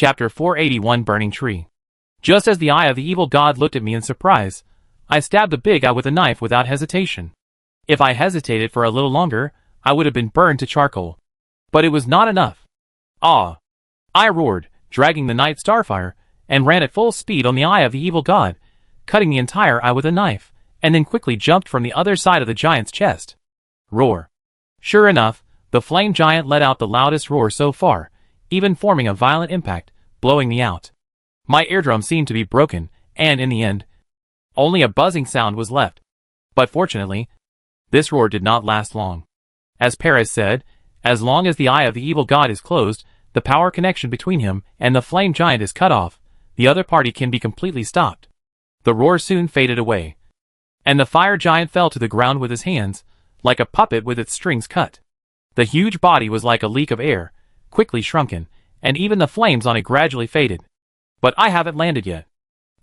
Chapter 481 Burning Tree. Just as the eye of the evil god looked at me in surprise, I stabbed the big eye with a knife without hesitation. If I hesitated for a little longer, I would have been burned to charcoal. But it was not enough. Ah! I roared, dragging the night starfire, and ran at full speed on the eye of the evil god, cutting the entire eye with a knife, and then quickly jumped from the other side of the giant's chest. Roar. Sure enough, the flame giant let out the loudest roar so far, even forming a violent impact, blowing me out. My eardrum seemed to be broken, and in the end, only a buzzing sound was left. But fortunately, this roar did not last long. As Paris said, as long as the eye of the evil god is closed, the power connection between him and the flame giant is cut off, the other party can be completely stopped. The roar soon faded away, and the fire giant fell to the ground with his hands, like a puppet with its strings cut. The huge body was like a leak of air, quickly shrunken, and even the flames on it gradually faded. But I haven't landed yet.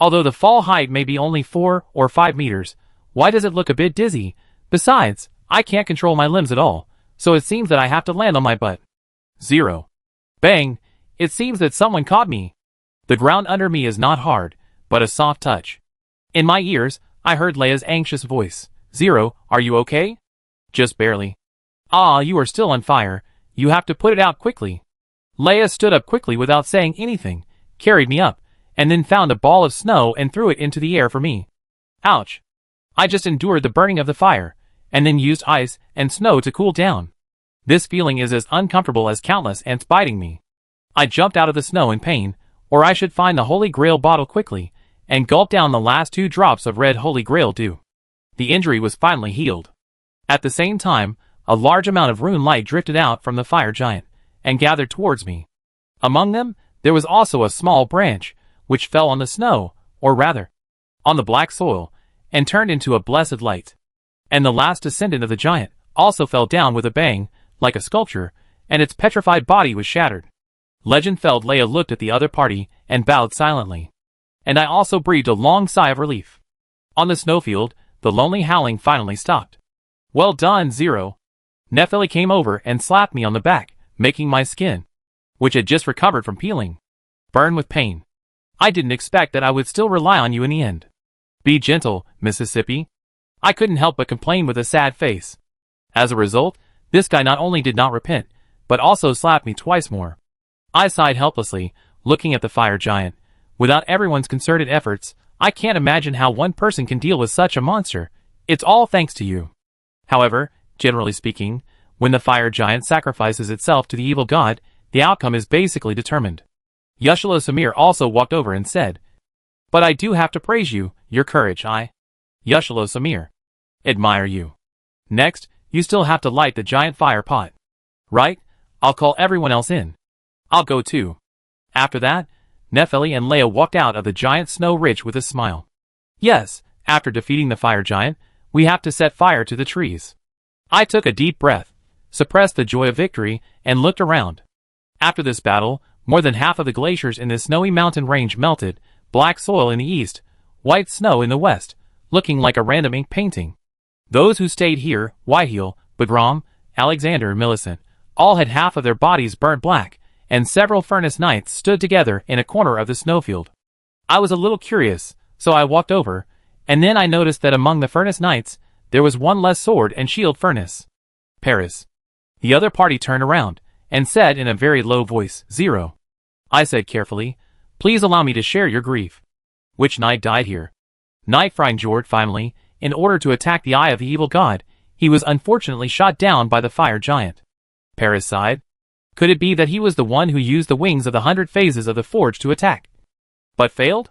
Although the fall height may be only 4 or 5 meters, why does it look a bit dizzy? Besides, I can't control my limbs at all, so it seems that I have to land on my butt. 0. Bang! It seems that someone caught me. The ground under me is not hard, but a soft touch. In my ears, I heard Leia's anxious voice. 0, are you okay? Just barely. Ah, you are still on fire. You have to put it out quickly. Leia stood up quickly without saying anything, carried me up, and then found a ball of snow and threw it into the air for me. Ouch. I just endured the burning of the fire, and then used ice and snow to cool down. This feeling is as uncomfortable as countless ants biting me. I jumped out of the snow in pain, or I should find the Holy Grail bottle quickly, and gulp down the last 2 drops of red Holy Grail dew. The injury was finally healed. At the same time, a large amount of rune light drifted out from the fire giant, and gathered towards me. Among them, there was also a small branch, which fell on the snow, or rather, on the black soil, and turned into a blessed light. And the last descendant of the giant also fell down with a bang, like a sculpture, and its petrified body was shattered. Legendfeld Leia looked at the other party and bowed silently. And I also breathed a long sigh of relief. On the snowfield, the lonely howling finally stopped. Well done, 0. Nephili came over and slapped me on the back, making my skin, which had just recovered from peeling, burn with pain. I didn't expect that I would still rely on you in the end. Be gentle, Mississippi. I couldn't help but complain with a sad face. As a result, this guy not only did not repent, but also slapped me twice more. I sighed helplessly, looking at the fire giant. Without everyone's concerted efforts, I can't imagine how one person can deal with such a monster. It's all thanks to you. However, generally speaking, when the fire giant sacrifices itself to the evil god, the outcome is basically determined. Yushalo Samir also walked over and said, But I do have to praise you, your courage, Yushalo Samir. Admire you. Next, you still have to light the giant fire pot. Right? I'll call everyone else in. I'll go too. After that, Nephili and Leia walked out of the giant snow ridge with a smile. Yes, after defeating the fire giant, we have to set fire to the trees. I took a deep breath, suppressed the joy of victory, and looked around. After this battle, more than half of the glaciers in this snowy mountain range melted, black soil in the east, white snow in the west, looking like a random ink painting. Those who stayed here, Whiteheel, Bagram, Alexander, Millicent, all had half of their bodies burnt black, and several furnace knights stood together in a corner of the snowfield. I was a little curious, so I walked over, and then I noticed that among the furnace knights, there was one less sword and shield furnace. Paris. The other party turned around, and said in a very low voice, 0. I said carefully, Please allow me to share your grief. Which knight died here? Knight Freinjord finally, in order to attack the eye of the evil god, he was unfortunately shot down by the fire giant. Paris sighed. Could it be that he was the one who used the wings of the 100 phases of the forge to attack, but failed?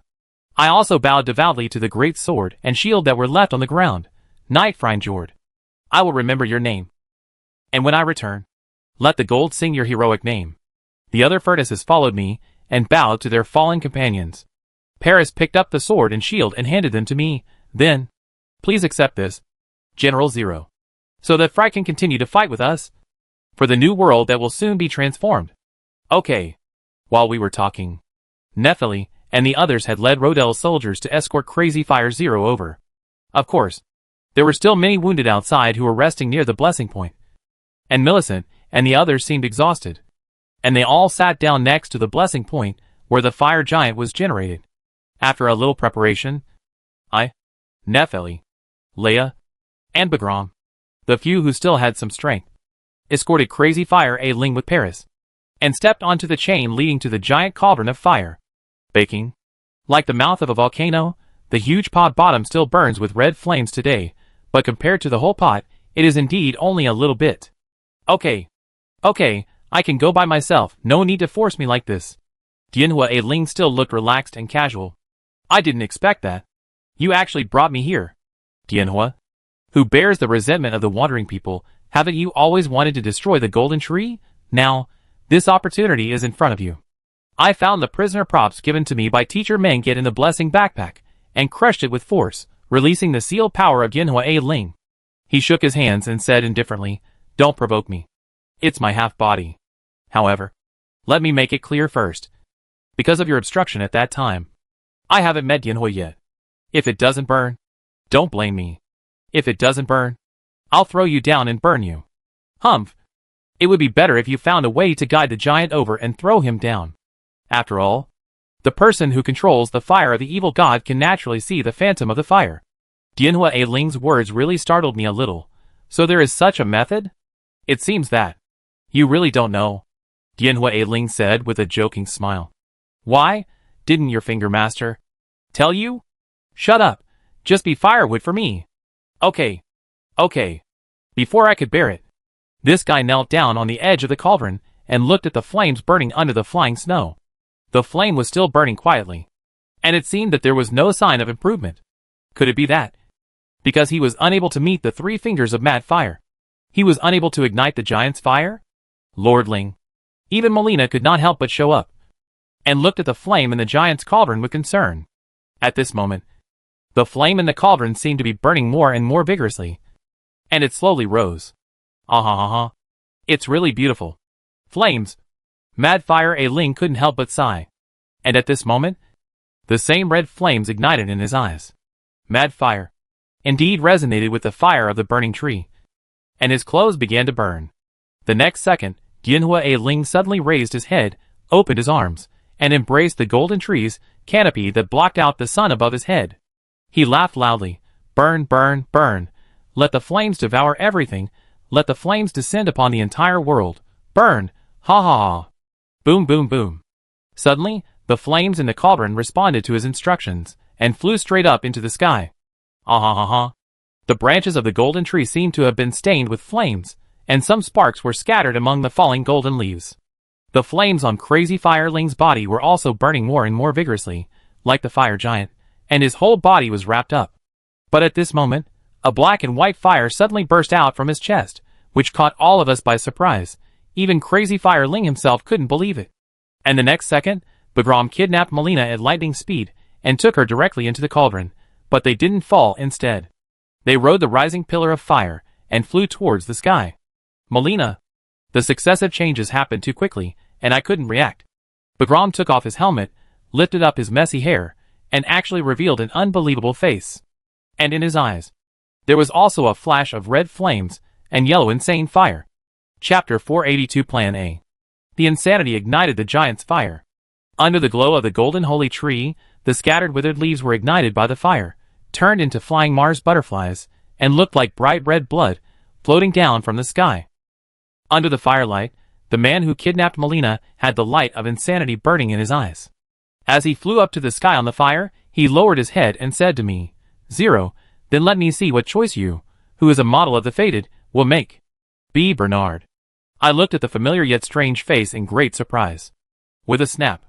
I also bowed devoutly to the great sword and shield that were left on the ground. Knight Freinjord, I will remember your name. And when I return, let the gold sing your heroic name. The other furnaces followed me, and bowed to their fallen companions. Paris picked up the sword and shield and handed them to me, then, Please accept this, General 0. So that Fry can continue to fight with us, for the new world that will soon be transformed. Okay. While we were talking, Nephili and the others had led Rodel's soldiers to escort Crazy Fire 0 over. Of course, there were still many wounded outside who were resting near the blessing point. And Millicent and the others seemed exhausted. And they all sat down next to the blessing point, where the fire giant was generated. After a little preparation, I, Nepheli, Leia, and Bagram, the few who still had some strength, escorted Crazy Fire A Ling with Paris, and stepped onto the chain leading to the giant cauldron of fire. Baking. Like the mouth of a volcano, the huge pot bottom still burns with red flames today, but compared to the whole pot, it is indeed only a little bit. Okay, I can go by myself, no need to force me like this. Dianhua A Ling still looked relaxed and casual. I didn't expect that. You actually brought me here. Dianhua, who bears the resentment of the wandering people, haven't you always wanted to destroy the golden tree? Now, this opportunity is in front of you. I found the prisoner props given to me by Teacher Mengget in the blessing backpack, and crushed it with force, releasing the sealed power of Dianhua A Ling. He shook his hands and said indifferently, "Don't provoke me. It's my half-body. However, let me make it clear first. Because of your obstruction at that time, I haven't met Dianhua yet. If it doesn't burn, don't blame me. If it doesn't burn, I'll throw you down and burn you. Humph. It would be better if you found a way to guide the giant over and throw him down. After all, the person who controls the fire of the evil god can naturally see the phantom of the fire." Dianhua A Ling's words really startled me a little. So there is such a method? It seems that. You really don't know, Dianhua A Ling said with a joking smile. Why? Didn't your finger master tell you? Shut up. Just be firewood for me. Okay. Before I could bear it, this guy knelt down on the edge of the cauldron and looked at the flames burning under the flying snow. The flame was still burning quietly, and it seemed that there was no sign of improvement. Could it be that, because he was unable to meet the 3 fingers of mad fire, he was unable to ignite the giant's fire? Lord Ling. Even Melina could not help but show up, and looked at the flame in the giant's cauldron with concern. At this moment, the flame in the cauldron seemed to be burning more and more vigorously, and it slowly rose. It's really beautiful. Flames. Mad Fire A Ling couldn't help but sigh. And at this moment, the same red flames ignited in his eyes. Mad Fire indeed resonated with the fire of the burning tree, and his clothes began to burn. The next second, Dianhua A Ling suddenly raised his head, opened his arms, and embraced the golden tree's canopy that blocked out the sun above his head. He laughed loudly. Burn, burn, burn. Let the flames devour everything. Let the flames descend upon the entire world. Burn. Ha ha ha. Boom, boom, boom. Suddenly, the flames in the cauldron responded to his instructions, and flew straight up into the sky. The branches of the golden tree seemed to have been stained with flames, and some sparks were scattered among the falling golden leaves. The flames on Crazy Fire Ling's body were also burning more and more vigorously, like the fire giant, and his whole body was wrapped up. But at this moment, a black and white fire suddenly burst out from his chest, which caught all of us by surprise. Even Crazy Fire Ling himself couldn't believe it. And the next second, Bagram kidnapped Melina at lightning speed and took her directly into the cauldron, but they didn't fall instead. They rode the rising pillar of fire and flew towards the sky. Melina. The successive changes happened too quickly, and I couldn't react. Bagram took off his helmet, lifted up his messy hair, and actually revealed an unbelievable face. And in his eyes, there was also a flash of red flames and yellow insane fire. Chapter 482 Plan A. The insanity ignited the giant's fire. Under the glow of the golden holy tree, the scattered withered leaves were ignited by the fire, turned into flying Mars butterflies, and looked like bright red blood floating down from the sky. Under the firelight, the man who kidnapped Melina had the light of insanity burning in his eyes. As he flew up to the sky on the fire, he lowered his head and said to me, "Zero, then let me see what choice you, who is a model of the fated, will make." B. Bernard. I looked at the familiar yet strange face in great surprise. With a snap,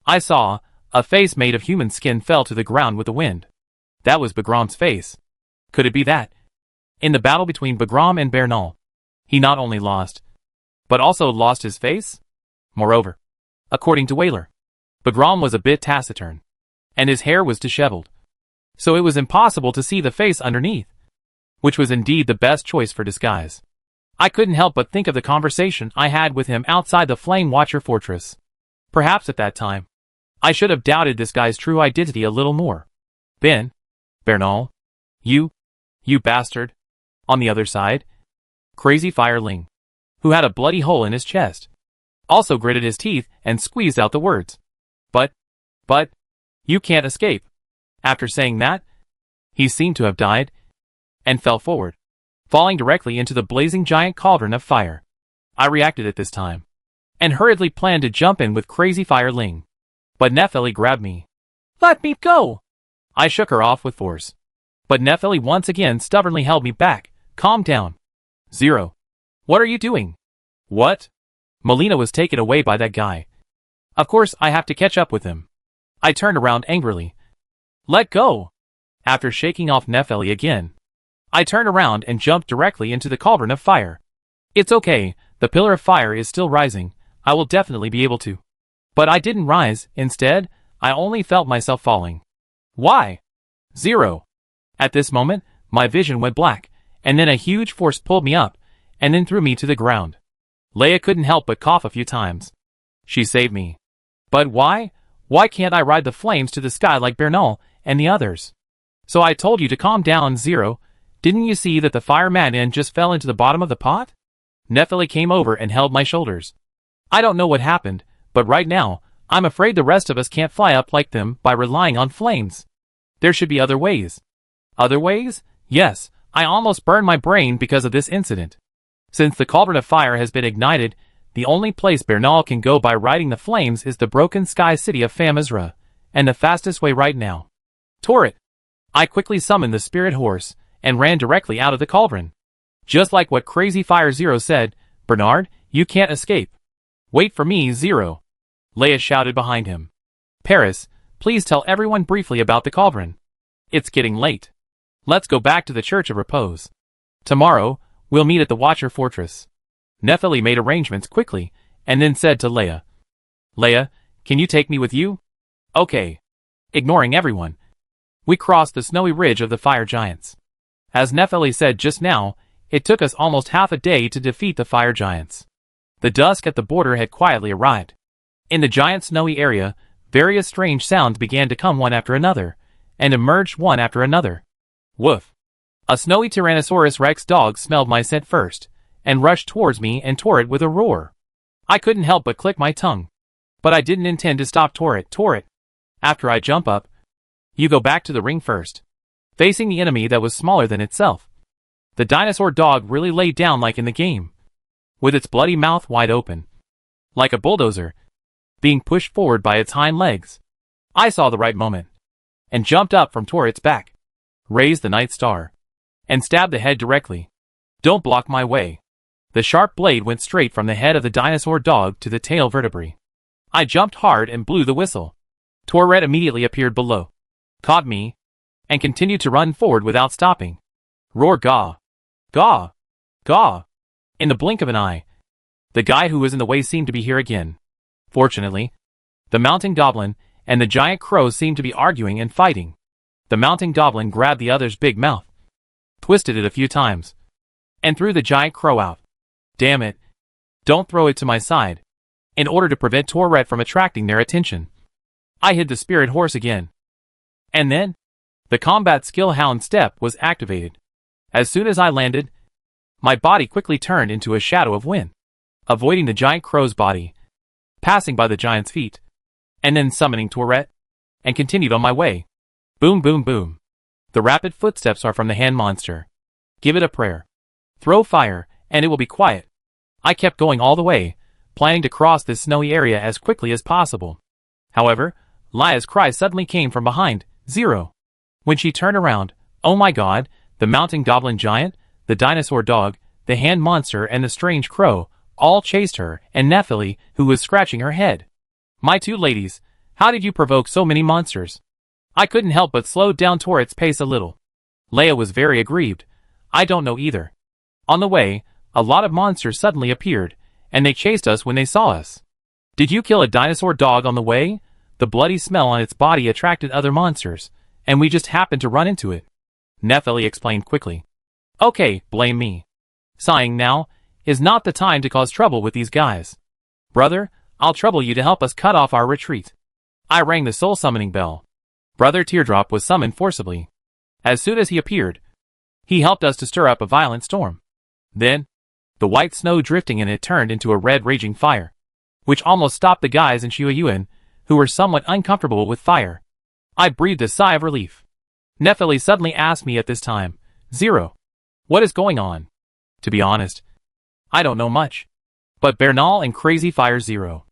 I saw a face made of human skin fell to the ground with the wind. That was Bagram's face. Could it be that, in the battle between Bagram and Bernal, he not only lost, but also lost his face? Moreover, according to Whaler, Bagram was a bit taciturn, and his hair was disheveled, so it was impossible to see the face underneath, which was indeed the best choice for disguise. I couldn't help but think of the conversation I had with him outside the Flame Watcher fortress. Perhaps at that time, I should have doubted this guy's true identity a little more. Bernal, you bastard. On the other side, Crazy Fire Ling, who had a bloody hole in his chest, also gritted his teeth and squeezed out the words. But But you can't escape. After saying that, he seemed to have died and fell forward, falling directly into the blazing giant cauldron of fire. I reacted at this time and hurriedly planned to jump in with crazy Fire Ling. But Nephili grabbed me. "Let me go!" I shook her off with force. But Nephili once again stubbornly held me back. "Calm down. Zero. What are you doing?" "What?" Melina was taken away by that guy. "Of course I have to catch up with him." I turned around angrily. "Let go!" After shaking off Nephili again, I turned around and jumped directly into the cauldron of fire. "It's okay, the pillar of fire is still rising, I will definitely be able to." But I didn't rise, instead, I only felt myself falling. Why? Zero. At this moment, my vision went black, and then a huge force pulled me up, and then threw me to the ground. Leia couldn't help but cough a few times. She saved me. But why? Why can't I ride the flames to the sky like Bernal and the others? "So I told you to calm down, Zero. Didn't you see that the fire madman just fell into the bottom of the pot?" Nephili came over and held my shoulders. "I don't know what happened, but right now, I'm afraid the rest of us can't fly up like them by relying on flames. There should be other ways." "Other ways?" "Yes, I almost burned my brain because of this incident. Since the cauldron of fire has been ignited, the only place Bernal can go by riding the flames is the broken sky city of Famizra, and the fastest way right now. Torret!" I quickly summoned the spirit horse, and ran directly out of the cauldron. Just like what Crazy Fire Zero said, "Bernard, you can't escape. Wait for me, Zero." Leia shouted behind him. "Paris, please tell everyone briefly about the cauldron. It's getting late. Let's go back to the Church of Repose. Tomorrow, we'll meet at the Watcher Fortress." Nephili made arrangements quickly, and then said to Leia, "Leia, can you take me with you?" "Okay." Ignoring everyone, we crossed the snowy ridge of the fire giants. As Nephili said just now, it took us almost half a day to defeat the fire giants. The dusk at the border had quietly arrived. In the giant snowy area, various strange sounds began to come one after another, and emerged one after another. Woof! A snowy Tyrannosaurus Rex dog smelled my scent first, and rushed towards me and tore it with a roar. I couldn't help but click my tongue. But I didn't intend to stop Torret. After I jump up, you go back to the ring first, facing the enemy that was smaller than itself. The dinosaur dog really laid down like in the game, with its bloody mouth wide open, like a bulldozer, being pushed forward by its hind legs. I saw the right moment, and jumped up from Torret's back, raised the Night Star, and stabbed the head directly. "Don't block my way." The sharp blade went straight from the head of the dinosaur dog to the tail vertebrae. I jumped hard and blew the whistle. Torret immediately appeared below, caught me, and continued to run forward without stopping. Roar gaw! Gaw! Gaw! In the blink of an eye, the guy who was in the way seemed to be here again. Fortunately, the mountain goblin and the giant crow seemed to be arguing and fighting. The mountain goblin grabbed the other's big mouth, twisted it a few times, and threw the giant crow out. "Damn it! Don't throw it to my side," in order to prevent Torret from attracting their attention. I hid the spirit horse again. And then, the combat skill hound step was activated. As soon as I landed, my body quickly turned into a shadow of wind, avoiding the giant crow's body, passing by the giant's feet, and then summoning Torret, and continued on my way. Boom boom boom. The rapid footsteps are from the hand monster. Give it a prayer. Throw fire, and it will be quiet. I kept going all the way, planning to cross this snowy area as quickly as possible. However, Leia's cry suddenly came from behind, Zero. When she turned around, oh my god, the mountain goblin giant, the dinosaur dog, the hand monster and the strange crow, all chased her, and Nephili, who was scratching her head. "My two ladies, how did you provoke so many monsters?" I couldn't help but slow down Torret's pace a little. Leia was very aggrieved. I don't know either. On the way, a lot of monsters suddenly appeared, and they chased us when they saw us. "Did you kill a dinosaur dog on the way?" The bloody smell on its body attracted other monsters, and we just happened to run into it. Nephili explained quickly. "Okay, blame me. Sighing now is not the time to cause trouble with these guys. Brother, I'll trouble you to help us cut off our retreat." I rang the soul summoning bell. Brother Teardrop was summoned forcibly. As soon as he appeared, he helped us to stir up a violent storm. Then, the white snow drifting in it turned into a red raging fire, which almost stopped the guys in Shuayuan, who were somewhat uncomfortable with fire. I breathed a sigh of relief. Nephili suddenly asked me at this time, Zero, what is going on? To be honest, I don't know much. But Bernal and Crazy Fire Zero.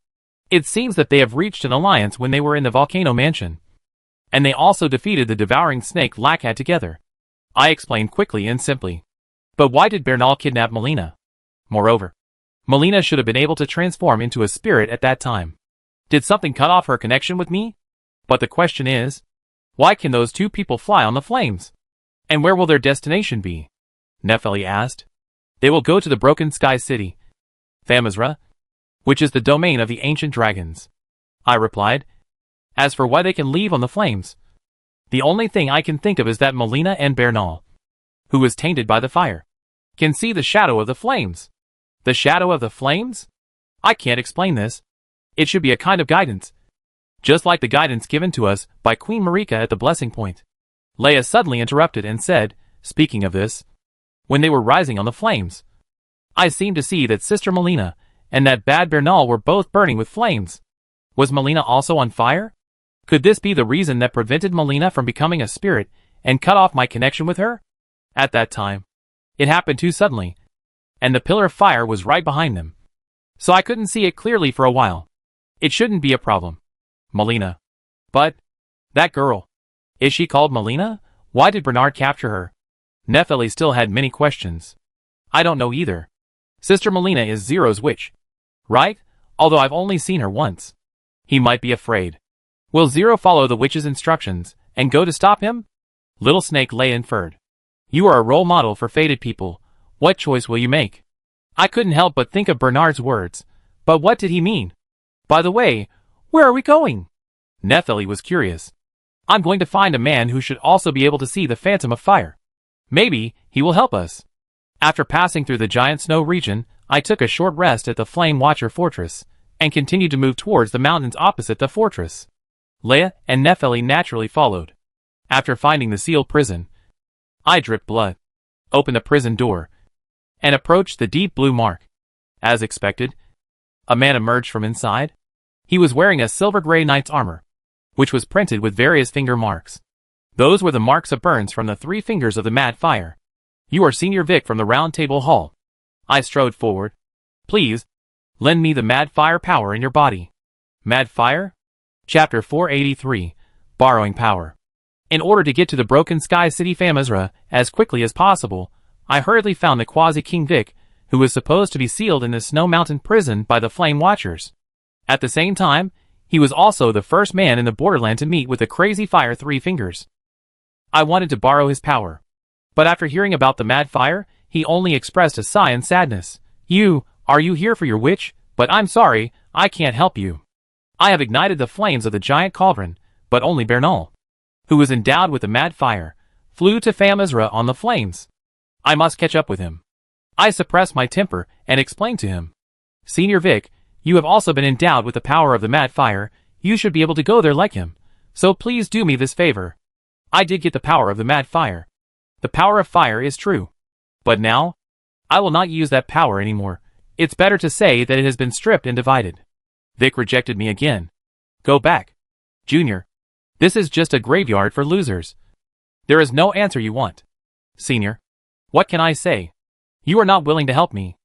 It seems that they have reached an alliance when they were in the volcano mansion. And they also defeated the devouring snake Lackad together. I explained quickly and simply. But why did Bernal kidnap Melina? Moreover, Melina should have been able to transform into a spirit at that time. Did something cut off her connection with me? But the question is, why can those two people fly on the flames? And where will their destination be? Nephili asked. They will go to the Broken Sky City, Thamazra, which is the domain of the ancient dragons. I replied. As for why they can leave on the flames, the only thing I can think of is that Melina and Bernal, who was tainted by the fire, can see the shadow of the flames. The shadow of the flames? I can't explain this. It should be a kind of guidance, just like the guidance given to us by Queen Marika at the Blessing Point. Leia suddenly interrupted and said, speaking of this, when they were rising on the flames, I seemed to see that Sister Melina and that bad Bernal were both burning with flames. Was Melina also on fire? Could this be the reason that prevented Melina from becoming a spirit and cut off my connection with her? At that time, it happened too suddenly, and the pillar of fire was right behind them. So I couldn't see it clearly for a while. It shouldn't be a problem. Melina. But, that girl. Is she called Melina? Why did Bernard capture her? Nephili still had many questions. I don't know either. Sister Melina is Zero's witch, right? Although I've only seen her once. He might be afraid. Will Zero follow the witch's instructions and go to stop him? Little Snake Leia inferred. You are a role model for fated people. What choice will you make? I couldn't help but think of Bernard's words. But what did he mean? By the way, where are we going? Nephili was curious. I'm going to find a man who should also be able to see the phantom of fire. Maybe he will help us. After passing through the giant snow region, I took a short rest at the Flame Watcher Fortress, and continued to move towards the mountains opposite the fortress. Leia and Nephili naturally followed. After finding the sealed prison, I dripped blood, opened the prison door, and approached the deep blue mark. As expected, a man emerged from inside. He was wearing a silver-gray knight's armor, which was printed with various finger marks. Those were the marks of burns from the 3 fingers of the Mad Fire. You are Senior Vic from the Round Table Hall. I strode forward. Please, lend me the Mad Fire power in your body. Mad Fire? Chapter 483, Borrowing Power. In order to get to the Broken Sky City Thamazra as quickly as possible, I hurriedly found the Quasi-King Vic, who was supposed to be sealed in the Snow Mountain prison by the Flame Watchers. At the same time, he was also the first man in the borderland to meet with the Crazy Fire 3 fingers. I wanted to borrow his power. But after hearing about the Mad Fire, he only expressed a sigh and sadness. Are you here for your witch? But I'm sorry, I can't help you. I have ignited the flames of the giant cauldron, but only Bernal, who was endowed with the Mad Fire, flew to Thamazra on the flames. I must catch up with him. I suppressed my temper and explained to him. Senior Vic, you have also been endowed with the power of the Mad Fire. You should be able to go there like him. So please do me this favor. I did get the power of the Mad Fire. The power of fire is true. But now, I will not use that power anymore. It's better to say that it has been stripped and divided. Vic rejected me again. Go back. Junior. This is just a graveyard for losers. There is no answer you want. Senior. What can I say? You are not willing to help me.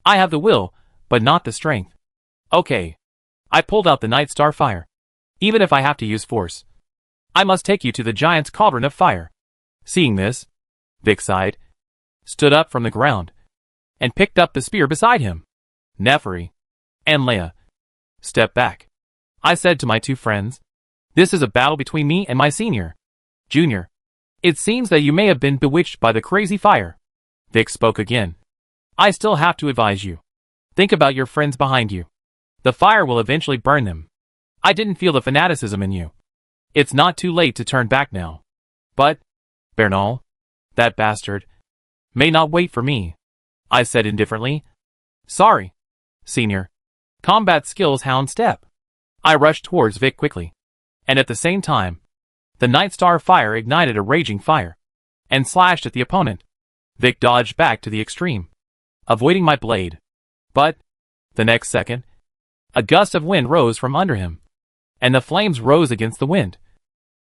I have the will, but not the strength. Okay. I pulled out the Night Star Fire. Even if I have to use force, I must take you to the giant's cauldron of fire. Seeing this, Vic sighed, stood up from the ground, and picked up the spear beside him. Nephili and Leia, step back. I said to my 2 friends. This is a battle between me and my senior. Junior. It seems that you may have been bewitched by the crazy fire. Vic spoke again. I still have to advise you. Think about your friends behind you. The fire will eventually burn them. I didn't feel the fanaticism in you. It's not too late to turn back now. But, Bernal, that bastard, may not wait for me. I said indifferently. Sorry, Senior. Combat skills hound step. I rushed towards Vic quickly. And at the same time, the Night Star Fire ignited a raging fire, and slashed at the opponent. Vic dodged back to the extreme, avoiding my blade. But, the next second, a gust of wind rose from under him, and the flames rose against the wind,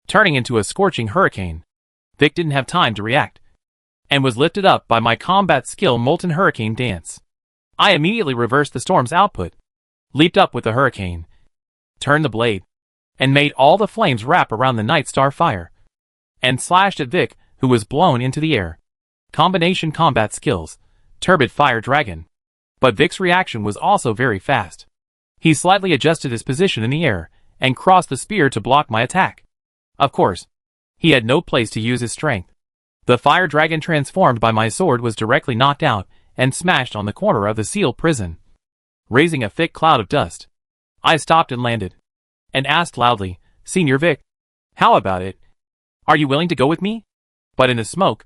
turning into a scorching hurricane. Vic didn't have time to react, and was lifted up by my combat skill molten hurricane dance. I immediately reversed the storm's output, leaped up with the hurricane, turned the blade, and made all the flames wrap around the Night Star fire, and slashed at Vic, who was blown into the air. Combination combat skills, turbid fire dragon. But Vic's reaction was also very fast. He slightly adjusted his position in the air, and crossed the spear to block my attack. Of course, he had no place to use his strength. The fire dragon transformed by my sword was directly knocked out, and smashed on the corner of the seal prison, raising a thick cloud of dust. I stopped and landed, and asked loudly, "Senior Vic, how about it? Are you willing to go with me?" But in the smoke,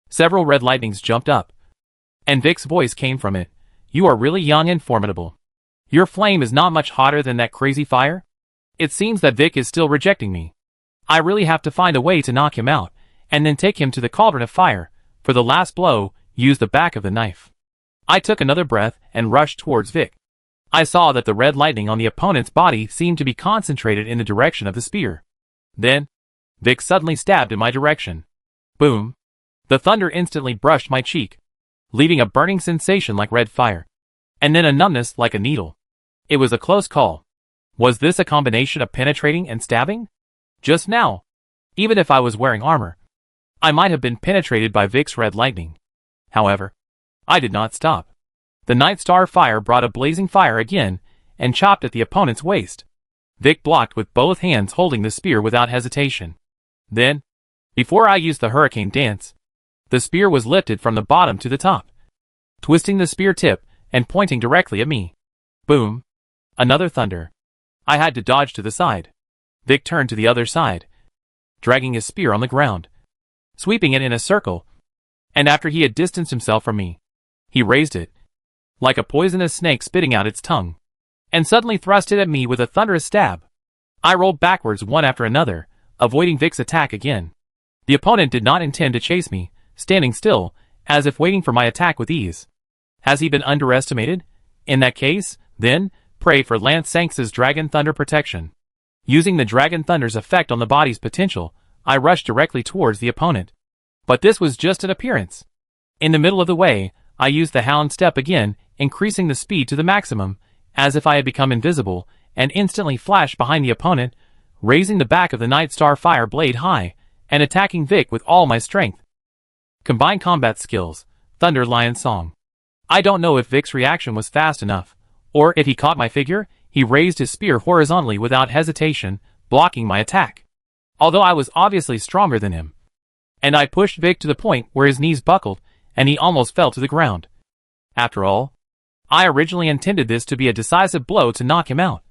several red lightnings jumped up, and Vic's voice came from it. "You are really young and formidable. Your flame is not much hotter than that crazy fire?" It seems that Vic is still rejecting me. I really have to find a way to knock him out, and then take him to the cauldron of fire. For the last blow, use the back of the knife. I took another breath and rushed towards Vic. I saw that the red lightning on the opponent's body seemed to be concentrated in the direction of the spear. Then, Vic suddenly stabbed in my direction. Boom! The thunder instantly brushed my cheek, leaving a burning sensation like red fire, and then a numbness like a needle. It was a close call. Was this a combination of penetrating and stabbing? Just now, even if I was wearing armor, I might have been penetrated by Vic's red lightning. However, I did not stop. The Night Star fire brought a blazing fire again, and chopped at the opponent's waist. Vic blocked with both hands, holding the spear without hesitation. Then, before I used the hurricane dance, the spear was lifted from the bottom to the top, twisting the spear tip and pointing directly at me. Boom! Another thunder. I had to dodge to the side. Vic turned to the other side, dragging his spear on the ground, sweeping it in a circle, and after he had distanced himself from me, he raised it, like a poisonous snake spitting out its tongue, and suddenly thrust it at me with a thunderous stab. I rolled backwards one after another, avoiding Vic's attack again. The opponent did not intend to chase me, standing still, as if waiting for my attack with ease. Has he been underestimated? In that case, then, pray for Lance Shanks's Dragon Thunder protection. Using the Dragon Thunder's effect on the body's potential, I rushed directly towards the opponent. But this was just an appearance. In the middle of the way, I used the Hound Step again, increasing the speed to the maximum, as if I had become invisible, and instantly flashed behind the opponent, raising the back of the Night Star fire blade high, and attacking Vic with all my strength. Combined combat skills, Thunder Lion Song. I don't know if Vic's reaction was fast enough, or if he caught my figure. He raised his spear horizontally without hesitation, blocking my attack, although I was obviously stronger than him. And I pushed Vic to the point where his knees buckled, and he almost fell to the ground. After all, I originally intended this to be a decisive blow to knock him out,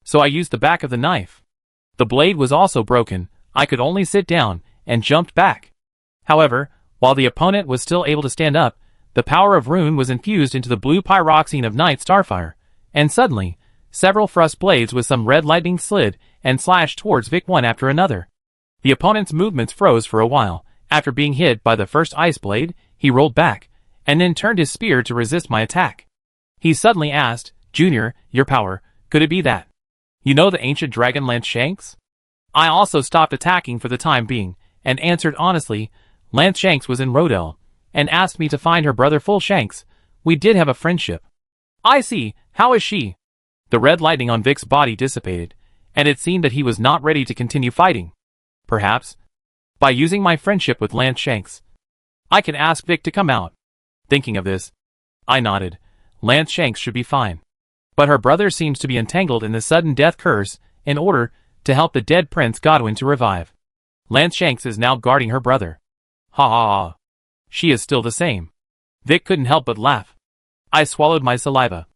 so I used the back of the knife. The blade was also broken. I could only sit down, and jumped back. However, while the opponent was still able to stand up, the power of Rune was infused into the blue pyroxene of Night Starfire, and suddenly, several thrust blades with some red lightning slid and slashed towards Vic one after another. The opponent's movements froze for a while. After being hit by the first ice blade, he rolled back, and then turned his spear to resist my attack. He suddenly asked, "Junior, your power, could it be that? You know the ancient dragon Lance Shanks?" I also stopped attacking for the time being, and answered honestly, "Lance Shanks was in Rodell, and asked me to find her brother Full Shanks. We did have a friendship." "I see. How is she?" The red lightning on Vic's body dissipated, and it seemed that he was not ready to continue fighting. Perhaps, by using my friendship with Lance Shanks, I can ask Vic to come out. Thinking of this, I nodded. Lance Shanks should be fine. But her brother seems to be entangled in the sudden death curse in order to help the dead Prince Godwin to revive. Lance Shanks is now guarding her brother. Ha ha ha. She is still the same. Vic couldn't help but laugh. I swallowed my saliva,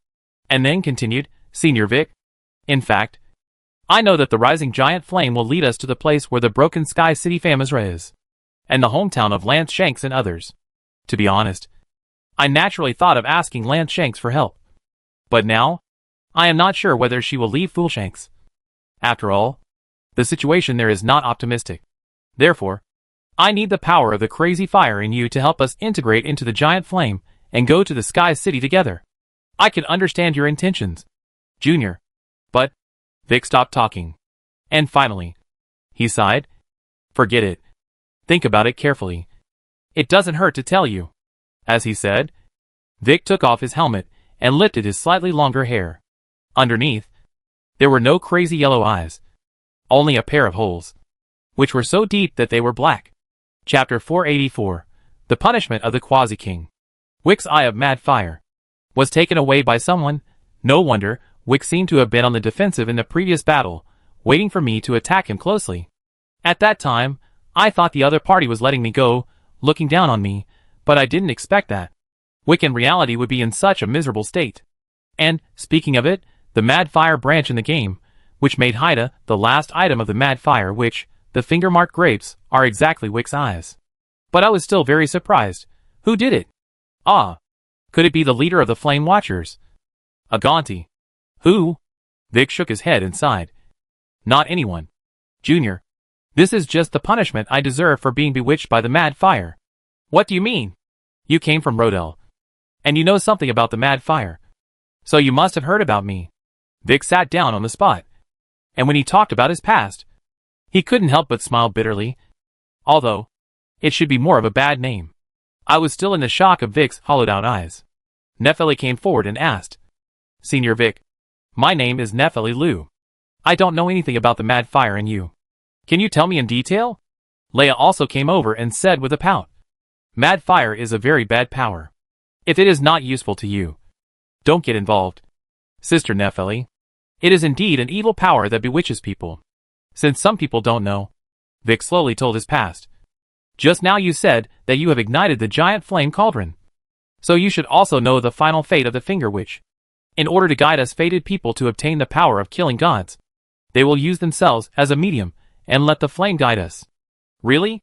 and then continued, "Senior Vic, in fact, I know that the rising giant flame will lead us to the place where the broken sky city Famazra is, and the hometown of Lance Shanks and others. To be honest, I naturally thought of asking Lance Shanks for help. But now, I am not sure whether she will leave Foolshanks. After all, the situation there is not optimistic. Therefore, I need the power of the crazy fire in you to help us integrate into the giant flame and go to the Sky City together. I can understand your intentions, Junior." But Vic stopped talking. And finally, he sighed, forget it. Think about it carefully. It doesn't hurt to tell you. As he said, Vic took off his helmet and lifted his slightly longer hair. Underneath, there were no crazy yellow eyes, only a pair of holes, which were so deep that they were black. Chapter 484, The Punishment of the Quasi-King. Vic's eye of mad fire was taken away by someone. No wonder, Vic seemed to have been on the defensive in the previous battle, waiting for me to attack him closely. At that time, I thought the other party was letting me go, looking down on me, but I didn't expect that Vic in reality would be in such a miserable state. And, speaking of it, the Mad Fire branch in the game, which made Haida the last item of the Mad Fire, which, the finger-marked grapes, are exactly Vic's eyes. But I was still very surprised. Who did it? Ah, could it be the leader of the Flame Watchers? Aganti. Who? Vic shook his head and sighed. Not anyone. Junior. This is just the punishment I deserve for being bewitched by the Mad Fire. What do you mean? You came from Rodel. And you know something about the Mad Fire. So you must have heard about me. Vic sat down on the spot. And when he talked about his past, he couldn't help but smile bitterly. Although, it should be more of a bad name. I was still in the shock of Vic's hollowed-out eyes. Nepheli came forward and asked, Senior Vic, my name is Nepheli Liu. I don't know anything about the Mad Fire and you. Can you tell me in detail? Leia also came over and said with a pout, Mad Fire is a very bad power. If it is not useful to you, don't get involved. Sister Nepheli, it is indeed an evil power that bewitches people. Since some people don't know, Vic slowly told his past. Just now you said that you have ignited the giant flame cauldron. So you should also know the final fate of the Finger Witch. In order to guide us fated people to obtain the power of killing gods, they will use themselves as a medium and let the flame guide us. Really?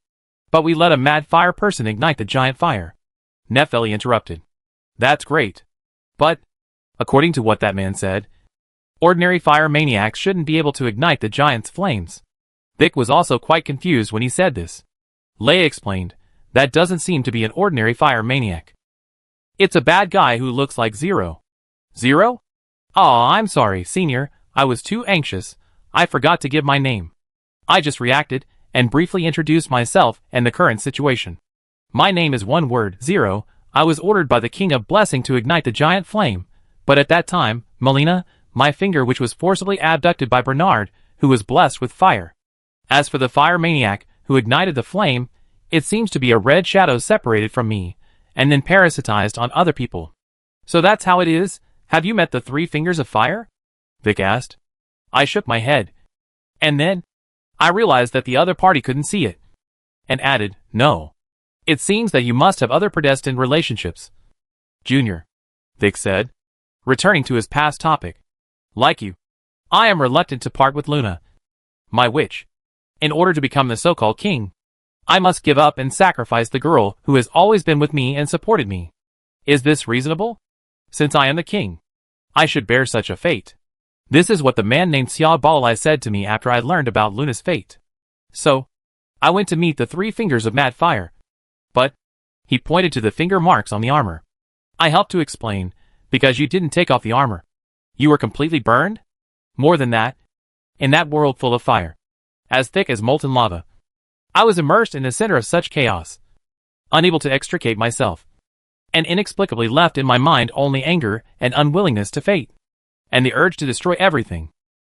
But we let a Mad Fire person ignite the giant fire. Nepheli interrupted. That's great. But, according to what that man said, ordinary fire maniacs shouldn't be able to ignite the giant's flames. Vic was also quite confused when he said this. Leia explained, that doesn't seem to be an ordinary fire maniac. It's a bad guy who looks like Zero. Zero? Aw, I'm sorry, Senior, I was too anxious, I forgot to give my name. I just reacted, and briefly introduced myself and the current situation. My name is one word, Zero. I was ordered by the King of Blessing to ignite the giant flame, but at that time, Melina, my finger which was forcibly abducted by Bernard, who was blessed with fire. As for the fire maniac, who ignited the flame, it seems to be a red shadow separated from me, and then parasitized on other people. So that's how it is? Have you met the three fingers of fire? Vic asked. I shook my head. And then, I realized that the other party couldn't see it. And added, no. It seems that you must have other predestined relationships. Junior, Vic said, returning to his past topic. Like you, I am reluctant to part with Luna, my witch. In order to become the so-called king, I must give up and sacrifice the girl who has always been with me and supported me. Is this reasonable? Since I am the king, I should bear such a fate. This is what the man named Xia Balalai said to me after I learned about Luna's fate. So, I went to meet the three fingers of Mad Fire. But, he pointed to the finger marks on the armor. I helped to explain, because you didn't take off the armor. You were completely burned? More than that, in that world full of fire, as thick as molten lava, I was immersed in the center of such chaos, unable to extricate myself, and inexplicably left in my mind only anger and unwillingness to fate, and the urge to destroy everything,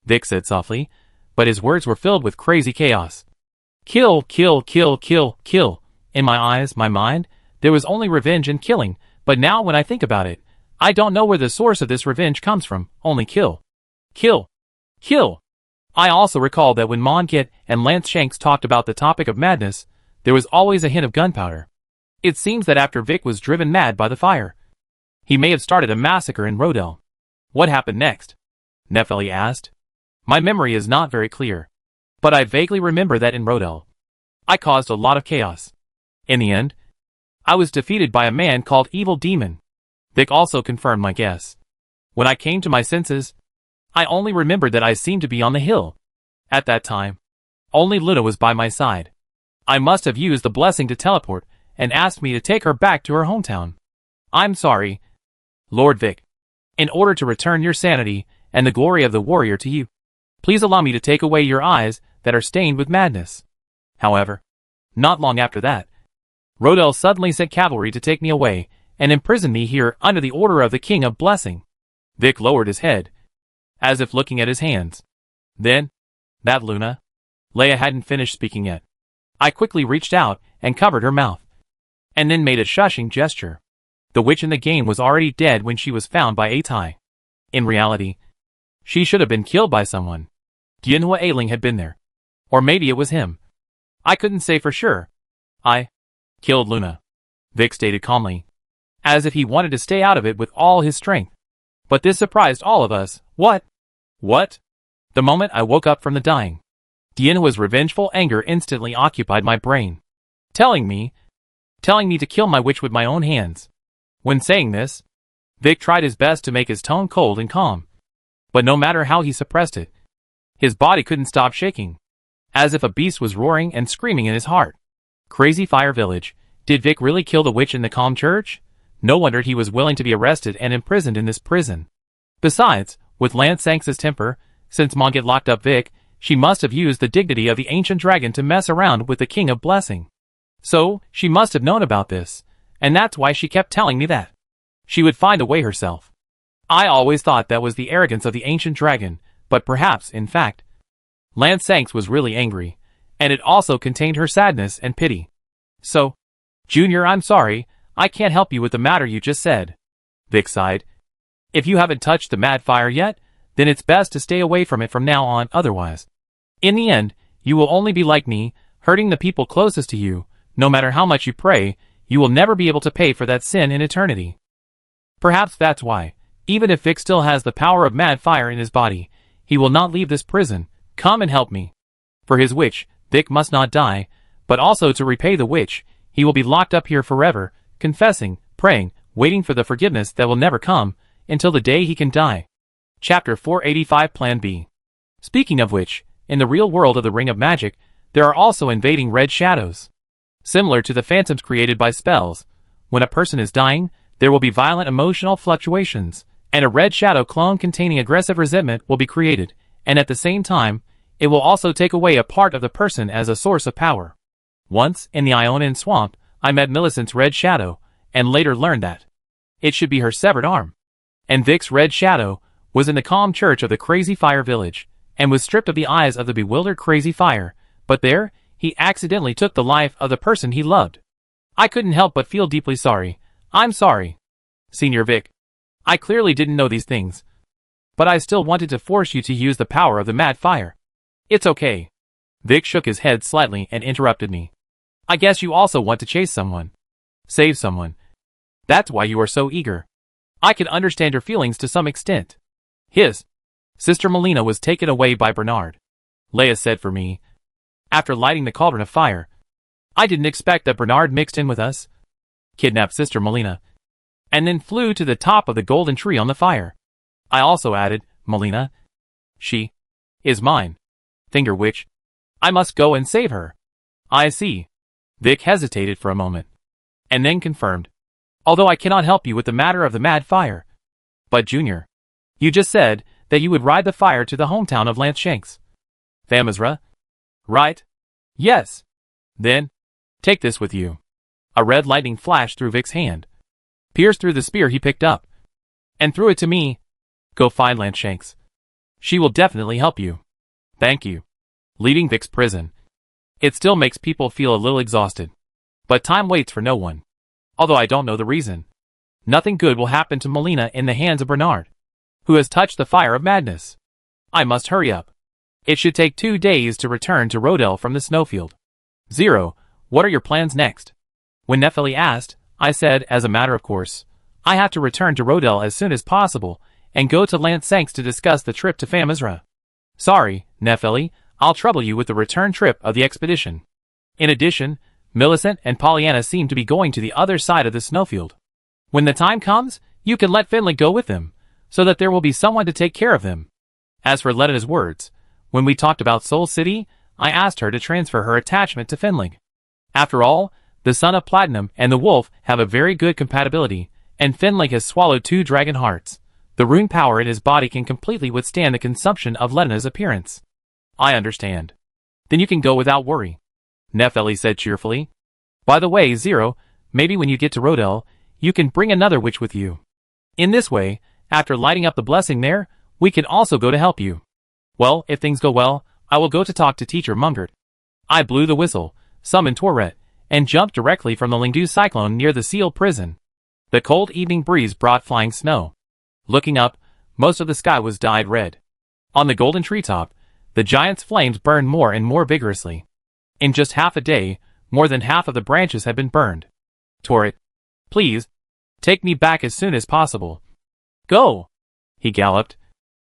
Vic said softly, but his words were filled with crazy chaos. Kill, kill, kill, kill, kill. In my eyes, my mind, there was only revenge and killing, but now when I think about it, I don't know where the source of this revenge comes from, only kill. Kill. Kill. I also recall that when Mon Kit and Lance Shanks talked about the topic of madness, there was always a hint of gunpowder. It seems that after Vic was driven mad by the fire, he may have started a massacre in Rodel. What happened next? Nepheli asked. My memory is not very clear, but I vaguely remember that in Rodel, I caused a lot of chaos. In the end, I was defeated by a man called Evil Demon. Vic also confirmed my guess. When I came to my senses, I only remembered that I seemed to be on the hill. At that time, only Luna was by my side. I must have used the blessing to teleport and asked me to take her back to her hometown. I'm sorry, Lord Vic. In order to return your sanity and the glory of the warrior to you, Please allow me to take away your eyes that are stained with madness. However, not long after that, Rodel suddenly sent cavalry to take me away and imprison me here under the order of the King of Blessing. Vic lowered his head, as if looking at his hands. Then, that Luna? Leia hadn't finished speaking yet. I quickly reached out and covered her mouth, and then made a shushing gesture. The witch in the game was already dead when she was found by Atai. In reality, she should have been killed by someone. Dianhua Ailing had been there. Or maybe it was him. I couldn't say for sure. I killed Luna, Vic stated calmly, as if he wanted to stay out of it with all his strength. But this surprised all of us. What? What? The moment I woke up from the dying, Dianhua's revengeful anger instantly occupied my brain, telling me to kill my witch with my own hands. When saying this, Vic tried his best to make his tone cold and calm. But no matter how he suppressed it, his body couldn't stop shaking, as if a beast was roaring and screaming in his heart. Crazy Fire Village. Did Vic really kill the witch in the calm church? No wonder he was willing to be arrested and imprisoned in this prison. Besides, with Lan Sanx's temper, since Monget locked up Vic, she must have used the dignity of the ancient dragon to mess around with the King of Blessing. So, she must have known about this, and that's why she kept telling me that she would find a way herself. I always thought that was the arrogance of the ancient dragon, but perhaps, in fact, Lan Sanx was really angry, and it also contained her sadness and pity. So, Junior, I'm sorry, I can't help you with the matter you just said. Vic sighed. If you haven't touched the mad fire yet, then it's best to stay away from it from now on, otherwise, in the end, you will only be like me, hurting the people closest to you. No matter how much you pray, you will never be able to pay for that sin in eternity. Perhaps that's why, even if Vic still has the power of mad fire in his body, he will not leave this prison. Come and help me. For his witch, Vic must not die, but also to repay the witch, he will be locked up here forever, confessing, praying, waiting for the forgiveness that will never come, until the day he can die. Chapter 485 Plan B. Speaking of which, in the real world of the Ring of Magic, there are also invading red shadows. Similar to the phantoms created by spells, when a person is dying, there will be violent emotional fluctuations, and a red shadow clone containing aggressive resentment will be created, and at the same time, it will also take away a part of the person as a source of power. Once, in the Ionan swamp, I met Millicent's red shadow, and later learned that it should be her severed arm. And Vic's red shadow was in the calm church of the Crazy Fire Village, and was stripped of the eyes of the bewildered Crazy Fire, but there, he accidentally took the life of the person he loved. I couldn't help but feel deeply sorry. I'm sorry, Senior Vic. I clearly didn't know these things, but I still wanted to force you to use the power of the mad fire. It's okay. Vic shook his head slightly and interrupted me. I guess you also want to chase someone. Save someone. That's why you are so eager. I can understand your feelings to some extent. His sister Melina was taken away by Bernard, Leia said for me, after lighting the cauldron of fire. I didn't expect that Bernard mixed in with us, kidnapped Sister Melina, and then flew to the top of the golden tree on the fire. I also added, Melina, she is mine. Finger Witch. I must go and save her. I see. Vic hesitated for a moment, and then confirmed. Although I cannot help you with the matter of the mad fire. But Junior, you just said that you would ride the fire to the hometown of Lance Shanks. Famizra? Right? Yes. Then, take this with you. A red lightning flashed through Vic's hand, pierced through the spear he picked up, and threw it to me. Go find Lance Shanks. She will definitely help you. Thank you. Leaving Vic's prison. It still makes people feel a little exhausted. But time waits for no one. Although I don't know the reason. Nothing good will happen to Melina in the hands of Bernard, who has touched the fire of madness. I must hurry up. It should take 2 days to return to Rodel from the snowfield. Zero, what are your plans next? When Nephili asked, I said, as a matter of course, I have to return to Rodel as soon as possible, and go to Lance Sanks to discuss the trip to Famizra. Sorry, Nephili, I'll trouble you with the return trip of the expedition. In addition, Millicent and Pollyanna seem to be going to the other side of the snowfield. When the time comes, you can let Finley go with them, so that there will be someone to take care of them. As for Lena's words, when we talked about Soul City, I asked her to transfer her attachment to Finley. After all, the Son of Platinum and the Wolf have a very good compatibility, and Finley has swallowed 2 dragon hearts. The rune power in his body can completely withstand the consumption of Lena's appearance. I understand. Then you can go without worry, Nepheli said cheerfully. By the way, Zero, maybe when you get to Rodel, you can bring another witch with you. In this way, after lighting up the blessing there, we can also go to help you. Well, if things go well, I will go to talk to Teacher Mungert. I blew the whistle, summoned Tourette, and jumped directly from the Lingdu cyclone near the sealed prison. The cold evening breeze brought flying snow. Looking up, most of the sky was dyed red. On the golden treetop, the giant's flames burned more and more vigorously. In just half a day, more than half of the branches had been burned. Tourette, please, take me back as soon as possible. Go! He galloped.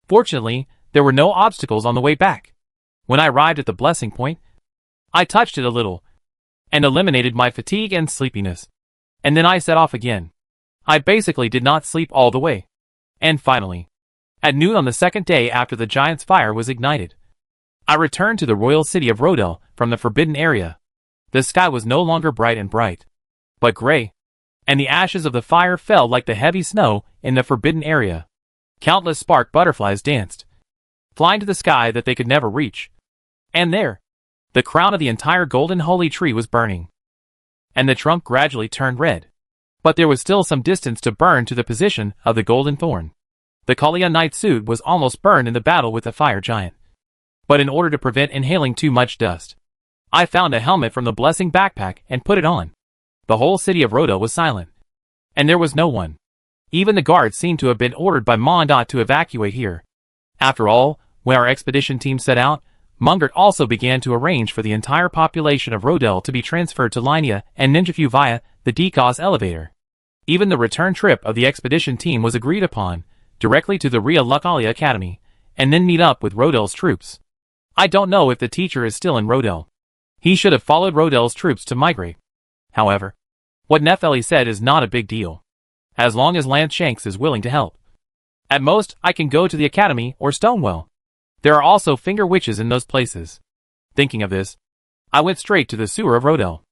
Fortunately, there were no obstacles on the way back. When I arrived at the blessing point, I touched it a little, and eliminated my fatigue and sleepiness. And then I set off again. I basically did not sleep all the way. And finally, at noon on the second day after the giant's fire was ignited, I returned to the royal city of Rodel from the forbidden area. The sky was no longer bright and bright, but gray, and the ashes of the fire fell like the heavy snow in the forbidden area. Countless spark butterflies danced, flying to the sky that they could never reach. And there, the crown of the entire golden holy tree was burning, and the trunk gradually turned red. But there was still some distance to burn to the position of the golden thorn. The Kalia Knight suit was almost burned in the battle with the fire giant. But in order to prevent inhaling too much dust, I found a helmet from the blessing backpack and put it on. The whole city of Rodel was silent, and there was no one. Even the guards seemed to have been ordered by Mondat to evacuate here. After all, when our expedition team set out, Mungert also began to arrange for the entire population of Rodel to be transferred to Linea and Ninjafu via the Decos elevator. Even the return trip of the expedition team was agreed upon, directly to the Ria Lucalia Academy, and then meet up with Rodel's troops. I don't know if the teacher is still in Rodel. He should have followed Rodel's troops to migrate. However, what Nepheli said is not a big deal, as long as Lance Shanks is willing to help. At most, I can go to the academy or Stonewell. There are also finger witches in those places. Thinking of this, I went straight to the sewer of Rodel.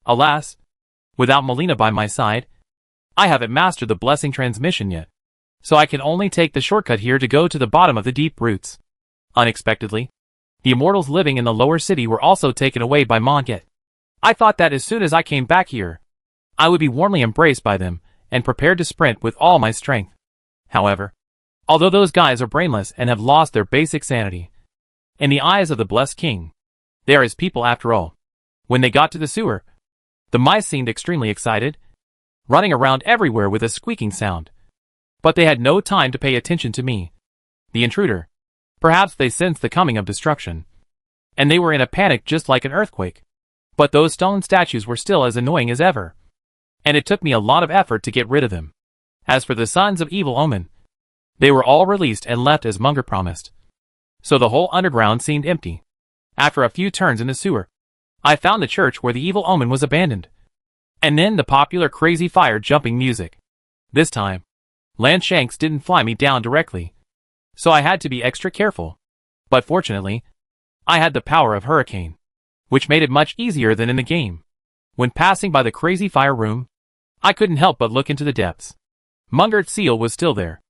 Alas, without Melina by my side, I haven't mastered the blessing transmission yet, so I can only take the shortcut here to go to the bottom of the deep roots. Unexpectedly, the immortals living in the lower city were also taken away by Monget. I thought that as soon as I came back here, I would be warmly embraced by them and prepared to sprint with all my strength. However, although those guys are brainless and have lost their basic sanity, in the eyes of the blessed king, they are his people after all. When they got to the sewer, the mice seemed extremely excited, running around everywhere with a squeaking sound. But they had no time to pay attention to me, the intruder. Perhaps they sensed the coming of destruction, and they were in a panic just like an earthquake. But those stone statues were still as annoying as ever, and it took me a lot of effort to get rid of them. As for the sons of Evil Omen, they were all released and left as Munger promised. So the whole underground seemed empty. After a few turns in the sewer, I found the church where the Evil Omen was abandoned. And then the popular crazy fire-jumping music. This time, Lance Shanks didn't fly me down directly, so I had to be extra careful. But fortunately, I had the power of Hurricane, which made it much easier than in the game. When passing by the crazy fire room, I couldn't help but look into the depths. Mungert's seal was still there.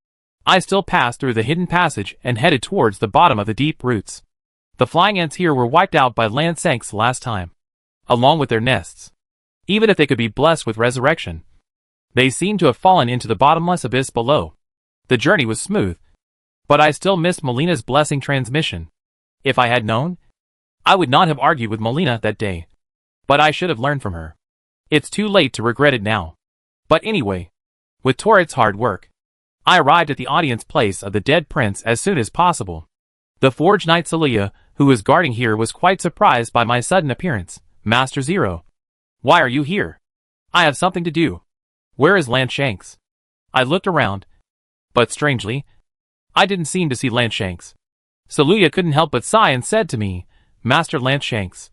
I still passed through the hidden passage and headed towards the bottom of the deep roots. The flying ants here were wiped out by Lance Shanks last time, along with their nests. Even if they could be blessed with resurrection, they seemed to have fallen into the bottomless abyss below. The journey was smooth, but I still missed Melina's blessing transmission. If I had known, I would not have argued with Melina that day, but I should have learned from her. It's too late to regret it now. But anyway, with Tourette's hard work, I arrived at the audience place of the dead prince as soon as possible. The Forge Knight Celia, who was guarding here, was quite surprised by my sudden appearance. Master Zero, why are you here? I have something to do. Where is Lance Shanks? I looked around, but strangely, I didn't seem to see Lance Shanks. Celia couldn't help but sigh and said to me, Master Lance Shanks,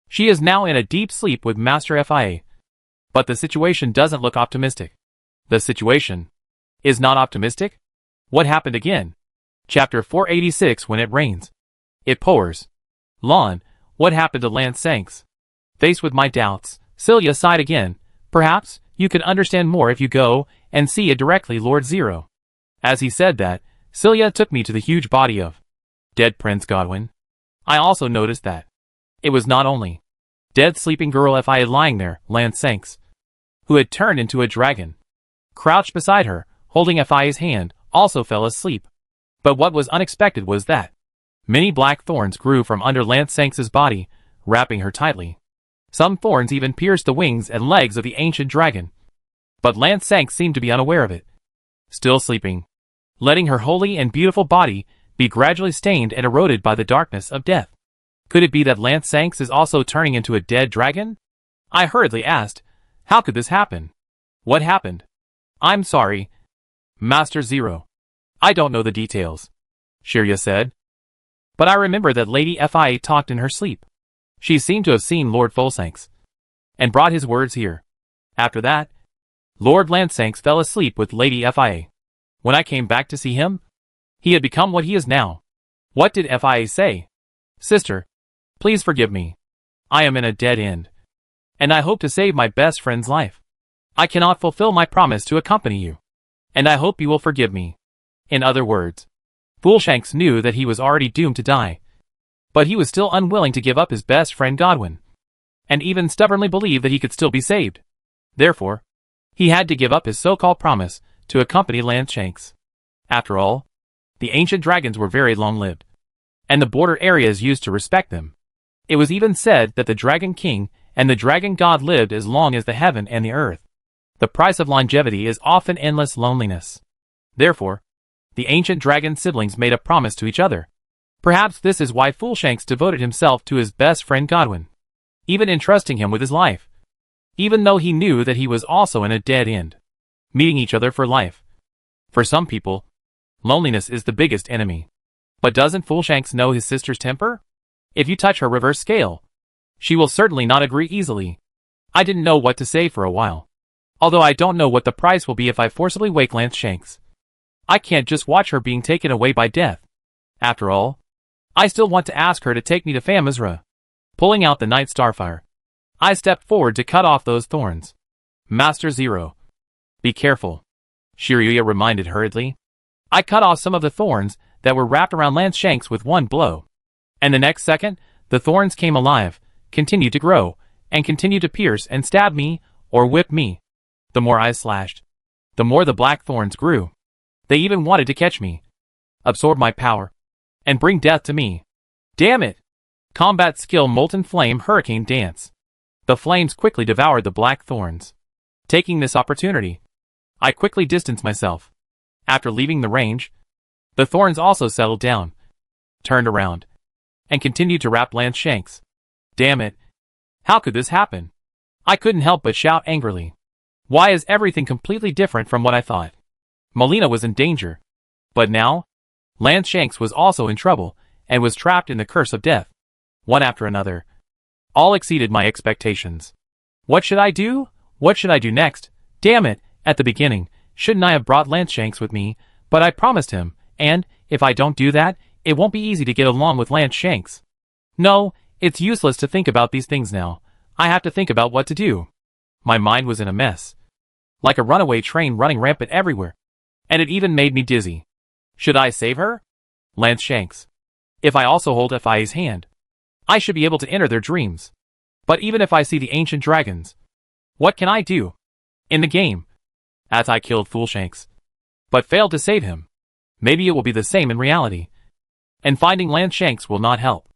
she is now in a deep sleep with Master Fia. But the situation doesn't look optimistic. The situation is not optimistic? What happened again? Chapter 486. When it rains, it pours. Lon, what happened to Lance Shanks? Faced with my doubts, Celia sighed again. Perhaps you could understand more if you go and see it directly, Lord Zero. As he said that, Celia took me to the huge body of dead Prince Godwin. I also noticed that it was not only dead sleeping girl Fi lying there, Lance Sanks, who had turned into a dragon, crouched beside her, holding Fi's hand, also fell asleep. But what was unexpected was that many black thorns grew from under Lance Sanks's body, wrapping her tightly. Some thorns even pierced the wings and legs of the ancient dragon. But Lance Sanks seemed to be unaware of it, still sleeping, letting her holy and beautiful body be gradually stained and eroded by the darkness of death. Could it be that Lance Sanks is also turning into a dead dragon? I hurriedly asked, how could this happen? What happened? I'm sorry, Master Zero. I don't know the details, Shirya said. But I remember that Lady Fi talked in her sleep. She seemed to have seen Lord Fulsanks and brought his words here. After that, Lord Lansanks fell asleep with Lady Fia. When I came back to see him, he had become what he is now. What did Fia say? Sister, please forgive me. I am in a dead end, and I hope to save my best friend's life. I cannot fulfill my promise to accompany you, and I hope you will forgive me. In other words, Fulshanks knew that he was already doomed to die, but he was still unwilling to give up his best friend Godwin, and even stubbornly believed that he could still be saved. Therefore, he had to give up his so-called promise to accompany Landshanks. After all, the ancient dragons were very long-lived, and the border areas used to respect them. It was even said that the Dragon King and the Dragon God lived as long as the heaven and the earth. The price of longevity is often endless loneliness. Therefore, the ancient dragon siblings made a promise to each other. Perhaps this is why Fulshanks devoted himself to his best friend Godwin, even entrusting him with his life, even though he knew that he was also in a dead end, meeting each other for life. For some people, loneliness is the biggest enemy. But doesn't Fulshanks know his sister's temper? If you touch her reverse scale, she will certainly not agree easily. I didn't know what to say for a while, although I don't know what the price will be if I forcibly wake Landshanks. I can't just watch her being taken away by death. After all, I still want to ask her to take me to Famizra. Pulling out the Night Starfire, I stepped forward to cut off those thorns. Master Zero, be careful, Shiryu reminded hurriedly. I cut off some of the thorns that were wrapped around Landshanks with one blow. And the next second, the thorns came alive, continued to grow, and continued to pierce and stab me, or whip me. The more I slashed, the more the black thorns grew. They even wanted to catch me, absorb my power, and bring death to me. Damn it! Combat skill Molten Flame Hurricane Dance. The flames quickly devoured the black thorns. Taking this opportunity, I quickly distanced myself. After leaving the range, the thorns also settled down, turned around, and continued to wrap Landshanks. Damn it! How could this happen? I couldn't help but shout angrily. Why is everything completely different from what I thought? Melina was in danger. But now, Landshanks was also in trouble, and was trapped in the curse of death. One after another. All exceeded my expectations. What should I do? What should I do next? Damn it, at the beginning, shouldn't I have brought Landshanks with me? But I promised him, and, if I don't do that, it won't be easy to get along with Landshanks. No, it's useless to think about these things now. I have to think about what to do. My mind was in a mess, like a runaway train running rampant everywhere, and it even made me dizzy. Should I save her? Landshanks. If I also hold Fi's hand, I should be able to enter their dreams. But even if I see the ancient dragons, what can I do? In the game, as I killed Fulshanks, but failed to save him, maybe it will be the same in reality, and finding Landshanks will not help.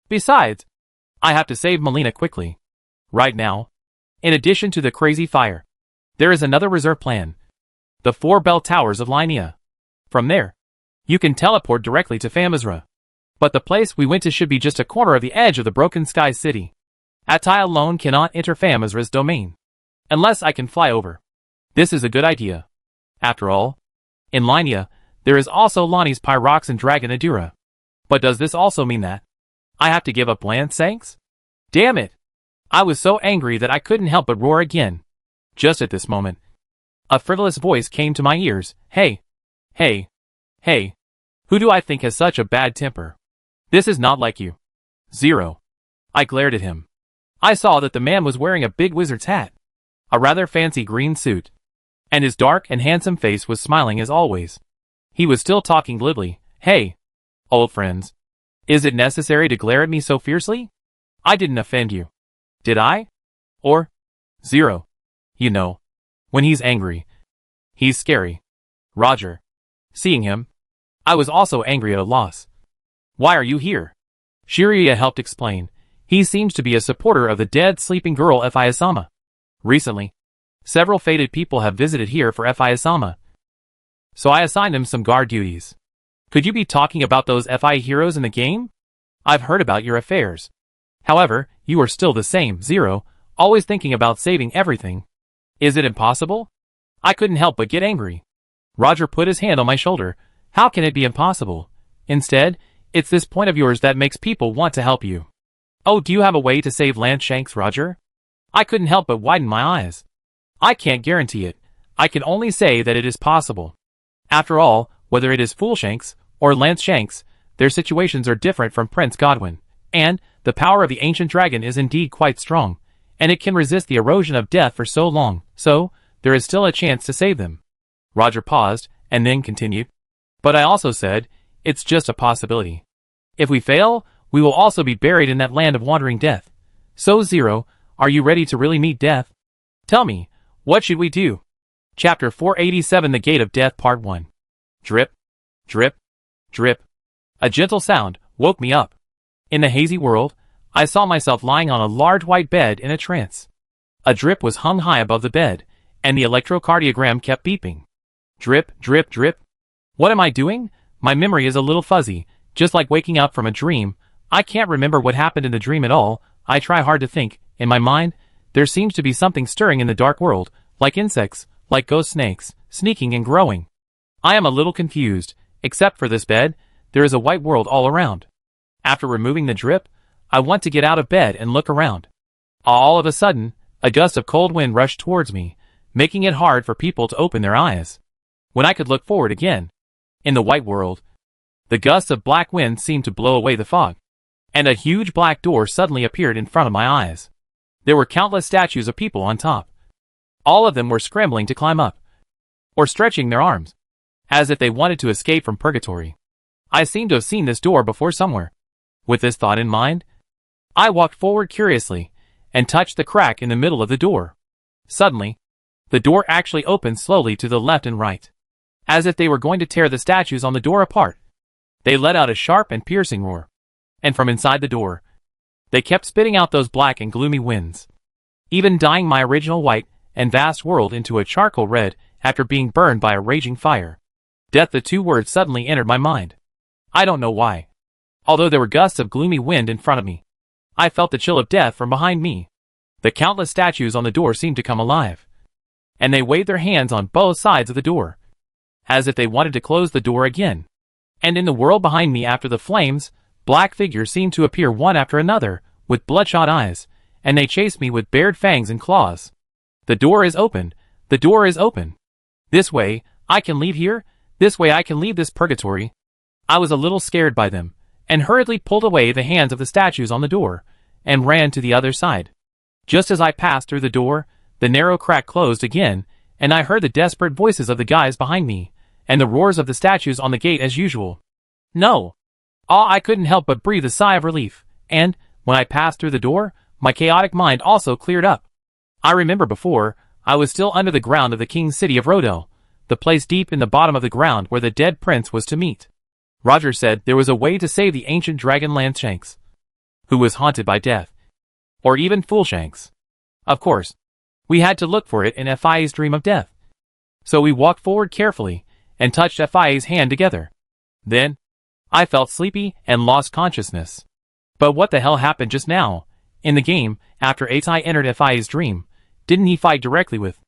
Besides, I have to save Melina quickly. Right now, in addition to the crazy fire, there is another reserve plan. The 4 bell towers of Linnea. From there, you can teleport directly to Famizra. But the place we went to should be just a corner of the edge of the Broken Sky City. Atai alone cannot enter Famizra's domain, unless I can fly over. This is a good idea. After all, in Linnea, there is also Lonnie's Pyroxen Dragon Adura. But does this also mean that I have to give up Landshanks? Damn it! I was so angry that I couldn't help but roar again. Just at this moment, a frivolous voice came to my ears. Hey! Hey! Hey! Who do I think has such a bad temper? This is not like you. Zero. I glared at him. I saw that the man was wearing a big wizard's hat, a rather fancy green suit, and his dark and handsome face was smiling as always. He was still talking glibly. Hey, old friends. Is it necessary to glare at me so fiercely? I didn't offend you. Did I? Or? Zero. You know. When he's angry. He's scary. Roger. Seeing him, I was also angry at a loss. Why are you here? Shiraya helped explain. He seems to be a supporter of the dead sleeping girl Fi-sama. Recently, several fated people have visited here for Fi-sama. So I assigned him some guard duties. Could you be talking about those Fi heroes in the game? I've heard about your affairs. However, you are still the same, Zero, always thinking about saving everything. Is it impossible? I couldn't help but get angry. Roger put his hand on my shoulder. How can it be impossible? Instead, it's this point of yours that makes people want to help you. Oh, do you have a way to save Lance Shanks, Roger? I couldn't help but widen my eyes. I can't guarantee it. I can only say that it is possible. After all, whether it is Fool Shanks or Lance Shanks, their situations are different from Prince Godwin, and the power of the ancient dragon is indeed quite strong, and it can resist the erosion of death for so long, so there is still a chance to save them. Roger paused, and then continued. But I also said, it's just a possibility. If we fail, we will also be buried in that land of wandering death. So Zero, are you ready to really meet death? Tell me, what should we do? Chapter 487 The Gate of Death Part 1. Drip, drip, drip. A gentle sound woke me up. In the hazy world, I saw myself lying on a large white bed in a trance. A drip was hung high above the bed, and the electrocardiogram kept beeping. Drip, drip, drip. What am I doing? My memory is a little fuzzy, just like waking up from a dream. I can't remember what happened in the dream at all. I try hard to think. In my mind, there seems to be something stirring in the dark world, like insects, like ghost snakes, sneaking and growing. I am a little confused. Except for this bed, there is a white world all around. After removing the drip, I want to get out of bed and look around. All of a sudden, a gust of cold wind rushed towards me, making it hard for people to open their eyes. When I could look forward again, in the white world, the gusts of black wind seemed to blow away the fog, and a huge black door suddenly appeared in front of my eyes. There were countless statues of people on top. All of them were scrambling to climb up, or stretching their arms, as if they wanted to escape from purgatory. I seemed to have seen this door before somewhere. With this thought in mind, I walked forward curiously, and touched the crack in the middle of the door. Suddenly, the door actually opened slowly to the left and right, as if they were going to tear the statues on the door apart. They let out a sharp and piercing roar, and from inside the door, they kept spitting out those black and gloomy winds, even dyeing my original white and vast world into a charcoal red after being burned by a raging fire. Death, the two words suddenly entered my mind. I don't know why. Although there were gusts of gloomy wind in front of me, I felt the chill of death from behind me. The countless statues on the door seemed to come alive, and they waved their hands on both sides of the door, as if they wanted to close the door again. And in the world behind me, after the flames, black figures seemed to appear one after another, with bloodshot eyes, and they chased me with bared fangs and claws. The door is open. The door is open. This way, I can leave here. This way I can leave this purgatory. I was a little scared by them, and hurriedly pulled away the hands of the statues on the door, and ran to the other side. Just as I passed through the door, the narrow crack closed again, and I heard the desperate voices of the guys behind me, and the roars of the statues on the gate as usual. No! I couldn't help but breathe a sigh of relief, and, when I passed through the door, my chaotic mind also cleared up. I remember before, I was still under the ground of the king's city of Rodel, the place deep in the bottom of the ground where the dead prince was to meet. Roger said there was a way to save the ancient dragon Lance Shanks, who was haunted by death, or even Fool Shanks. Of course, we had to look for it in Fi's dream of death. So we walked forward carefully, and touched Fi's hand together. Then, I felt sleepy and lost consciousness. But what the hell happened just now? In the game, after Atai entered Fi's dream, didn't he fight directly with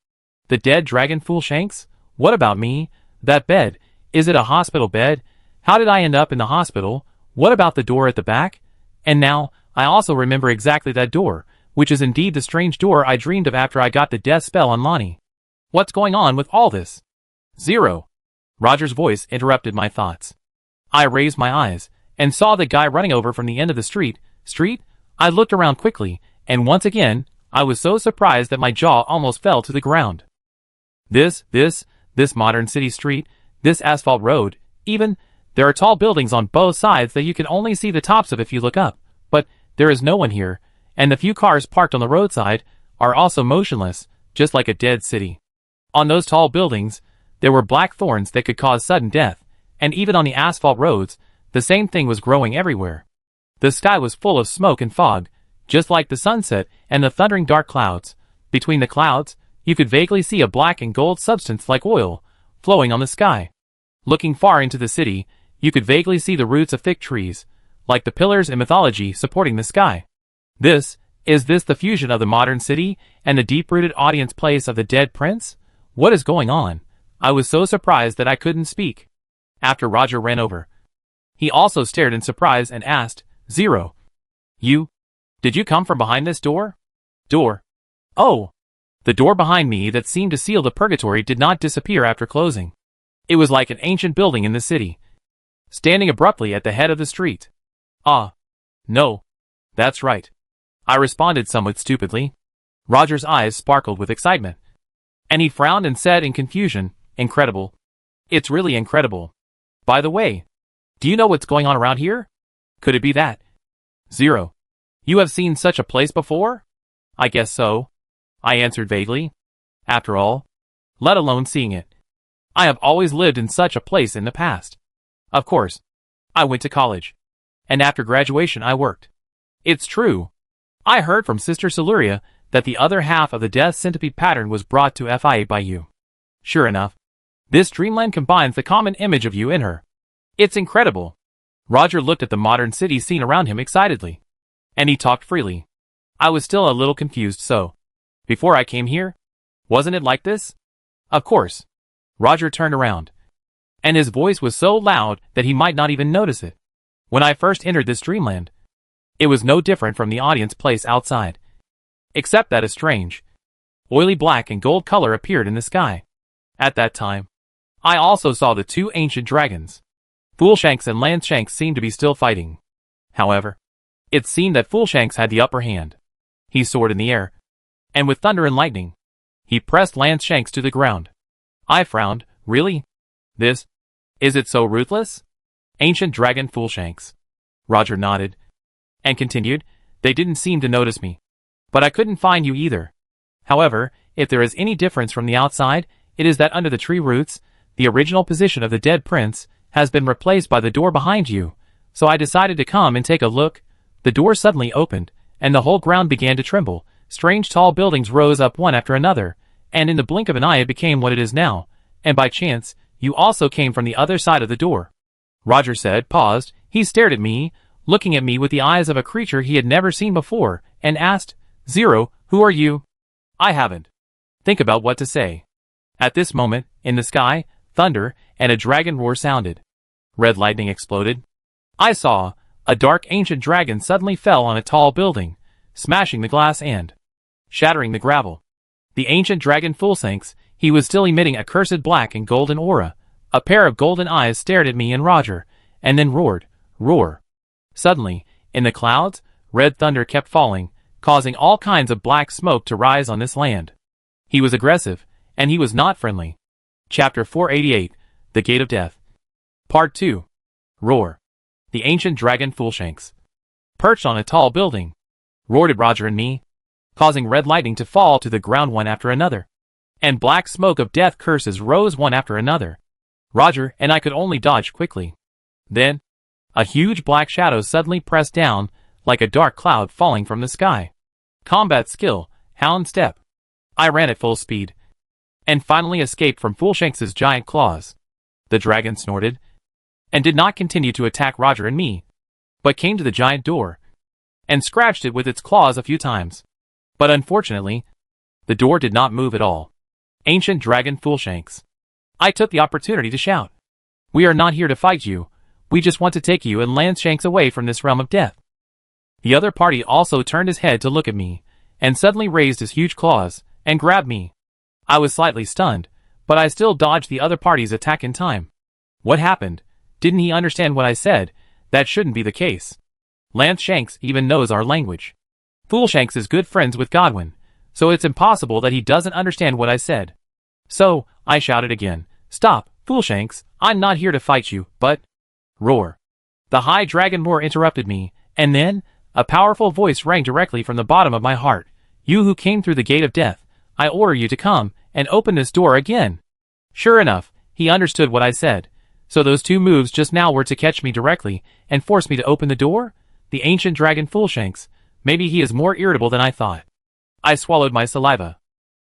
the dead dragon Fool Shanks? What about me? That bed, is it a hospital bed? How did I end up in the hospital? What about the door at the back? And now, I also remember exactly that door, which is indeed the strange door I dreamed of after I got the death spell on Lonnie. What's going on with all this? Zero. Roger's voice interrupted my thoughts. I raised my eyes, and saw the guy running over from the end of the street. I looked around quickly, and once again, I was so surprised that my jaw almost fell to the ground. This modern city street, This asphalt road, even, there are tall buildings on both sides that you can only see the tops of if you look up, but there is no one here, and the few cars parked on the roadside are also motionless, just like a dead city. On those tall buildings, there were black thorns that could cause sudden death, and even on the asphalt roads, the same thing was growing everywhere. The sky was full of smoke and fog, just like the sunset and the thundering dark clouds. Between the clouds, you could vaguely see a black and gold substance like oil, flowing on the sky. Looking far into the city, you could vaguely see the roots of thick trees, like the pillars in mythology supporting the sky. Is this the fusion of the modern city and the deep-rooted audience place of the dead prince? What is going on? I was so surprised that I couldn't speak. After Roger ran over, he also stared in surprise and asked, "Zero, did you come from behind this door?" Door? Oh! The door behind me that seemed to seal the purgatory did not disappear after closing. It was like an ancient building in the city, standing abruptly at the head of the street. Ah, no. That's right. I responded somewhat stupidly. Roger's eyes sparkled with excitement, and he frowned and said in confusion, "Incredible. It's really incredible. By the way, do you know what's going on around here? Could it be that? Zero. You have seen such a place before?" "I guess so," I answered vaguely. "After all, let alone seeing it, I have always lived in such a place in the past. Of course, I went to college, and after graduation I worked. It's true. I heard from Sister Siluria that the other half of the death centipede pattern was brought to FIA by you. Sure enough, this dreamland combines the common image of you in her. It's incredible." Roger looked at the modern city scene around him excitedly, and he talked freely. I was still a little confused. "So, before I came here, wasn't it like this?" "Of course." Roger turned around, and his voice was so loud that he might not even notice it. "When I first entered this dreamland, it was no different from the audience place outside, except that a strange, oily black and gold color appeared in the sky. At that time, I also saw the two ancient dragons. Foolshanks and Landshanks seemed to be still fighting. However, it seemed that Foolshanks had the upper hand. He soared in the air, and with thunder and lightning, he pressed Landshanks to the ground." I frowned. "Really? Is it so ruthless?" "Ancient dragon Foolshanks." Roger nodded, and continued, "They didn't seem to notice me. But I couldn't find you either. However, if there is any difference from the outside, it is that under the tree roots, the original position of the dead prince has been replaced by the door behind you, so I decided to come and take a look." The door suddenly opened, and the whole ground began to tremble. Strange tall buildings rose up one after another, and in the blink of an eye it became what it is now. "And by chance, you also came from the other side of the door." Roger said, paused. He stared at me, looking at me with the eyes of a creature he had never seen before, and asked, "Zero, who are you?" I haven't. Think about what to say. At this moment, in the sky, thunder and a dragon roar sounded. Red lightning exploded. I saw a dark ancient dragon suddenly fell on a tall building, smashing the glass and shattering the gravel. The ancient dragon Foolshanks, he was still emitting a cursed black and golden aura. A pair of golden eyes stared at me and Roger, and then roared. Roar. Suddenly, in the clouds, red thunder kept falling, causing all kinds of black smoke to rise on this land. He was aggressive, and he was not friendly. Chapter 488, The Gate of Death. Part 2. Roar. The ancient dragon Foolshanks, perched on a tall building, roared at Roger and me, causing red lightning to fall to the ground one after another, and black smoke of death curses rose one after another. Roger and I could only dodge quickly. Then, a huge black shadow suddenly pressed down, like a dark cloud falling from the sky. Combat skill, hound step. I ran at full speed, and finally escaped from Foolshanks' giant claws. The dragon snorted, and did not continue to attack Roger and me, but came to the giant door, and scratched it with its claws a few times. But unfortunately, the door did not move at all. Ancient dragon Foolshanks. I took the opportunity to shout, "We are not here to fight you. We just want to take you and Landshanks away from this realm of death." The other party also turned his head to look at me, and suddenly raised his huge claws, and grabbed me. I was slightly stunned, but I still dodged the other party's attack in time. What happened? Didn't he understand what I said? That shouldn't be the case. Landshanks even knows our language. Foolshanks is good friends with Godwin, so it's impossible that he doesn't understand what I said. So, I shouted again, "Stop, Foolshanks, I'm not here to fight you, but... Roar. The high dragon roar interrupted me, and then, a powerful voice rang directly from the bottom of my heart. You who came through the gate of death, I order you to come, and open this door again. Sure enough, he understood what I said. So those two moves just now were to catch me directly, and force me to open the door? The ancient dragon Fullshanks. Maybe he is more irritable than I thought. I swallowed my saliva.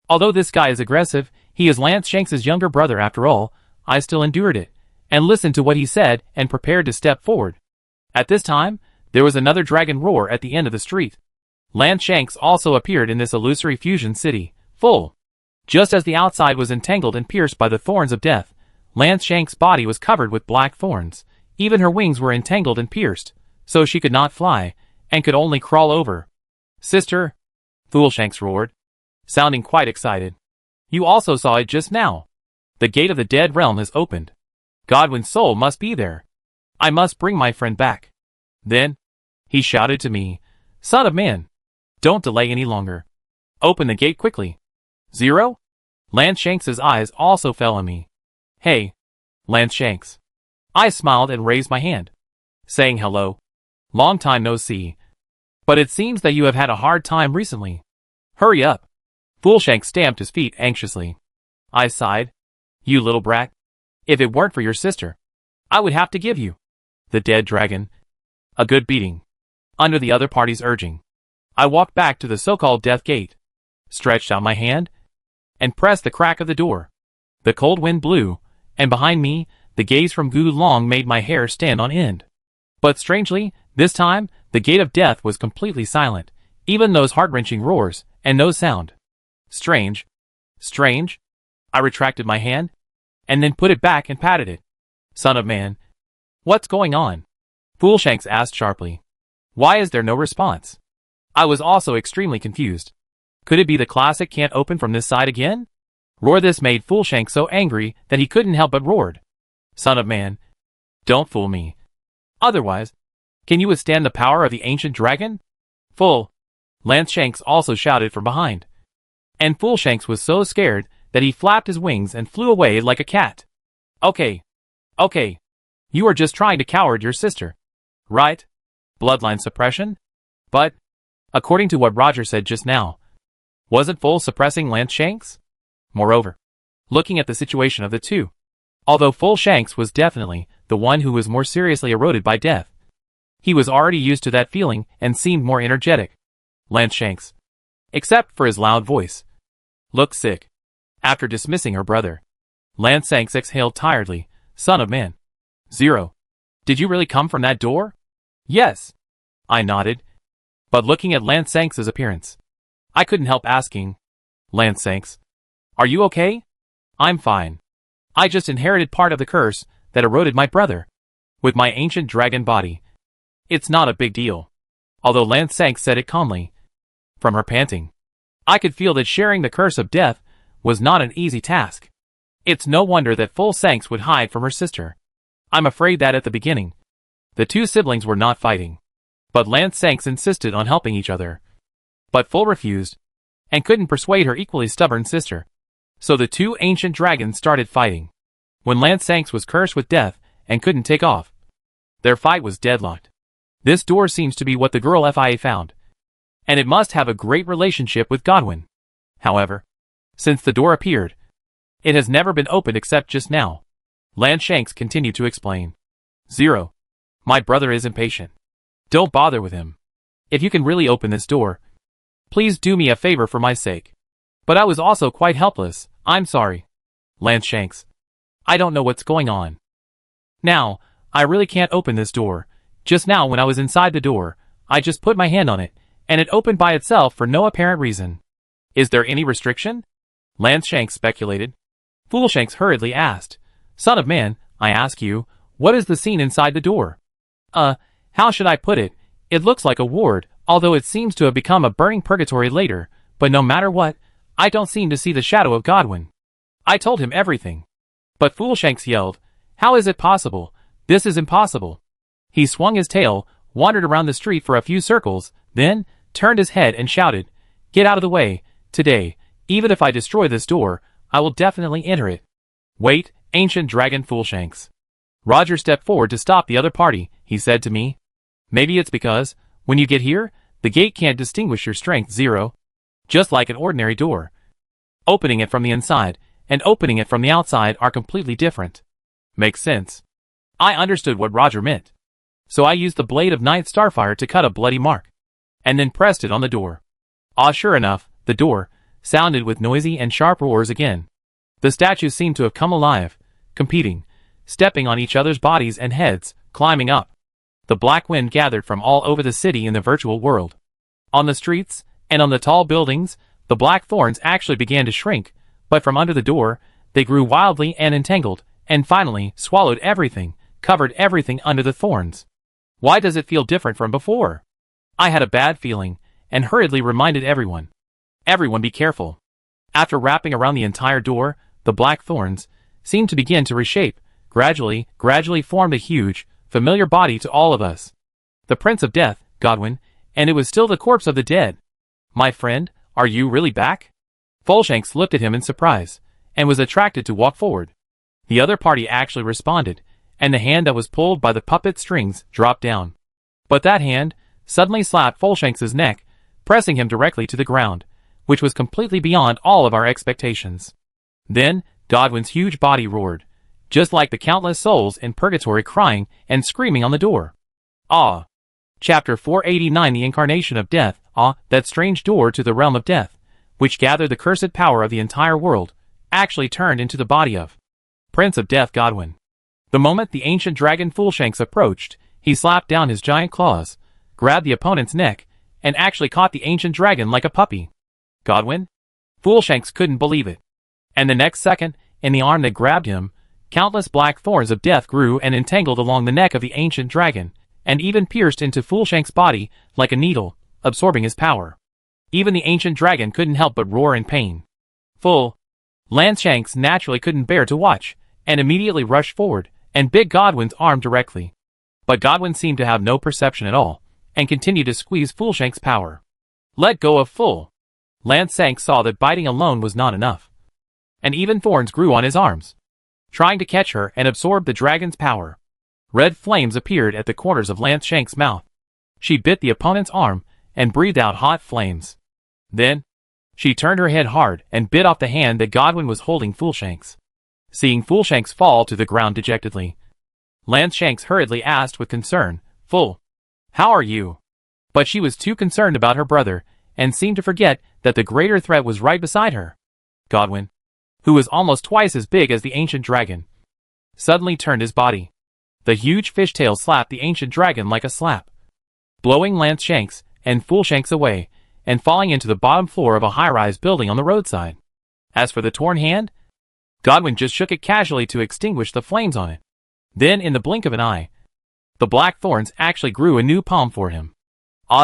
Although this guy is aggressive, he is Lance Shanks' younger brother after all. I still endured it, and listened to what he said, and prepared to step forward. At this time, there was another dragon roar at the end of the street. Lance Shanks also appeared in this illusory fusion city, full. Just as the outside was entangled and pierced by the thorns of death, Lance Shanks' body was covered with black thorns. Even her wings were entangled and pierced, so she could not fly, and could only crawl over. Sister, Fullshanks roared, sounding quite excited. You also saw it just now. The gate of the dead realm has opened. Godwin's soul must be there. I must bring my friend back. Then, he shouted to me, Son of man, don't delay any longer. Open the gate quickly. Zero? Lance Shanks' eyes also fell on me. Hey, Lance Shanks. I smiled and raised my hand, saying hello. Long time no see. But it seems that you have had a hard time recently. Hurry up. Fullshanks stamped his feet anxiously. I sighed. You little brat. If it weren't for your sister, I would have to give you, the dead dragon, a good beating. Under the other party's urging, I walked back to the so-called death gate, stretched out my hand, and pressed the crack of the door. The cold wind blew, and behind me, the gaze from Gu Long made my hair stand on end. But strangely, this time, the gate of death was completely silent, even those heart-wrenching roars, and no sound. Strange. Strange. I retracted my hand, and then put it back and patted it. Son of man. What's going on? Fullshanks asked sharply. Why is there no response? I was also extremely confused. Could it be the classic can't open from this side again? Roar. This made Fullshanks so angry that he couldn't help but roared. Son of man. Don't fool me. Otherwise, can you withstand the power of the ancient dragon? Full. Lance Shanks also shouted from behind. And Fullshanks was so scared that he flapped his wings and flew away like a cat. Okay. Okay. You are just trying to coward your sister. Right? Bloodline suppression? But, according to what Roger said just now, wasn't Full suppressing Lance Shanks? Moreover, looking at the situation of the two, although Fullshanks was definitely the one who was more seriously eroded by death, he was already used to that feeling and seemed more energetic. Lance Shanks, except for his loud voice, looked sick. After dismissing her brother, Lance Shanks exhaled tiredly. Son of man. Zero. Did you really come from that door? Yes. I nodded. But looking at Lance Shanks' appearance, I couldn't help asking, Lance Shanks, are you okay? I'm fine. I just inherited part of the curse that eroded my brother, with my ancient dragon body. It's not a big deal. Although Lance Shanks said it calmly. From her panting, I could feel that sharing the curse of death was not an easy task. It's no wonder that Fullshanks would hide from her sister. I'm afraid that at the beginning, the two siblings were not fighting. But Lance Shanks insisted on helping each other. But Full refused, and couldn't persuade her equally stubborn sister. So the two ancient dragons started fighting. When Lance Shanks was cursed with death and couldn't take off, their fight was deadlocked. This door seems to be what the girl FIA found, and it must have a great relationship with Godwin. However, since the door appeared, it has never been opened except just now. Lance Shanks continued to explain. Zero. My brother is impatient. Don't bother with him. If you can really open this door, please do me a favor for my sake. But I was also quite helpless. I'm sorry. Lance Shanks. I don't know what's going on. Now, I really can't open this door. Just now when I was inside the door, I just put my hand on it, and it opened by itself for no apparent reason. Is there any restriction? Lance Shanks speculated. Fullshanks hurriedly asked. Son of man, I ask you, what is the scene inside the door? How should I put it? It looks like a ward, although it seems to have become a burning purgatory later, but no matter what, I don't seem to see the shadow of Godwin. I told him everything. But Fullshanks yelled, How is it possible? This is impossible. He swung his tail, wandered around the street for a few circles, then turned his head and shouted, Get out of the way. Today, even if I destroy this door, I will definitely enter it. Wait, Ancient Dragon Fullshanks. Roger stepped forward to stop the other party. He said to me, "Maybe it's because, when you get here, the gate can't distinguish your strength 0. Just like an ordinary door. Opening it from the inside and opening it from the outside are completely different." Makes sense. I understood what Roger meant. So I used the blade of Night Starfire to cut a bloody mark, and then pressed it on the door. Sure enough, the door sounded with noisy and sharp roars again. The statues seemed to have come alive, competing, stepping on each other's bodies and heads, climbing up. The black wind gathered from all over the city in the virtual world. On the streets, and on the tall buildings, the black thorns actually began to shrink, but from under the door, they grew wildly and entangled, and finally swallowed everything, covered everything under the thorns. Why does it feel different from before? I had a bad feeling, and hurriedly reminded everyone. Everyone be careful. After wrapping around the entire door, the black thorns seemed to begin to reshape, gradually formed a huge, familiar body to all of us. The Prince of Death, Godwin, and it was still the corpse of the dead. "My friend, are you really back?" Fullshanks looked at him in surprise, and was attracted to walk forward. The other party actually responded, and the hand that was pulled by the puppet strings dropped down. But that hand suddenly slapped Fullshanks' neck, pressing him directly to the ground, which was completely beyond all of our expectations. Then, Godwin's huge body roared, just like the countless souls in purgatory crying and screaming on the door. Chapter 489 The Incarnation of Death. That strange door to the realm of death, which gathered the cursed power of the entire world, actually turned into the body of Prince of Death Godwin. The moment the ancient dragon Fullshanks approached, he slapped down his giant claws, grabbed the opponent's neck, and actually caught the ancient dragon like a puppy. Godwin? Fullshanks couldn't believe it. And the next second, in the arm that grabbed him, countless black thorns of death grew and entangled along the neck of the ancient dragon, and even pierced into Fullshanks' body like a needle, absorbing his power. Even the ancient dragon couldn't help but roar in pain. Landshanks naturally couldn't bear to watch, and immediately rushed forward, and bit Godwin's arm directly. But Godwin seemed to have no perception at all, and continued to squeeze Fullshanks' power. Let go of Full. Landshanks saw that biting alone was not enough. And even thorns grew on his arms, trying to catch her and absorb the dragon's power. Red flames appeared at the corners of Landshanks' mouth. She bit the opponent's arm, and breathed out hot flames. Then, she turned her head hard and bit off the hand that Godwin was holding Fullshanks. Seeing Fullshanks fall to the ground dejectedly, Landshanks hurriedly asked with concern, "Full, how are you?" But she was too concerned about her brother, and seemed to forget that the greater threat was right beside her. Godwin, who was almost twice as big as the ancient dragon, suddenly turned his body. The huge fishtail slapped the ancient dragon like a slap, blowing Landshanks and Fullshanks away, and falling into the bottom floor of a high-rise building on the roadside. As for the torn hand, Godwin just shook it casually to extinguish the flames on it. Then, in the blink of an eye, the black thorns actually grew a new palm for him.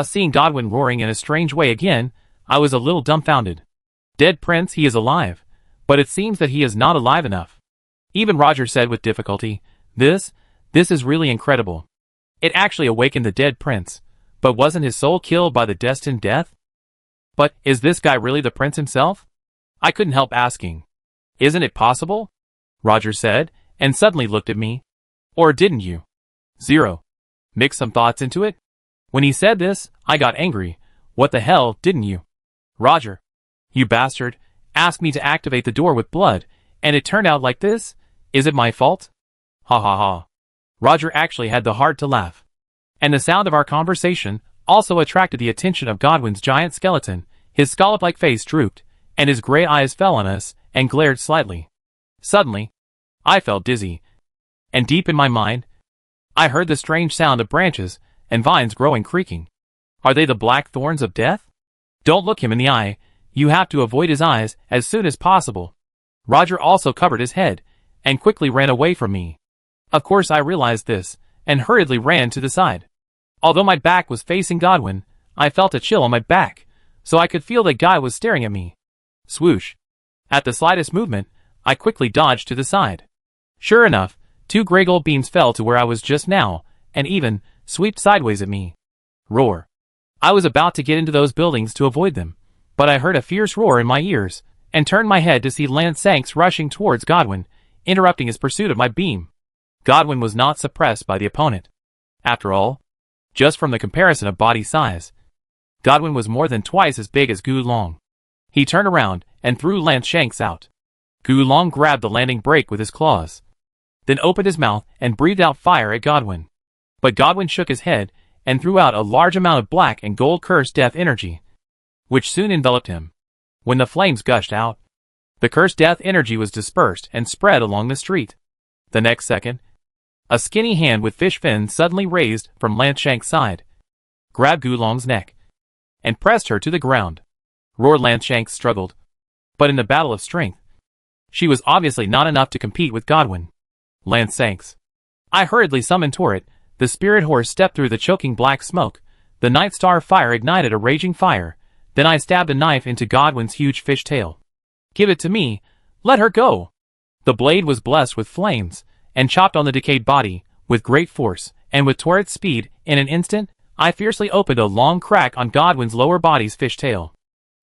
Seeing Godwin roaring in a strange way again, I was a little dumbfounded. Dead prince, he is alive, but it seems that he is not alive enough. Even Roger said with difficulty, This is really incredible. It actually awakened the dead prince, but wasn't his soul killed by the destined death? But, is this guy really the prince himself? I couldn't help asking. Isn't it possible? Roger said, and suddenly looked at me. Or didn't you? Zero. Mix some thoughts into it? When he said this, I got angry. What the hell, didn't you? Roger, you bastard, asked me to activate the door with blood, and it turned out like this? Is it my fault? Ha ha ha. Roger actually had the heart to laugh. And the sound of our conversation also attracted the attention of Godwin's giant skeleton. His scallop-like face drooped, and his gray eyes fell on us and glared slightly. Suddenly, I felt dizzy, and deep in my mind, I heard the strange sound of branches and vines growing creaking. Are they the black thorns of death? Don't look him in the eye. You have to avoid his eyes as soon as possible. Roger also covered his head and quickly ran away from me. Of course I realized this and hurriedly ran to the side. Although my back was facing Godwin, I felt a chill on my back, so I could feel that guy was staring at me. Swoosh. At the slightest movement, I quickly dodged to the side. Sure enough, 2 gray gold beams fell to where I was just now, and even swept sideways at me. Roar. I was about to get into those buildings to avoid them, but I heard a fierce roar in my ears, and turned my head to see Landshanks rushing towards Godwin, interrupting his pursuit of my beam. Godwin was not suppressed by the opponent. After all, just from the comparison of body size, Godwin was more than twice as big as Gu Long. He turned around and threw Lance Shanks out. Gu Long grabbed the landing brake with his claws, then opened his mouth and breathed out fire at Godwin. But Godwin shook his head and threw out a large amount of black and gold cursed death energy, which soon enveloped him. When the flames gushed out, the cursed death energy was dispersed and spread along the street. The next second, a skinny hand with fish fins suddenly raised from Lance Shank's side, grabbed Gu Long's neck, and pressed her to the ground. Lance Shanks struggled, but in the battle of strength, she was obviously not enough to compete with Godwin. Lance Shanks. I hurriedly summoned Torret. The spirit horse stepped through the choking black smoke. The Night Star fire ignited a raging fire. Then I stabbed a knife into Godwin's huge fish tail. Give it to me. Let her go. The blade was blessed with flames, and chopped on the decayed body, with great force, and with Torret's speed. In an instant, I fiercely opened a long crack on Godwin's lower body's fish tail.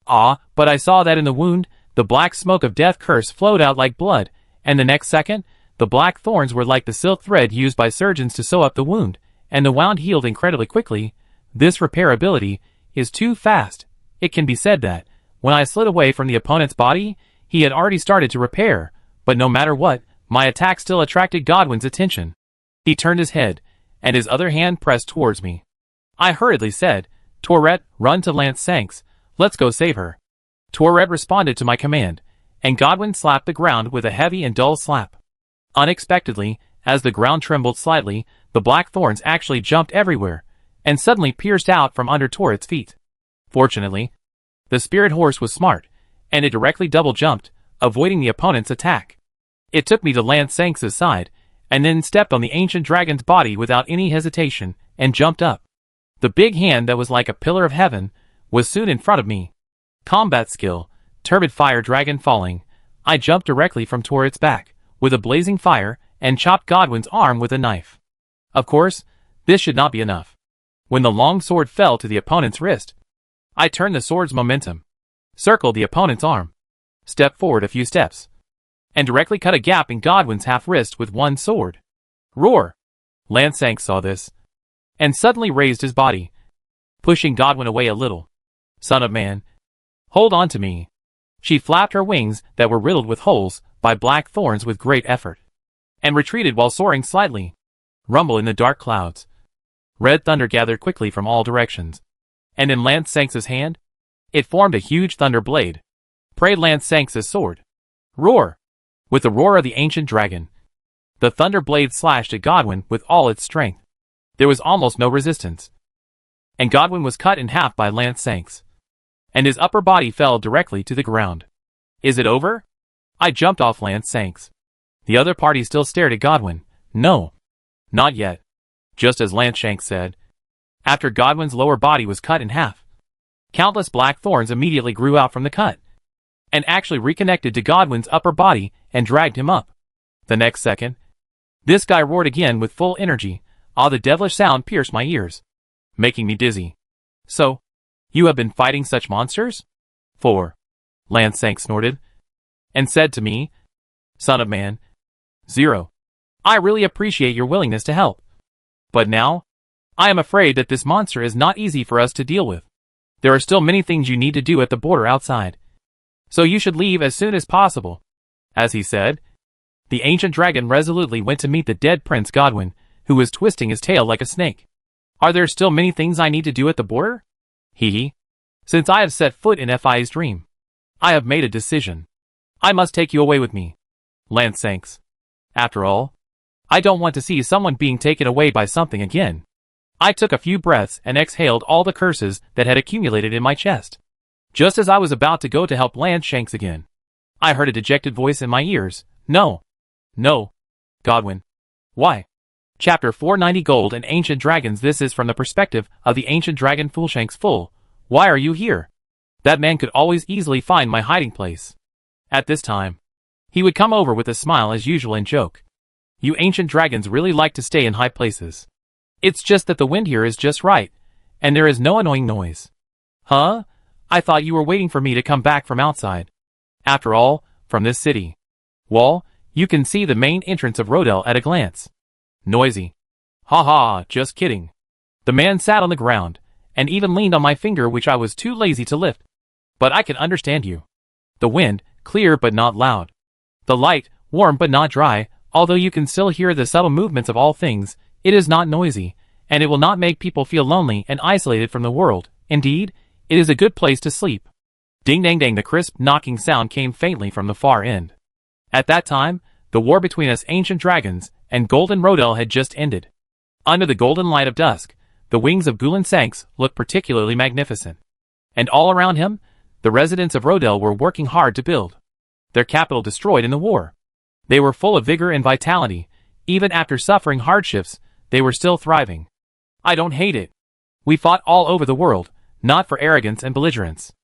But I saw that in the wound, the black smoke of death curse flowed out like blood, and the next second, the black thorns were like the silk thread used by surgeons to sew up the wound, and the wound healed incredibly quickly. This repairability is too fast. It can be said that, when I slid away from the opponent's body, he had already started to repair, but no matter what, my attack still attracted Godwin's attention. He turned his head, and his other hand pressed towards me. I hurriedly said, Torret, run to Lance Shanks. Let's go save her. Torret responded to my command, and Godwin slapped the ground with a heavy and dull slap. Unexpectedly, as the ground trembled slightly, the black thorns actually jumped everywhere, and suddenly pierced out from under Torret's feet. Fortunately, the spirit horse was smart, and it directly double-jumped, avoiding the opponent's attack. It took me to Lance Shanks' side, and then stepped on the ancient dragon's body without any hesitation, and jumped up. The big hand that was like a pillar of heaven was soon in front of me. Combat skill, turbid fire dragon falling. I jumped directly from Torret's back, with a blazing fire, and chopped Godwin's arm with a knife. Of course, this should not be enough. When the long sword fell to the opponent's wrist, I turned the sword's momentum, circled the opponent's arm, stepped forward a few steps, and directly cut a gap in Godwin's half-wrist with one sword. Roar! Lance Shanks saw this, and suddenly raised his body, pushing Godwin away a little. Son of man, hold on to me. She flapped her wings that were riddled with holes by black thorns with great effort, and retreated while soaring slightly. Rumble in the dark clouds. Red thunder gathered quickly from all directions, and in Lance Shanks' hand, it formed a huge thunder blade. Prayed Lance Shanks' sword. Roar! With the roar of the ancient dragon, the thunder blade slashed at Godwin with all its strength. There was almost no resistance, and Godwin was cut in half by Lance Shanks, and his upper body fell directly to the ground. Is it over? I jumped off Lance Shanks. The other party still stared at Godwin. No. Not yet. Just as Lance Shanks said. After Godwin's lower body was cut in half, countless black thorns immediately grew out from the cut, and actually reconnected to Godwin's upper body and dragged him up. The next second, this guy roared again with full energy. The devilish sound pierced my ears, making me dizzy. So, you have been fighting such monsters? 4. Lance Shanks snorted, and said to me, Son of man. 0. I really appreciate your willingness to help. But now, I am afraid that this monster is not easy for us to deal with. There are still many things you need to do at the border outside, so you should leave as soon as possible. As he said, the ancient dragon resolutely went to meet the dead Prince Godwin, who was twisting his tail like a snake. Are there still many things I need to do at the border? Since I have set foot in Fi's dream, I have made a decision. I must take you away with me. Lance Shanks. After all, I don't want to see someone being taken away by something again. I took a few breaths and exhaled all the curses that had accumulated in my chest. Just as I was about to go to help Lance Shanks again, I heard a dejected voice in my ears. No. No. Godwin. Why? Chapter 490 Gold and Ancient Dragons. This is from the perspective of the ancient dragon Fullshanks Full. Why are you here? That man could always easily find my hiding place. At this time, he would come over with a smile as usual and joke. You ancient dragons really like to stay in high places. It's just that the wind here is just right, and there is no annoying noise. Huh? I thought you were waiting for me to come back from outside. After all, from this city. Well, You can see the main entrance of Rodel at a glance. Noisy. Ha ha, just kidding. The man sat on the ground, and even leaned on my finger which I was too lazy to lift. But I can understand you. The wind, clear but not loud. The light, warm but not dry, although you can still hear the subtle movements of all things, it is not noisy, and it will not make people feel lonely and isolated from the world. Indeed, it is a good place to sleep. Ding dang dang, the crisp knocking sound came faintly from the far end. At that time, the war between us ancient dragons and Golden Rodel had just ended. Under the golden light of dusk, the wings of Gulen Sanks looked particularly magnificent. And all around him, the residents of Rodel were working hard to build their capital destroyed in the war. They were full of vigor and vitality. Even after suffering hardships, they were still thriving. I don't hate it. We fought all over the world, not for arrogance and belligerence.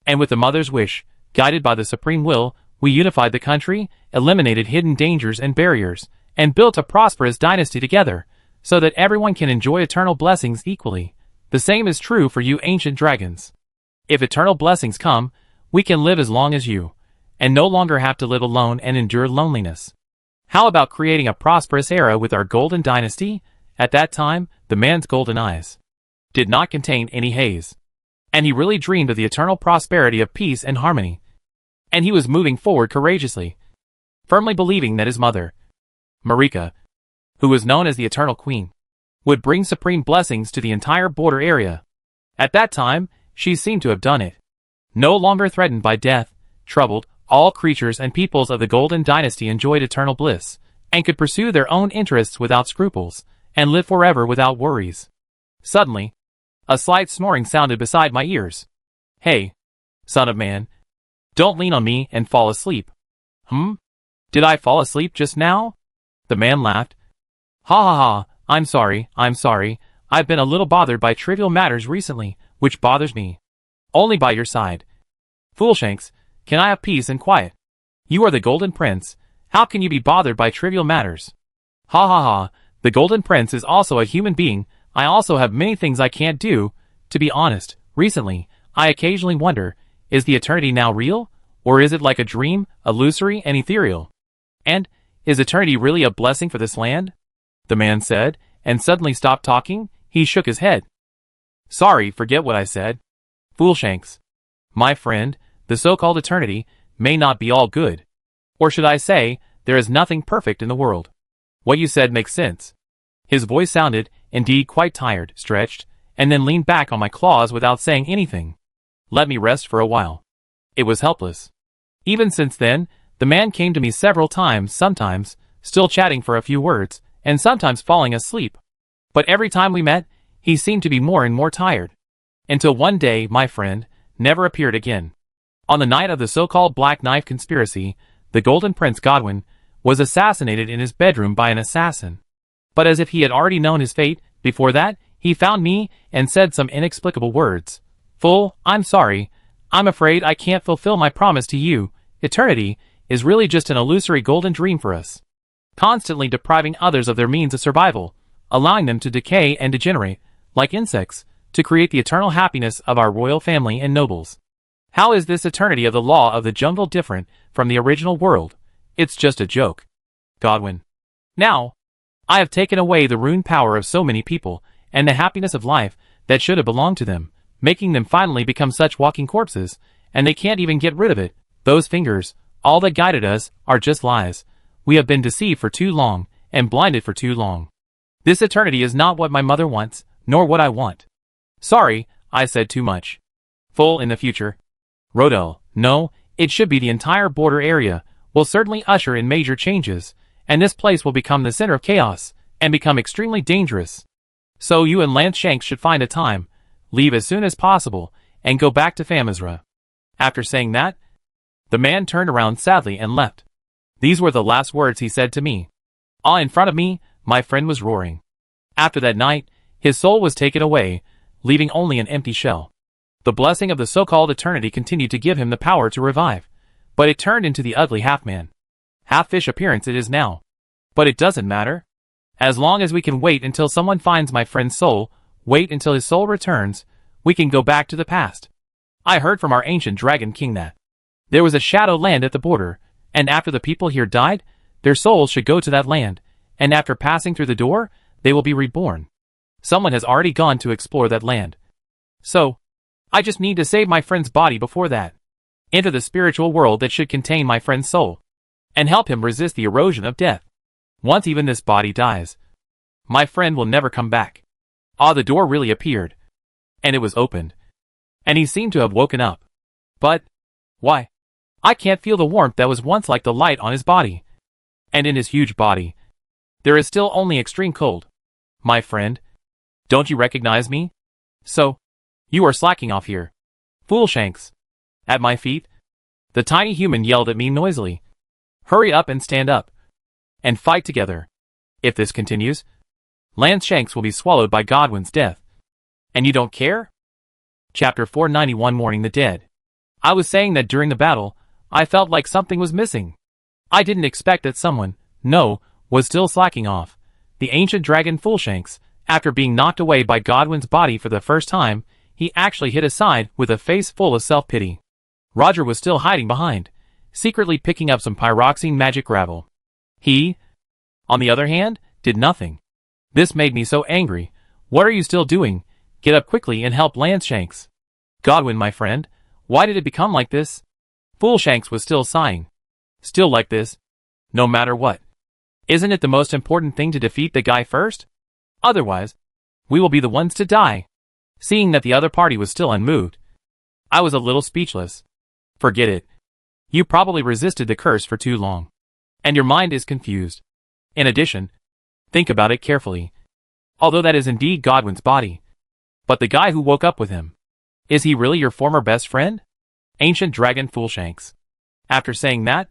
And with the mother's wish, guided by the supreme will, we unified the country, eliminated hidden dangers and barriers, and built a prosperous dynasty together, so that everyone can enjoy eternal blessings equally. The same is true for you ancient dragons. If eternal blessings come, we can live as long as you, and no longer have to live alone and endure loneliness. How about creating a prosperous era with our golden dynasty? At that time, the man's golden eyes did not contain any haze. And he really dreamed of the eternal prosperity of peace and harmony. And he was moving forward courageously, firmly believing that his mother, Marika, who was known as the Eternal Queen, would bring supreme blessings to the entire border area. At that time, she seemed to have done it. No longer threatened by death, troubled, all creatures and peoples of the Golden Dynasty enjoyed eternal bliss, and could pursue their own interests without scruples, and live forever without worries. Suddenly, a slight snoring sounded beside my ears. Hey, son of man, don't lean on me and fall asleep. Did I fall asleep just now? The man laughed. Ha ha ha, I'm sorry. I've been a little bothered by trivial matters recently, which bothers me. Only by your side. Foolshanks, can I have peace and quiet? You are the Golden Prince. How can you be bothered by trivial matters? Ha ha ha, the Golden Prince is also a human being. I also have many things I can't do. To be honest, recently, I occasionally wonder, is the eternity now real? Or is it like a dream, illusory and ethereal? And, is eternity really a blessing for this land? The man said, and suddenly stopped talking. He shook his head. Sorry, forget what I said. Foolshanks. My friend, the so-called eternity may not be all good. Or should I say, there is nothing perfect in the world. What you said makes sense. His voice sounded, indeed, quite tired, stretched, and then leaned back on my claws without saying anything. Let me rest for a while. It was helpless. Even since then, the man came to me several times, sometimes, still chatting for a few words, and sometimes falling asleep. But every time we met, he seemed to be more and more tired. Until one day, my friend never appeared again. On the night of the so-called Black Knife Conspiracy, the Golden Prince Godwin was assassinated in his bedroom by an assassin. But as if he had already known his fate, before that, he found me and said some inexplicable words. Fool, I'm sorry. I'm afraid I can't fulfill my promise to you. Eternity is really just an illusory golden dream for us. Constantly depriving others of their means of survival, allowing them to decay and degenerate, like insects, to create the eternal happiness of our royal family and nobles. How is this eternity of the law of the jungle different from the original world? It's just a joke. Godwin. Now, I have taken away the rune power of so many people, and the happiness of life that should have belonged to them, making them finally become such walking corpses, and they can't even get rid of it. Those fingers, all that guided us, are just lies. We have been deceived for too long, and blinded for too long. This eternity is not what my mother wants, nor what I want. Sorry, I said too much. Full in the future. Rodel, no, it should be the entire border area, will certainly usher in major changes, and this place will become the center of chaos, and become extremely dangerous. So you and Lance Shanks should find a time, leave as soon as possible, and go back to Famizra. After saying that, the man turned around sadly and left. These were the last words he said to me. In front of me, my friend was roaring. After that night, his soul was taken away, leaving only an empty shell. The blessing of the so-called eternity continued to give him the power to revive, but it turned into the ugly half-man, half-fish appearance it is now. But it doesn't matter. As long as we can wait until someone finds my friend's soul, wait until his soul returns, we can go back to the past. I heard from our ancient dragon king that there was a shadow land at the border, and after the people here died, Their souls should go to that land, and after passing through the door, they will be reborn. Someone has already gone to explore that land. So, I just need to save my friend's body before that. Enter the spiritual world that should contain my friend's soul, and help him resist the erosion of death. Once even this body dies, my friend will never come back. Ah, the door really appeared, and it was opened, and he seemed to have woken up. But, why? I can't feel the warmth that was once like the light on his body. And in his huge body, there is still only extreme cold. My friend, don't you recognize me? So, you are slacking off here. Fool Shanks. At my feet, the tiny human yelled at me noisily. Hurry up and stand up, and fight together. If this continues, Lance Shanks will be swallowed by Godwin's death. And you don't care? Chapter 491 Mourning the Dead. I was saying that during the battle, I felt like something was missing. I didn't expect that someone, was still slacking off. The ancient dragon Fullshanks, after being knocked away by Godwin's body for the first time, he actually hit aside with a face full of self-pity. Roger was still hiding behind, secretly picking up some pyroxene magic gravel. He, on the other hand, did nothing. This made me so angry. What are you still doing? Get up quickly and help Lance Shanks. Godwin, my friend, why did it become like this? Fullshanks was still sighing. Still like this? No matter what. Isn't it the most important thing to defeat the guy first? Otherwise, we will be the ones to die. Seeing that the other party was still unmoved, I was a little speechless. Forget it. You probably resisted the curse for too long, and your mind is confused. In addition, think about it carefully. Although that is indeed Godwin's body, but the guy who woke up with him, is he really your former best friend? Ancient Dragon Fullshanks. After saying that,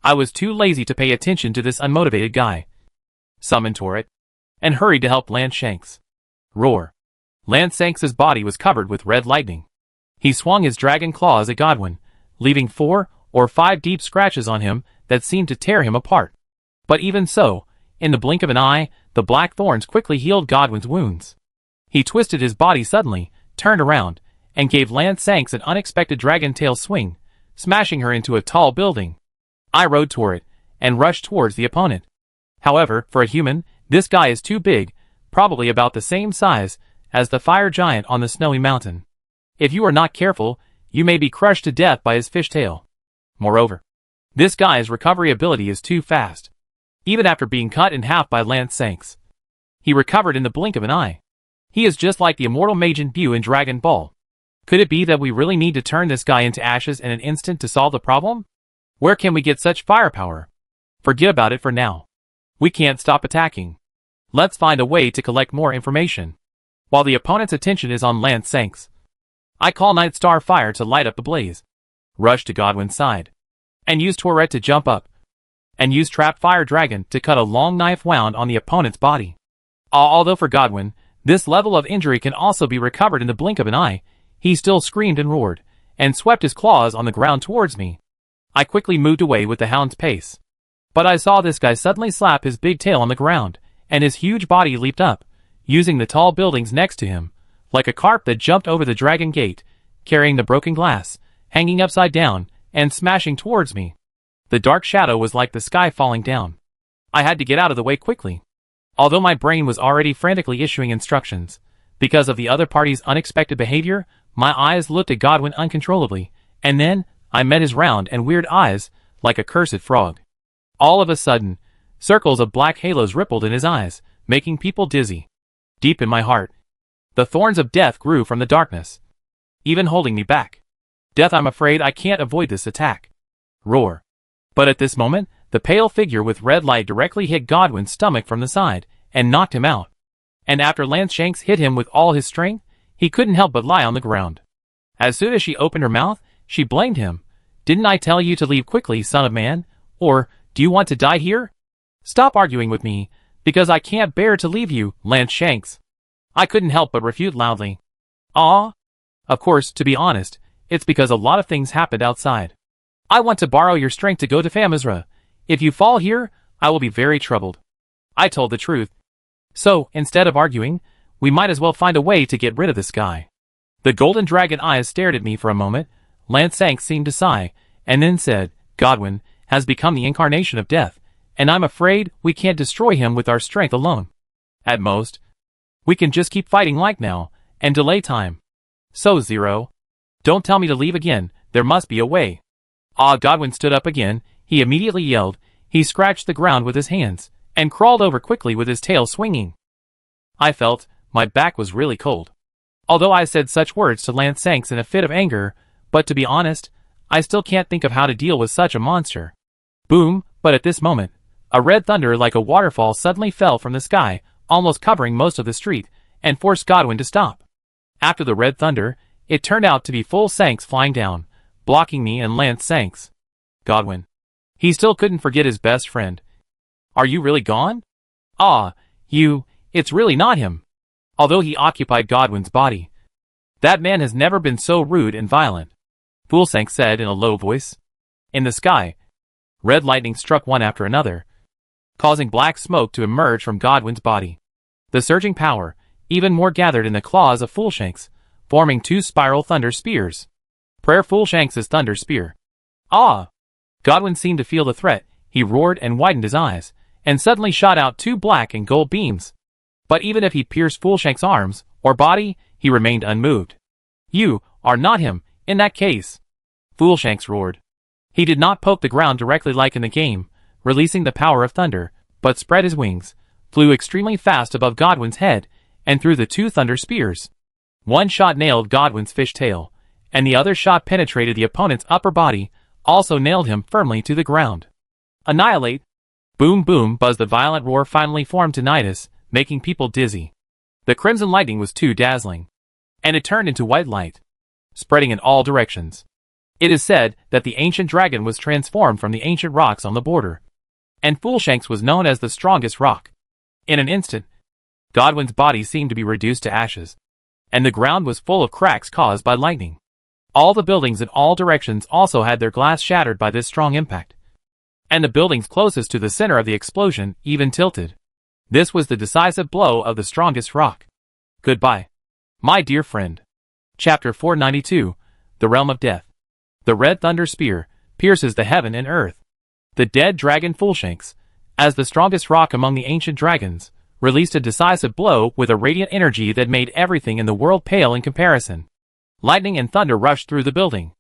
I was too lazy to pay attention to this unmotivated guy. Summoned Torret, and hurried to help Lance Shanks. Roar. Lance Shanks' body was covered with red lightning. He swung his dragon claws at Godwin, leaving 4 or 5 deep scratches on him that seemed to tear him apart. But even so, in the blink of an eye, the black thorns quickly healed Godwin's wounds. He twisted his body suddenly, turned around, and gave Lance Shanks an unexpected dragon tail swing, smashing her into a tall building. I rode toward it, and rushed towards the opponent. However, for a human, this guy is too big, probably about the same size as the fire giant on the snowy mountain. If you are not careful, you may be crushed to death by his fishtail. Moreover, this guy's recovery ability is too fast. Even after being cut in half by Lance Shanks, he recovered in the blink of an eye. He is just like the immortal Majin Buu in Dragon Ball. Could it be that we really need to turn this guy into ashes in an instant to solve the problem? Where can we get such firepower? Forget about it for now. We can't stop attacking. Let's find a way to collect more information. While the opponent's attention is on Lance Shanks, I call Night Star Fire to light up the blaze, rush to Godwin's side, and use Torret to jump up, and use Trap Fire Dragon to cut a long knife wound on the opponent's body. Although for Godwin, this level of injury can also be recovered in the blink of an eye, he still screamed and roared, and swept his claws on the ground towards me. I quickly moved away with the hound's pace. But I saw this guy suddenly slap his big tail on the ground, and his huge body leaped up, using the tall buildings next to him, like a carp that jumped over the dragon gate, carrying the broken glass, hanging upside down, and smashing towards me. The dark shadow was like the sky falling down. I had to get out of the way quickly. Although my brain was already frantically issuing instructions, because of the other party's unexpected behavior, my eyes looked at Godwin uncontrollably, and then I met his round and weird eyes, like a cursed frog. All of a sudden, circles of black halos rippled in his eyes, making people dizzy. Deep in my heart, the thorns of death grew from the darkness, even holding me back. Death, I'm afraid I can't avoid this attack. Roar. But at this moment, the pale figure with red light directly hit Godwin's stomach from the side, and knocked him out. And after Lance Shanks hit him with all his strength, he couldn't help but lie on the ground. As soon as she opened her mouth, she blamed him. Didn't I tell you to leave quickly, son of man? Or, do you want to die here? Stop arguing with me, because I can't bear to leave you, Lance Shanks. I couldn't help but refute loudly. Of course, to be honest, it's because a lot of things happened outside. I want to borrow your strength to go to Famizra. If you fall here, I will be very troubled. I told the truth. So, instead of arguing, we might as well find a way to get rid of this guy. The golden dragon eyes stared at me for a moment. Lance Shanks seemed to sigh, and then said, Godwin has become the incarnation of death, and I'm afraid we can't destroy him with our strength alone. At most, we can just keep fighting like now, and delay time. So Zero, don't tell me to leave again, there must be a way. Godwin stood up again, he immediately yelled, he scratched the ground with his hands, and crawled over quickly with his tail swinging. I felt my back was really cold. Although I said such words to Lance Sanks in a fit of anger, but to be honest, I still can't think of how to deal with such a monster. Boom, but at this moment, a red thunder like a waterfall suddenly fell from the sky, almost covering most of the street, and forced Godwin to stop. After the red thunder, it turned out to be full Sanks flying down, blocking me and Lance Sanks. Godwin. He still couldn't forget his best friend. Are you really gone? It's really not him. Although he occupied Godwin's body. That man has never been so rude and violent. Fool Sanks said in a low voice. In the sky, red lightning struck one after another, causing black smoke to emerge from Godwin's body. The surging power, even more gathered in the claws of Foolshanks, forming two spiral thunder spears. Prayer Foolshanks' thunder spear. Godwin seemed to feel the threat, he roared and widened his eyes, and suddenly shot out two black and gold beams. But even if he pierced Foolshanks' arms, or body, he remained unmoved. You are not him, in that case. Foolshanks roared. He did not poke the ground directly like in the game, releasing the power of thunder, but spread his wings, flew extremely fast above Godwin's head, and threw the two thunder spears. One shot nailed Godwin's fish tail, and the other shot penetrated the opponent's upper body, also nailed him firmly to the ground. Annihilate! Boom boom buzzed the violent roar finally formed tinnitus, making people dizzy. The crimson lightning was too dazzling. And it turned into white light, spreading in all directions. It is said that the ancient dragon was transformed from the ancient rocks on the border, and Foolshanks was known as the strongest rock. In an instant, Godwin's body seemed to be reduced to ashes, and the ground was full of cracks caused by lightning. All the buildings in all directions also had their glass shattered by this strong impact, and the buildings closest to the center of the explosion even tilted. This was the decisive blow of the strongest rock. Goodbye, my dear friend. Chapter 492, The Realm of Death. The red thunder spear pierces the heaven and earth. The dead dragon Foolshanks, as the strongest rock among the ancient dragons, released a decisive blow with a radiant energy that made everything in the world pale in comparison. Lightning and thunder rushed through the building.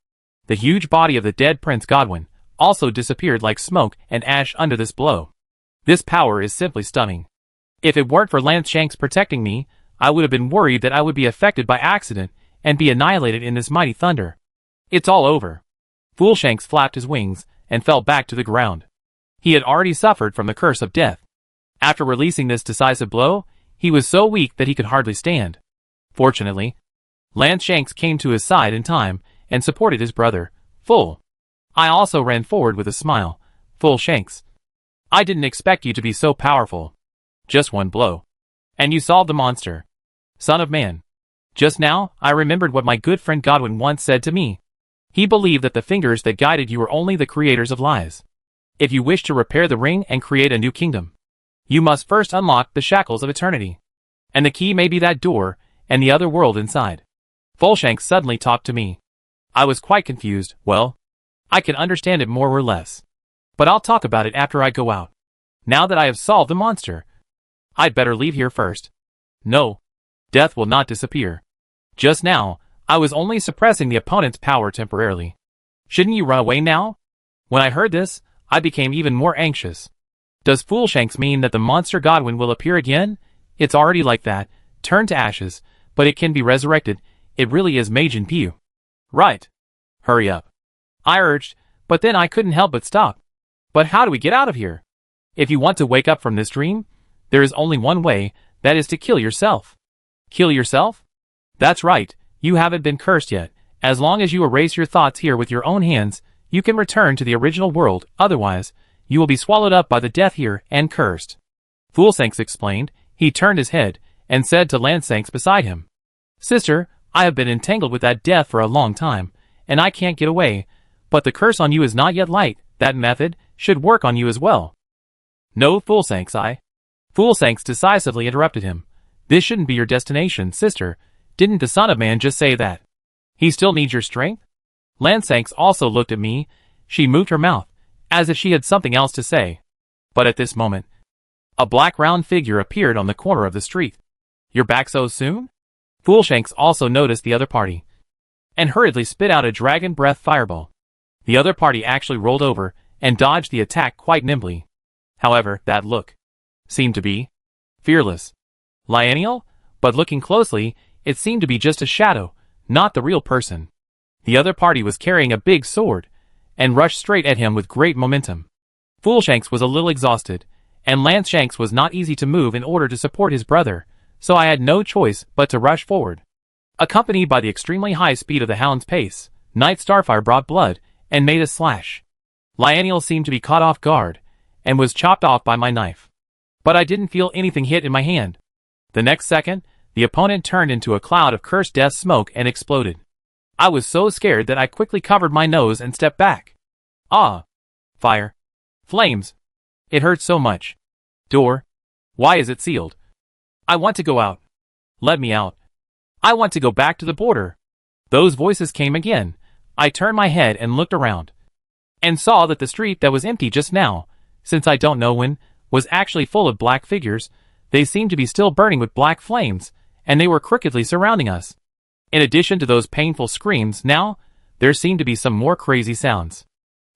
The huge body of the dead Prince Godwin also disappeared like smoke and ash under this blow. This power is simply stunning. If it weren't for Lance Shanks protecting me, I would have been worried that I would be affected by accident and be annihilated in this mighty thunder. It's all over. Foolshanks flapped his wings and fell back to the ground. He had already suffered from the curse of death. After releasing this decisive blow, he was so weak that he could hardly stand. Fortunately, Lance Shanks came to his side in time and supported his brother, Fool. I also ran forward with a smile. Foolshanks, I didn't expect you to be so powerful. Just one blow, and you solved the monster. Son of man. Just now, I remembered what my good friend Godwin once said to me. He believed that the fingers that guided you were only the creators of lies. If you wish to repair the ring and create a new kingdom, you must first unlock the shackles of eternity. And the key may be that door, and the other world inside. Foolshanks suddenly talked to me. I was quite confused. Well, I can understand it more or less. But I'll talk about it after I go out. Now that I have solved the monster, I'd better leave here first. No, death will not disappear. Just now, I was only suppressing the opponent's power temporarily. Shouldn't you run away now? When I heard this, I became even more anxious. Does Foolshanks mean that the monster Godwin will appear again? It's already like that, turned to ashes, but it can be resurrected. It really is Majin Piu. Right. Hurry up. I urged, but then I couldn't help but stop. But how do we get out of here? If you want to wake up from this dream, there is only one way, that is to kill yourself. Kill yourself? That's right, you haven't been cursed yet. As long as you erase your thoughts here with your own hands, you can return to the original world, otherwise, you will be swallowed up by the death here and cursed. Foolshanks explained. He turned his head, and said to Lance Shanks beside him, Sister, I have been entangled with that death for a long time, and I can't get away, but the curse on you is not yet light. That method should work on you as well. No, Foolshanks, Foolshanks decisively interrupted him. This shouldn't be your destination, sister. Didn't the Son of Man just say that? He still needs your strength? Lance Shanks also looked at me. She moved her mouth, as if she had something else to say. But at this moment, a black round figure appeared on the corner of the street. "You're back so soon?" Foolshanks also noticed the other party, and hurriedly spit out a dragon breath fireball. The other party actually rolled over and dodged the attack quite nimbly. However, that look seemed to be fearless. Lionel? But looking closely, it seemed to be just a shadow, not the real person. The other party was carrying a big sword, and rushed straight at him with great momentum. Foolshanks was a little exhausted, and Landshanks was not easy to move in order to support his brother, so I had no choice but to rush forward. Accompanied by the extremely high speed of the hound's pace, Knight Starfire brought blood, and made a slash. Lionel seemed to be caught off guard, and was chopped off by my knife. But I didn't feel anything hit in my hand. The next second, the opponent turned into a cloud of cursed death smoke and exploded. I was so scared that I quickly covered my nose and stepped back. Ah! Fire. Flames. It hurt so much. Door. Why is it sealed? I want to go out. Let me out. I want to go back to the border. Those voices came again. I turned my head and looked around, and saw that the street that was empty just now, since I don't know when, was actually full of black figures. They seemed to be still burning with black flames, and they were crookedly surrounding us. In addition to those painful screams now, there seemed to be some more crazy sounds.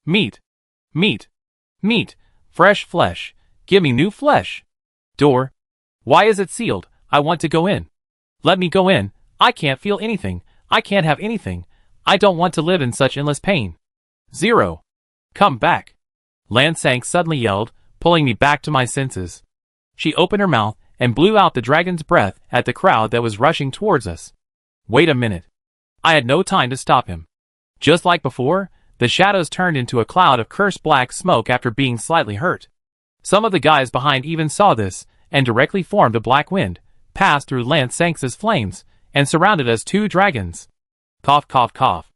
Meat. Meat. Meat. Fresh flesh. Give me new flesh. Door. Why is it sealed? I want to go in. Let me go in. I can't feel anything. I can't have anything. I don't want to live in such endless pain. Zero. Come back. Lansank suddenly yelled, pulling me back to my senses. She opened her mouth and blew out the dragon's breath at the crowd that was rushing towards us. Wait a minute. I had no time to stop him. Just like before, the shadows turned into a cloud of cursed black smoke after being slightly hurt. Some of the guys behind even saw this, and directly formed a black wind, passed through Lansanks' flames, and surrounded us two dragons. Cough, cough, cough.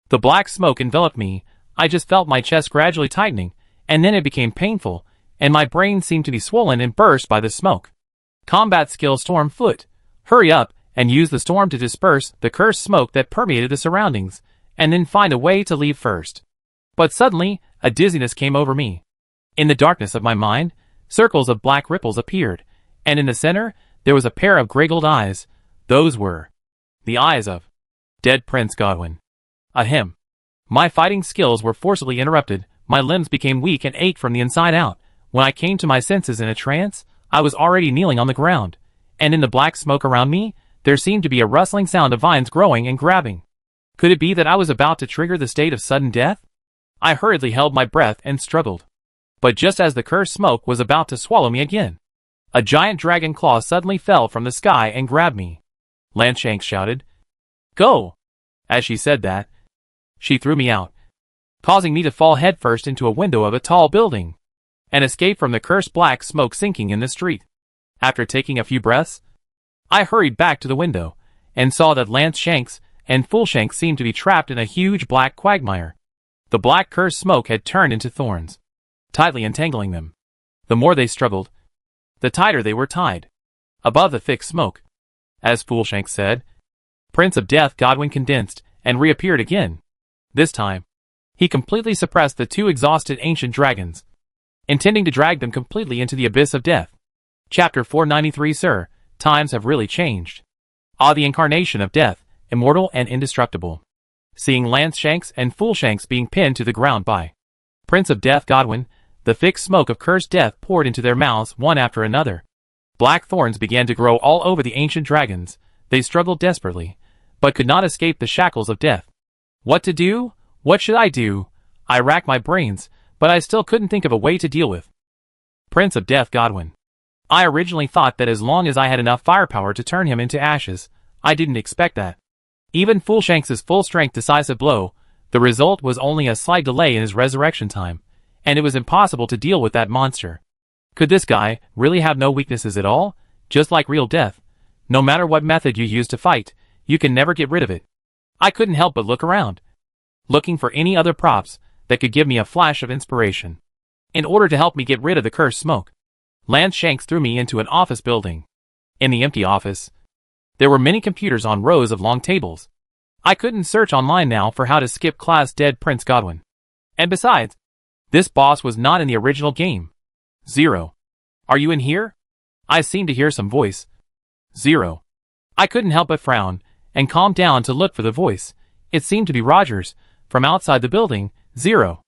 The black smoke enveloped me. I just felt my chest gradually tightening, and then it became painful, and my brain seemed to be swollen and burst by the smoke. Combat skill Storm Foot. Hurry up, and use the storm to disperse the cursed smoke that permeated the surroundings, and then find a way to leave first. But suddenly, a dizziness came over me. In the darkness of my mind, circles of black ripples appeared, and in the center, there was a pair of gray gold eyes. Those were the eyes of dead Prince Godwin. Ahem. My fighting skills were forcibly interrupted. My limbs became weak and ached from the inside out. When I came to my senses in a trance, I was already kneeling on the ground, and in the black smoke around me, there seemed to be a rustling sound of vines growing and grabbing. Could it be that I was about to trigger the state of sudden death? I hurriedly held my breath and struggled. But just as the cursed smoke was about to swallow me again, a giant dragon claw suddenly fell from the sky and grabbed me. Landshanks shouted, "Go!" As she said that, she threw me out, causing me to fall headfirst into a window of a tall building, and escape from the cursed black smoke sinking in the street. After taking a few breaths, I hurried back to the window, and saw that Landshanks and Foolshanks seemed to be trapped in a huge black quagmire. The black cursed smoke had turned into thorns, tightly entangling them. The more they struggled, the tighter they were tied. Above the thick smoke, as Foolshanks said, Prince of Death Godwin condensed and reappeared again. This time, he completely suppressed the two exhausted ancient dragons, intending to drag them completely into the abyss of death. Chapter 493. Sir, times have really changed. Ah, the incarnation of death, immortal and indestructible. Seeing Landshanks and Foolshanks being pinned to the ground by Prince of Death Godwin, the thick smoke of cursed death poured into their mouths one after another. Black thorns began to grow all over the ancient dragons. They struggled desperately, but could not escape the shackles of death. What to do? What should I do? I racked my brains, but I still couldn't think of a way to deal with Prince of Death Godwin. I originally thought that as long as I had enough firepower to turn him into ashes, I didn't expect that. Even Foolshanks' full-strength decisive blow, the result was only a slight delay in his resurrection time, and it was impossible to deal with that monster. Could this guy really have no weaknesses at all? Just like real death, no matter what method you use to fight, you can never get rid of it. I couldn't help but look around, looking for any other props that could give me a flash of inspiration, in order to help me get rid of the cursed smoke. Landshanks threw me into an office building. In the empty office, there were many computers on rows of long tables. I couldn't search online now for how to skip class dead Prince Godwin. And besides, this boss was not in the original game. 0. Are you in here? I seemed to hear some voice. 0. I couldn't help but frown, and calmed down to look for the voice. It seemed to be Roger's, from outside the building. 0.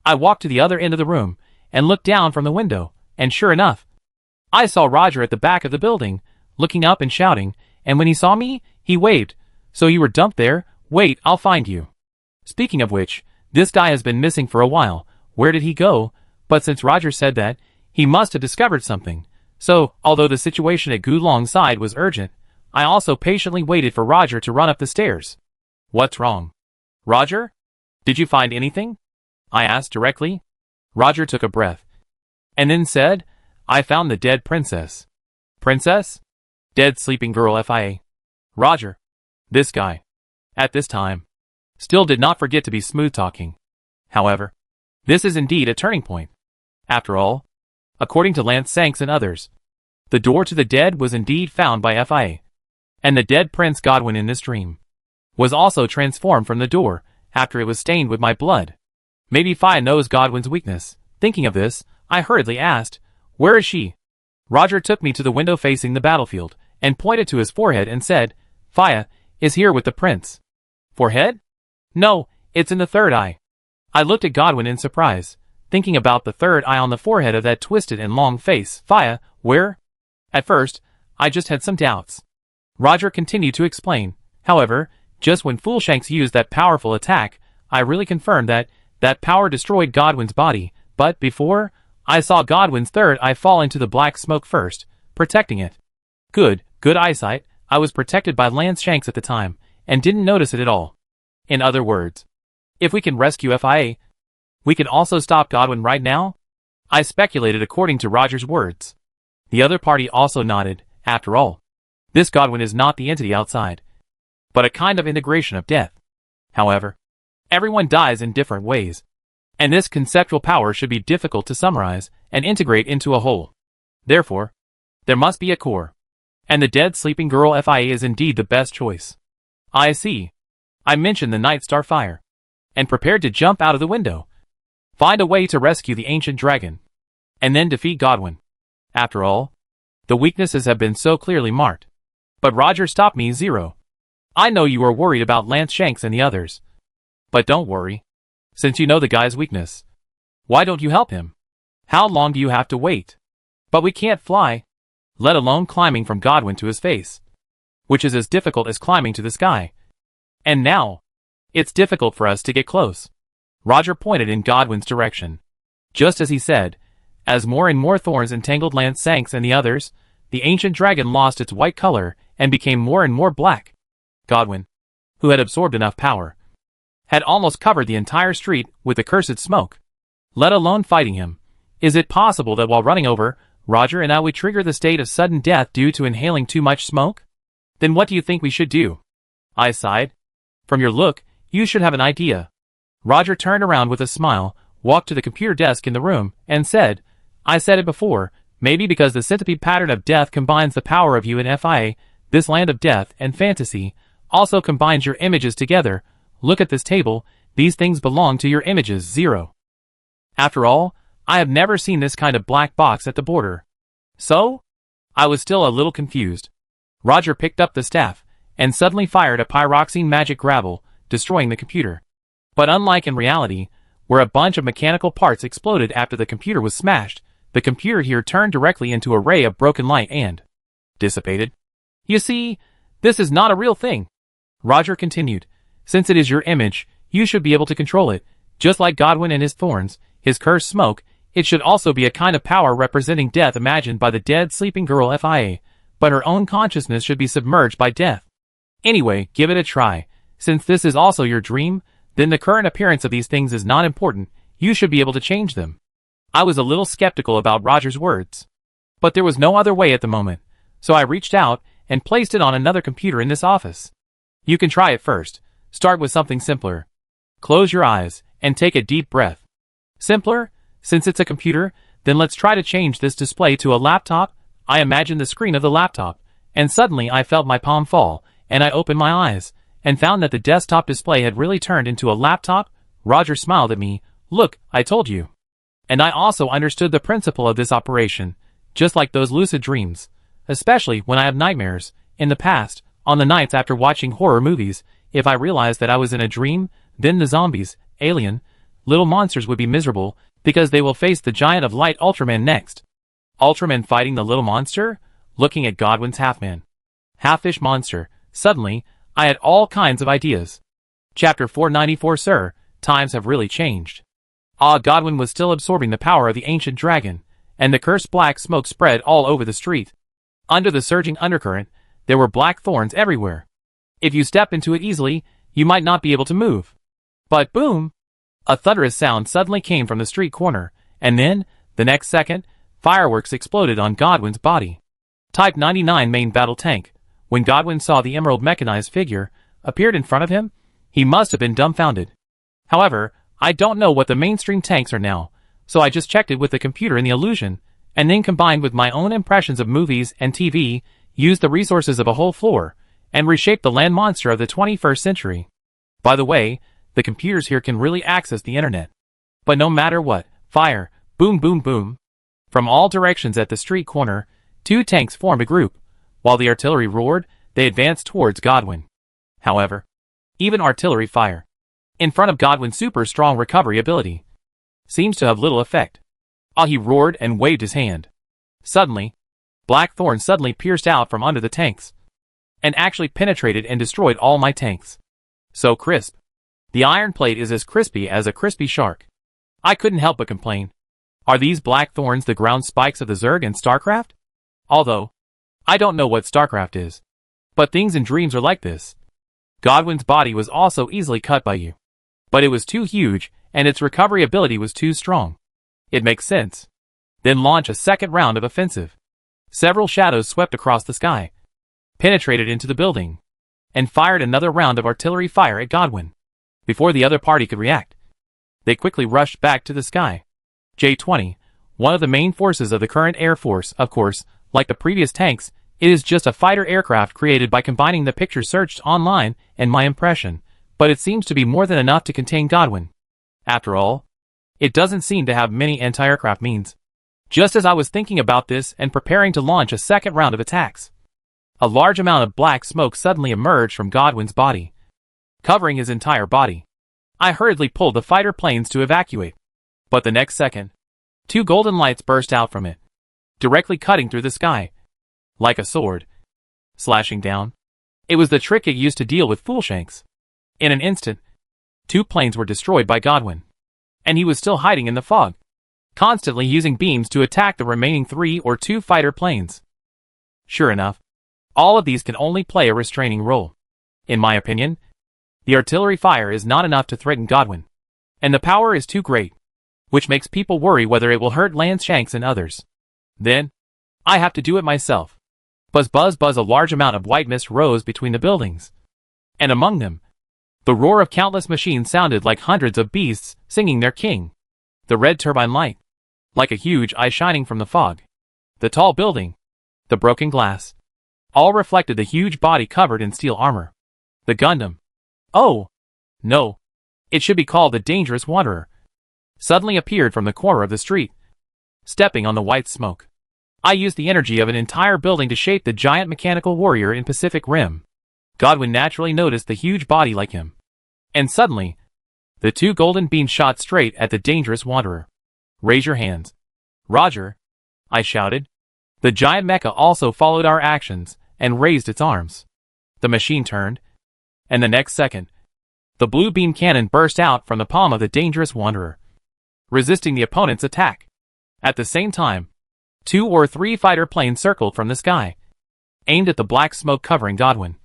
I walked to the other end of the room, and looked down from the window, and sure enough, I saw Roger at the back of the building, looking up and shouting, and when he saw me, he waved. So you were dumped there? Wait, I'll find you. Speaking of which, this guy has been missing for a while. Where did he go? But since Roger said that, he must have discovered something. So, although the situation at Gulong's side was urgent, I also patiently waited for Roger to run up the stairs. What's wrong? Roger? Did you find anything? I asked directly. Roger took a breath, and then said, I found the dead princess. Princess? Dead sleeping girl FIA. Roger. This guy, at this time, still did not forget to be smooth-talking. However, this is indeed a turning point. After all, according to Lance Sanks and others, the door to the dead was indeed found by FIA, and the dead Prince Godwin in this dream was also transformed from the door after it was stained with my blood. Maybe FIA knows Godwin's weakness. Thinking of this, I hurriedly asked, where is she? Roger took me to the window facing the battlefield, and pointed to his forehead and said, FIA is here with the prince. Forehead? No, it's in the third eye. I looked at Godwin in surprise, thinking about the third eye on the forehead of that twisted and long face. FIA, where? At first, I just had some doubts. Roger continued to explain. However, just when Foolshanks used that powerful attack, I really confirmed that that power destroyed Godwin's body, but before, I saw Godwin's third eye fall into the black smoke first, protecting it. Good eyesight. I was protected by Lance Shanks at the time, and didn't notice it at all. In other words, if we can rescue FIA, we can also stop Godwin right now? I speculated according to Roger's words. The other party also nodded. After all, this Godwin is not the entity outside, but a kind of integration of death. However, everyone dies in different ways, and this conceptual power should be difficult to summarize and integrate into a whole. Therefore, there must be a core, and the dead sleeping girl FIA is indeed the best choice. I see. I mentioned the Night Star fire, and prepared to jump out of the window, find a way to rescue the ancient dragon, and then defeat Godwin. After all, the weaknesses have been so clearly marked. But Roger stopped me. 0. I know you are worried about Lance Shanks and the others, but don't worry. Since you know the guy's weakness, why don't you help him? How long do you have to wait? But we can't fly, let alone climbing from Godwin to his face, which is as difficult as climbing to the sky. And now, it's difficult for us to get close. Roger pointed in Godwin's direction. Just as he said, as more and more thorns entangled Lance Sanks and the others, the ancient dragon lost its white color and became more and more black. Godwin, who had absorbed enough power, had almost covered the entire street with the cursed smoke, let alone fighting him. Is it possible that while running over, Roger and I would trigger the state of sudden death due to inhaling too much smoke? Then what do you think we should do? I sighed. From your look, you should have an idea. Roger turned around with a smile, walked to the computer desk in the room, and said, I said it before, maybe because the centipede pattern of death combines the power of you and FIA, this land of death and fantasy, also combines your images together. Look at this table, these things belong to your images. 0. After all, I have never seen this kind of black box at the border. So? I was still a little confused. Roger picked up the staff, and suddenly fired a pyroxene magic gravel, destroying the computer. But unlike in reality, where a bunch of mechanical parts exploded after the computer was smashed, the computer here turned directly into a ray of broken light and dissipated. You see, this is not a real thing. Roger continued. Since it is your image, you should be able to control it. Just like Godwin and his thorns, his cursed smoke, it should also be a kind of power representing death imagined by the dead sleeping girl FIA, but her own consciousness should be submerged by death. Anyway, give it a try. Since this is also your dream, then the current appearance of these things is not important. You should be able to change them. I was a little skeptical about Roger's words, but there was no other way at the moment, so I reached out and placed it on another computer in this office. You can try it first. Start with something simpler. Close your eyes and take a deep breath. Simpler? Since it's a computer, then let's try to change this display to a laptop. I imagined the screen of the laptop, and suddenly I felt my palm fall, and I opened my eyes, and found that the desktop display had really turned into a laptop. Roger smiled at me. Look, I told you. And I also understood the principle of this operation, just like those lucid dreams, especially when I have nightmares. In the past, on the nights after watching horror movies, if I realized that I was in a dream, then the zombies, alien, little monsters would be miserable, because they will face the giant of light Ultraman next. Ultraman fighting the little monster? Looking at Godwin's half-man, half-fish monster, suddenly, I had all kinds of ideas. Chapter 494. Sir, times have really changed. Godwin was still absorbing the power of the ancient dragon, and the cursed black smoke spread all over the street. Under the surging undercurrent, there were black thorns everywhere. If you step into it easily, you might not be able to move. But boom! A thunderous sound suddenly came from the street corner, and then, the next second, fireworks exploded on Godwin's body. Type 99 main battle tank. When Godwin saw the emerald mechanized figure appeared in front of him, he must have been dumbfounded. However, I don't know what the mainstream tanks are now, so I just checked it with the computer in the illusion, and then combined with my own impressions of movies and TV, used the resources of a whole floor, and reshaped the land monster of the 21st century. By the way, the computers here can really access the internet. But no matter what, fire, boom boom boom. From all directions at the street corner, two tanks formed a group. While the artillery roared, they advanced towards Godwin. However, even artillery fire, in front of Godwin's super strong recovery ability, seems to have little effect. He roared and waved his hand. Suddenly, black thorns suddenly pierced out from under the tanks, and actually penetrated and destroyed all my tanks. So crisp. The iron plate is as crispy as a crispy shark. I couldn't help but complain. Are these black thorns the ground spikes of the Zerg in StarCraft? Although, I don't know what StarCraft is. But things in dreams are like this. Godwin's body was also easily cut by you. But it was too huge, and its recovery ability was too strong. It makes sense. Then launch a second round of offensive. Several shadows swept across the sky, penetrated into the building, and fired another round of artillery fire at Godwin. Before the other party could react, they quickly rushed back to the sky. J-20, one of the main forces of the current Air Force, of course, like the previous tanks, it is just a fighter aircraft created by combining the pictures searched online and my impression, but it seems to be more than enough to contain Godwin. After all, it doesn't seem to have many anti-aircraft means. Just as I was thinking about this and preparing to launch a second round of attacks, a large amount of black smoke suddenly emerged from Godwin's body, covering his entire body. I hurriedly pulled the fighter planes to evacuate. But the next second, two golden lights burst out from it, directly cutting through the sky, like a sword, slashing down. It was the trick it used to deal with Foolshanks. In an instant, two planes were destroyed by Godwin, and he was still hiding in the fog, constantly using beams to attack the remaining 3 or 2 fighter planes. Sure enough, all of these can only play a restraining role. In my opinion, the artillery fire is not enough to threaten Godwin, and the power is too great, which makes people worry whether it will hurt Lance Shanks and others. Then, I have to do it myself. Buzz buzz buzz. A large amount of white mist rose between the buildings, and among them, the roar of countless machines sounded like hundreds of beasts singing their king. The red turbine light, like a huge eye shining from the fog. The tall building, the broken glass, all reflected the huge body covered in steel armor. The Gundam. Oh, no. It should be called the Dangerous Wanderer. Suddenly appeared from the corner of the street, stepping on the white smoke. I used the energy of an entire building to shape the giant mechanical warrior in Pacific Rim. Godwin naturally noticed the huge body like him. And suddenly, the two golden beams shot straight at the Dangerous Wanderer. Raise your hands. Roger, I shouted. The giant mecha also followed our actions and raised its arms. The machine turned, and the next second, the blue beam cannon burst out from the palm of the Dangerous Wanderer, resisting the opponent's attack. At the same time, 2 or 3 fighter planes circled from the sky, aimed at the black smoke covering Godwin,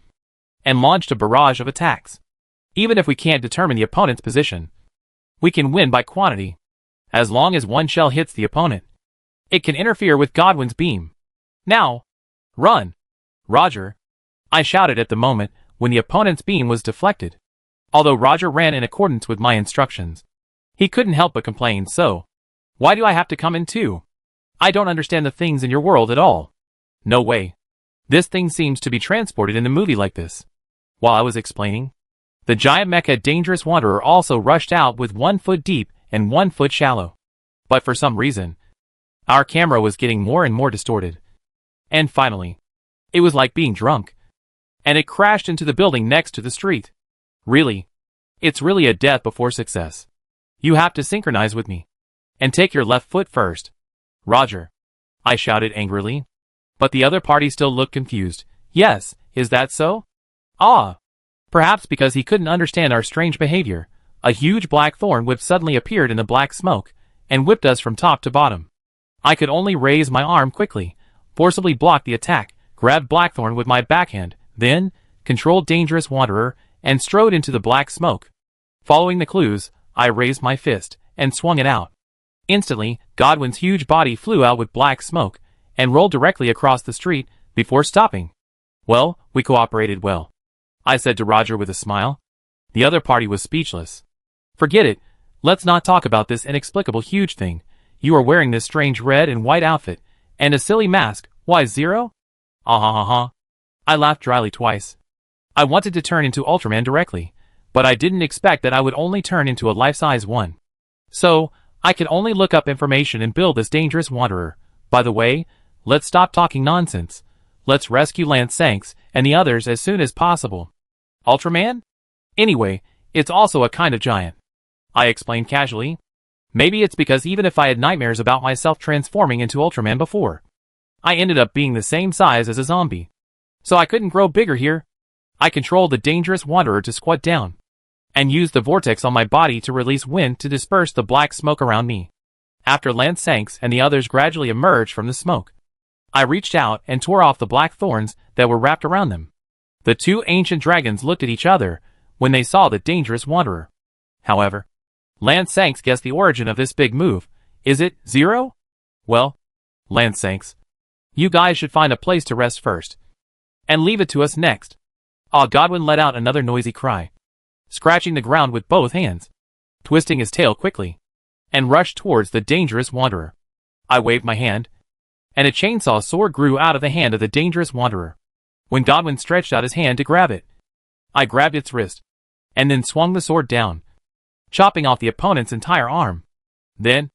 and launched a barrage of attacks. Even if we can't determine the opponent's position, we can win by quantity. As long as one shell hits the opponent, it can interfere with Godwin's beam. Now, run! Roger, I shouted at the moment when the opponent's beam was deflected. Although Roger ran in accordance with my instructions, he couldn't help but complain. So, why do I have to come in too? I don't understand the things in your world at all. No way. This thing seems to be transported in a movie like this. While I was explaining, the giant mecha Dangerous Wanderer also rushed out with 1 foot deep and 1 foot shallow. But for some reason, our camera was getting more and more distorted. And finally, it was like being drunk. And it crashed into the building next to the street. Really? It's really a death before success. You have to synchronize with me. And take your left foot first. Roger. I shouted angrily. But the other party still looked confused. Yes, is that so? Ah. Perhaps because he couldn't understand our strange behavior. A huge black thorn whip suddenly appeared in the black smoke, and whipped us from top to bottom. I could only raise my arm quickly, forcibly block the attack, grabbed Blackthorn with my backhand, then controlled Dangerous Wanderer, and strode into the black smoke. Following the clues, I raised my fist, and swung it out. Instantly, Godwin's huge body flew out with black smoke, and rolled directly across the street, before stopping. Well, we cooperated well, I said to Roger with a smile. The other party was speechless. Forget it, let's not talk about this inexplicable huge thing. You are wearing this strange red and white outfit, and a silly mask. Why, Zero? Ah. I laughed dryly twice. I wanted to turn into Ultraman directly, but I didn't expect that I would only turn into a life-size one. So, I could only look up information and build this Dangerous Wanderer. By the way, let's stop talking nonsense. Let's rescue Lance Sanks and the others as soon as possible. Ultraman? Anyway, it's also a kind of giant, I explained casually. Maybe it's because even if I had nightmares about myself transforming into Ultraman before, I ended up being the same size as a zombie. So I couldn't grow bigger here. I controlled the Dangerous Wanderer to squat down, and used the vortex on my body to release wind to disperse the black smoke around me. After Lance Sanks and the others gradually emerged from the smoke, I reached out and tore off the black thorns that were wrapped around them. The two ancient dragons looked at each other when they saw the Dangerous Wanderer. However, Lance Sanks guessed the origin of this big move. Is it Zero? Well, Lance Sanks, you guys should find a place to rest first, and leave it to us next. Godwin let out another noisy cry, scratching the ground with both hands, twisting his tail quickly, and rushed towards the Dangerous Wanderer. I waved my hand, and a chainsaw sword grew out of the hand of the Dangerous Wanderer. When Godwin stretched out his hand to grab it, I grabbed its wrist, and then swung the sword down, chopping off the opponent's entire arm. Then,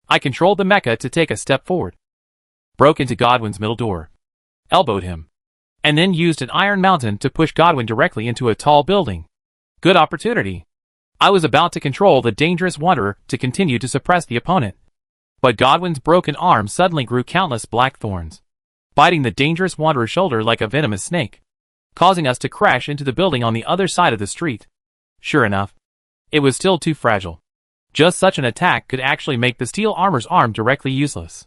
I controlled the mecha to take a step forward, broke into Godwin's middle door, elbowed him, and then used an iron mountain to push Godwin directly into a tall building. Good opportunity. I was about to control the Dangerous Wanderer to continue to suppress the opponent, but Godwin's broken arm suddenly grew countless black thorns, biting the Dangerous Wanderer's shoulder like a venomous snake, causing us to crash into the building on the other side of the street. Sure enough, it was still too fragile. Just such an attack could actually make the steel armor's arm directly useless.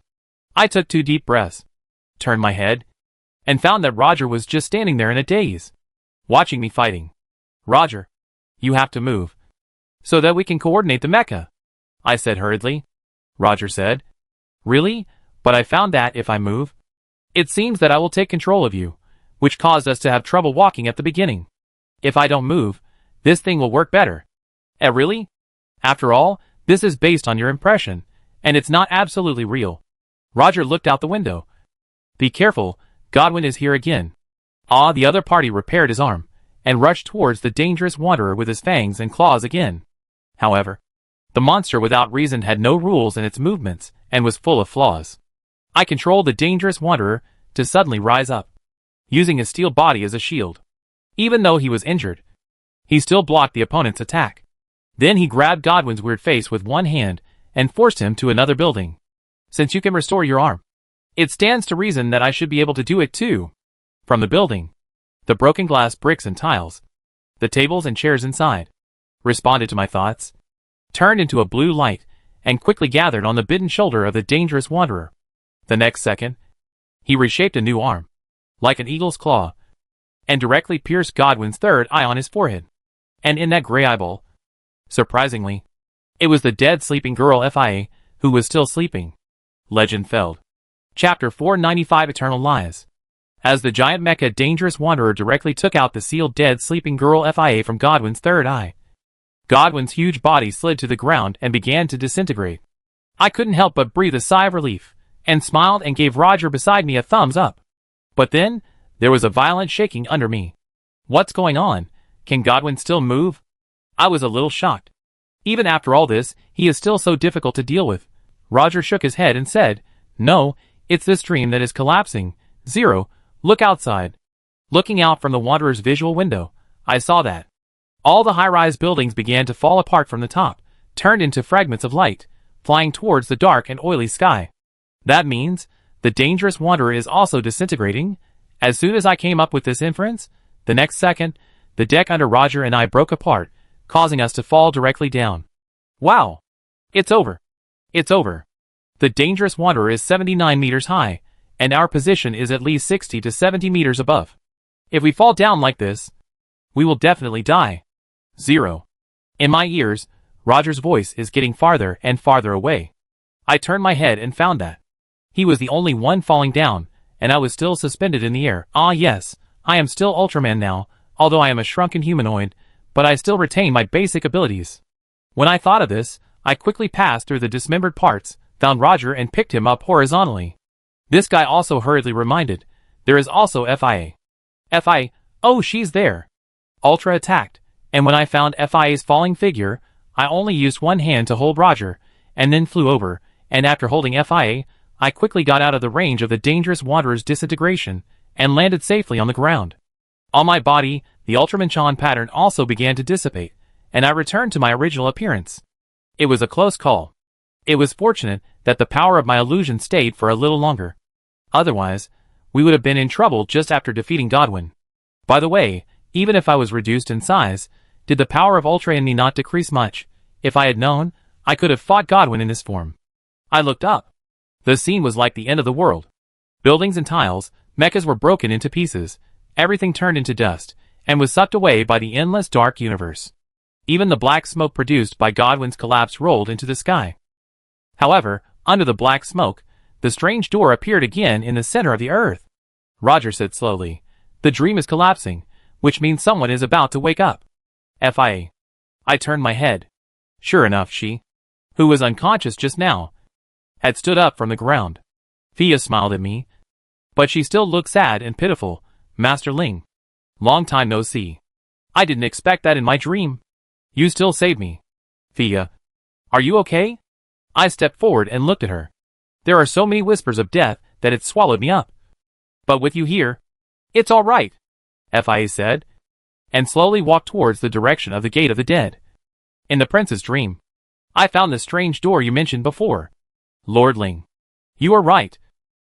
I took 2 deep breaths, turned my head, and found that Roger was just standing there in a daze, watching me fighting. Roger, you have to move, so that we can coordinate the mecha, I said hurriedly. Roger said, Really? But I found that if I move, it seems that I will take control of you, which caused us to have trouble walking at the beginning. If I don't move, this thing will work better. Really? After all, this is based on your impression, and it's not absolutely real. Roger looked out the window. Be careful, Godwin is here again. The other party repaired his arm, and rushed towards the Dangerous Wanderer with his fangs and claws again. However, the monster without reason had no rules in its movements, and was full of flaws. I controlled the Dangerous Wanderer to suddenly rise up, using his steel body as a shield. Even though he was injured, he still blocked the opponent's attack. Then he grabbed Godwin's weird face with one hand, and forced him to another building. Since you can restore your arm, it stands to reason that I should be able to do it too. From the building, the broken glass bricks and tiles, the tables and chairs inside, responded to my thoughts, turned into a blue light, and quickly gathered on the bitten shoulder of the Dangerous Wanderer. The next second, he reshaped a new arm, like an eagle's claw, and directly pierced Godwin's third eye on his forehead. And in that gray eyeball, surprisingly, it was the dead sleeping girl FIA, who was still sleeping. Legend Feld. Chapter 495 Eternal Lies. As the giant mecha Dangerous Wanderer directly took out the sealed dead sleeping girl FIA from Godwin's third eye, Godwin's huge body slid to the ground and began to disintegrate. I couldn't help but breathe a sigh of relief, and smiled and gave Roger beside me a thumbs up. But then, there was a violent shaking under me. What's going on? Can Godwin still move? I was a little shocked. Even after all this, he is still so difficult to deal with. Roger shook his head and said, "No, it's this dream that is collapsing. Zero, look outside." Looking out from the Wanderer's visual window, I saw that all the high-rise buildings began to fall apart from the top, turned into fragments of light, flying towards the dark and oily sky. That means the dangerous Wanderer is also disintegrating. As soon as I came up with this inference, the next second, the deck under Roger and I broke apart, causing us to fall directly down. Wow! It's over. It's over. The dangerous Wanderer is 79 meters high, and our position is at least 60 to 70 meters above. If we fall down like this, we will definitely die. Zero. In my ears, Roger's voice is getting farther and farther away. I turned my head and found that he was the only one falling down, and I was still suspended in the air. Ah yes, I am still Ultraman now, although I am a shrunken humanoid, but I still retain my basic abilities. When I thought of this, I quickly passed through the dismembered parts, found Roger and picked him up horizontally. This guy also hurriedly reminded, there is also FIA. FIA, oh she's there. Ultra attacked, and when I found FIA's falling figure, I only used one hand to hold Roger, and then flew over, and after holding FIA, I quickly got out of the range of the dangerous Wanderer's disintegration, and landed safely on the ground. On my body, the Ultraman-chan pattern also began to dissipate, and I returned to my original appearance. It was a close call. It was fortunate that the power of my illusion stayed for a little longer. Otherwise, we would have been in trouble just after defeating Godwin. By the way, even if I was reduced in size, did the power of Ultra in me not decrease much? If I had known, I could have fought Godwin in this form. I looked up. The scene was like the end of the world. Buildings and tiles, mechas were broken into pieces, everything turned into dust, and was sucked away by the endless dark universe. Even the black smoke produced by Godwin's collapse rolled into the sky. However, under the black smoke, the strange door appeared again in the center of the earth. Roger said slowly, "The dream is collapsing, which means someone is about to wake up." FIA. I turned my head. Sure enough, she, who was unconscious just now, had stood up from the ground. Fia smiled at me, but she still looked sad and pitiful. "Master Ling. Long time no see. I didn't expect that in my dream. You still saved me." "Fia, are you okay?" I stepped forward and looked at her. There are so many whispers of death that it swallowed me up. "But with you here, it's all right," FIA said, and slowly walked towards the direction of the Gate of the Dead. "In the prince's dream, I found the strange door you mentioned before. Lord Ling, you are right.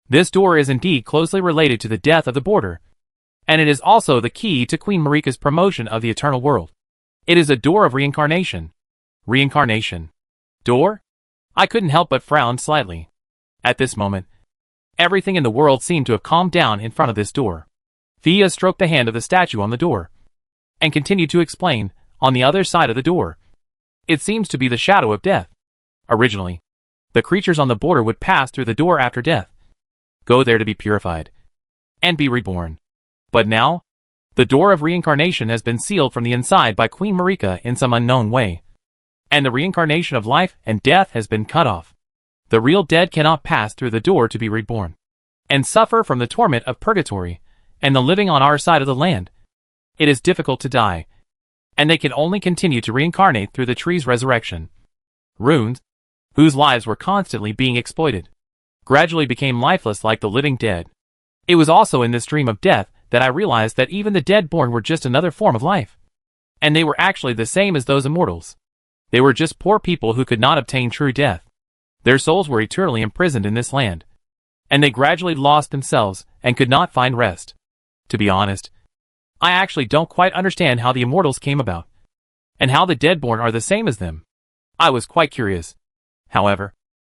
This door is indeed closely related to the death of the border, and it is also the key to Queen Marika's promotion of the eternal world. It is a door of reincarnation." Reincarnation. Door? I couldn't help but frown slightly. At this moment, everything in the world seemed to have calmed down in front of this door. Fia stroked the hand of the statue on the door, and continued to explain, on the other side of the door, it seems to be the shadow of death. Originally, the creatures on the border would pass through the door after death, go there to be purified, and be reborn. But now, the door of reincarnation has been sealed from the inside by Queen Marika in some unknown way, and the reincarnation of life and death has been cut off. The real dead cannot pass through the door to be reborn, and suffer from the torment of purgatory, and the living on our side of the land. It is difficult to die, and they can only continue to reincarnate through the tree's resurrection. Runes, whose lives were constantly being exploited, gradually became lifeless like the living dead. It was also in this dream of death that I realized that even the dead born were just another form of life, and they were actually the same as those immortals. They were just poor people who could not obtain true death. Their souls were eternally imprisoned in this land, and they gradually lost themselves and could not find rest. To be honest, I actually don't quite understand how the immortals came about, and how the deadborn are the same as them. I was quite curious. However,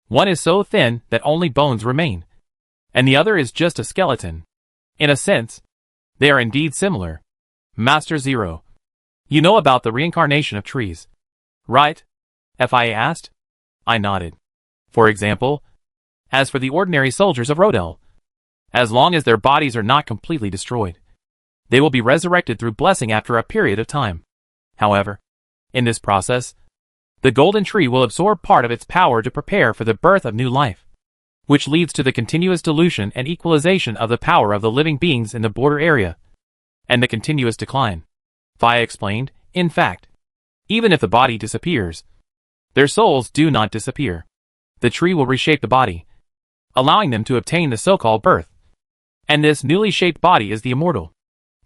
one is so thin that only bones remain, and the other is just a skeleton. In a sense, they are indeed similar. Master Zero, you know about the reincarnation of trees, right? FIA asked. I nodded. For example, as for the ordinary soldiers of Rodel, as long as their bodies are not completely destroyed, they will be resurrected through blessing after a period of time. However, in this process, the golden tree will absorb part of its power to prepare for the birth of new life, which leads to the continuous dilution and equalization of the power of the living beings in the border area, and the continuous decline. Fia explained, in fact, even if the body disappears, their souls do not disappear. the tree will reshape the body, allowing them to obtain the so-called birth. And this newly shaped body is the immortal.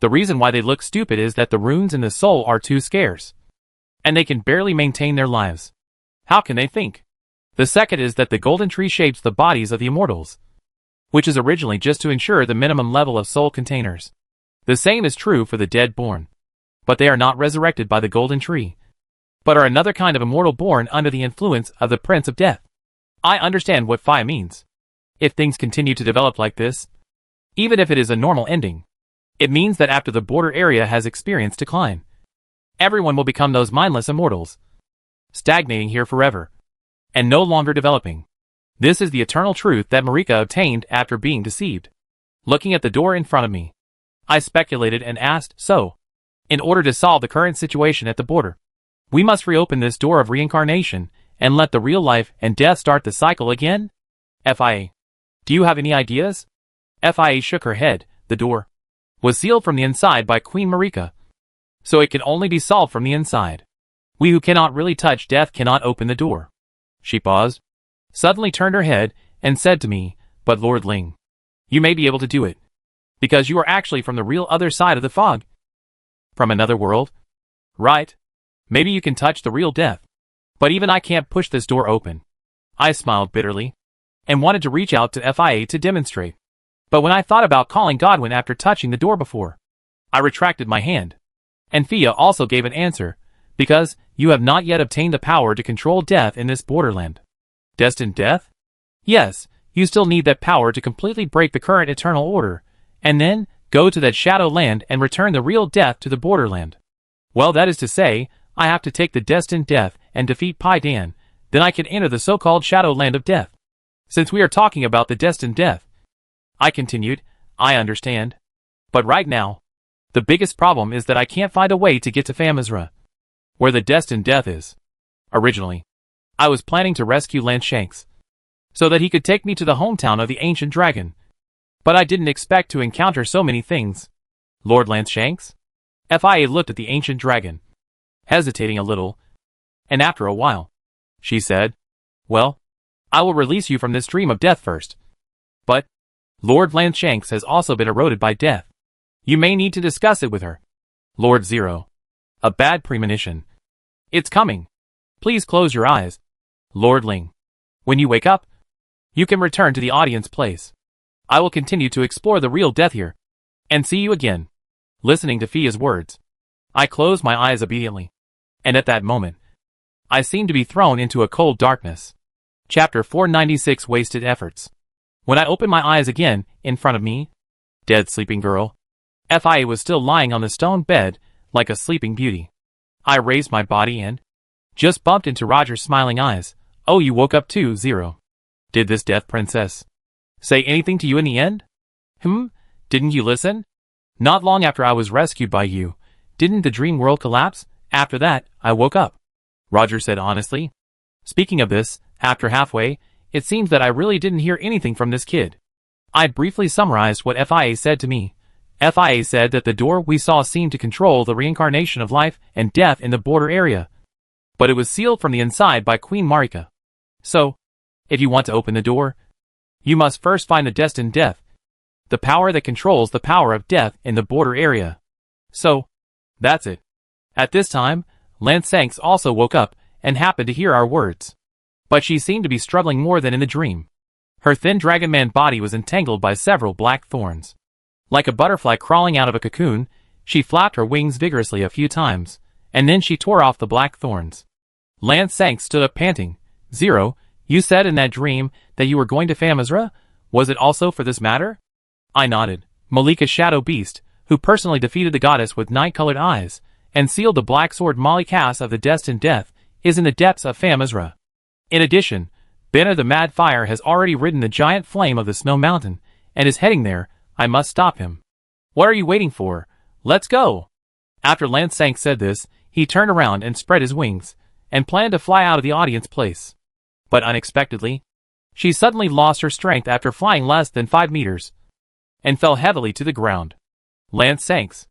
The reason why they look stupid is that the runes in the soul are too scarce, and they can barely maintain their lives. How can they think? The second is that the golden tree shapes the bodies of the immortals, which is originally just to ensure the minimum level of soul containers. The same is true for the dead born. But they are not resurrected by the golden tree, but are another kind of immortal born under the influence of the Prince of Death. I understand what Phi means. If things continue to develop like this, even if it is a normal ending, it means that after the border area has experienced decline, everyone will become those mindless immortals, stagnating here forever, and no longer developing. This is the eternal truth that Marika obtained after being deceived. Looking at the door in front of me, I speculated and asked, so, in order to solve the current situation at the border, we must reopen this door of reincarnation and let the real life and death start the cycle again? FIA. Do you have any ideas? FIA shook her head. The door was sealed from the inside by Queen Marika, so it can only be solved from the inside. We who cannot really touch death cannot open the door. She paused, suddenly turned her head, and said to me, but Lord Ling, you may be able to do it, because you are actually from the real other side of the fog. From another world? Right. Maybe you can touch the real death. But even I can't push this door open. I smiled bitterly, and wanted to reach out to FIA to demonstrate. But when I thought about calling Godwin after touching the door before, I retracted my hand. And Fia also gave an answer, because you have not yet obtained the power to control death in this borderland. Destined death? Yes, you still need that power to completely break the current eternal order, and then go to that shadow land and return the real death to the borderland. Well, that is to say, I have to take the destined death and defeat Pai Dan, then I can enter the so-called shadow land of death. Since we are talking about the destined death, I continued, I understand. But right now, the biggest problem is that I can't find a way to get to Famizra, where the destined death is. Originally, I was planning to rescue Lance Shanks, so that he could take me to the hometown of the ancient dragon. But I didn't expect to encounter so many things. Lord Lance Shanks? FIA looked at the ancient dragon, hesitating a little, and after a while, she said, well, I will release you from this dream of death first. But Lord Lance Shanks has also been eroded by death. You may need to discuss it with her. Lord Zero. A bad premonition. It's coming. Please close your eyes. Lord Ling. When you wake up, you can return to the audience place. I will continue to explore the real death here, and see you again. Listening to Fia's words, I closed my eyes obediently, and at that moment, I seemed to be thrown into a cold darkness. Chapter 496 Wasted Efforts. When I opened my eyes again, in front of me, dead sleeping girl, FIA was still lying on the stone bed, like a sleeping beauty. I raised my body and just bumped into Roger's smiling eyes. Oh, you woke up too, Zero. Did this death princess say anything to you in the end? Didn't you listen? Not long after I was rescued by you, didn't the dream world collapse? After that, I woke up, Roger said honestly. Speaking of this, after halfway, it seems that I really didn't hear anything from this kid. I briefly summarized what FIA said to me. FIA said that the door we saw seemed to control the reincarnation of life and death in the border area, but it was sealed from the inside by Queen Marika. So, if you want to open the door, you must first find the destined death, the power that controls the power of death in the border area. So, that's it. At this time, Lance Shanks also woke up and happened to hear our words. But she seemed to be struggling more than in the dream. Her thin dragonman body was entangled by several black thorns. Like a butterfly crawling out of a cocoon, she flapped her wings vigorously a few times, and then she tore off the black thorns. Lance Shanks stood up panting. Zero, you said in that dream that you were going to Famizra? Was it also for this matter? I nodded. Malika's shadow beast, who personally defeated the goddess with night-colored eyes, and sealed the black sword Malikas of the destined death, is in the depths of Famizra. In addition, Benner the Mad Fire has already ridden the giant flame of the Snow Mountain, and is heading there. I must stop him. What are you waiting for? Let's go! After Lance Shanks said this, he turned around and spread his wings, and planned to fly out of the audience place. But unexpectedly, she suddenly lost her strength after flying less than 5 meters, and fell heavily to the ground. Lance Shanks.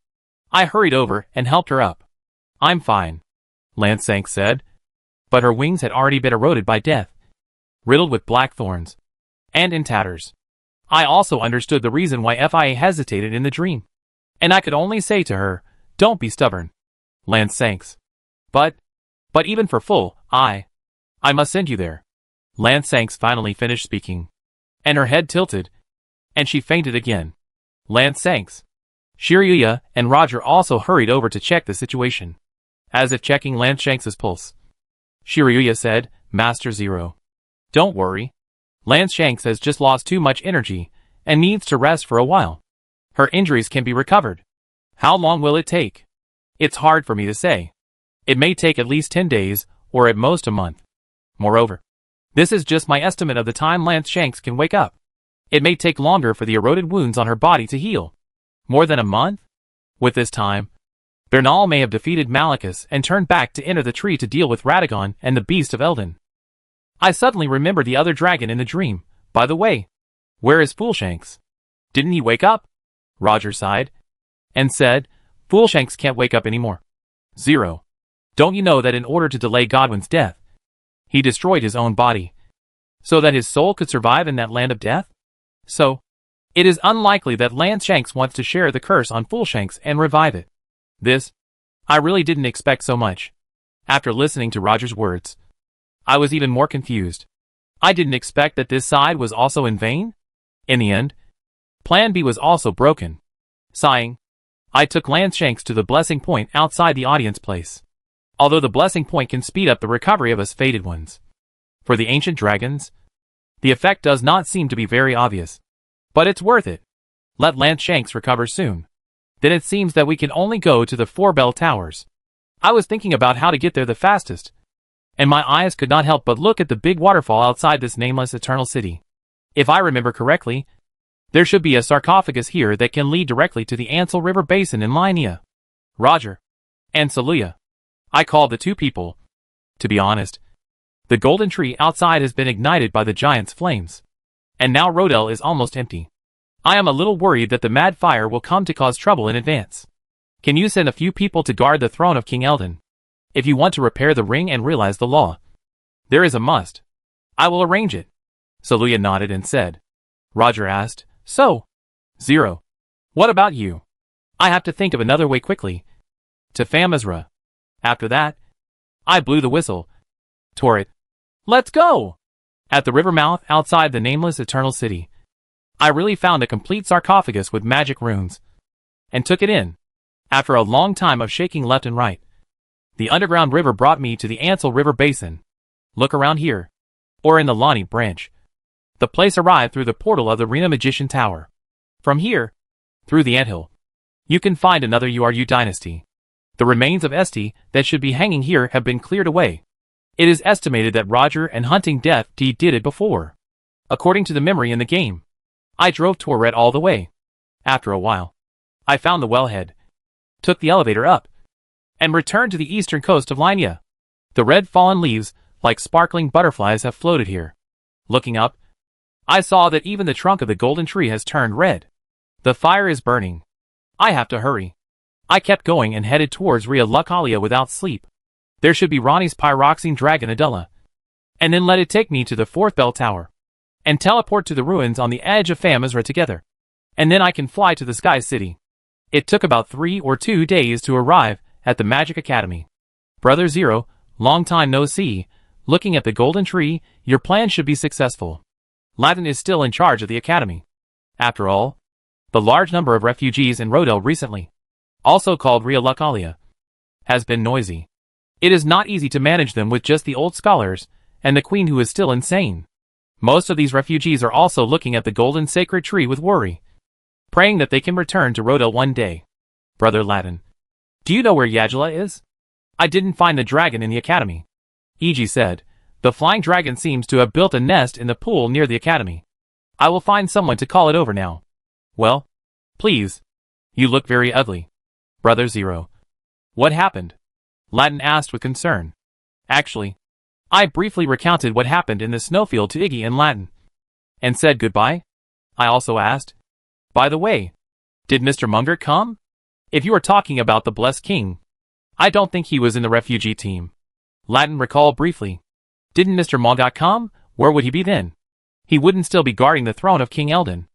I hurried over and helped her up. I'm fine, Lance Shanks said, but her wings had already been eroded by death. riddled with black thorns, and in tatters. I also understood the reason why Fia hesitated in the dream, and I could only say to her, "Don't be stubborn, Lance Sanks." But even for full, I must send you there. Lance Sanks finally finished speaking, and her head tilted, and she fainted again. Lance Sanks, Shiryuya, and Roger also hurried over to check the situation, as if checking Lance Shanks' pulse. Shiryuya said, "Master Zero, don't worry. Lance Shanks has just lost too much energy and needs to rest for a while. Her injuries can be recovered. How long will it take? It's hard for me to say. It may take at least 10 days, or at most a month. Moreover, this is just my estimate of the time Lance Shanks can wake up. It may take longer for the eroded wounds on her body to heal. More than a month? With this time, Bernal may have defeated Malicus and turned back to enter the tree to deal with Radagon and the Beast of Eldin." I suddenly remembered the other dragon in the dream. "By the way, where is Foolshanks? Didn't he wake up?" Roger sighed, and said, "Foolshanks can't wake up anymore. Zero. Don't you know that in order to delay Godwin's death, he destroyed his own body, so that his soul could survive in that land of death? So, it is unlikely that Lance Shanks wants to share the curse on Foolshanks and revive it. This, I really didn't expect so much." After listening to Roger's words, I was even more confused. I didn't expect that this side was also in vain. In the end, Plan B was also broken. Sighing, I took Lance Shanks to the blessing point outside the audience place. Although the blessing point can speed up the recovery of us fated ones, for the ancient dragons, the effect does not seem to be very obvious. But it's worth it. Let Lance Shanks recover soon. Then it seems that we can only go to the 4 bell towers. I was thinking about how to get there the fastest, and my eyes could not help but look at the big waterfall outside this nameless eternal city. If I remember correctly, there should be a sarcophagus here that can lead directly to the Ansel River Basin in Linnea. Roger and Saluya, I called the two people. To be honest, the golden tree outside has been ignited by the giant's flames, and now Rodel is almost empty. I am a little worried that the mad fire will come to cause trouble in advance. Can you send a few people to guard the throne of King Eldin? If you want to repair the ring and realize the law, there is a must. I will arrange it." Saluya nodded and said. Roger asked, "So, Zero, what about you?" "I have to think of another way quickly. To Famazra. After that, I blew the whistle. Tore it. Let's go!" At the river mouth outside the nameless eternal city, I really found a complete sarcophagus with magic runes, and took it in. After a long time of shaking left and right, the underground river brought me to the Ansel River Basin. Look around here, or in the Lonnie branch. The place arrived through the portal of the Rena Magician Tower. From here, through the anthill, you can find another URU dynasty. The remains of Esti that should be hanging here have been cleared away. It is estimated that Roger and Hunting Death did it before. According to the memory in the game, I drove Tourette all the way. After a while, I found the wellhead, took the elevator up, and returned to the eastern coast of Linnea. The red fallen leaves, like sparkling butterflies, have floated here. Looking up, I saw that even the trunk of the golden tree has turned red. The fire is burning. I have to hurry. I kept going and headed towards Ria Lucalia without sleep. There should be Ronnie's pyroxene dragon Adela. And then let it take me to the 4th bell tower, and teleport to the ruins on the edge of Famazra together. And then I can fly to the Sky City. It took about 3 or 2 days to arrive at the Magic Academy. Brother Zero, long time no see. Looking at the golden tree, your plan should be successful. Latin is still in charge of the academy. After all, the large number of refugees in Rodel recently, also called Ria Lucalia, has been noisy. It is not easy to manage them with just the old scholars and the queen who is still insane. Most of these refugees are also looking at the golden sacred tree with worry, praying that they can return to Rodel one day. Brother Latin, do you know where Yagela is? I didn't find the dragon in the academy. Iji said, the flying dragon seems to have built a nest in the pool near the academy. I will find someone to call it over now. Well, please. You look very ugly. Brother Zero. What happened? Latin asked with concern. Actually, I briefly recounted what happened in the snowfield to Iggy in Latin, and said goodbye. I also asked, by the way, did Mr. Munger come? If you are talking about the Blessed King, I don't think he was in the refugee team. Latin recalled briefly. Didn't Mr. Mongat come? Where would he be then? He wouldn't still be guarding the throne of King Eldon.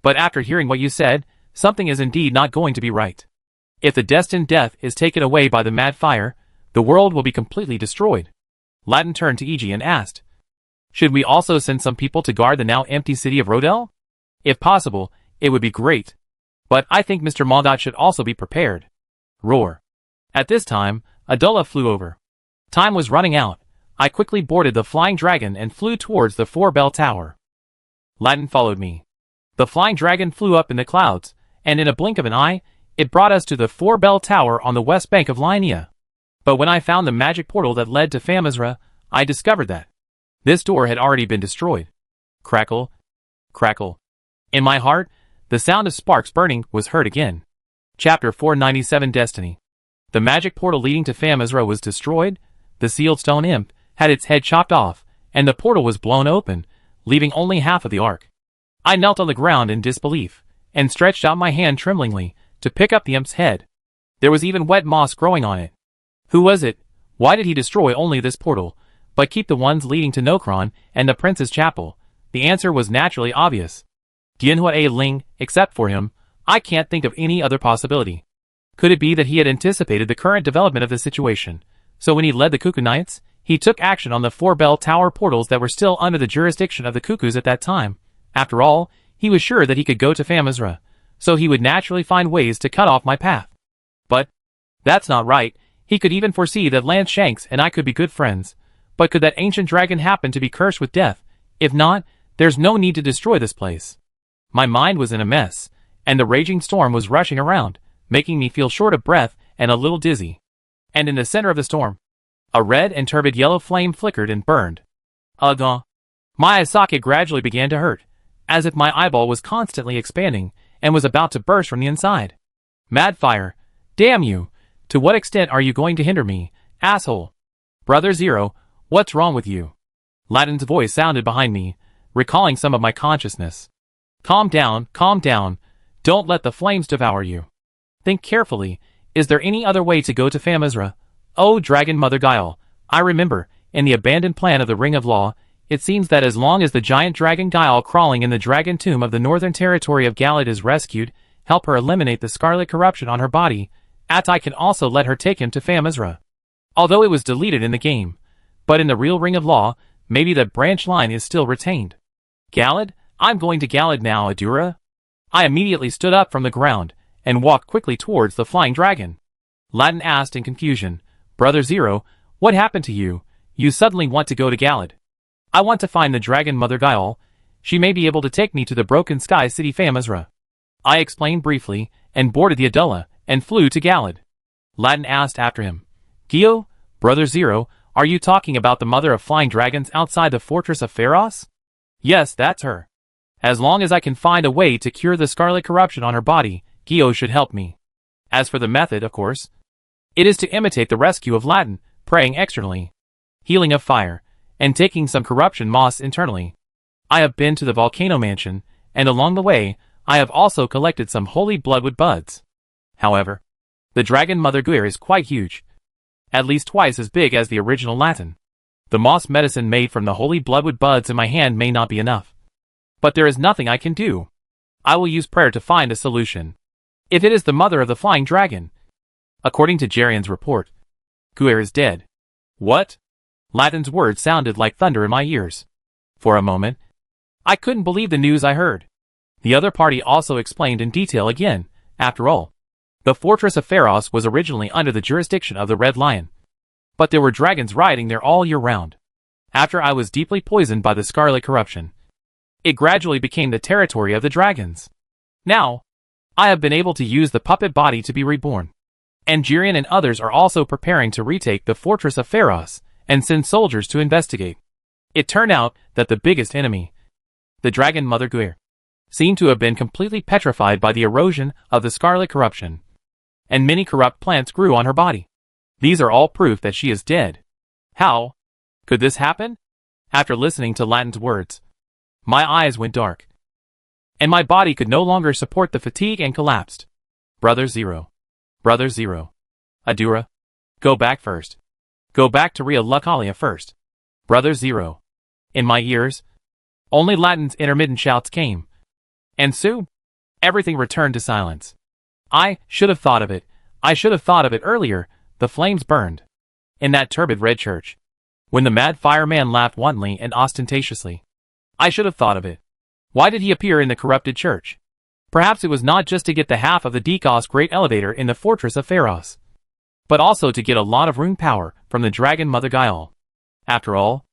But after hearing what you said, something is indeed not going to be right. If the destined death is taken away by the mad fire, the world will be completely destroyed. Latin turned to Iji and asked, should we also send some people to guard the now empty city of Rodel? If possible, it would be great. But I think Mr. Malgot should also be prepared. Roar. At this time, Adulla flew over. Time was running out. I quickly boarded the flying dragon and flew towards the 4-bell tower. Latin followed me. The flying dragon flew up in the clouds, and in a blink of an eye, it brought us to the 4-bell tower on the west bank of Lynia. But when I found the magic portal that led to Famizra, I discovered that this door had already been destroyed. Crackle, crackle. In my heart, the sound of sparks burning was heard again. Chapter 497 Destiny. The magic portal leading to Famizra was destroyed, the sealed stone imp had its head chopped off, and the portal was blown open, leaving only half of the ark. I knelt on the ground in disbelief, and stretched out my hand tremblingly to pick up the imp's head. There was even wet moss growing on it. Who was it? Why did he destroy only this portal, but keep the ones leading to Nokron and the Prince's Chapel? The answer was naturally obvious. Dianhua Ling, except for him, I can't think of any other possibility. Could it be that he had anticipated the current development of the situation, so when he led the Cuckoo Knights, he took action on the 4-bell tower portals that were still under the jurisdiction of the Cuckoos at that time? After all, he was sure that he could go to Famizra, so he would naturally find ways to cut off my path. But that's not right. He could even foresee that Lance Shanks and I could be good friends. But could that ancient dragon happen to be cursed with death? If not, there's no need to destroy this place. My mind was in a mess, and the raging storm was rushing around, making me feel short of breath and a little dizzy. And in the center of the storm, a red and turbid yellow flame flickered and burned. Ugh. My eye socket gradually began to hurt, as if my eyeball was constantly expanding and was about to burst from the inside. Mad fire. Damn you. To what extent are you going to hinder me, asshole? Brother Zero, what's wrong with you? Latin's voice sounded behind me, recalling some of my consciousness. Calm down, calm down. Don't let the flames devour you. Think carefully. Is there any other way to go to Famizra? Oh, Dragon Mother Guile, I remember, in the abandoned plan of the Ring of Law, it seems that as long as the giant dragon Guile crawling in the dragon tomb of the northern territory of Galad is rescued, help her eliminate the scarlet corruption on her body, Atai can also let her take him to Famizra. Although it was deleted in the game, but in the real Ring of Law, maybe the branch line is still retained. Galad? I'm going to Galad now, Adura. I immediately stood up from the ground, and walked quickly towards the flying dragon. Latin asked in confusion, Brother Zero, what happened to you? You suddenly want to go to Galad. I want to find the Dragon Mother Guile. She may be able to take me to the Broken Sky City Famizra. I explained briefly, and boarded the Adulla, and flew to Galad. Latin asked after him, Gio, Brother Zero, are you talking about the mother of flying dragons outside the fortress of Pharos? Yes, that's her. As long as I can find a way to cure the scarlet corruption on her body, Gio should help me. As for the method, of course, it is to imitate the rescue of Latin, praying externally, healing of fire, and taking some corruption moss internally. I have been to the volcano mansion, and along the way, I have also collected some holy bloodwood buds. However, the Dragon Mother Guir is quite huge, at least twice as big as the original Latin. The moss medicine made from the holy bloodwood buds in my hand may not be enough. But there is nothing I can do. I will use prayer to find a solution. If it is the mother of the flying dragon. According to Jarian's report, Guir is dead. What? Latin's words sounded like thunder in my ears. For a moment, I couldn't believe the news I heard. The other party also explained in detail again. After all, the fortress of Pharos was originally under the jurisdiction of the Red Lion. But there were dragons riding there all year round. After I was deeply poisoned by the scarlet corruption, it gradually became the territory of the dragons. Now, I have been able to use the puppet body to be reborn. And Jirian and others are also preparing to retake the fortress of Pharos and send soldiers to investigate. It turned out that the biggest enemy, the Dragon Mother Guir, seemed to have been completely petrified by the erosion of the scarlet corruption, and many corrupt plants grew on her body. These are all proof that she is dead. How could this happen? After listening to Latin's words, my eyes went dark, and my body could no longer support the fatigue and collapsed. Brother Zero. Brother Zero. Adura. Go back first. Go back to Ria Lucalia first. Brother Zero. In my ears, only Latin's intermittent shouts came. And soon, everything returned to silence. I should have thought of it. I should have thought of it earlier. The flames burned in that turbid red church, when the mad fireman laughed wantonly and ostentatiously. I should have thought of it. Why did he appear in the corrupted church? Perhaps it was not just to get the half of the Dekos great elevator in the fortress of Pharos, but also to get a lot of rune power from the dragon mother Guile. After all,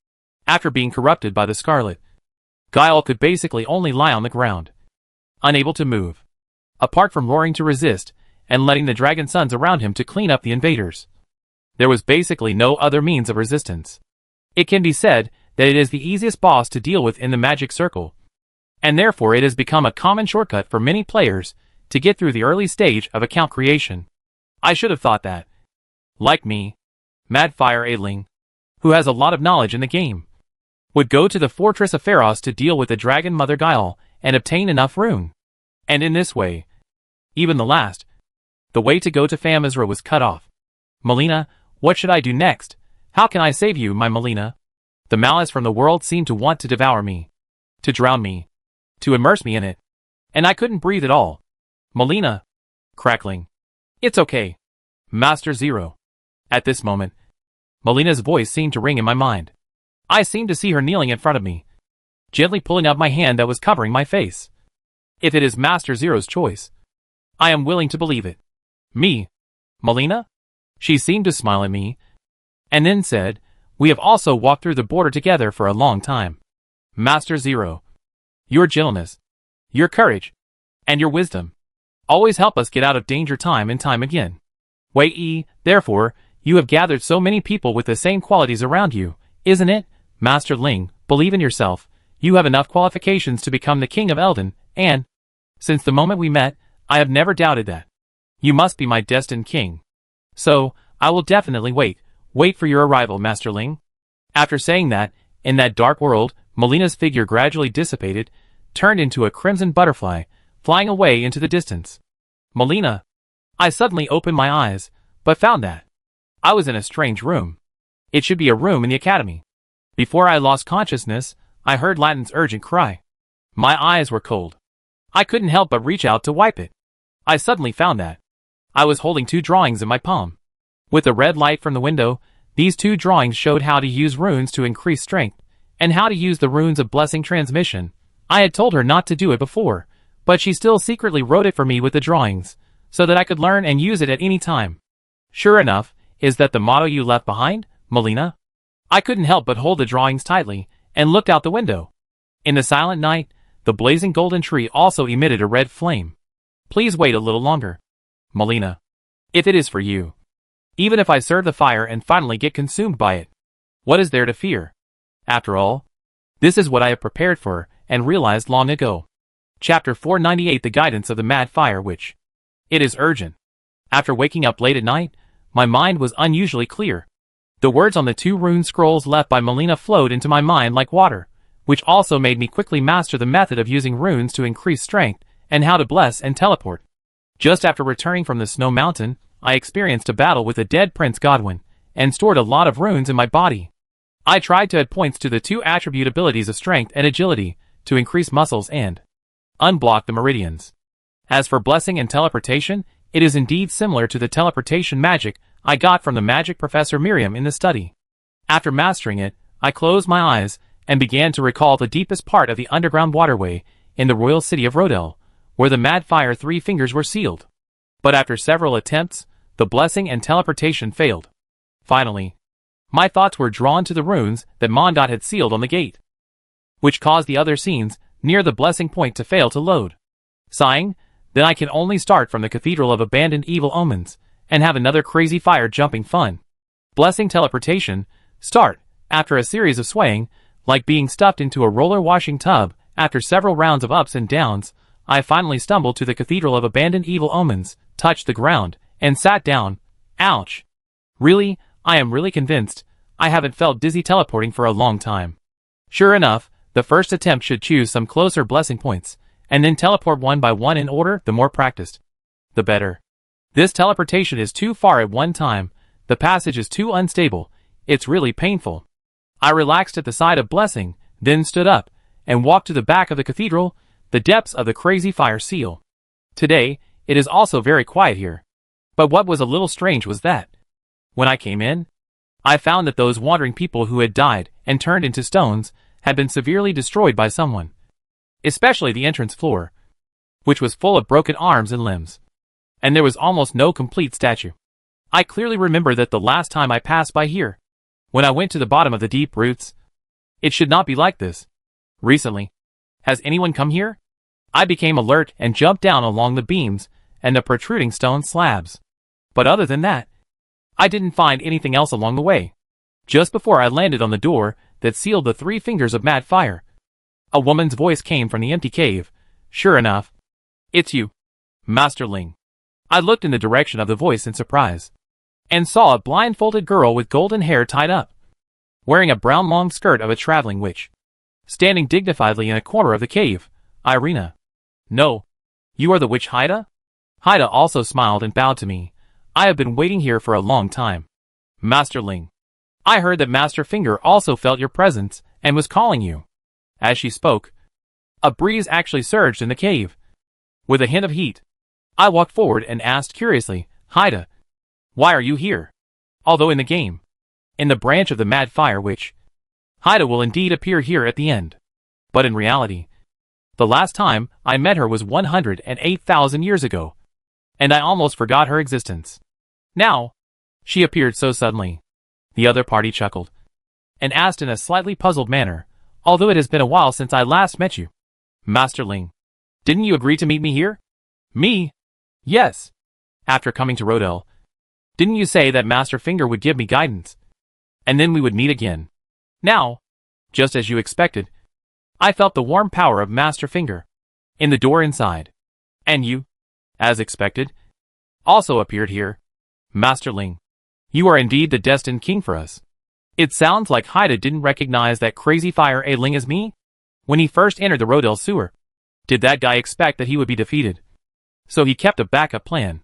after being corrupted by the Scarlet, Guile could basically only lie on the ground, unable to move, apart from roaring to resist and letting the dragon sons around him to clean up the invaders. There was basically no other means of resistance. It can be said that it is the easiest boss to deal with in the magic circle, and therefore it has become a common shortcut for many players to get through the early stage of account creation. I should have thought that. Like me, Mad Fire Aidling, who has a lot of knowledge in the game, would go to the fortress of Pharos to deal with the dragon mother Guile and obtain enough rune. And in this way, even the way to go to Famizra was cut off. Melina, what should I do next? How can I save you, my Melina? The malice from the world seemed to want to devour me, to drown me, to immerse me in it, and I couldn't breathe at all. Melina, crackling. It's okay, Master Zero. At this moment, Melina's voice seemed to ring in my mind. I seemed to see her kneeling in front of me, gently pulling up my hand that was covering my face. If it is Master Zero's choice, I am willing to believe it. Me? Melina? She seemed to smile at me, and then said, we have also walked through the border together for a long time. Master Zero, your gentleness, your courage, and your wisdom always help us get out of danger time and time again. Therefore, you have gathered so many people with the same qualities around you, isn't it? Master Ling, believe in yourself. You have enough qualifications to become the King of Eldon, and, since the moment we met, I have never doubted that. You must be my destined king. So, I will definitely wait for your arrival, Master Ling. After saying that, in that dark world, Melina's figure gradually dissipated, turned into a crimson butterfly, flying away into the distance. Melina. I suddenly opened my eyes, but found that I was in a strange room. It should be a room in the academy. Before I lost consciousness, I heard Latin's urgent cry. My eyes were cold. I couldn't help but reach out to wipe it. I suddenly found that I was holding 2 drawings in my palm. With the red light from the window, these 2 drawings showed how to use runes to increase strength, and how to use the runes of blessing transmission. I had told her not to do it before, but she still secretly wrote it for me with the drawings, so that I could learn and use it at any time. Sure enough, is that the motto you left behind, Melina? I couldn't help but hold the drawings tightly, and looked out the window. In the silent night, the blazing golden tree also emitted a red flame. Please wait a little longer, Melina. If it is for you. Even if I serve the fire and finally get consumed by it, what is there to fear? After all, this is what I have prepared for, and realized long ago. Chapter 498, The Guidance of the Mad Fire Witch. It is urgent. After waking up late at night, my mind was unusually clear. The words on the 2 rune scrolls left by Melina flowed into my mind like water, which also made me quickly master the method of using runes to increase strength, and how to bless and teleport. Just after returning from the Snow Mountain, I experienced a battle with the dead Prince Godwin, and stored a lot of runes in my body. I tried to add points to the 2 attribute abilities of strength and agility, to increase muscles and unblock the meridians. As for blessing and teleportation, it is indeed similar to the teleportation magic I got from the magic professor Miriam in the study. After mastering it, I closed my eyes, and began to recall the deepest part of the underground waterway, in the royal city of Rodel, where the Mad Fire 3 fingers were sealed. But after several attempts, the blessing and teleportation failed. Finally, my thoughts were drawn to the runes that Mondot had sealed on the gate, which caused the other scenes near the blessing point to fail to load. Sighing, then I can only start from the Cathedral of Abandoned Evil Omens, and have another crazy fire jumping fun. Blessing teleportation, start, after a series of swaying, like being stuffed into a roller washing tub. After several rounds of ups and downs, I finally stumbled to the Cathedral of Abandoned Evil Omens, touched the ground, and sat down. Ouch. Really, I am really convinced I haven't felt dizzy teleporting for a long time. Sure enough, the first attempt should choose some closer blessing points, and then teleport one by one in order. The more practiced, the better. This teleportation is too far at one time, the passage is too unstable, it's really painful. I relaxed at the sight of blessing, then stood up, and walked to the back of the cathedral, the depths of the crazy fire seal. Today, it is also very quiet here. But what was a little strange was that, when I came in, I found that those wandering people who had died and turned into stones had been severely destroyed by someone. Especially the entrance floor, which was full of broken arms and limbs. And there was almost no complete statue. I clearly remember that the last time I passed by here, when I went to the bottom of the deep roots, it should not be like this. Recently, has anyone come here? I became alert and jumped down along the beams and the protruding stone slabs. But other than that, I didn't find anything else along the way. Just before I landed on the door that sealed the 3 fingers of mad fire, a woman's voice came from the empty cave. Sure enough, it's you, Master Ling. I looked in the direction of the voice in surprise, and saw a blindfolded girl with golden hair tied up, wearing a brown long skirt of a traveling witch, standing dignifiedly in a corner of the cave. Irina. No, you are the witch Haida? Haida also smiled and bowed to me. I have been waiting here for a long time. Master Ling. I heard that Master Finger also felt your presence and was calling you. As she spoke, a breeze actually surged in the cave. With a hint of heat, I walked forward and asked curiously, Haida, why are you here? Although in the game, in the branch of the Mad Fire Witch, Haida will indeed appear here at the end. But in reality, the last time I met her was 108,000 years ago, and I almost forgot her existence. Now, she appeared so suddenly. The other party chuckled, and asked in a slightly puzzled manner, although it has been a while since I last met you. Master Ling, didn't you agree to meet me here? Me? Yes. After coming to Rodel, didn't you say that Master Finger would give me guidance, and then we would meet again? Now, just as you expected, I felt the warm power of Master Finger in the door inside. And you, as expected, also appeared here. Master Ling, you are indeed the destined king for us. It sounds like Haida didn't recognize that crazy fire A Ling as me when he first entered the Rodel sewer. Did that guy expect that he would be defeated? So he kept a backup plan.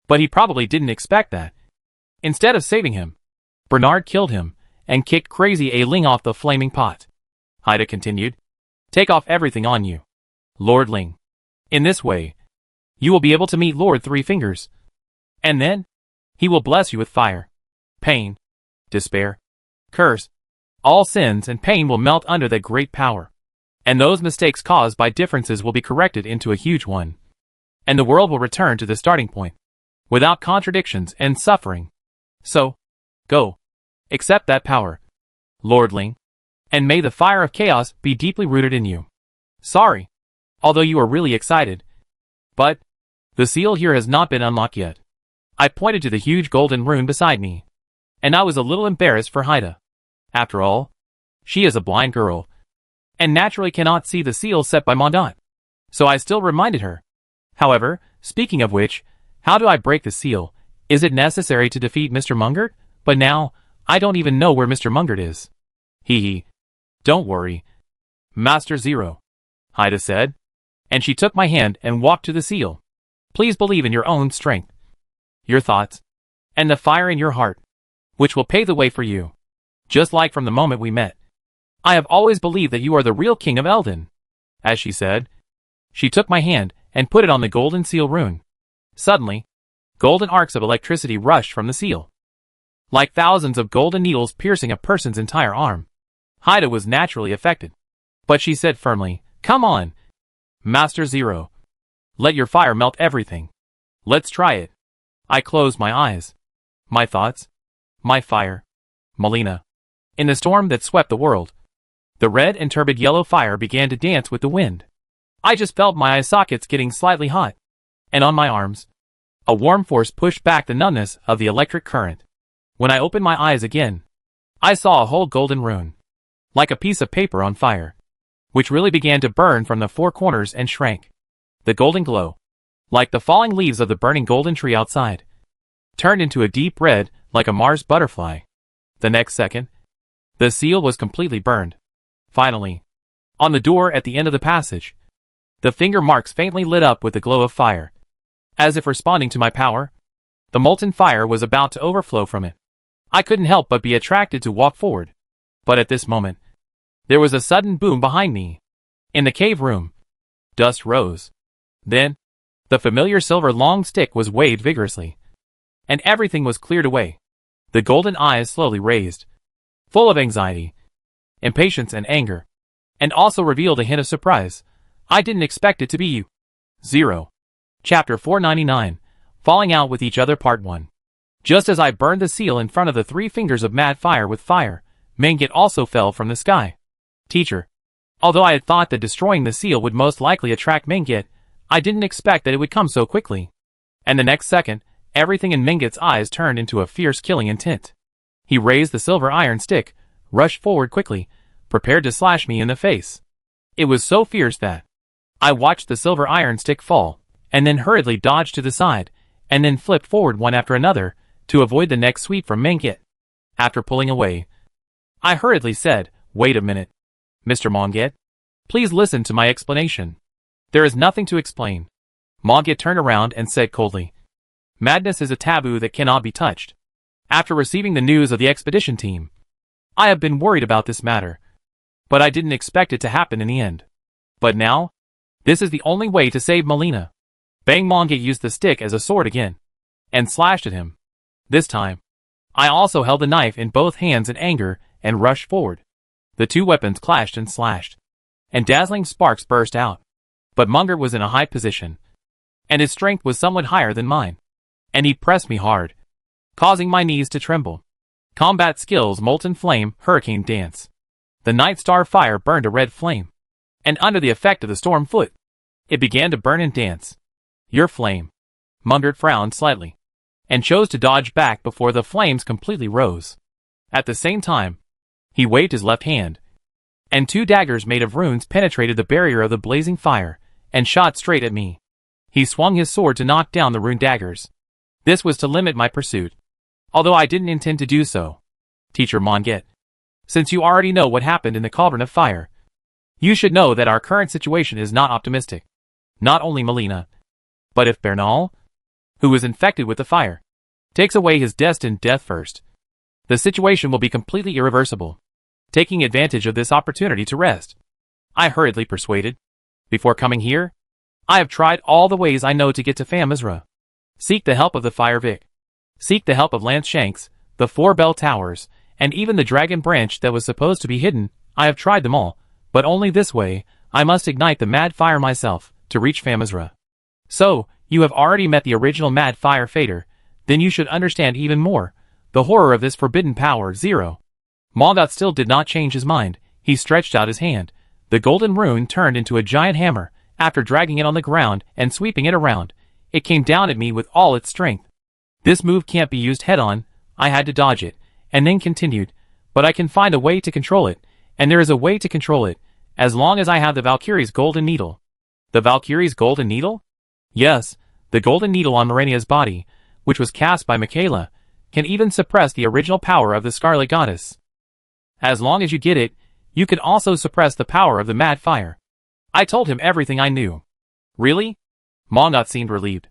But he probably didn't expect that. Instead of saving him, Bernard killed him and kicked crazy A Ling off the flaming pot. Haida continued. Take off everything on you, Lord Ling. In this way, you will be able to meet Lord Three Fingers. And then, he will bless you with fire, pain, despair, curse. All sins and pain will melt under that great power. And those mistakes caused by differences will be corrected into a huge one. And the world will return to the starting point, without contradictions and suffering. So, go. Accept that power, Lord Ling. And may the fire of chaos be deeply rooted in you. Sorry, although you are really excited, but the seal here has not been unlocked yet. I pointed to the huge golden rune beside me, and I was a little embarrassed for Haida. After all, she is a blind girl, and naturally cannot see the seal set by Mondot. So I still reminded her. However, speaking of which, how do I break the seal? Is it necessary to defeat Mr. Mungert? But now, I don't even know where Mr. Mungert is. Hee. Don't worry, Master Zero, Haida said, and she took my hand and walked to the seal. Please believe in your own strength, your thoughts, and the fire in your heart, which will pave the way for you. Just like from the moment we met. I have always believed that you are the real king of Eldon. As she said, she took my hand and put it on the golden seal rune. Suddenly, golden arcs of electricity rushed from the seal, like thousands of golden needles piercing a person's entire arm. Haida was naturally affected, but she said firmly, Come on, Master Zero. Let your fire melt everything. Let's try it. I closed my eyes. My thoughts. My fire. Melina. In the storm that swept the world, the red and turbid yellow fire began to dance with the wind. I just felt my eye sockets getting slightly hot, and on my arms, a warm force pushed back the numbness of the electric current. When I opened my eyes again, I saw a whole golden rune, like a piece of paper on fire, which really began to burn from the 4 corners and shrank. The golden glow, like the falling leaves of the burning golden tree outside, turned into a deep red like a Mars butterfly. The next second, the seal was completely burned. Finally, on the door at the end of the passage, the finger marks faintly lit up with the glow of fire. As if responding to my power, the molten fire was about to overflow from it. I couldn't help but be attracted to walk forward. But at this moment, There was a sudden boom behind me. In the cave room, dust rose. Then, the familiar silver long stick was waved vigorously, and everything was cleared away. The golden eyes slowly raised, full of anxiety, impatience and anger, and also revealed a hint of surprise. I didn't expect it to be you. 0. Chapter 499, Falling Out with Each Other Part 1. Just as I burned the seal in front of the 3 fingers of mad fire with fire, Mengit also fell from the sky. Teacher. Although I had thought that destroying the seal would most likely attract Mengit, I didn't expect that it would come so quickly. And the next second, everything in Mengit's eyes turned into a fierce killing intent. He raised the silver iron stick, rushed forward quickly, prepared to slash me in the face. It was so fierce that I watched the silver iron stick fall, and then hurriedly dodged to the side, and then flipped forward one after another, to avoid the next sweep from Mengit. After pulling away, I hurriedly said, "Wait a minute. Mr. Mengit, please listen to my explanation." "There is nothing to explain." Mengit turned around and said coldly, "Madness is a taboo that cannot be touched. After receiving the news of the expedition team, I have been worried about this matter, but I didn't expect it to happen in the end. But now, this is the only way to save Melina." Bang! Mengit used the stick as a sword again, and slashed at him. This time, I also held the knife in both hands in anger and rushed forward. The 2 weapons clashed and slashed, and dazzling sparks burst out. But Mengit was in a high position, and his strength was somewhat higher than mine, and he pressed me hard, causing my knees to tremble. Combat skills: Molten Flame, Hurricane Dance. The Night Star fire burned a red flame, and under the effect of the storm foot, it began to burn and dance. "Your flame." Mengit frowned slightly, and chose to dodge back before the flames completely rose. At the same time, he waved his left hand, and 2 daggers made of runes penetrated the barrier of the blazing fire, and shot straight at me. He swung his sword to knock down the rune daggers. This was to limit my pursuit, although I didn't intend to do so. Teacher Mengit, since you already know what happened in the cauldron of fire, you should know that our current situation is not optimistic. Not only Melina, but if Bernal, who is infected with the fire, takes away his destined death first, the situation will be completely irreversible. Taking advantage of this opportunity to rest, I hurriedly persuaded. Before coming here, I have tried all the ways I know to get to Famizra. Seek the help of the Fire Vic. Seek the help of Lance Shanks, the 4 bell towers, and even the dragon branch that was supposed to be hidden. I have tried them all, but only this way. I must ignite the mad fire myself, to reach Famizra. So, you have already met the original mad fire fader, then you should understand even more the horror of this forbidden power. 0. Mengit still did not change his mind. He stretched out his hand. The golden rune turned into a giant hammer. After dragging it on the ground and sweeping it around, it came down at me with all its strength. This move can't be used head-on. I had to dodge it, and then continued, but I can find a way to control it, and there is a way to control it, as long as I have the Valkyrie's golden needle. The Valkyrie's golden needle? Yes, the golden needle on Morenia's body, which was cast by Michaela, can even suppress the original power of the Scarlet Goddess. As long as you get it, you can also suppress the power of the mad fire. I told him everything I knew. Really? Mengit seemed relieved.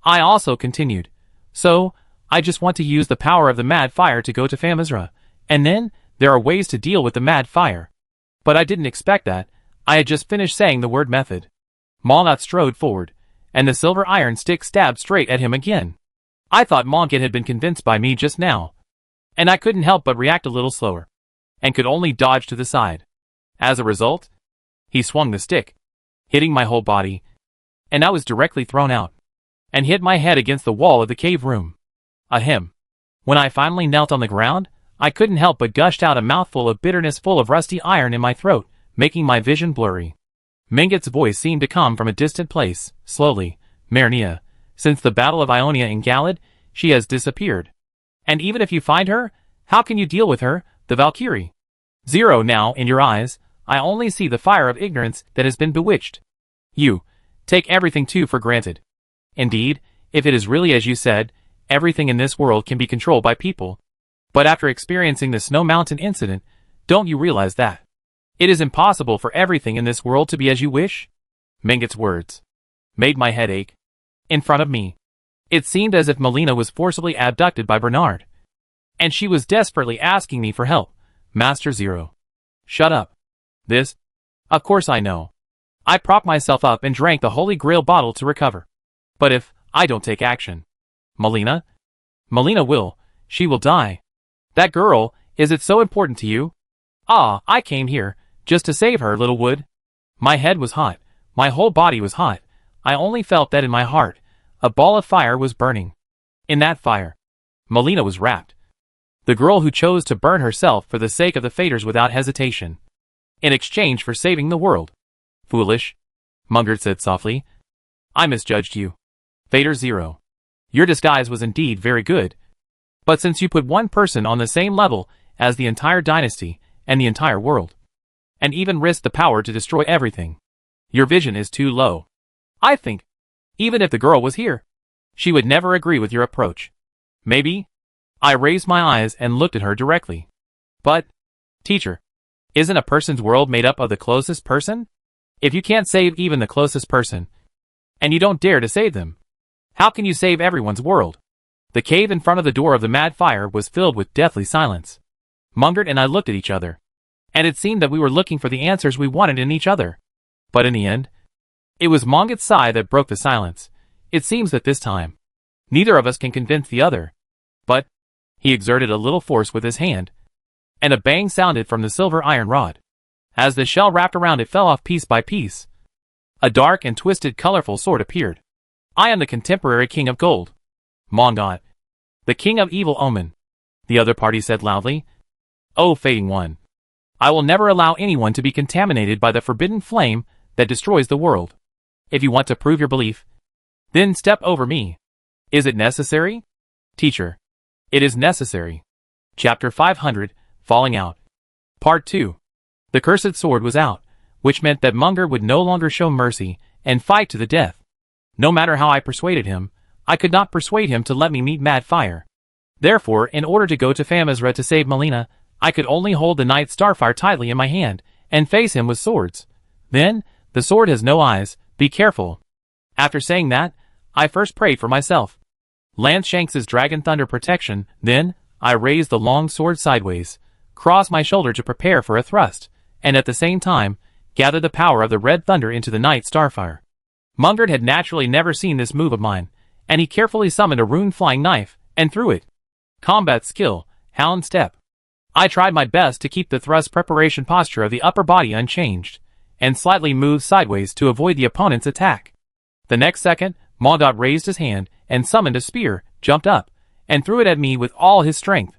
I also continued. So, I just want to use the power of the mad fire to go to Famizra, and then, there are ways to deal with the mad fire. But I didn't expect that. I had just finished saying the word method. Mengit strode forward, and the silver iron stick stabbed straight at him again. I thought Mengit had been convinced by me just now, and I couldn't help but react a little slower, and could only dodge to the side. As a result, he swung the stick, hitting my whole body, and I was directly thrown out, and hit my head against the wall of the cave room. Ahem. When I finally knelt on the ground, I couldn't help but gushed out a mouthful of bitterness full of rusty iron in my throat, making my vision blurry. Mengit's voice seemed to come from a distant place. Slowly, Morenia, since the Battle of Ionia in Galad, she has disappeared. And even if you find her, how can you deal with her, the Valkyrie? 0. Now, in your eyes, I only see the fire of ignorance that has been bewitched. You take everything too for granted. Indeed, if it is really as you said, everything in this world can be controlled by people. But after experiencing the Snow Mountain incident, don't you realize that it is impossible for everything in this world to be as you wish? Mengit's words made my head ache. In front of me, it seemed as if Melina was forcibly abducted by Bernard, and she was desperately asking me for help. Master Zero. Shut up. This? Of course I know. I propped myself up and drank the Holy Grail bottle to recover. But if I don't take action, Melina? Melina will. She will die. That girl, is it so important to you? Ah, I came here, just to save her, Littlewood. My head was hot. My whole body was hot. I only felt that in my heart, a ball of fire was burning. In that fire, Melina was wrapped. The girl who chose to burn herself for the sake of the Faders without hesitation. In exchange for saving the world. Foolish, Mungert said softly. I misjudged you. Fader Zero. Your disguise was indeed very good. But since you put one person on the same level as the entire dynasty and the entire world, and even risked the power to destroy everything, your vision is too low. I think, even if the girl was here, she would never agree with your approach. Maybe? I raised my eyes and looked at her directly. But, teacher, isn't a person's world made up of the closest person? If you can't save even the closest person, and you don't dare to save them, how can you save everyone's world? The cave in front of the door of the mad fire was filled with deathly silence. Mungert and I looked at each other, and it seemed that we were looking for the answers we wanted in each other. But in the end, it was Monget's sigh that broke the silence. It seems that this time, neither of us can convince the other. But, he exerted a little force with his hand, and a bang sounded from the silver iron rod. As the shell wrapped around it fell off piece by piece, a dark and twisted colorful sword appeared. I am the contemporary king of gold. Mongot. The king of evil omen. The other party said loudly. Oh, fading one. I will never allow anyone to be contaminated by the forbidden flame that destroys the world. If you want to prove your belief, then step over me. Is it necessary? Teacher. It is necessary. Chapter 500, Falling Out. Part 2. The cursed sword was out, which meant that Munger would no longer show mercy and fight to the death. No matter how I persuaded him, I could not persuade him to let me meet Mad Fire. Therefore, in order to go to Famizra to save Melina, I could only hold the Night Starfire tightly in my hand and face him with swords. Then, the sword has no eyes, be careful. After saying that, I first prayed for myself. Lance Shanks's Dragon Thunder protection, then, I raised the long sword sideways, crossed my shoulder to prepare for a thrust, and at the same time, gathered the power of the Red Thunder into the Night Starfire. Mungert had naturally never seen this move of mine, and he carefully summoned a rune flying knife, and threw it. Combat skill, Hound Step. I tried my best to keep the thrust preparation posture of the upper body unchanged, and slightly moved sideways to avoid the opponent's attack. The next second, Mongot raised his hand, and summoned a spear, jumped up, and threw it at me with all his strength.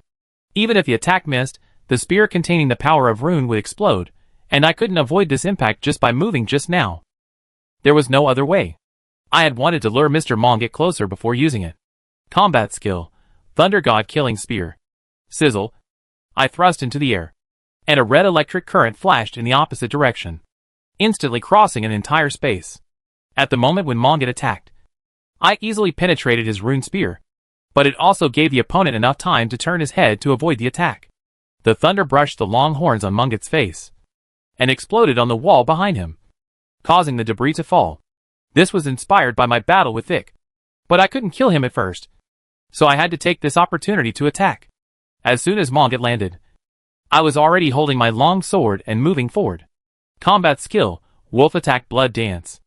Even if the attack missed, the spear containing the power of rune would explode, and I couldn't avoid this impact just by moving just now. There was no other way. I had wanted to lure Mr. Monget closer before using it. Combat skill, Thunder God Killing Spear. Sizzle. I thrust into the air, and a red electric current flashed in the opposite direction, instantly crossing an entire space. At the moment when Monget attacked, I easily penetrated his rune spear, but it also gave the opponent enough time to turn his head to avoid the attack. The thunder brushed the long horns on Munget's face, and exploded on the wall behind him, causing the debris to fall. This was inspired by my battle with Vic, but I couldn't kill him at first, so I had to take this opportunity to attack. As soon as Monget landed, I was already holding my long sword and moving forward. Combat skill, Wolf Attack Blood Dance.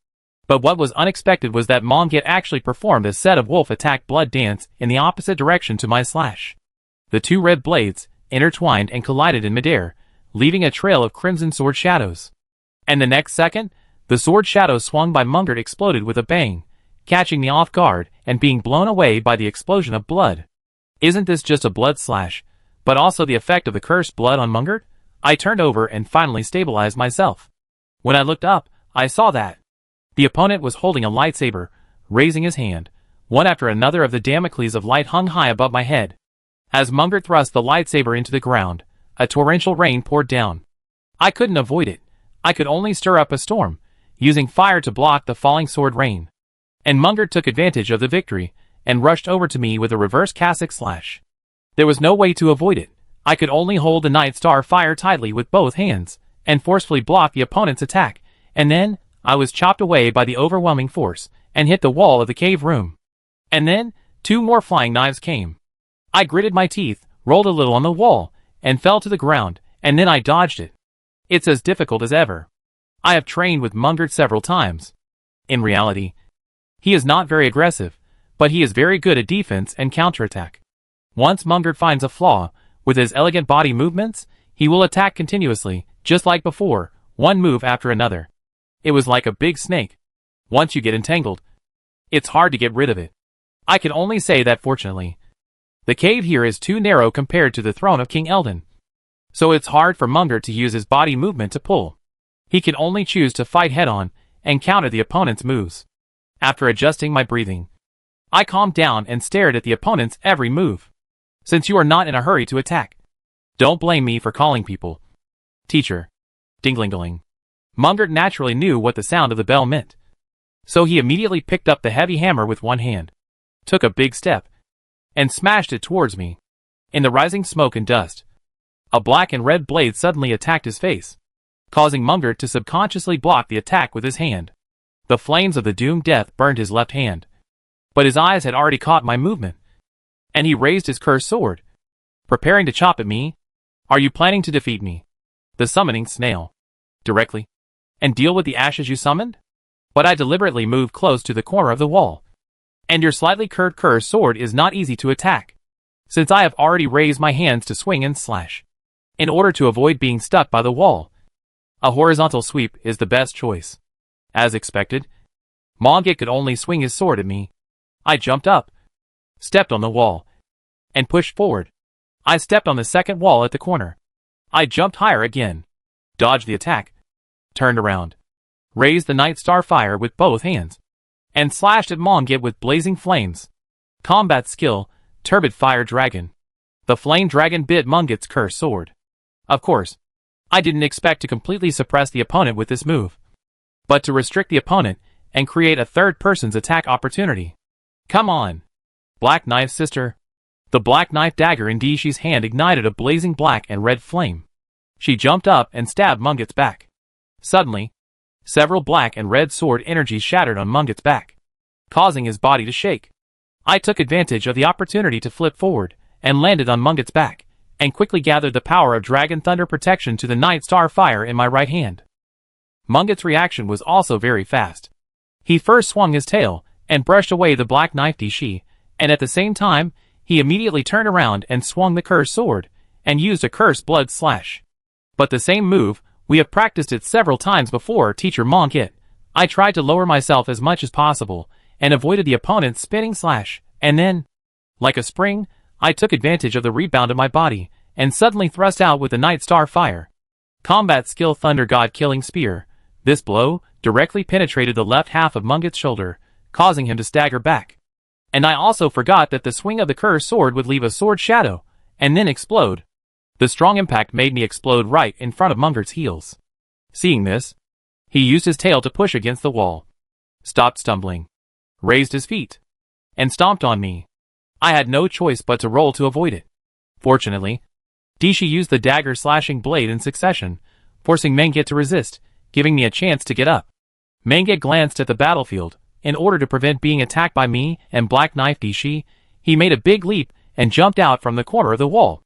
But what was unexpected was that Monget actually performed a set of Wolf Attack Blood Dance in the opposite direction to my slash. The two red blades intertwined and collided in midair, leaving a trail of crimson sword shadows. And the next second, the sword shadow swung by Mungert exploded with a bang, catching me off guard and being blown away by the explosion of blood. Isn't this just a blood slash, but also the effect of the cursed blood on Mungert? I turned over and finally stabilized myself. When I looked up, I saw that the opponent was holding a lightsaber, raising his hand. One after another of the Damocles of light hung high above my head. As Mungert thrust the lightsaber into the ground, a torrential rain poured down. I couldn't avoid it. I could only stir up a storm, using fire to block the falling sword rain. And Mungert took advantage of the victory, and rushed over to me with a reverse cassock slash. There was no way to avoid it. I could only hold the Night Star fire tightly with both hands, and forcefully block the opponent's attack, and then, I was chopped away by the overwhelming force, and hit the wall of the cave room. And then, two more flying knives came. I gritted my teeth, rolled a little on the wall, and fell to the ground, and then I dodged it. It's as difficult as ever. I have trained with Mungert several times. In reality, he is not very aggressive, but he is very good at defense and counterattack. Once Mungert finds a flaw, with his elegant body movements, he will attack continuously, just like before, one move after another. It was like a big snake. Once you get entangled, it's hard to get rid of it. I can only say that fortunately, the cave here is too narrow compared to the throne of King Eldon. So it's hard for Mungert to use his body movement to pull. He can only choose to fight head-on and counter the opponent's moves. After adjusting my breathing, I calmed down and stared at the opponent's every move. Since you are not in a hurry to attack, don't blame me for calling people teacher. Dingling-dling. Mungert naturally knew what the sound of the bell meant. So he immediately picked up the heavy hammer with one hand, took a big step, and smashed it towards me. In the rising smoke and dust, a black and red blade suddenly attacked his face, causing Mungert to subconsciously block the attack with his hand. The flames of the doomed death burned his left hand, but his eyes had already caught my movement, and he raised his cursed sword, preparing to chop at me. Are you planning to defeat me, the summoning snail, directly, and deal with the ashes you summoned? But I deliberately moved close to the corner of the wall, and your slightly curved cursed sword is not easy to attack, since I have already raised my hands to swing and slash. In order to avoid being stuck by the wall, a horizontal sweep is the best choice. As expected, Mongit could only swing his sword at me. I jumped up, stepped on the wall, and pushed forward. I stepped on the second wall at the corner. I jumped higher again, dodged the attack, turned around, raised the Night Star Fire with both hands, and slashed at Mongit with blazing flames. Combat skill, Turbid Fire Dragon. The Flame Dragon bit Mungit's cursed sword. Of course, I didn't expect to completely suppress the opponent with this move, but to restrict the opponent and create a third person's attack opportunity. Come on, Black Knife Sister. The black knife dagger in Dishi's hand ignited a blazing black and red flame. She jumped up and stabbed Mungit's back. Suddenly, several black and red sword energies shattered on Mungit's back, causing his body to shake. I took advantage of the opportunity to flip forward and landed on Mungit's back, and quickly gathered the power of Dragon Thunder protection to the Night Star Fire in my right hand. Mungit's reaction was also very fast. He first swung his tail and brushed away the black knife Dishi, and at the same time, he immediately turned around and swung the cursed sword, and used a cursed blood slash. But the same move, we have practiced it several times before, Teacher Mongit. I tried to lower myself as much as possible, and avoided the opponent's spinning slash, and then, like a spring, I took advantage of the rebound of my body, and suddenly thrust out with the Night Star Fire. Combat skill Thunder God Killing Spear. This blow directly penetrated the left half of Mungit's shoulder, causing him to stagger back. And I also forgot that the swing of the cursed sword would leave a sword shadow, and then explode. The strong impact made me explode right in front of Mungert's heels. Seeing this, he used his tail to push against the wall, stopped stumbling, raised his feet, and stomped on me. I had no choice but to roll to avoid it. Fortunately, Dishi used the dagger slashing blade in succession, forcing Mengit to resist, giving me a chance to get up. Mengit glanced at the battlefield. In order to prevent being attacked by me and Black Knife Dishi, he made a big leap and jumped out from the corner of the wall.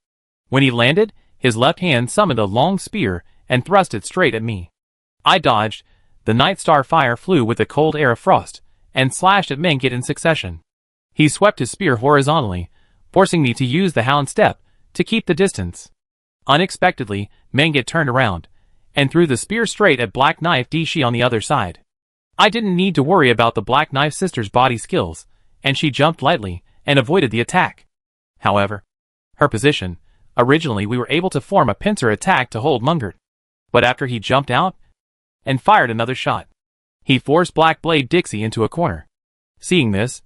When he landed, his left hand summoned a long spear and thrust it straight at me. I dodged. The Night Star Fire flew with the cold air of frost, and slashed at Mengit in succession. He swept his spear horizontally, forcing me to use the Hound Step to keep the distance. Unexpectedly, Mengit turned around, and threw the spear straight at Black Knife Dishi on the other side. I didn't need to worry about the Black Knife Sister's body skills, and she jumped lightly and avoided the attack. However, her position, originally we were able to form a pincer attack to hold Mungert, but after he jumped out and fired another shot, he forced Black Blade Dixie into a corner. Seeing this,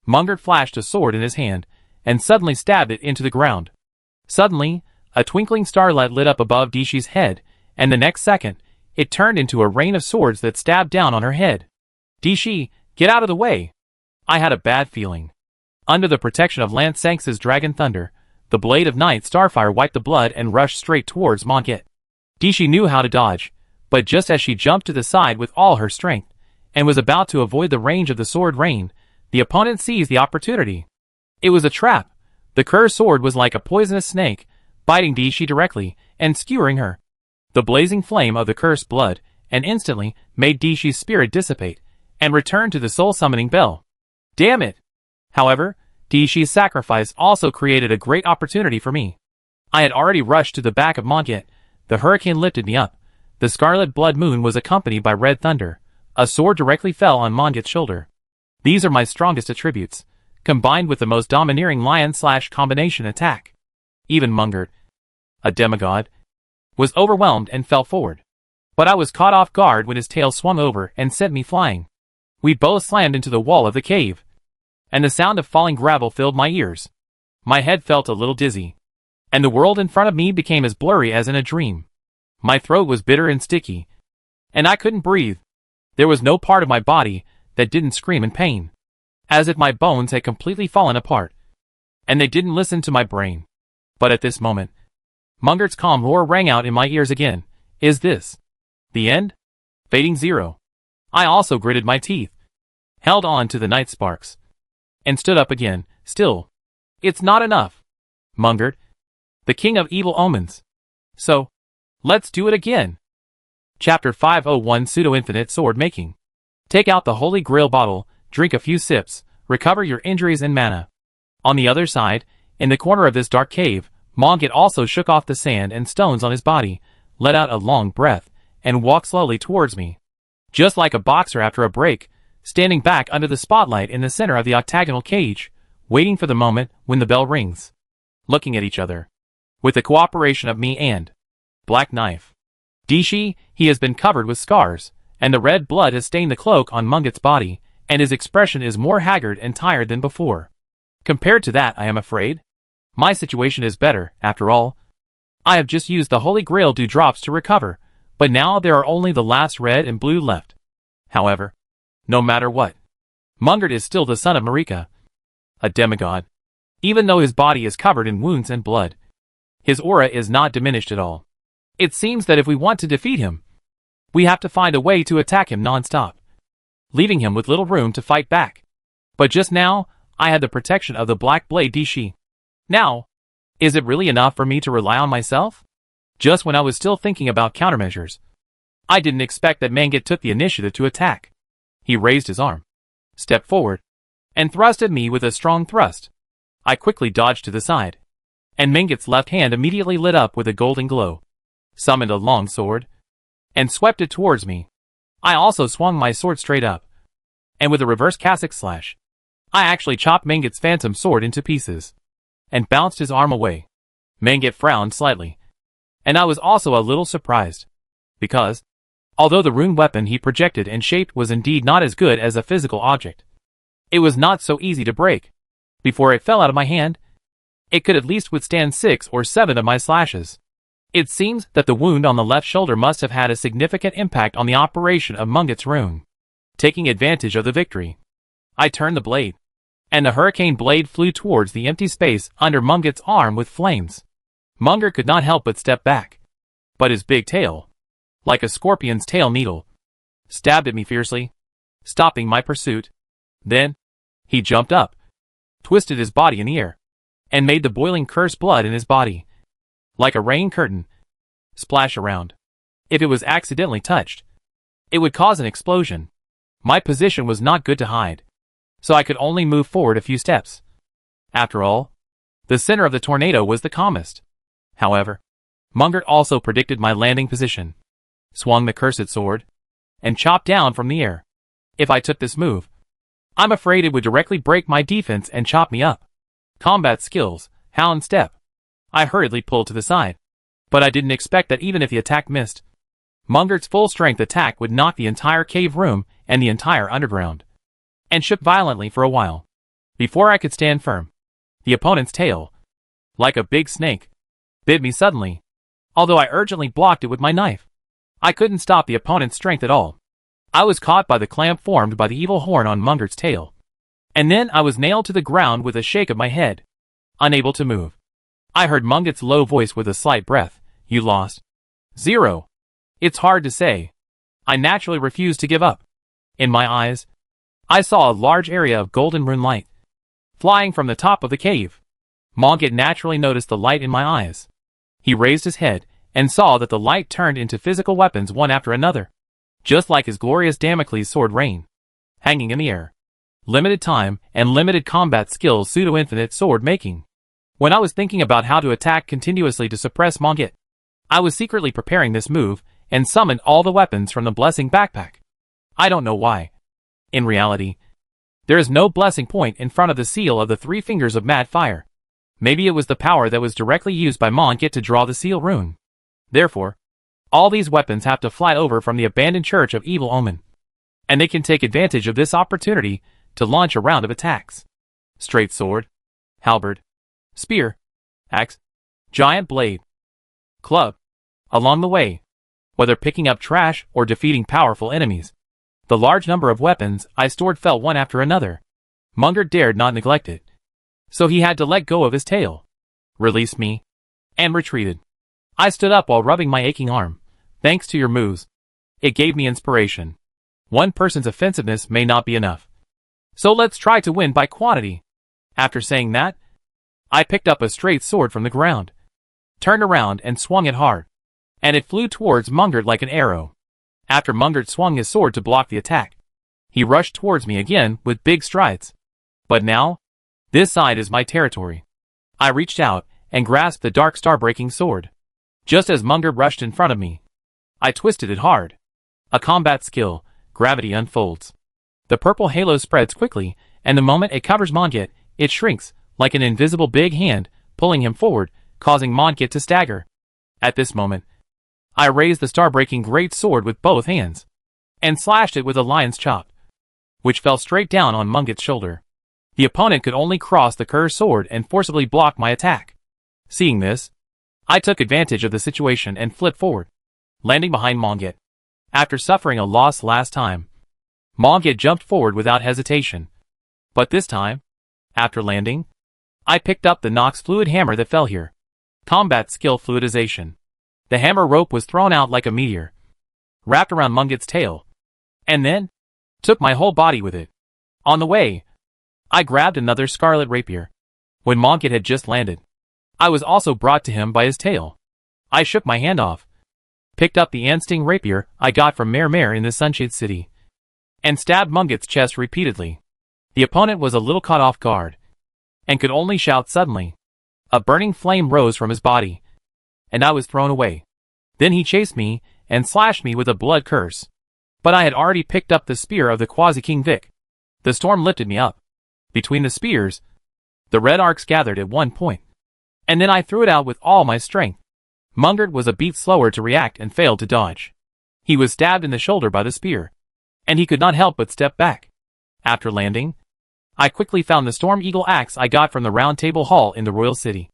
Mungert flashed a sword in his hand and suddenly stabbed it into the ground. Suddenly, a twinkling starlight lit up above Dishi's head, and the next second, it turned into a rain of swords that stabbed down on her head. Dishi, get out of the way! I had a bad feeling. Under the protection of Lance Sanks's Dragon Thunder, the blade of Night Starfire wiped the blood and rushed straight towards Mongit. Dishi knew how to dodge, but just as she jumped to the side with all her strength, and was about to avoid the range of the sword rain, the opponent seized the opportunity. It was a trap. The cursed sword was like a poisonous snake, biting Dishi directly, and skewering her. the blazing flame of the cursed blood, and instantly made Dishi's spirit dissipate, and return to the soul-summoning bell. Damn it! However, Dishi's sacrifice also created a great opportunity for me. I had already rushed to the back of Monget. The hurricane lifted me up. The scarlet blood moon was accompanied by red thunder. A sword directly fell on Monget's shoulder. These are my strongest attributes, combined with the most domineering lion/combination attack. Even Mungert, a demigod, was overwhelmed and fell forward. But I was caught off guard when his tail swung over and sent me flying. We both slammed into the wall of the cave, and the sound of falling gravel filled my ears. My head felt a little dizzy, and the world in front of me became as blurry as in a dream. My throat was bitter and sticky, and I couldn't breathe. There was no part of my body that didn't scream in pain, as if my bones had completely fallen apart, and they didn't listen to my brain. But at this moment, Mungert's calm roar rang out in my ears again. Is this the end? Fading 0. I also gritted my teeth, held on to the night sparks, and stood up again. Still, it's not enough. Mungert, the king of evil omens. So, let's do it again. Chapter 501 Pseudo-Infinite Sword Making. Take out the Holy Grail bottle, drink a few sips, recover your injuries and mana. On the other side, in the corner of this dark cave, Monget also shook off the sand and stones on his body, let out a long breath, and walked slowly towards me. Just like a boxer after a break, standing back under the spotlight in the center of the octagonal cage, waiting for the moment when the bell rings. Looking at each other, with the cooperation of me and Black Knife. Dishi, he has been covered with scars, and the red blood has stained the cloak on Munget's body, and his expression is more haggard and tired than before. Compared to that, I am afraid my situation is better, after all. I have just used the Holy Grail dewdrops to recover, but now there are only the last red and blue left. However, no matter what, Mungert is still the son of Marika, a demigod. Even though his body is covered in wounds and blood, his aura is not diminished at all. It seems that if we want to defeat him, we have to find a way to attack him non-stop, leaving him with little room to fight back. But just now, I had the protection of the Black Blade Dishi. Now, is it really enough for me to rely on myself? Just when I was still thinking about countermeasures, I didn't expect that Manget took the initiative to attack. He raised his arm, stepped forward, and thrust at me with a strong thrust. I quickly dodged to the side, and Manget's left hand immediately lit up with a golden glow, summoned a long sword, and swept it towards me. I also swung my sword straight up, and with a reverse cassock slash, I actually chopped Manget's phantom sword into pieces, and bounced his arm away. Manget frowned slightly, and I was also a little surprised, because, although the rune weapon he projected and shaped was indeed not as good as a physical object, it was not so easy to break. Before it fell out of my hand, it could at least withstand 6 or 7 of my slashes. It seems that the wound on the left shoulder must have had a significant impact on the operation of Munget's rune. Taking advantage of the victory, I turned the blade, and the hurricane blade flew towards the empty space under Munget's arm with flames. Munger could not help but step back, but his big tail, like a scorpion's tail needle, stabbed at me fiercely, stopping my pursuit. Then, he jumped up, twisted his body in the air, and made the boiling cursed blood in his body, like a rain curtain, splash around. If it was accidentally touched, it would cause an explosion. My position was not good to hide, so I could only move forward a few steps. After all, the center of the tornado was the calmest. However, Mungert also predicted my landing position, swung the cursed sword, and chopped down from the air. If I took this move, I'm afraid it would directly break my defense and chop me up. Combat skills, hound step. I hurriedly pulled to the side, but I didn't expect that even if the attack missed, Mungert's full-strength attack would knock the entire cave room and the entire underground, and shook violently for a while, before I could stand firm. The opponent's tail, like a big snake, bit me suddenly, although I urgently blocked it with my knife. I couldn't stop the opponent's strength at all. I was caught by the clamp formed by the evil horn on Mungert's tail, and then I was nailed to the ground with a shake of my head, unable to move. I heard Munget's low voice with a slight breath. You lost. 0. It's hard to say. I naturally refused to give up. In my eyes, I saw a large area of golden rune light, flying from the top of the cave. Munget naturally noticed the light in my eyes. He raised his head, and saw that the light turned into physical weapons one after another, just like his glorious Damocles sword rain, hanging in the air. Limited time and limited combat skills pseudo-infinite sword making. When I was thinking about how to attack continuously to suppress Mongit, I was secretly preparing this move and summoned all the weapons from the blessing backpack. I don't know why. In reality, there is no blessing point in front of the seal of the 3 fingers of mad fire. Maybe it was the power that was directly used by Mongit to draw the seal rune. Therefore, all these weapons have to fly over from the abandoned church of Evil Omen. And they can take advantage of this opportunity to launch a round of attacks. Straight sword, halberd, spear, axe, giant blade, club. Along the way, whether picking up trash or defeating powerful enemies, the large number of weapons I stored fell one after another. Munger dared not neglect it. So he had to let go of his tail, release me, and retreated. I stood up while rubbing my aching arm. Thanks to your moves, it gave me inspiration. One person's offensiveness may not be enough. So let's try to win by quantity. After saying that, I picked up a straight sword from the ground, turned around and swung it hard, and it flew towards Mungert like an arrow. After Mungert swung his sword to block the attack, he rushed towards me again with big strides. But now, this side is my territory. I reached out and grasped the dark star-breaking sword. Just as Mungert rushed in front of me, I twisted it hard. A combat skill, gravity unfolds. The purple halo spreads quickly, and the moment it covers Mongit, it shrinks, like an invisible big hand, pulling him forward, causing Mongit to stagger. At this moment, I raised the star-breaking great sword with both hands, and slashed it with a lion's chop, which fell straight down on Mungit's shoulder. The opponent could only cross the cursed sword and forcibly block my attack. Seeing this, I took advantage of the situation and flipped forward, landing behind Mongit. After suffering a loss last time, Mongit jumped forward without hesitation. But this time, after landing, I picked up the Nox fluid hammer that fell here. Combat skill fluidization. The hammer rope was thrown out like a meteor, wrapped around Mungit's tail, and then took my whole body with it. On the way, I grabbed another scarlet rapier. When Mongit had just landed, I was also brought to him by his tail. I shook my hand off, picked up the Ansting rapier I got from Mare in the Sunshade City, and stabbed Mungit's chest repeatedly. The opponent was a little caught off guard, and could only shout suddenly. A burning flame rose from his body, and I was thrown away. Then he chased me, and slashed me with a blood curse. But I had already picked up the spear of the Quasi-King Vic. The storm lifted me up. Between the spears, the red arcs gathered at one point, and then I threw it out with all my strength. Mungert was a beat slower to react and failed to dodge. He was stabbed in the shoulder by the spear, and he could not help but step back. After landing, I quickly found the Storm Eagle axe I got from the Round Table Hall in the Royal City.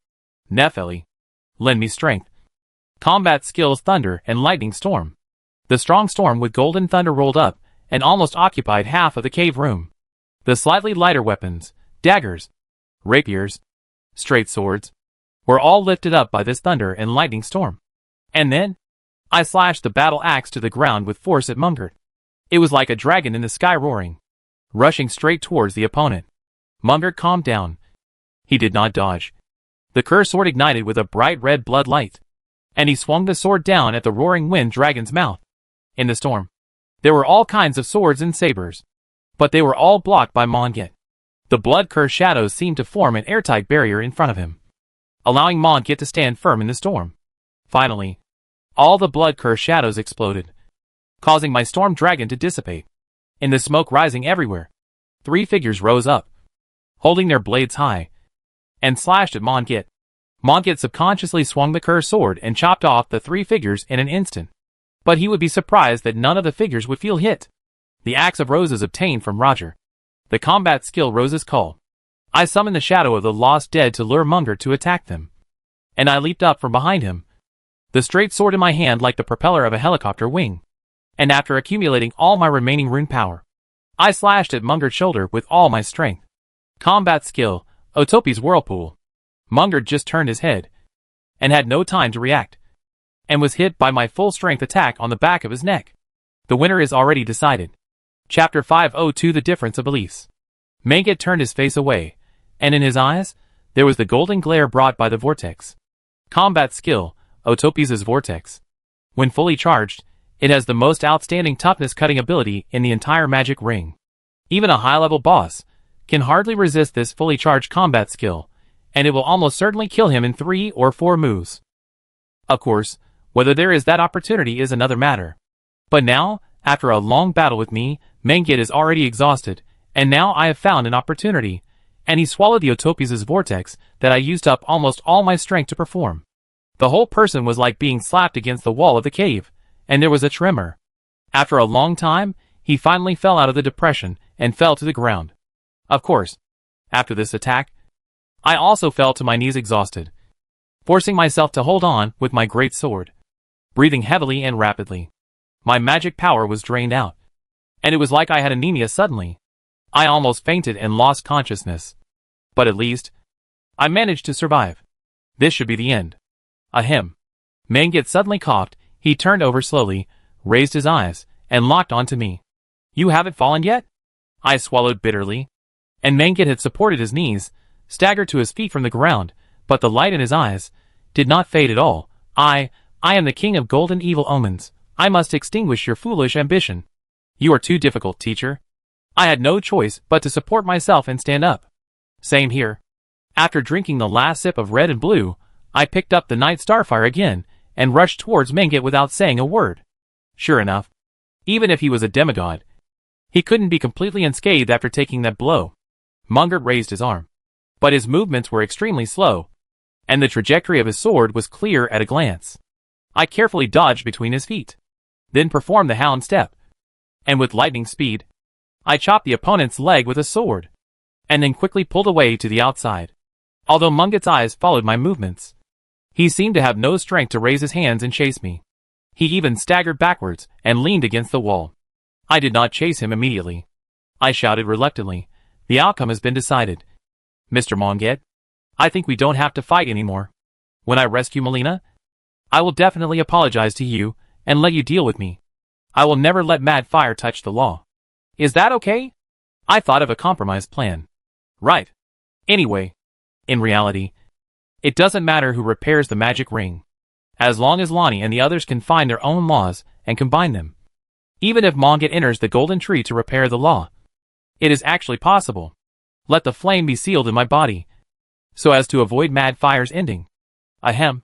Nefeli, lend me strength. Combat skills Thunder and Lightning Storm. The strong storm with golden thunder rolled up and almost occupied half of the cave room. The slightly lighter weapons, daggers, rapiers, straight swords, were all lifted up by this thunder and lightning storm. And then, I slashed the battle axe to the ground with force at Mungert. It was like a dragon in the sky roaring, rushing straight towards the opponent. Mungert calmed down. He did not dodge. The cursed sword ignited with a bright red blood light, and he swung the sword down at the roaring wind dragon's mouth. In the storm, there were all kinds of swords and sabers, but they were all blocked by Mongit. The blood-cursed shadows seemed to form an airtight barrier in front of him, allowing Mongit to stand firm in the storm. Finally, all the blood-cursed shadows exploded, causing my storm dragon to dissipate. In the smoke rising everywhere, 3 figures rose up, holding their blades high, and slashed at Mongit. Mongit subconsciously swung the cursed sword and chopped off the 3 figures in an instant. But he would be surprised that none of the figures would feel hit. The Axe of Roses obtained from Roger. The combat skill Rose's Call. I summoned the shadow of the lost dead to lure Mungert to attack them, and I leaped up from behind him, the straight sword in my hand like the propeller of a helicopter wing. And after accumulating all my remaining rune power, I slashed at Mungert's shoulder with all my strength. Combat skill, Otopi's Whirlpool. Mungert just turned his head, and had no time to react, and was hit by my full-strength attack on the back of his neck. The winner is already decided. Chapter 502 The Difference of Beliefs. Mangit turned his face away, and in his eyes, there was the golden glare brought by the vortex. Combat skill, Otopi's Vortex. When fully charged, it has the most outstanding toughness cutting ability in the entire magic ring. Even a high-level boss can hardly resist this fully charged combat skill, and it will almost certainly kill him in 3 or 4 moves. Of course, whether there is that opportunity is another matter. But now, after a long battle with me, Mangit is already exhausted, and now I have found an opportunity, and he swallowed the Otopi's Vortex that I used up almost all my strength to perform. The whole person was like being slapped against the wall of the cave, and there was a tremor. After a long time, he finally fell out of the depression and fell to the ground. Of course, after this attack, I also fell to my knees exhausted, forcing myself to hold on with my great sword, breathing heavily and rapidly. My magic power was drained out, and it was like I had anemia suddenly. I almost fainted and lost consciousness. But at least, I managed to survive. This should be the end. Ahem. Mangit suddenly coughed. He turned over slowly, raised his eyes, and locked onto me. You haven't fallen yet? I swallowed bitterly. And Mangit had supported his knees, staggered to his feet from the ground, but the light in his eyes did not fade at all. I am the king of golden evil omens. I must extinguish your foolish ambition. You are too difficult, teacher. I had no choice but to support myself and stand up. Same here. After drinking the last sip of red and blue, I picked up the Night Starfire again, and rushed towards Mangit without saying a word. Sure enough, even if he was a demigod, he couldn't be completely unscathed after taking that blow. Mungert raised his arm, but his movements were extremely slow, and the trajectory of his sword was clear at a glance. I carefully dodged between his feet, then performed the hound step, and with lightning speed, I chopped the opponent's leg with a sword, and then quickly pulled away to the outside. Although Munget's eyes followed my movements, he seemed to have no strength to raise his hands and chase me. He even staggered backwards and leaned against the wall. I did not chase him immediately. I shouted reluctantly, "The outcome has been decided. Mr. Monget, I think we don't have to fight anymore. When I rescue Melina, I will definitely apologize to you and let you deal with me. I will never let Mad Fire touch the law. Is that okay?" I thought of a compromise plan. Right. Anyway, in reality, it doesn't matter who repairs the magic ring, as long as Lonnie and the others can find their own laws and combine them. Even if Monget enters the golden tree to repair the law, it is actually possible. Let the flame be sealed in my body, so as to avoid Mad Fire's ending. Ahem.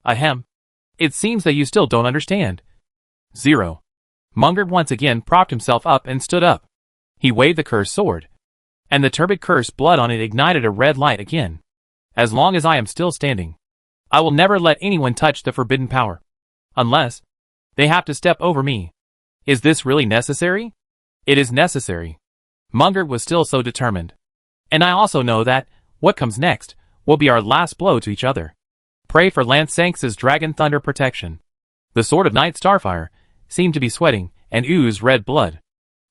Ahem. It seems that you still don't understand. 0. Mungert once again propped himself up and stood up. He waved the cursed sword, and the turbid cursed blood on it ignited a red light again. As long as I am still standing, I will never let anyone touch the forbidden power, unless they have to step over me. Is this really necessary? It is necessary. Mungert was still so determined. And I also know that what comes next will be our last blow to each other. Pray for Lance Sanks's Dragon Thunder protection. The sword of Night Starfire seemed to be sweating and oozed red blood.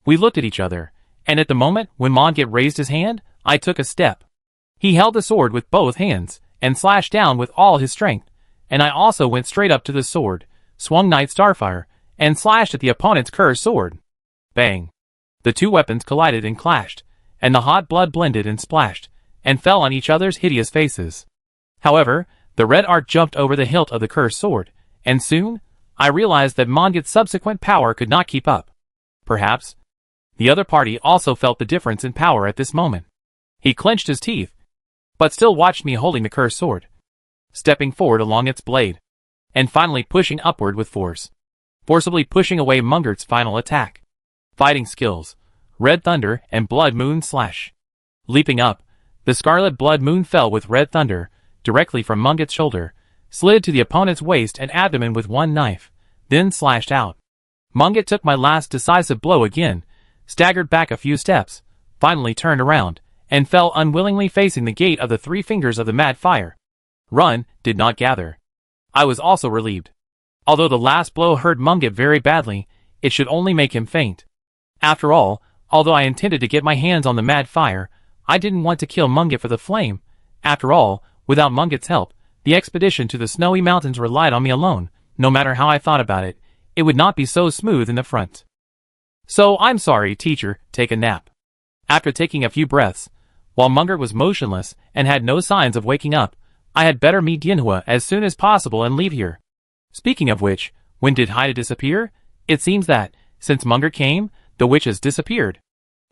We looked at each other, and at the moment when Monget raised his hand, I took a step. He held the sword with both hands and slashed down with all his strength, and I also went straight up to the sword, swung Night Starfire, and slashed at the opponent's cursed sword. Bang! The two weapons collided and clashed, and the hot blood blended and splashed, and fell on each other's hideous faces. However, the red arc jumped over the hilt of the cursed sword, and soon, I realized that Monget's subsequent power could not keep up. Perhaps, the other party also felt the difference in power at this moment. He clenched his teeth, but still watched me holding the cursed sword, stepping forward along its blade, and finally pushing upward with force, forcibly pushing away Mungert's final attack. Fighting skills, Red Thunder and Blood Moon Slash. Leaping up, the Scarlet Blood Moon fell with Red Thunder, directly from Munget's shoulder, slid to the opponent's waist and abdomen with one knife, then slashed out. Munget took my last decisive blow again, staggered back a few steps, finally turned around, and fell unwillingly facing the gate of the 3 fingers of the Mad Fire. Run did not gather. I was also relieved. Although the last blow hurt Munget very badly, it should only make him faint. After all, although I intended to get my hands on the Mad Fire, I didn't want to kill Munget for the flame. After all, without Munget's help, the expedition to the snowy mountains relied on me alone. No matter how I thought about it, it would not be so smooth in the front. So I'm sorry, teacher, take a nap. After taking a few breaths, while Mungert was motionless and had no signs of waking up, I had better meet Dinhua as soon as possible and leave here. Speaking of which, when did Haida disappear? It seems that, since Munger came, the witch has disappeared.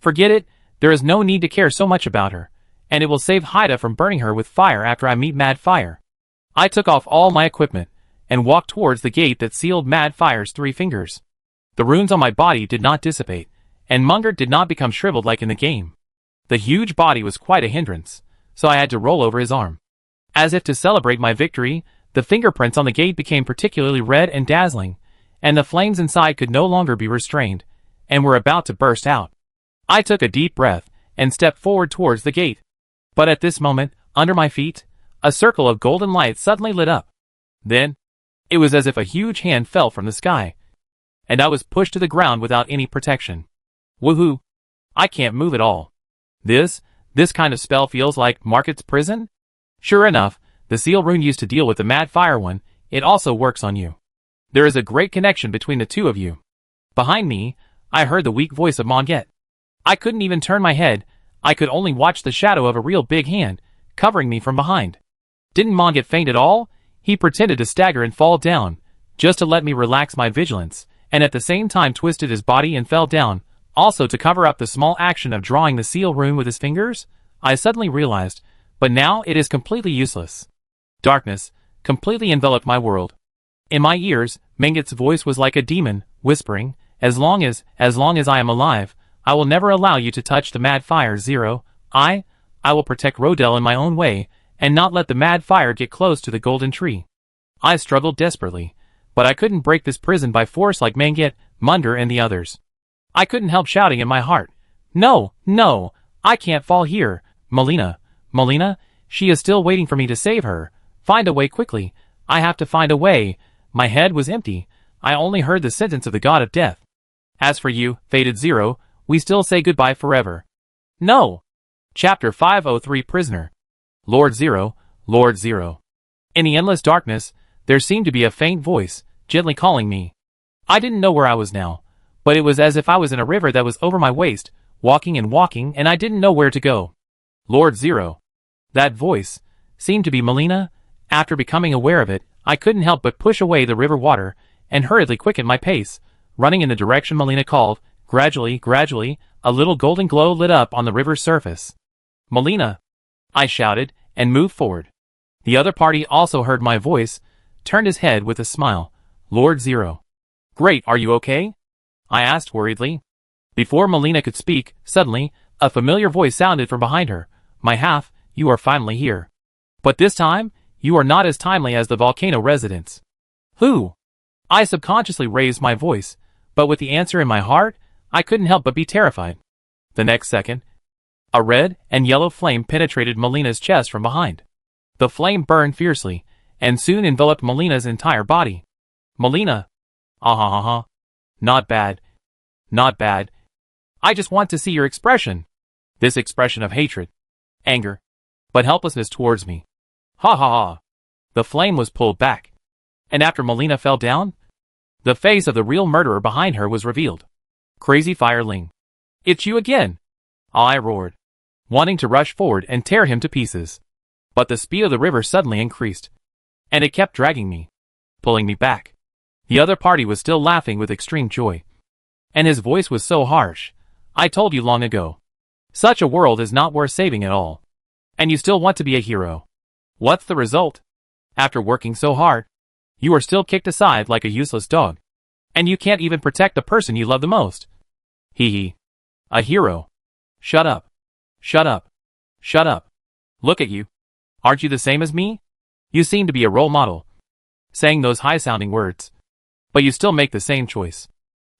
Forget it, there is no need to care so much about her, and it will save Haida from burning her with fire after I meet Mad Fire. I took off all my equipment, and walked towards the gate that sealed Mad Fire's 3 fingers. The runes on my body did not dissipate, and Munger did not become shriveled like in the game. The huge body was quite a hindrance, so I had to roll over his arm. As if to celebrate my victory, the fingerprints on the gate became particularly red and dazzling, and the flames inside could no longer be restrained, and were about to burst out. I took a deep breath, and stepped forward towards the gate. But at this moment, under my feet, a circle of golden light suddenly lit up. Then, it was as if a huge hand fell from the sky, and I was pushed to the ground without any protection. Woohoo! I can't move at all. This kind of spell feels like Market's prison? Sure enough, the seal rune used to deal with the Mad Fire one, it also works on you. There is a great connection between the two of you. Behind me, I heard the weak voice of Monget. I couldn't even turn my head, I could only watch the shadow of a real big hand, covering me from behind. Didn't Monget faint at all? He pretended to stagger and fall down, just to let me relax my vigilance, and at the same time twisted his body and fell down, also to cover up the small action of drawing the seal rune with his fingers. I suddenly realized, but now it is completely useless. Darkness completely enveloped my world. In my ears, Menget's voice was like a demon, whispering, as long as I am alive, I will never allow you to touch the Mad Fire, Zero. I will protect Rodel in my own way, and not let the Mad Fire get close to the golden tree. I struggled desperately, but I couldn't break this prison by force like Menget, Munder and the others. I couldn't help shouting in my heart, No, no, I can't fall here. Melina, she is still waiting for me to save her. Find a way quickly. I have to find a way. My head was empty. I only heard the sentence of the god of death. As for you, fated Zero, we still say goodbye forever. No. Chapter 503 Prisoner. Lord Zero. In the endless darkness, there seemed to be a faint voice, gently calling me. I didn't know where I was now, but it was as if I was in a river that was over my waist, walking, and I didn't know where to go. Lord Zero. That voice seemed to be Melina. After becoming aware of it, I couldn't help but push away the river water, and hurriedly quicken my pace, running in the direction Melina called. Gradually, a little golden glow lit up on the river's surface. Melina! I shouted, and moved forward. The other party also heard my voice, turned his head with a smile. Lord Zero. Great, are you okay? I asked worriedly. Before Melina could speak, suddenly, a familiar voice sounded from behind her. My half, you are finally here. But this time, you are not as timely as the volcano residents. Who? I subconsciously raised my voice, but with the answer in my heart, I couldn't help but be terrified. The next second, a red and yellow flame penetrated Melina's chest from behind. The flame burned fiercely, and soon enveloped Melina's entire body. Melina. Not bad. I just want to see your expression. This expression of hatred, anger, but helplessness towards me. Ha. The flame was pulled back. And after Melina fell down, the face of the real murderer behind her was revealed. Crazy Fireling. It's you again. I roared, wanting to rush forward and tear him to pieces. But the speed of the river suddenly increased, and it kept dragging me, pulling me back. The other party was still laughing with extreme joy. And his voice was so harsh. I told you long ago. Such a world is not worth saving at all. And you still want to be a hero. What's the result? After working so hard, you are still kicked aside like a useless dog. And you can't even protect the person you love the most. Hee. A hero. Shut up. Look at you. Aren't you the same as me? You seem to be a role model, saying those high-sounding words. But you still make the same choice.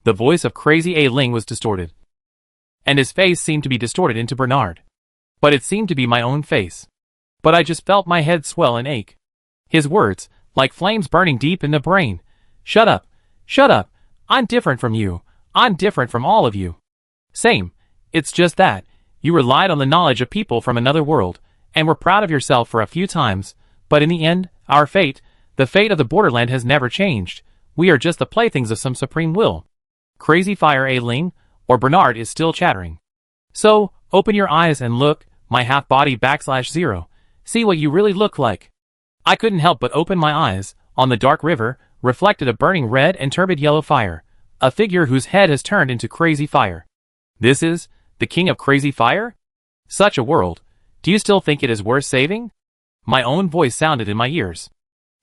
The voice of Crazy A Ling was distorted, and his face seemed to be distorted into Bernard. But it seemed to be my own face. But I just felt my head swell and ache. His words, like flames burning deep in the brain. Shut up. I'm different from you. I'm different from all of you. Same. It's just that you relied on the knowledge of people from another world, and were proud of yourself for a few times, but in the end, our fate, the fate of the borderland has never changed. We are just the playthings of some supreme will. Crazy Fire A Ling, or Bernard is still chattering. So, open your eyes and look, my half-body /Zero. See what you really look like. I couldn't help but open my eyes. On the dark river, reflected a burning red and turbid yellow fire, a figure whose head has turned into crazy fire. This is the king of crazy fire? Such a world. Do you still think it is worth saving? My own voice sounded in my ears.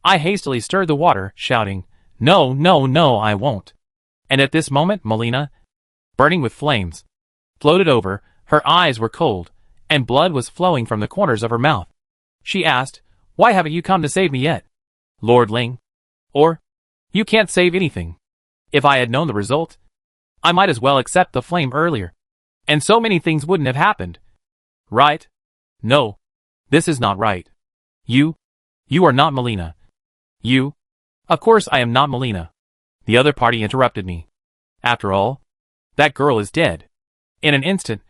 I hastily stirred the water, shouting, "No, no, no, I won't." And at this moment Melina, burning with flames, floated over. Her eyes were cold, and blood was flowing from the corners of her mouth. She asked, "Why haven't you come to save me yet, Lord Ling? Or, you can't save anything." If I had known the result, I might as well accept the flame earlier, and so many things wouldn't have happened. Right? No. This is not right. You are not Melina. Of course I am not Melina. The other party interrupted me. After all, that girl is dead. In an instant,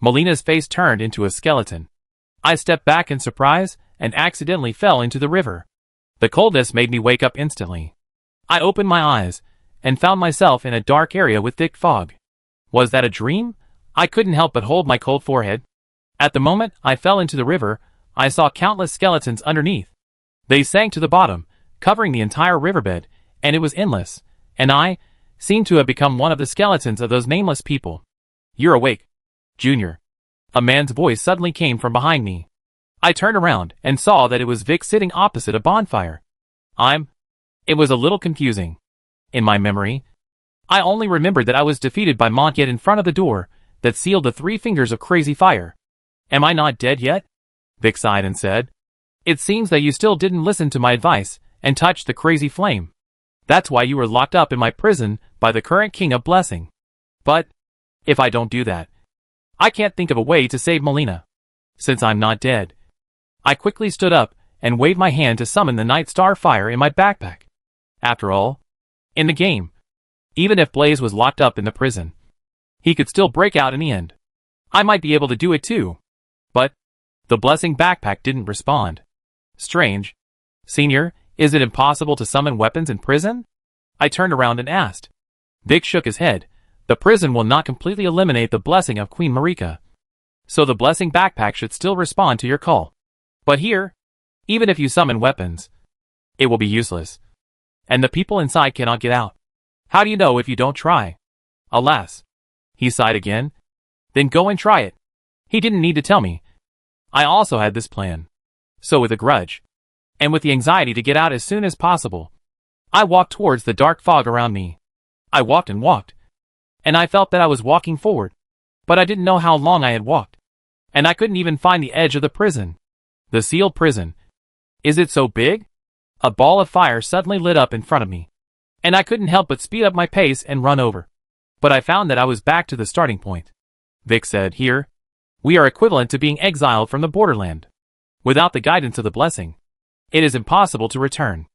Melina's face turned into a skeleton. I stepped back in surprise and accidentally fell into the river. The coldness made me wake up instantly. I opened my eyes and found myself in a dark area with thick fog. Was that a dream? I couldn't help but hold my cold forehead. At the moment I fell into the river, I saw countless skeletons underneath. They sank to the bottom, covering the entire riverbed, and it was endless, and I seemed to have become one of the skeletons of those nameless people. "You're awake, Junior." A man's voice suddenly came from behind me. I turned around and saw that it was Vic sitting opposite a bonfire. It was a little confusing. In my memory, I only remembered that I was defeated by Monk in front of the door that sealed the 3 fingers of crazy fire. "Am I not dead yet?" Vic sighed and said, "It seems that you still didn't listen to my advice and touch the crazy flame. That's why you were locked up in my prison by the current king of blessing. But, if I don't do that, I can't think of a way to save Melina. Since I'm not dead." I quickly stood up and waved my hand to summon the Night Star fire in my backpack. After all, in the game, even if Blaze was locked up in the prison, he could still break out in the end. I might be able to do it too. But the blessing backpack didn't respond. Strange. "Senior, is it impossible to summon weapons in prison?" I turned around and asked. Vic shook his head. "The prison will not completely eliminate the blessing of Queen Marika, so the blessing backpack should still respond to your call. But here, even if you summon weapons, it will be useless, and the people inside cannot get out. How do you know if you don't try?" "Alas." He sighed again. "Then go and try it." He didn't need to tell me. I also had this plan. So with a grudge, and with the anxiety to get out as soon as possible, I walked towards the dark fog around me. I walked, and I felt that I was walking forward, but I didn't know how long I had walked, and I couldn't even find the edge of the prison. The sealed prison. Is it so big? A ball of fire suddenly lit up in front of me, and I couldn't help but speed up my pace and run over. But I found that I was back to the starting point. Vic said, "Here, we are equivalent to being exiled from the borderland. Without the guidance of the blessing, it is impossible to return.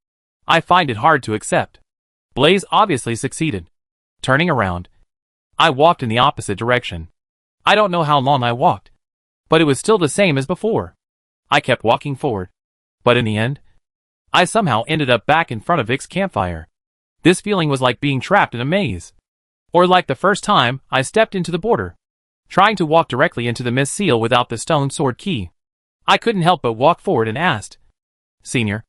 I find it hard to accept." Blaze obviously succeeded. Turning around, I walked in the opposite direction. I don't know how long I walked, but it was still the same as before. I kept walking forward, but in the end, I somehow ended up back in front of Vic's campfire. This feeling was like being trapped in a maze, or like the first time I stepped into the border, trying to walk directly into the mist seal without the stone sword key. I couldn't help but walk forward and asked, "Senior,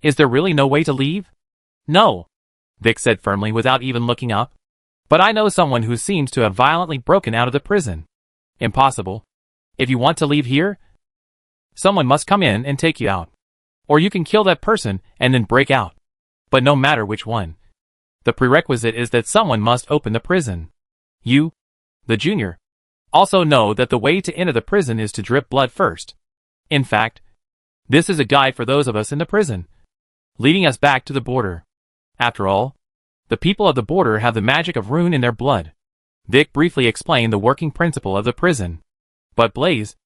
is there really no way to leave?" "No," Vic said firmly without even looking up. "But I know someone who seems to have violently broken out of the prison." "Impossible. If you want to leave here, someone must come in and take you out. Or you can kill that person and then break out. But no matter which one, the prerequisite is that someone must open the prison. You, the junior, also know that the way to enter the prison is to drip blood first. In fact, this is a guide for those of us in the prison, leading us back to the border. After all, the people of the border have the magic of rune in their blood." Vic briefly explained the working principle of the prison. But Blaze,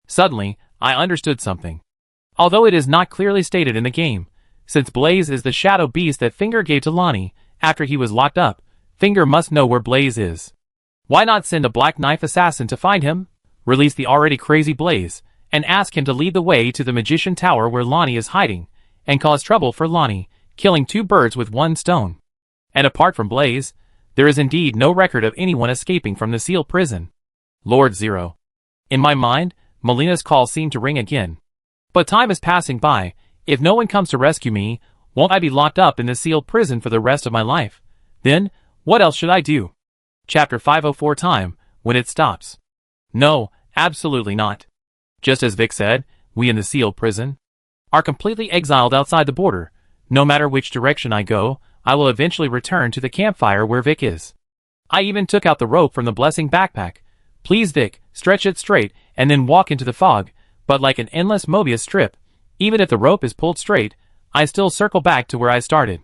suddenly, I understood something. Although it is not clearly stated in the game, since Blaze is the shadow beast that Finger gave to Lonnie after he was locked up, Finger must know where Blaze is. Why not send a black knife assassin to find him, release the already crazy Blaze, and ask him to lead the way to the magician tower where Lonnie is hiding, and cause trouble for Lonnie, killing 2 birds with 1 stone. And apart from Blaze, there is indeed no record of anyone escaping from the sealed prison. Lord Zero. In my mind, Melina's call seemed to ring again. But time is passing by. If no one comes to rescue me, Won't I be locked up in this sealed prison for the rest of my life? Then, what else should I do? Chapter 504 Time, when it stops. No, absolutely not. Just as Vic said, we in the sealed prison are completely exiled outside the border. No matter which direction I go, I will eventually return to the campfire where Vic is. I even took out the rope from the blessing backpack. Please Vic, stretch it straight, and then walk into the fog, but like an endless Mobius strip, even if the rope is pulled straight, I still circle back to where I started.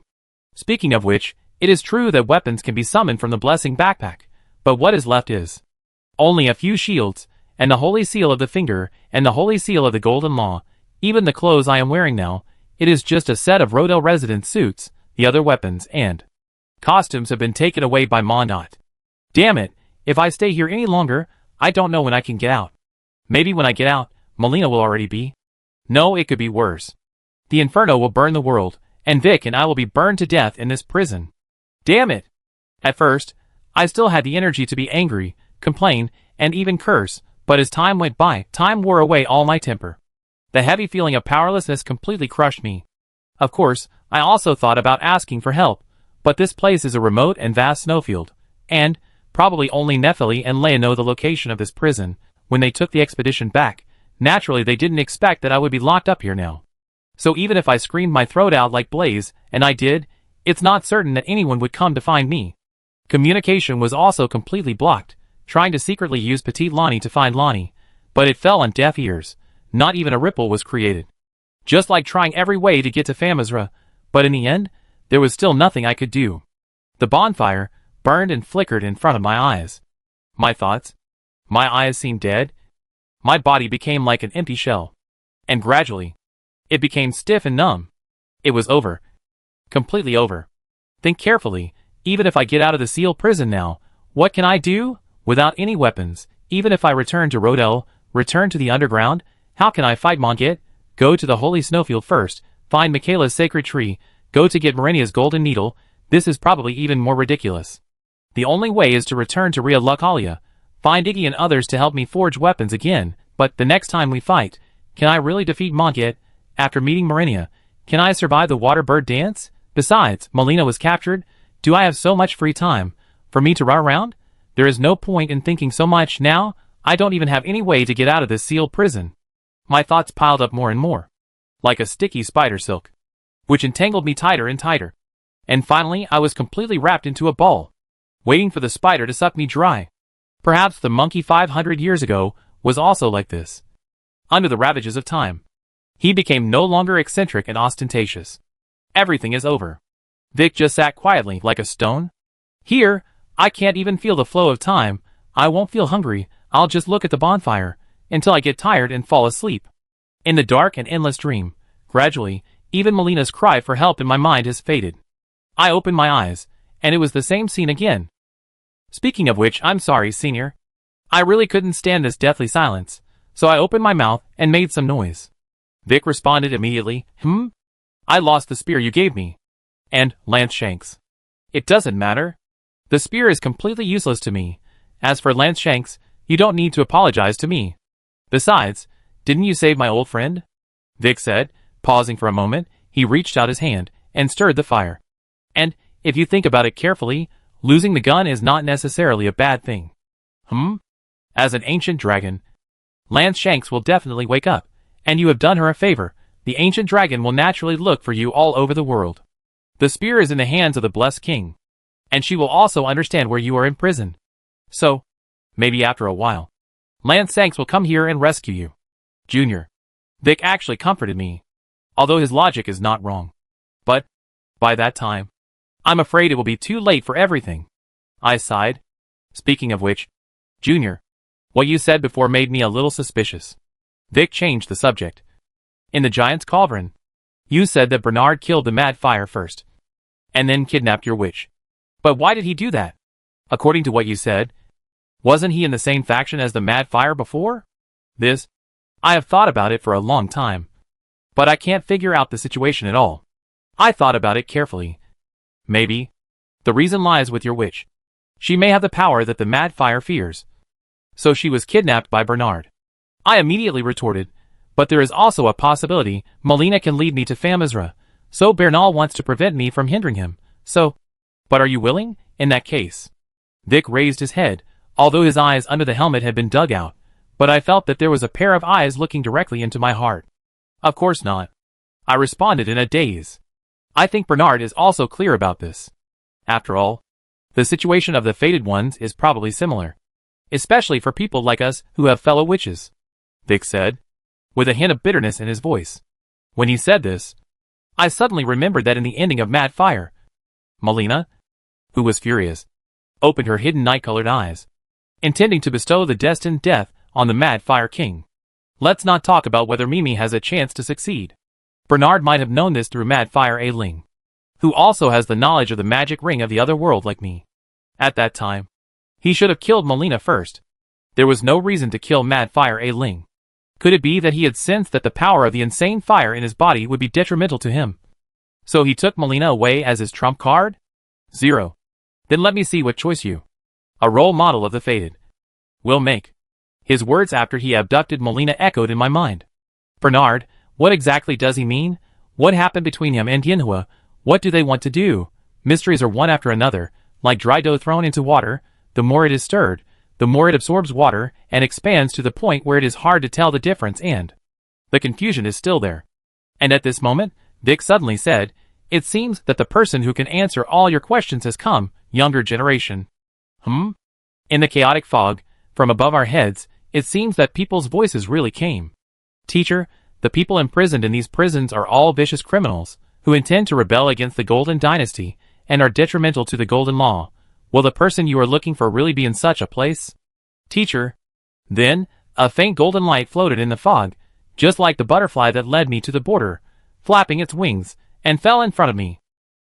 Speaking of which, it is true that weapons can be summoned from the blessing backpack, but what is left is only a few shields, and the holy seal of the finger, and the holy seal of the golden law. Even the clothes I am wearing now, it is just a set of Rodel resident suits. The other weapons and costumes have been taken away by Mondot. Damn it, if I stay here any longer, I don't know when I can get out. Maybe when I get out, Melina will already be. No, it could be worse. The inferno will burn the world, and Vic and I will be burned to death in this prison. Damn it! At first, I still had the energy to be angry, complain, and even curse, but as time went by, time wore away all my temper. The heavy feeling of powerlessness completely crushed me. Of course, I also thought about asking for help, but this place is a remote and vast snowfield, and probably only Nephili and Leia know the location of this prison. When they took the expedition back, naturally they didn't expect that I would be locked up here now. So even if I screamed my throat out like Blaze, and I did, it's not certain that anyone would come to find me. Communication was also completely blocked, trying to secretly use Petite Lonnie to find Lonnie, but it fell on deaf ears. Not even a ripple was created. Just like trying every way to get to Famizra, but in the end, there was still nothing I could do. The bonfire burned and flickered in front of my eyes. My thoughts? My eyes seemed dead. My body became like an empty shell. And gradually, it became stiff and numb. It was over. Completely over. Think carefully, even if I get out of the sealed prison now, what can I do? Without any weapons, even if I return to Rodel, return to the underground, how can I fight Monget? Go to the holy snowfield first, find Michaela's sacred tree, go to get Marinia's golden needle. This is probably even more ridiculous. The only way is to return to Ria Lucalia, find Iggy and others to help me forge weapons again, but the next time we fight, can I really defeat Monget? After meeting Marinia, can I survive the water bird dance? Besides, Melina was captured. Do I have so much free time for me to run around? There is no point in thinking so much now. I don't even have any way to get out of this sealed prison. My thoughts piled up more and more, like a sticky spider silk, which entangled me tighter and tighter. And finally, I was completely wrapped into a ball, waiting for the spider to suck me dry. Perhaps the monkey 500 years ago was also like this. Under the ravages of time, he became no longer eccentric and ostentatious. Everything is over. Vic just sat quietly like a stone. Here, I can't even feel the flow of time. I won't feel hungry. I'll just look at the bonfire until I get tired and fall asleep. In the dark and endless dream, gradually, even Melina's cry for help in my mind has faded. I opened my eyes, and it was the same scene again. Speaking of which, I'm sorry, Senior. I really couldn't stand this deathly silence, so I opened my mouth and made some noise. Vic responded immediately, I lost the spear you gave me. And, Lance Shanks. It doesn't matter. The spear is completely useless to me. As for Lance Shanks, you don't need to apologize to me. Besides, didn't you save my old friend? Vic said, pausing for a moment. He reached out his hand and stirred the fire. And, if you think about it carefully, losing the gun is not necessarily a bad thing. As an ancient dragon, Lance Shanks will definitely wake up, and you have done her a favor. The ancient dragon will naturally look for you all over the world. The spear is in the hands of the blessed king, and she will also understand where you are in prison. So, maybe after a while, Lance Shanks will come here and rescue you. Junior. Vic actually comforted me, although his logic is not wrong. But, by that time, I'm afraid it will be too late for everything. I sighed. Speaking of which, Junior, what you said before made me a little suspicious. Vic changed the subject. In the Giant's Cauldron, you said that Bernard killed the Mad Fire first, and then kidnapped your witch. But why did he do that? According to what you said, wasn't he in the same faction as the Mad Fire before? I have thought about it for a long time, but I can't figure out the situation at all. I thought about it carefully. Maybe the reason lies with your witch. She may have the power that the Mad Fire fears. So she was kidnapped by Bernard. I immediately retorted, but there is also a possibility Melina can lead me to Famizra, So Bernal wants to prevent me from hindering him, so... But are you willing, in that case? Vic raised his head, although his eyes under the helmet had been dug out, but I felt that there was a pair of eyes looking directly into my heart. Of course not. I responded in a daze. I think Bernard is also clear about this. After all, the situation of the fated ones is probably similar. Especially for people like us who have fellow witches, Vic said, with a hint of bitterness in his voice. When he said this, I suddenly remembered that in the ending of Mad Fire, Melina, who was furious, opened her hidden night-colored eyes, intending to bestow the destined death on the Mad Fire King. Let's not talk about whether Mimi has a chance to succeed. Bernard might have known this through Mad Fire Ailing, who also has the knowledge of the magic ring of the other world like me. At that time, he should have killed Melina first. There was no reason to kill Mad Fire Ailing. Could it be that he had sensed that the power of the insane fire in his body would be detrimental to him? So he took Melina away as his trump card? Zero. Then let me see what choice you, a role model of the fated, will make. His words after he abducted Melina echoed in my mind. Bernard, what exactly does he mean? What happened between him and Yinhua? What do they want to do? Mysteries are one after another, like dry dough thrown into water. The more it is stirred, the more it absorbs water and expands to the point where it is hard to tell the difference, and the confusion is still there. And at this moment, Vic suddenly said, "It seems that the person who can answer all your questions has come, younger generation." In the chaotic fog, from above our heads, it seems that people's voices really came. Teacher, the people imprisoned in these prisons are all vicious criminals, who intend to rebel against the Golden Dynasty, and are detrimental to the Golden Law. Will the person you are looking for really be in such a place? Teacher. Then, a faint golden light floated in the fog, just like the butterfly that led me to the border, flapping its wings, and fell in front of me.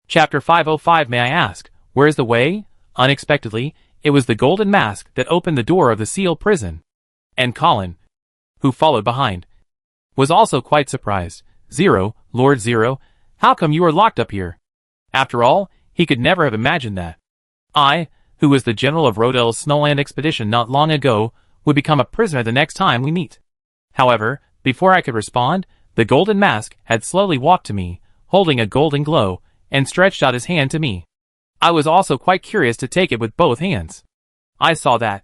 Chapter 505. May I ask, where is the way? Unexpectedly, it was the golden mask that opened the door of the sealed prison. And Colin, who followed behind, was also quite surprised. Zero, Lord Zero, how come you are locked up here? After all, he could never have imagined that I, who was the general of Rodel's Snowland expedition not long ago, would become a prisoner the next time we meet. However, before I could respond, the golden mask had slowly walked to me, holding a golden glow, and stretched out his hand to me. I was also quite curious to take it with both hands. I saw that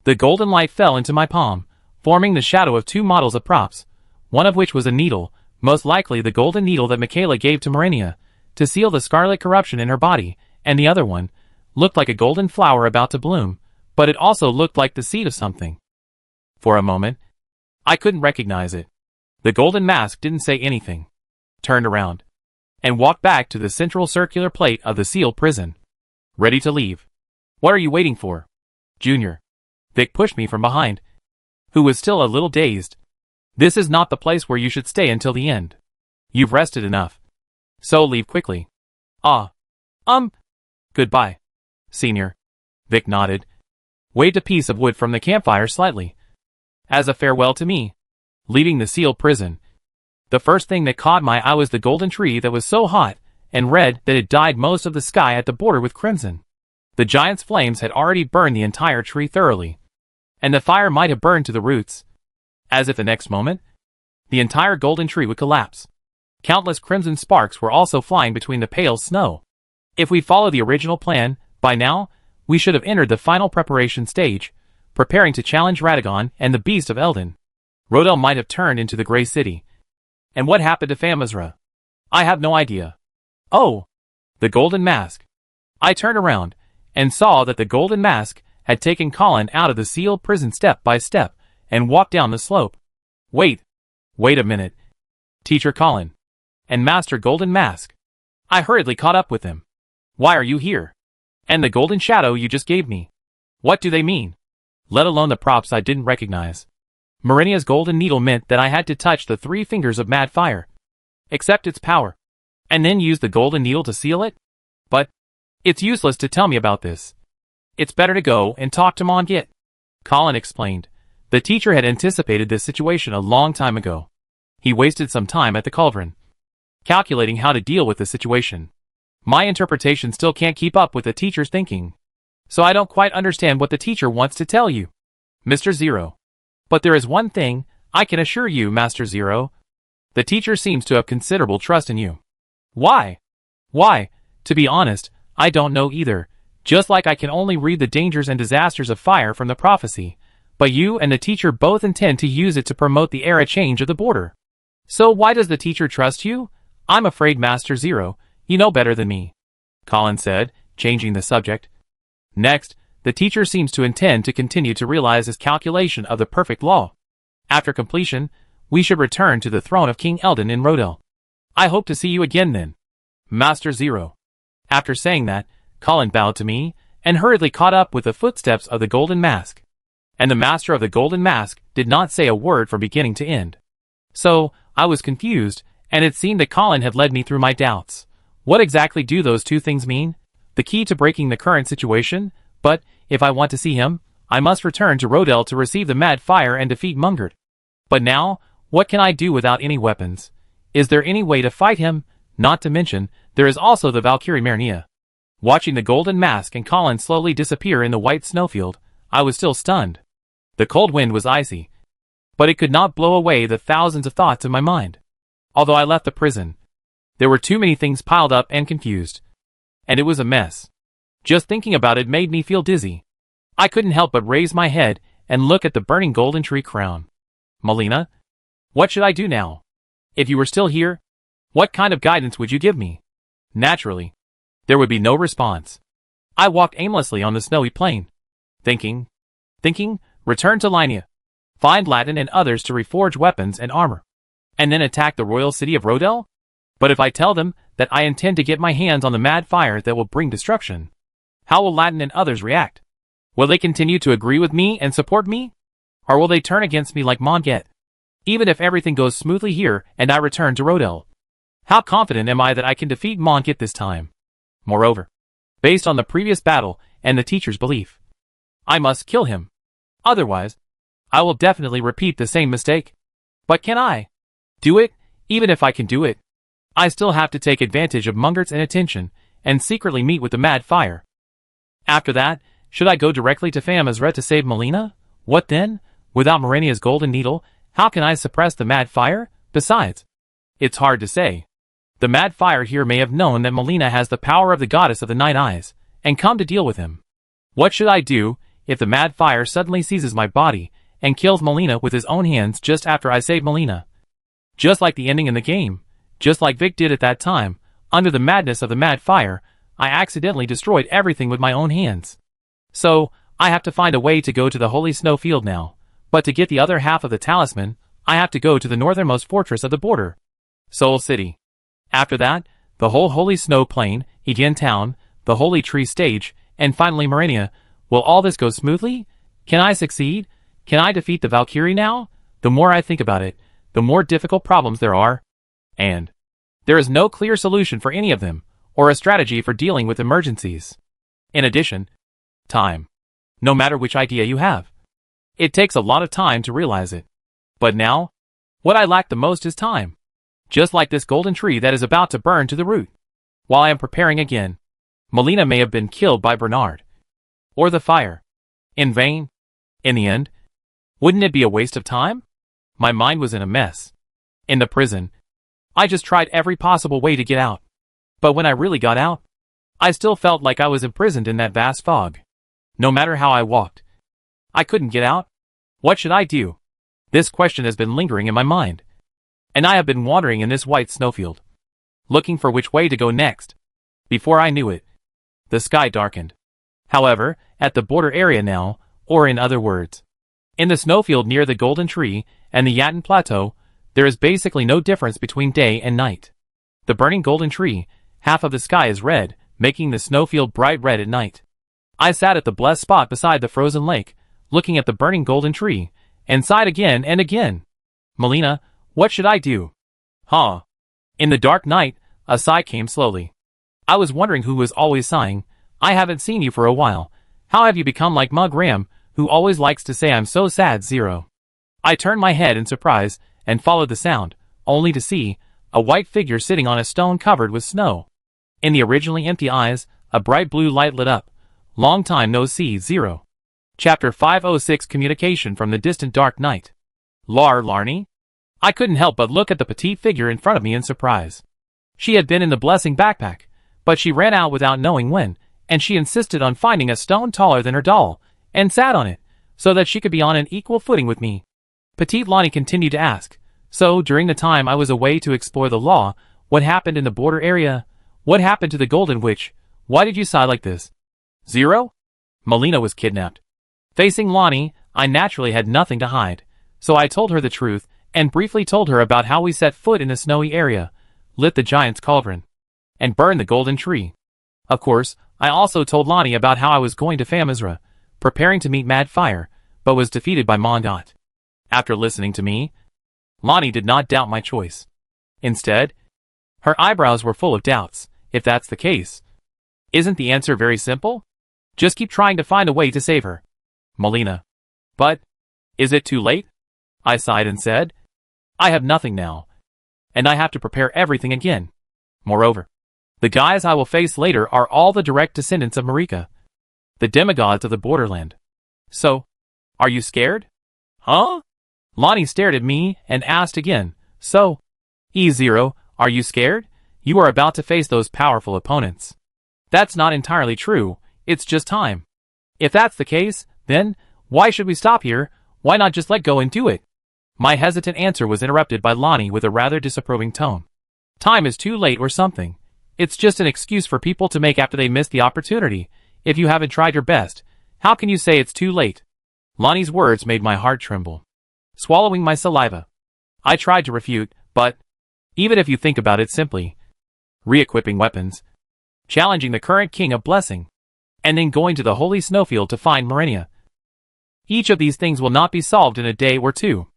the golden light fell into my palm, forming the shadow of two models of props, one of which was a needle, most likely the golden needle that Michaela gave to Marinia, to seal the scarlet corruption in her body, and the other one looked like a golden flower about to bloom, but it also looked like the seed of something. For a moment, I couldn't recognize it. The golden mask didn't say anything, turned around, and walked back to the central circular plate of the sealed prison. Ready to leave. What are you waiting for? Junior. Vic pushed me from behind, who was still a little dazed. This is not the place where you should stay until the end. You've rested enough. So leave quickly. Goodbye, Senior. Vic nodded, waved a piece of wood from the campfire slightly, as a farewell to me, leaving the sealed prison. The first thing that caught my eye was the golden tree that was so hot and red that it dyed most of the sky at the border with crimson. The giant's flames had already burned the entire tree thoroughly, and the fire might have burned to the roots, as if the next moment, the entire golden tree would collapse. Countless crimson sparks were also flying between the pale snow. If we follow the original plan, by now, we should have entered the final preparation stage, preparing to challenge Radagon and the Beast of Eldin. Rodel might have turned into the Grey City. And what happened to Famazra? I have no idea. Oh! The golden mask. I turned around, and saw that the golden mask had taken Colin out of the sealed prison step by step, and walked down the slope. Wait a minute. Teacher Colin. And Master Golden Mask. I hurriedly caught up with him. Why are you here? And the golden shadow you just gave me. What do they mean? Let alone the props I didn't recognize. Marinia's golden needle meant that I had to touch the 3 fingers of Mad Fire, accept its power, and then use the golden needle to seal it? But it's useless to tell me about this. It's better to go and talk to Mon Git. Colin explained. The teacher had anticipated this situation a long time ago. He wasted some time at the cauldron, calculating how to deal with the situation. My interpretation still can't keep up with the teacher's thinking, so I don't quite understand what the teacher wants to tell you, Mr. Zero. But there is one thing I can assure you, Master Zero. The teacher seems to have considerable trust in you. Why? Why? To be honest, I don't know either. Just like I can only read the dangers and disasters of fire from the prophecy. But you and the teacher both intend to use it to promote the era change of the border. So why does the teacher trust you? I'm afraid, Master Zero, you know better than me, Colin said, changing the subject. Next, the teacher seems to intend to continue to realize his calculation of the perfect law. After completion, we should return to the throne of King Eldon in Rodel. I hope to see you again then, Master Zero. After saying that, Colin bowed to me, and hurriedly caught up with the footsteps of the Golden Mask. And the Master of the Golden Mask did not say a word from beginning to end. So, I was confused, and it seemed that Colin had led me through my doubts. What exactly do those two things mean? The key to breaking the current situation? But, if I want to see him, I must return to Rodel to receive the Mad Fire and defeat Mungert. But now, what can I do without any weapons? Is there any way to fight him? Not to mention, there is also the Valkyrie Marnia. Watching the Golden Mask and Colin slowly disappear in the white snowfield, I was still stunned. The cold wind was icy, but it could not blow away the thousands of thoughts in my mind. Although I left the prison, there were too many things piled up and confused. And it was a mess. Just thinking about it made me feel dizzy. I couldn't help but raise my head and look at the burning golden tree crown. Melina, what should I do now? If you were still here, what kind of guidance would you give me? Naturally, there would be no response. I walked aimlessly on the snowy plain, thinking, return to Linia, find Latin and others to reforge weapons and armor, and then attack the royal city of Rodel? But if I tell them that I intend to get my hands on the mad fire that will bring destruction, how will Latin and others react? Will they continue to agree with me and support me? Or will they turn against me like Monget? Even if everything goes smoothly here and I return to Rodel, how confident am I that I can defeat Monget this time? Moreover, based on the previous battle and the teacher's belief, I must kill him. Otherwise, I will definitely repeat the same mistake. But can I do it? Even if I can do it, I still have to take advantage of Mungert's inattention and secretly meet with the Mad Fire. After that, should I go directly to Famazret to save Melina? What then? Without Marinia's golden needle, how can I suppress the Mad Fire? Besides, it's hard to say. The Mad Fire here may have known that Melina has the power of the goddess of the Night Eyes, and come to deal with him. What should I do if the Mad Fire suddenly seizes my body and kills Melina with his own hands just after I save Melina? Just like the ending in the game, just like Vic did at that time, under the madness of the Mad Fire, I accidentally destroyed everything with my own hands. So, I have to find a way to go to the Holy Snowfield now, but to get the other half of the talisman, I have to go to the northernmost fortress of the border, Soul City. After that, the whole Holy Snow Plain, Egen Town, the Holy Tree Stage, and finally Marinia. Will all this go smoothly? Can I succeed? Can I defeat the Valkyrie now? The more I think about it, the more difficult problems there are. And there is no clear solution for any of them, or a strategy for dealing with emergencies. In addition, time. No matter which idea you have, it takes a lot of time to realize it. But now, what I lack the most is time. Just like this golden tree that is about to burn to the root. While I am preparing again, Melina may have been killed by Bernard. Or the fire. In vain. In the end, wouldn't it be a waste of time? My mind was in a mess. In the prison, I just tried every possible way to get out. But when I really got out, I still felt like I was imprisoned in that vast fog. No matter how I walked, I couldn't get out. What should I do? This question has been lingering in my mind. And I have been wandering in this white snowfield, looking for which way to go next. Before I knew it, the sky darkened. However, at the border area now, or in other words, in the snowfield near the Golden Tree and the Yatten Plateau, there is basically no difference between day and night. The burning Golden Tree, half of the sky is red, making the snowfield bright red at night. I sat at the blessed spot beside the frozen lake, looking at the burning Golden Tree, and sighed again and again. Melina, what should I do? In the dark night, a sigh came slowly. I was wondering who was always sighing. I haven't seen you for a while. How have you become like Mug Ram, who always likes to say I'm so sad, Zero? I turned my head in surprise and followed the sound, only to see a white figure sitting on a stone covered with snow. In the originally empty eyes, a bright blue light lit up. Long time no see, Zero. Chapter 506 Communication from the Distant Dark Night. Larnie? I couldn't help but look at the petite figure in front of me in surprise. She had been in the blessing backpack, but she ran out without knowing when, and she insisted on finding a stone taller than her doll, and sat on it, so that she could be on an equal footing with me. Petite Lonnie continued to ask, so during the time I was away to explore the law, what happened in the border area? What happened to the Golden Witch? Why did you sigh like this? 0? Melina was kidnapped. Facing Lonnie, I naturally had nothing to hide, so I told her the truth, and briefly told her about how we set foot in the snowy area, lit the giant's cauldron, and burned the golden tree. Of course, I also told Lonnie about how I was going to Famizra, preparing to meet Mad Fire, but was defeated by Mondot. After listening to me, Lonnie did not doubt my choice. Instead, her eyebrows were full of doubts. If that's the case, isn't the answer very simple? Just keep trying to find a way to save her. Melina. But, is it too late? I sighed and said, I have nothing now, and I have to prepare everything again. Moreover, the guys I will face later are all the direct descendants of Marika, the demigods of the borderland. So, are you scared? Huh? Lonnie stared at me and asked again, so, E0, are you scared? You are about to face those powerful opponents. That's not entirely true, it's just time. If that's the case, then, why should we stop here? Why not just let go and do it? My hesitant answer was interrupted by Lonnie with a rather disapproving tone. Time is too late or something. It's just an excuse for people to make after they miss the opportunity. If you haven't tried your best, how can you say it's too late? Lonnie's words made my heart tremble. Swallowing my saliva, I tried to refute, but, even if you think about it simply, re-equipping weapons, challenging the current king of blessing, and then going to the holy snowfield to find Marenia. Each of these things will not be solved in a day or two.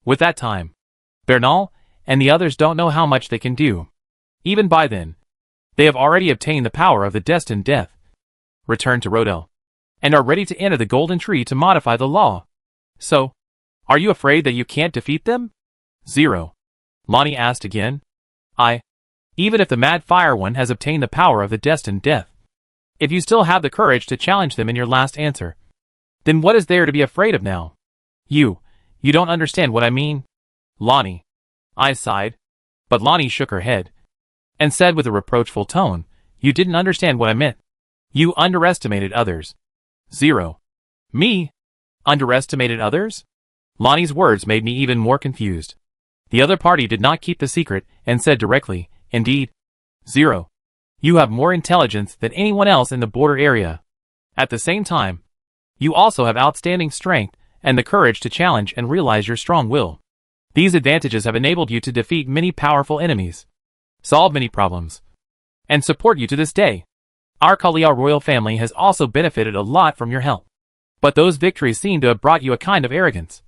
With that time, Bernal and the others don't know how much they can do. Even by then, they have already obtained the power of the destined death, returned to Rodel, and are ready to enter the golden tree to modify the law. So, are you afraid that you can't defeat them? 0. Lonnie asked again. Even if the Mad Fire one has obtained the power of the destined death, if you still have the courage to challenge them in your last answer, then what is there to be afraid of now? You don't understand what I mean? Lonnie. I sighed, but Lonnie shook her head, and said with a reproachful tone, you didn't understand what I meant. You underestimated others. 0. Me? Underestimated others? Lonnie's words made me even more confused. The other party did not keep the secret, and said directly, indeed. 0. You have more intelligence than anyone else in the border area. At the same time, you also have outstanding strength, and the courage to challenge and realize your strong will. These advantages have enabled you to defeat many powerful enemies, solve many problems, and support you to this day. Our Kalia royal family has also benefited a lot from your help. But those victories seem to have brought you a kind of arrogance.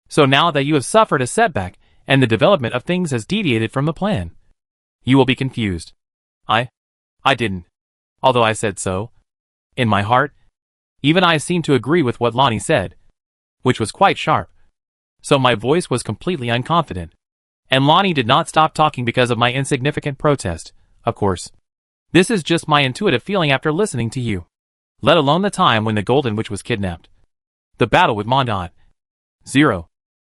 So now that you have suffered a setback, and the development of things has deviated from the plan, you will be confused. I didn't. Although I said so. In my heart, even I seemed to agree with what Lonnie said, which was quite sharp. So my voice was completely unconfident. And Lonnie did not stop talking because of my insignificant protest, of course. This is just my intuitive feeling after listening to you. Let alone the time when the Golden Witch was kidnapped. The battle with Mondot. 0.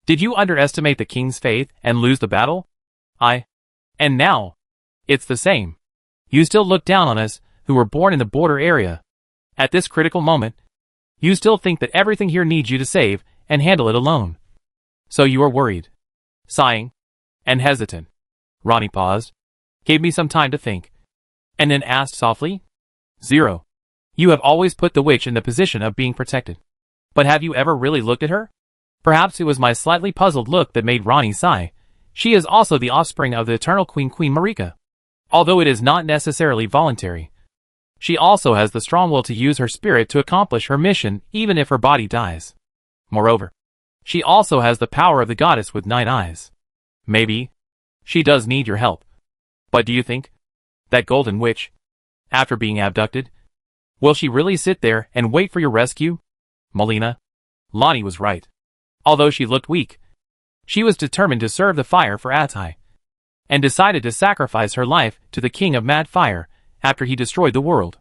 Did you underestimate the king's faith and lose the battle? And now, it's the same. You still look down on us, who were born in the border area. At this critical moment, you still think that everything here needs you to save and handle it alone. So you are worried, sighing, and hesitant. Ronnie paused, gave me some time to think, and then asked softly, 0. You have always put the witch in the position of being protected. But have you ever really looked at her? Perhaps it was my slightly puzzled look that made Ronnie sigh. She is also the offspring of the eternal Queen Marika. Although it is not necessarily voluntary, she also has the strong will to use her spirit to accomplish her mission even if her body dies. Moreover, she also has the power of the goddess with 9 eyes. Maybe she does need your help. But do you think that Golden Witch, after being abducted, will she really sit there and wait for your rescue? Melina. Lonnie was right. Although she looked weak, she was determined to serve the fire for Atai, and decided to sacrifice her life to the king of Mad Fire after he destroyed the world.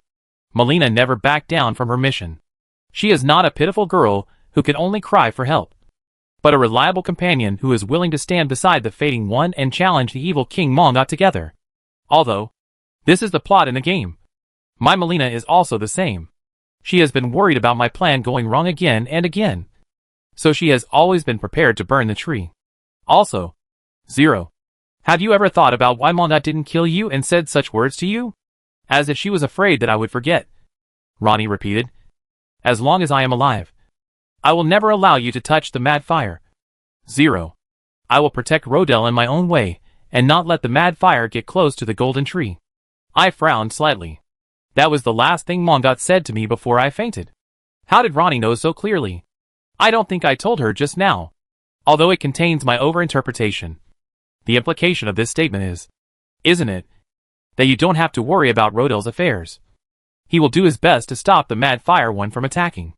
Melina never backed down from her mission. She is not a pitiful girl who can only cry for help, but a reliable companion who is willing to stand beside the fading one and challenge the evil King Mondot together. Although, this is the plot in the game. My Melina is also the same. She has been worried about my plan going wrong again and again. So she has always been prepared to burn the tree. Also, Zero. Have you ever thought about why Mona didn't kill you and said such words to you? As if she was afraid that I would forget. Ronnie repeated. As long as I am alive, I will never allow you to touch the mad fire. Zero. I will protect Rodell in my own way, and not let the mad fire get close to the golden tree. I frowned slightly. That was the last thing Mongot said to me before I fainted. How did Ronnie know so clearly? I don't think I told her just now. Although it contains my overinterpretation. The implication of this statement is, isn't it, that you don't have to worry about Rodell's affairs. He will do his best to stop the mad fire one from attacking.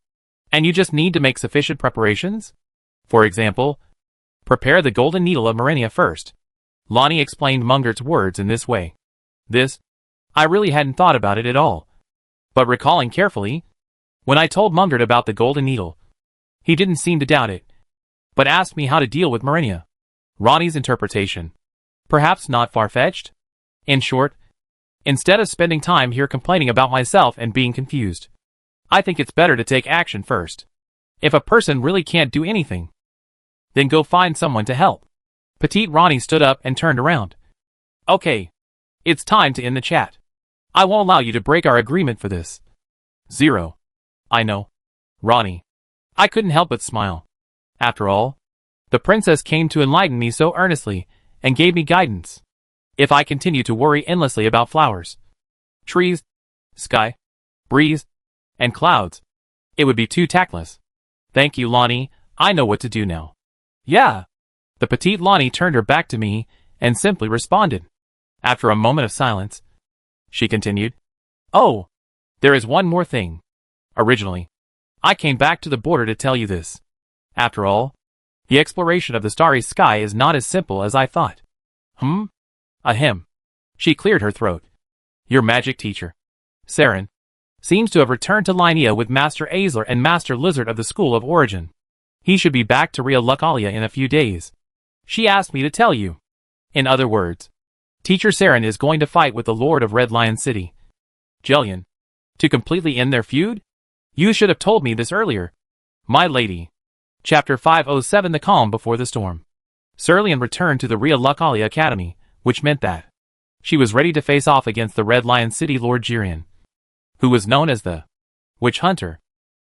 And you just need to make sufficient preparations? For example, prepare the golden needle of Marenia first. Lonnie explained Mungert's words in this way. I really hadn't thought about it at all. But recalling carefully, when I told Mungert about the golden needle, he didn't seem to doubt it, but asked me how to deal with Marenia. Ronnie's interpretation. Perhaps not far-fetched? In short, instead of spending time here complaining about myself and being confused, I think it's better to take action first. If a person really can't do anything, then go find someone to help. Petite Ronnie stood up and turned around. Okay. It's time to end the chat. I won't allow you to break our agreement for this. Zero. I know. Ronnie. I couldn't help but smile. After all, the princess came to enlighten me so earnestly, and gave me guidance. If I continue to worry endlessly about flowers, trees, sky, breeze, and clouds, it would be too tactless. Thank you, Lonnie. I know what to do now. Yeah. The petite Lonnie turned her back to me, and simply responded. After a moment of silence, she continued. Oh, there is one more thing. Originally, I came back to the border to tell you this. After all, the exploration of the starry sky is not as simple as I thought. Ahem. She cleared her throat. Your magic teacher, Saren, seems to have returned to Linnea with Master Aisler and Master Lizard of the School of Origin. He should be back to Ria Lucalia in a few days. She asked me to tell you. In other words, Teacher Saren is going to fight with the Lord of Red Lion City, Jillian, to completely end their feud? You should have told me this earlier. My lady. Chapter 507 The Calm Before the Storm. Cerulean returned to the Ria Lucalia Academy, which meant that she was ready to face off against the Red Lion City Lord Jirian, who was known as the Witch Hunter.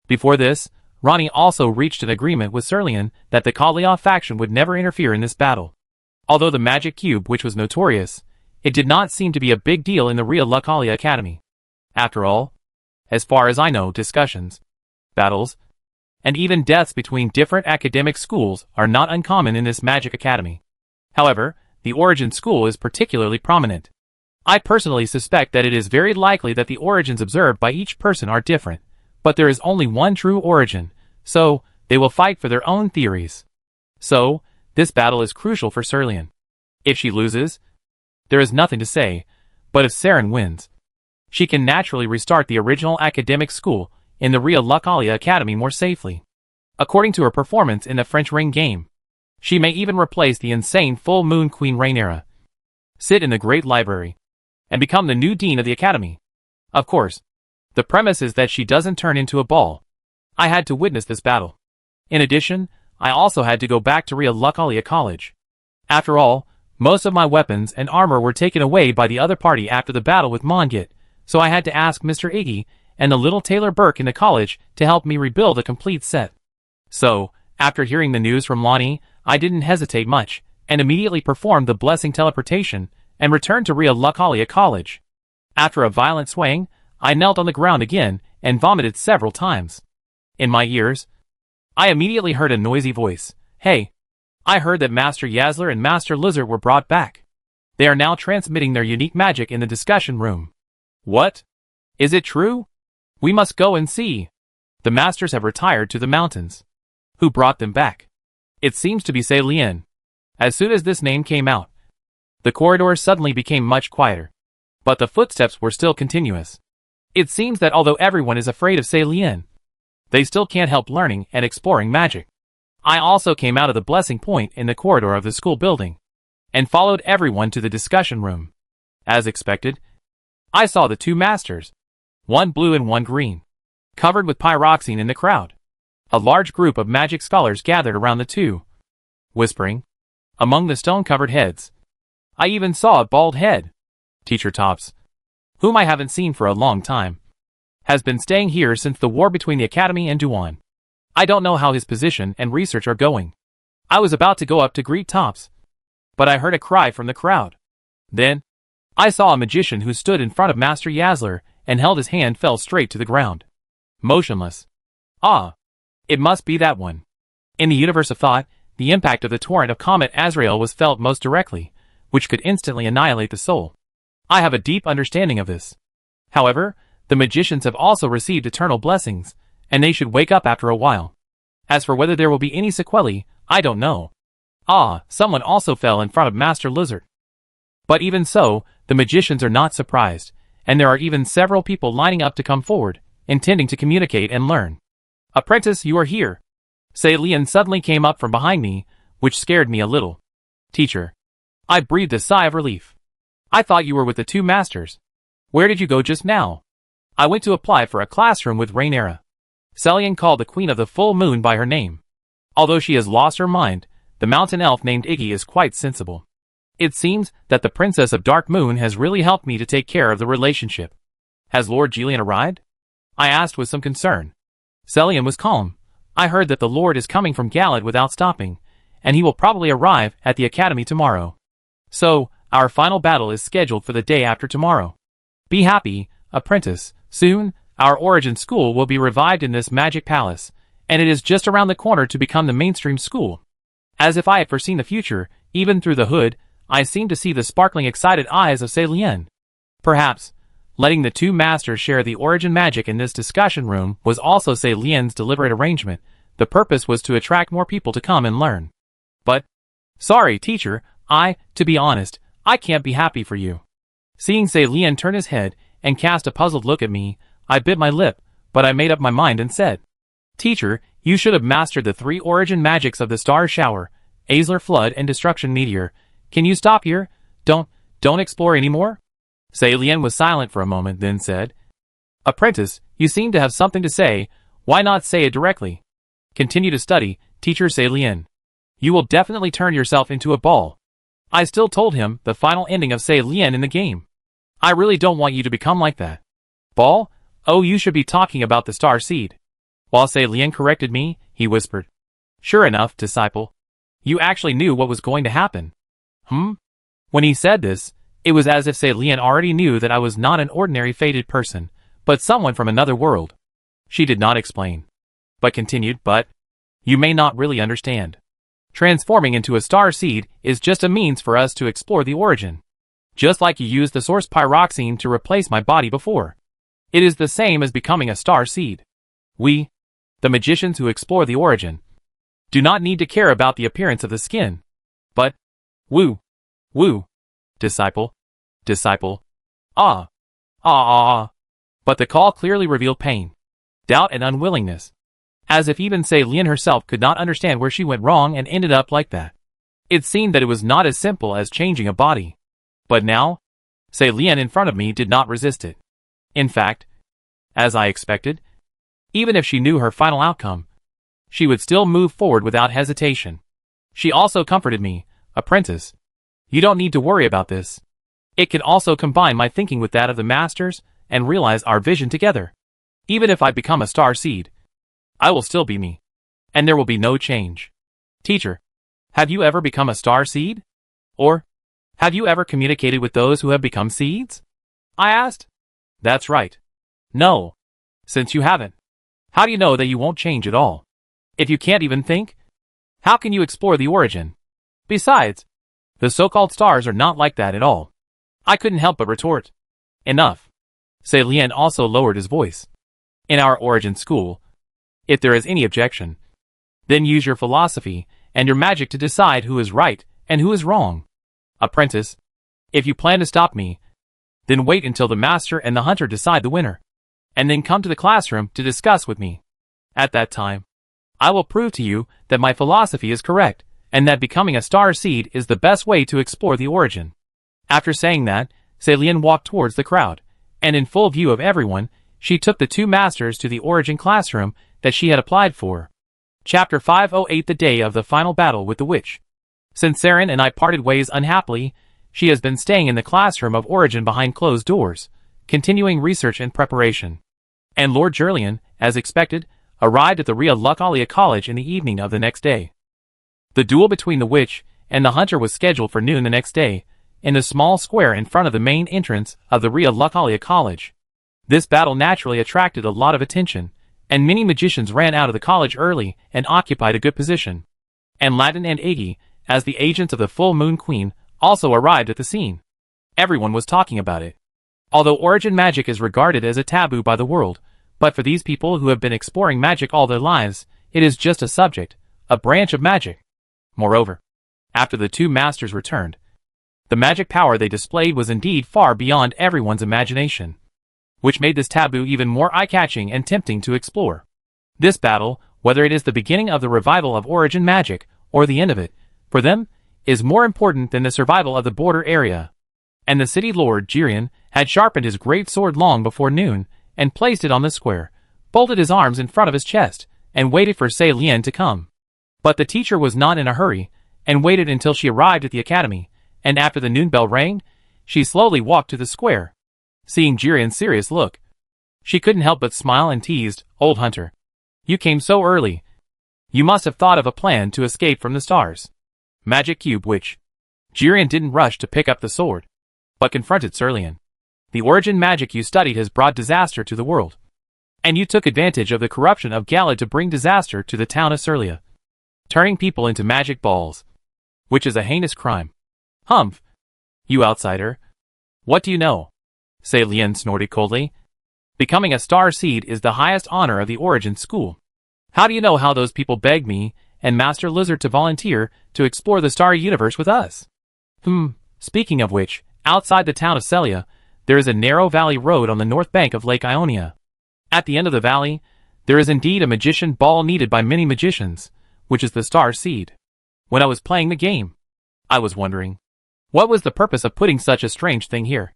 Before this, Ronnie also reached an agreement with Cerulean that the Kalia faction would never interfere in this battle. Although the magic cube which was notorious, it did not seem to be a big deal in the Ria Lucalia Academy. After all, as far as I know, discussions, battles, and even deaths between different academic schools are not uncommon in this magic academy. However, the Origin School is particularly prominent. I personally suspect that it is very likely that the origins observed by each person are different, but there is only one true origin, so they will fight for their own theories. So, this battle is crucial for Cerulean. If she loses, there is nothing to say, but if Saren wins, she can naturally restart the original academic school in the Ria Lucalia Academy more safely. According to her performance in the French Ring game, she may even replace the insane Full Moon Queen Rhaenyra, sit in the Great Library, and become the new dean of the academy. Of course, the premise is that she doesn't turn into a ball. I had to witness this battle. In addition, I also had to go back to Ria Lucalia College. After all, most of my weapons and armor were taken away by the other party after the battle with Mongit, so I had to ask Mr. Iggy and the little Taylor Burke in the college to help me rebuild a complete set. So, after hearing the news from Lonnie, I didn't hesitate much, and immediately performed the blessing teleportation, and returned to Ria Lucalia College. After a violent swaying, I knelt on the ground again, and vomited several times. In my ears, I immediately heard a noisy voice. Hey, I heard that Master Yasler and Master Lizard were brought back. They are now transmitting their unique magic in the discussion room. What? Is it true? We must go and see. The masters have retired to the mountains. Who brought them back? It seems to be Cerulean. As soon as this name came out, the corridors suddenly became much quieter. But the footsteps were still continuous. It seems that although everyone is afraid of Cerulean, they still can't help learning and exploring magic. I also came out of the blessing point in the corridor of the school building, and followed everyone to the discussion room. As expected, I saw the two masters, one blue and one green, covered with pyroxene in the crowd. A large group of magic scholars gathered around the two, whispering, among the stone-covered heads. I even saw a bald head. Teacher Tops, whom I haven't seen for a long time, has been staying here since the war between the Academy and Duan. I don't know how his position and research are going. I was about to go up to greet Tops, but I heard a cry from the crowd. Then, I saw a magician who stood in front of Master Yazler and held his hand fell straight to the ground. Motionless. Ah, it must be that one. In the universe of thought, the impact of the torrent of Comet Azrael was felt most directly, which could instantly annihilate the soul. I have a deep understanding of this. However, the magicians have also received eternal blessings, and they should wake up after a while. As for whether there will be any sequelae, I don't know. Ah, someone also fell in front of Master Lizard. But even so, the magicians are not surprised, and there are even several people lining up to come forward, intending to communicate and learn. Apprentice, you are here. Sei Lian suddenly came up from behind me, which scared me a little. Teacher. I breathed a sigh of relief. I thought you were with the two masters. Where did you go just now? I went to apply for a classroom with Rainera. Celian called the Queen of the Full Moon by her name. Although she has lost her mind, the mountain elf named Iggy is quite sensible. It seems that the Princess of Dark Moon has really helped me to take care of the relationship. Has Lord Julian arrived? I asked with some concern. Celian was calm. I heard that the Lord is coming from Galad without stopping, and he will probably arrive at the Academy tomorrow. So, our final battle is scheduled for the day after tomorrow. Be happy, apprentice. Soon, our origin school will be revived in this magic palace, and it is just around the corner to become the mainstream school. As if I had foreseen the future, even through the hood, I seemed to see the sparkling excited eyes of Sei Lian. Perhaps, letting the two masters share the origin magic in this discussion room was also Sei Lian's deliberate arrangement. The purpose was to attract more people to come and learn. But, sorry, teacher, to be honest, I can't be happy for you. Seeing Sei Lian turn his head and cast a puzzled look at me, I bit my lip, but I made up my mind and said, Teacher, you should have mastered the three origin magics of the Star Shower, Azler Flood and Destruction Meteor. Can you stop here? Don't explore anymore? Sei Lian was silent for a moment, then said, Apprentice, you seem to have something to say. Why not say it directly? Continue to study, Teacher Sei Lian. You will definitely turn yourself into a ball. I still told him the final ending of Sei Lian in the game. I really don't want you to become like that. Ball? Oh, you should be talking about the Star Seed. While Sei Lian corrected me, he whispered, Sure enough, disciple. You actually knew what was going to happen. When he said this, it was as if Sei Lian already knew that I was not an ordinary fated person, but someone from another world. She did not explain, but continued, But you may not really understand. Transforming into a star seed is just a means for us to explore the origin. Just like you used the source pyroxene to replace my body before. It is the same as becoming a star seed. We, the magicians who explore the origin, do not need to care about the appearance of the skin. But, woo, disciple, ah. But the call clearly revealed pain, doubt and unwillingness. As if even Sei Lian herself could not understand where she went wrong and ended up like that. It seemed that it was not as simple as changing a body. But now, Sei Lian in front of me did not resist it. In fact, as I expected, even if she knew her final outcome, she would still move forward without hesitation. She also comforted me, Apprentice. You don't need to worry about this. It can also combine my thinking with that of the masters and realize our vision together. Even if I become a star seed, I will still be me, and there will be no change. Teacher, have you ever become a star seed? Or, have you ever communicated with those who have become seeds? I asked. That's right. No. Since you haven't, how do you know that you won't change at all? If you can't even think, how can you explore the origin? Besides, the so-called stars are not like that at all. I couldn't help but retort. Enough. Sei Lian also lowered his voice. In our origin school, if there is any objection, then use your philosophy and your magic to decide who is right and who is wrong. Apprentice, if you plan to stop me, then wait until the master and the hunter decide the winner, and then come to the classroom to discuss with me. At that time, I will prove to you that my philosophy is correct, and that becoming a star seed is the best way to explore the origin. After saying that, Celine walked towards the crowd, and in full view of everyone, she took the two masters to the origin classroom that she had applied for. Chapter 508 The Day of the Final Battle with the Witch. Since Saren and I parted ways unhappily, she has been staying in the classroom of origin behind closed doors, continuing research and preparation. And Lord Julian, as expected, arrived at the Ria Lucalia College in the evening of the next day. The duel between the witch and the hunter was scheduled for noon the next day, in the small square in front of the main entrance of the Ria Lucalia College. This battle naturally attracted a lot of attention, and many magicians ran out of the college early and occupied a good position. And Latin and Iggy, as the agents of the Full Moon Queen, also arrived at the scene. Everyone was talking about it. Although origin magic is regarded as a taboo by the world, but for these people who have been exploring magic all their lives, it is just a subject, a branch of magic. Moreover, after the two masters returned, the magic power they displayed was indeed far beyond everyone's imagination, which made this taboo even more eye-catching and tempting to explore. This battle, whether it is the beginning of the revival of origin magic, or the end of it, for them, is more important than the survival of the border area. And the city lord, Jirian, had sharpened his great sword long before noon, and placed it on the square, bolted his arms in front of his chest, and waited for Sei Lian to come. But the teacher was not in a hurry, and waited until she arrived at the academy, and after the noon bell rang, she slowly walked to the square. Seeing Jirian's serious look, she couldn't help but smile and teased, "Old hunter, you came so early. You must have thought of a plan to escape from the stars." Magic cube witch. Jirian didn't rush to pick up the sword, but confronted Serlian. "The origin magic you studied has brought disaster to the world, and you took advantage of the corruption of Gala to bring disaster to the town of Surlia, turning people into magic balls, which is a heinous crime. Humph! You outsider! What do you know?" Sei Lian snorted coldly. "Becoming a star seed is the highest honor of the origin school. How do you know how those people begged me and Master Lizard to volunteer to explore the starry universe with us? Speaking of which, outside the town of Celia, there is a narrow valley road on the north bank of Lake Ionia. At the end of the valley, there is indeed a magician ball needed by many magicians, which is the star seed. When I was playing the game, I was wondering, what was the purpose of putting such a strange thing here?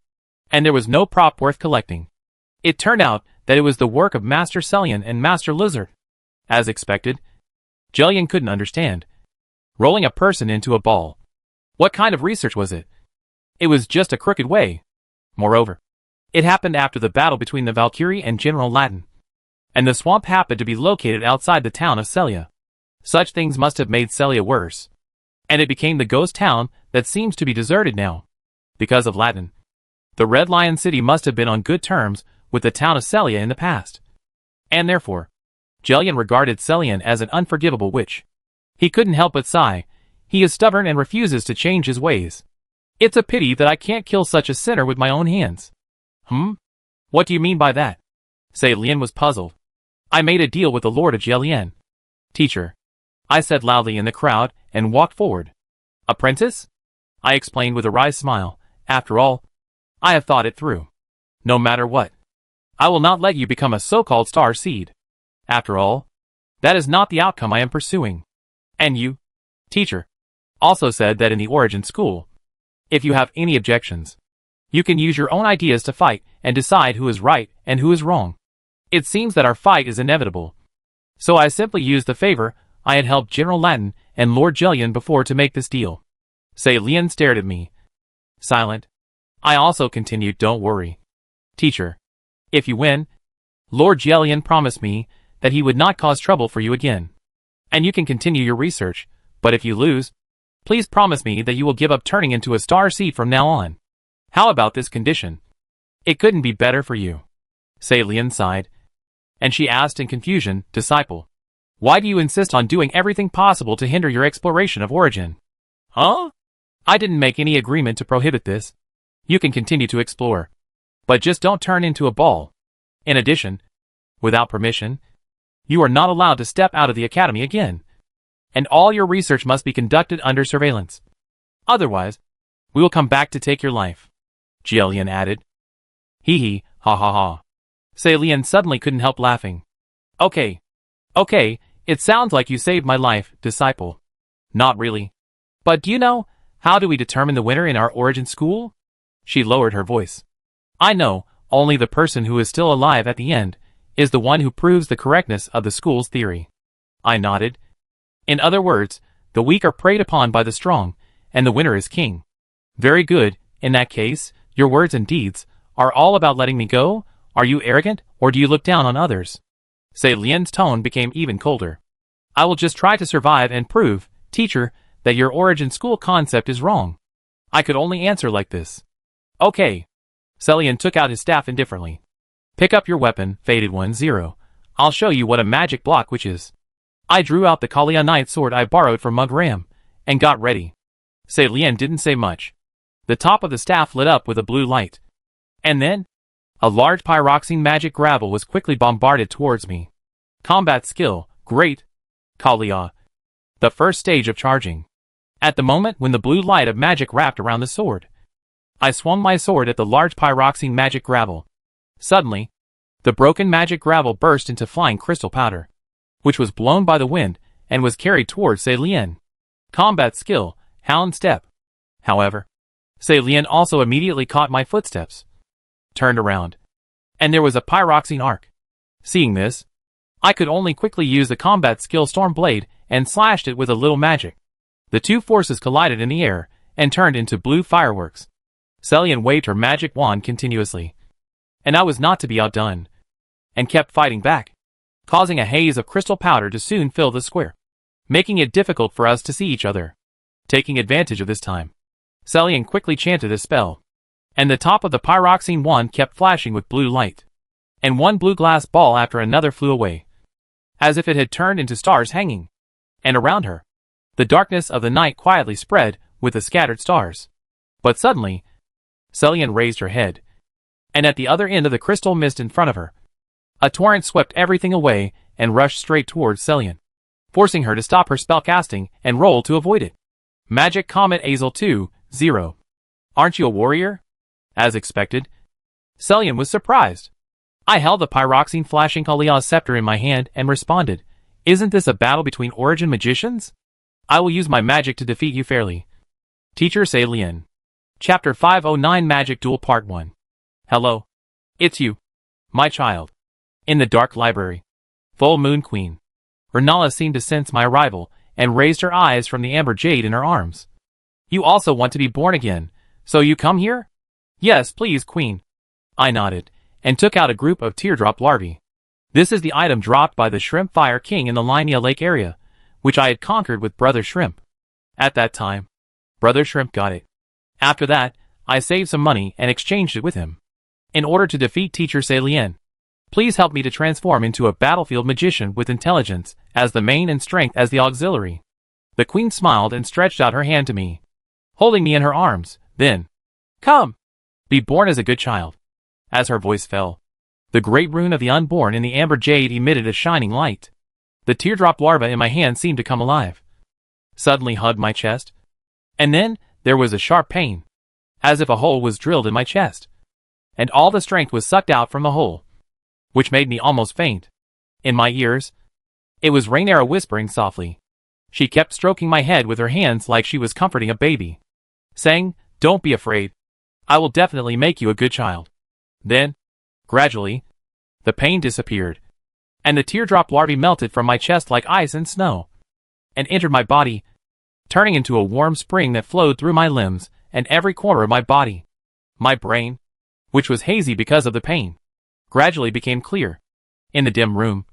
And there was no prop worth collecting. It turned out that it was the work of Master Celian and Master Lizard. As expected, Jillian couldn't understand. Rolling a person into a ball. What kind of research was it? It was just a crooked way. Moreover, it happened after the battle between the Valkyrie and General Latin, and the swamp happened to be located outside the town of Celia. Such things must have made Celia worse, and it became the ghost town that seems to be deserted now. Because of Latin, the Red Lion City must have been on good terms with the town of Celia in the past, and therefore, Jillian regarded Celian as an unforgivable witch. He couldn't help but sigh. He is stubborn and refuses to change his ways. It's a pity that I can't kill such a sinner with my own hands. What do you mean by that? Sei Lian was puzzled. I made a deal with the Lord of Jillian. Teacher, I said loudly in the crowd and walked forward. Apprentice? I explained with a wry smile. After all, I have thought it through. No matter what, I will not let you become a so-called star seed. After all, that is not the outcome I am pursuing. And you, teacher, also said that in the origin school, if you have any objections, you can use your own ideas to fight and decide who is right and who is wrong. It seems that our fight is inevitable. So I simply used the favor I had helped General Latin and Lord Jillian before to make this deal. Sei Lian stared at me, silent. I also continued, don't worry. Teacher, if you win, Lord Jillian promised me that he would not cause trouble for you again. And you can continue your research, but if you lose, please promise me that you will give up turning into a star seed from now on. How about this condition? It couldn't be better for you. Sei Lian sighed, and she asked in confusion, Disciple, why do you insist on doing everything possible to hinder your exploration of origin? Huh? I didn't make any agreement to prohibit this. You can continue to explore, but just don't turn into a ball. In addition, without permission, you are not allowed to step out of the academy again, and all your research must be conducted under surveillance. Otherwise, we will come back to take your life. Jillian added. Hee, ha ha ha. Sei Lian suddenly couldn't help laughing. Okay, it sounds like you saved my life, disciple. Not really. But do you know, how do we determine the winner in our origin school? She lowered her voice. I know, only the person who is still alive at the end is the one who proves the correctness of the school's theory. I nodded. In other words, the weak are preyed upon by the strong, and the winner is king. Very good, in that case, your words and deeds are all about letting me go? Are you arrogant, or do you look down on others? Sei Lian's tone became even colder. I will just try to survive and prove, teacher, that your origin school concept is wrong. I could only answer like this. Okay. Sei Lian took out his staff indifferently. Pick up your weapon, Faded 1-0. I'll show you what a magic block which is. I drew out the Kalia Knight sword I borrowed from Mug Ram, and got ready. Sei Lian didn't say much. The top of the staff lit up with a blue light. And then, a large pyroxene magic gravel was quickly bombarded towards me. Combat skill, great. Kalia. The first stage of charging. At the moment when the blue light of magic wrapped around the sword, I swung my sword at the large pyroxene magic gravel. Suddenly, the broken magic gravel burst into flying crystal powder, which was blown by the wind and was carried towards Sei Lian. Combat skill, Hound Step. However, Sei Lian also immediately caught my footsteps, turned around, and there was a pyroxene arc. Seeing this, I could only quickly use the combat skill Storm Blade and slashed it with a little magic. The two forces collided in the air and turned into blue fireworks. Sei Lian waved her magic wand continuously, and I was not to be outdone, and kept fighting back, causing a haze of crystal powder to soon fill the square, making it difficult for us to see each other. Taking advantage of this time, Sei Lian quickly chanted a spell, and the top of the pyroxene wand kept flashing with blue light, and one blue glass ball after another flew away, as if it had turned into stars hanging, and around her, the darkness of the night quietly spread with the scattered stars. But suddenly, Sei Lian raised her head, and at the other end of the crystal mist in front of her, a torrent swept everything away and rushed straight towards Sei Lian, forcing her to stop her spellcasting and roll to avoid it. Magic Comet Azel 2-0. Aren't you a warrior? As expected, Sei Lian was surprised. I held the pyroxene flashing Kalia's scepter in my hand and responded, Isn't this a battle between origin magicians? I will use my magic to defeat you fairly. Teacher Sei Lian. Chapter 509 Magic Duel Part 1. Hello. It's you, my child. In the dark library. Full Moon Queen. Renala seemed to sense my arrival and raised her eyes from the amber jade in her arms. You also want to be born again, so you come here? Yes, please, Queen. I nodded, and took out a group of teardrop larvae. This is the item dropped by the Shrimp Fire King in the Linnea Lake area, which I had conquered with Brother Shrimp. At that time, Brother Shrimp got it. After that, I saved some money and exchanged it with him, in order to defeat Teacher Sei Lian. Please help me to transform into a battlefield magician with intelligence as the main and strength as the auxiliary. The Queen smiled and stretched out her hand to me, holding me in her arms. Then, come, be born as a good child. As her voice fell, the great rune of the unborn in the amber jade emitted a shining light. The teardrop larva in my hand seemed to come alive, suddenly hugged my chest, and then there was a sharp pain, as if a hole was drilled in my chest, and all the strength was sucked out from the hole, which made me almost faint. In my ears, it was Rhaenyra whispering softly. She kept stroking my head with her hands like she was comforting a baby, saying, Don't be afraid. I will definitely make you a good child. Then, gradually, the pain disappeared, and the teardrop larvae melted from my chest like ice and snow, and entered my body, turning into a warm spring that flowed through my limbs and every corner of my body. My brain, which was hazy because of the pain, gradually became clear. In the dim room,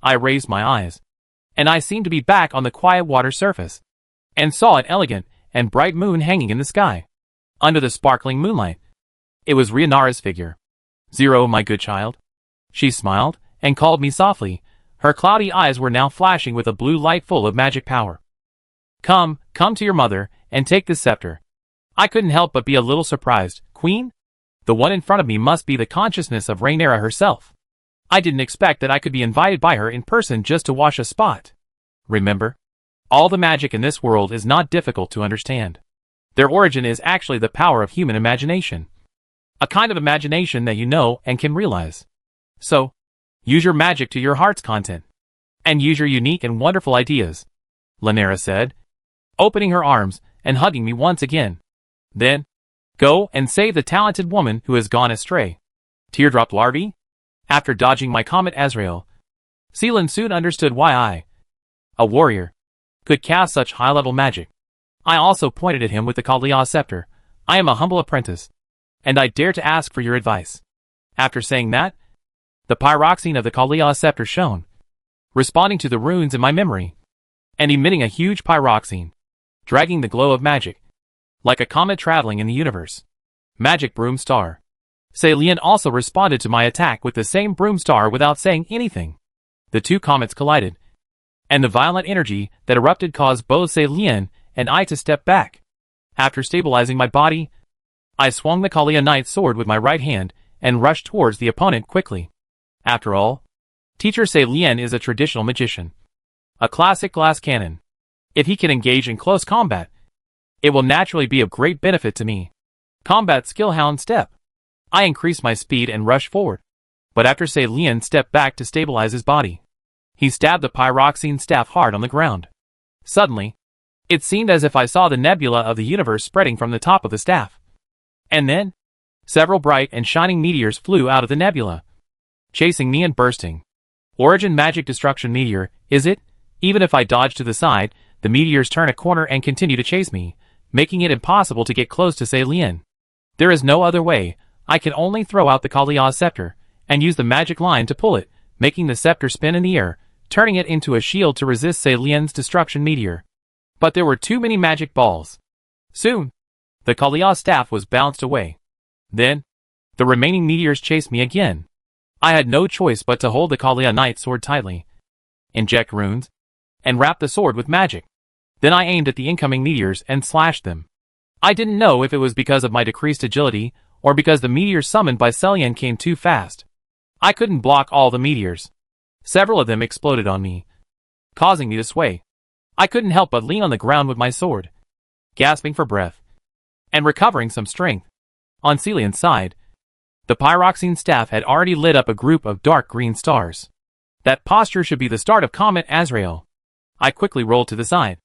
I raised my eyes, and I seemed to be back on the quiet water surface, and saw an elegant and bright moon hanging in the sky, under the sparkling moonlight. It was Rhaenyra's figure. Zero, my good child. She smiled and called me softly. Her cloudy eyes were now flashing with a blue light full of magic power. Come to your mother, and take this scepter. I couldn't help but be a little surprised. Queen? The one in front of me must be the consciousness of Rhaenyra herself. I didn't expect that I could be invited by her in person just to wash a spot. Remember, all the magic in this world is not difficult to understand. Their origin is actually the power of human imagination. A kind of imagination that you know and can realize. So, use your magic to your heart's content, and use your unique and wonderful ideas, Rhaenyra said, opening her arms and hugging me once again. Then, Go and save the talented woman who has gone astray. Teardrop larvae? After dodging my comet Azrael, Seelan soon understood why I, a warrior, could cast such high-level magic. I also pointed at him with the Kalia scepter. I am a humble apprentice, and I dare to ask for your advice. After saying that, the pyroxene of the Kalia scepter shone, responding to the runes in my memory, and emitting a huge pyroxene, dragging the glow of magic, like a comet traveling in the universe. Magic Broom Star. Seilien also responded to my attack with the same broom star without saying anything. The two comets collided, and the violent energy that erupted caused both Seilien and I to step back. After stabilizing my body, I swung the Kalia Knight's sword with my right hand and rushed towards the opponent quickly. After all, Teacher Seilien is a traditional magician, a classic glass cannon. If he can engage in close combat, it will naturally be of great benefit to me. Combat Skill Hound Step. I increased my speed and rushed forward, but after Seilien stepped back to stabilize his body, he stabbed the pyroxene staff hard on the ground. Suddenly, it seemed as if I saw the nebula of the universe spreading from the top of the staff. And then, several bright and shining meteors flew out of the nebula, chasing me and bursting. Origin Magic Destruction Meteor, is it? Even if I dodge to the side, the meteors turn a corner and continue to chase me, making it impossible to get close to Seilien. There is no other way. I can only throw out the Kalia scepter, and use the magic line to pull it, making the scepter spin in the air, turning it into a shield to resist Seilien's destruction meteor. But there were too many magic balls. Soon, the Kalia staff was bounced away. Then, the remaining meteors chased me again. I had no choice but to hold the Kalia Knight sword tightly, inject runes, and wrap the sword with magic. Then I aimed at the incoming meteors and slashed them. I didn't know if it was because of my decreased agility, or because the meteors summoned by Seilien came too fast. I couldn't block all the meteors. Several of them exploded on me, causing me to sway. I couldn't help but lean on the ground with my sword, gasping for breath, and recovering some strength. On Seilien's side, the pyroxene staff had already lit up a group of dark green stars. That posture should be the start of Comet Azrael. I quickly rolled to the side,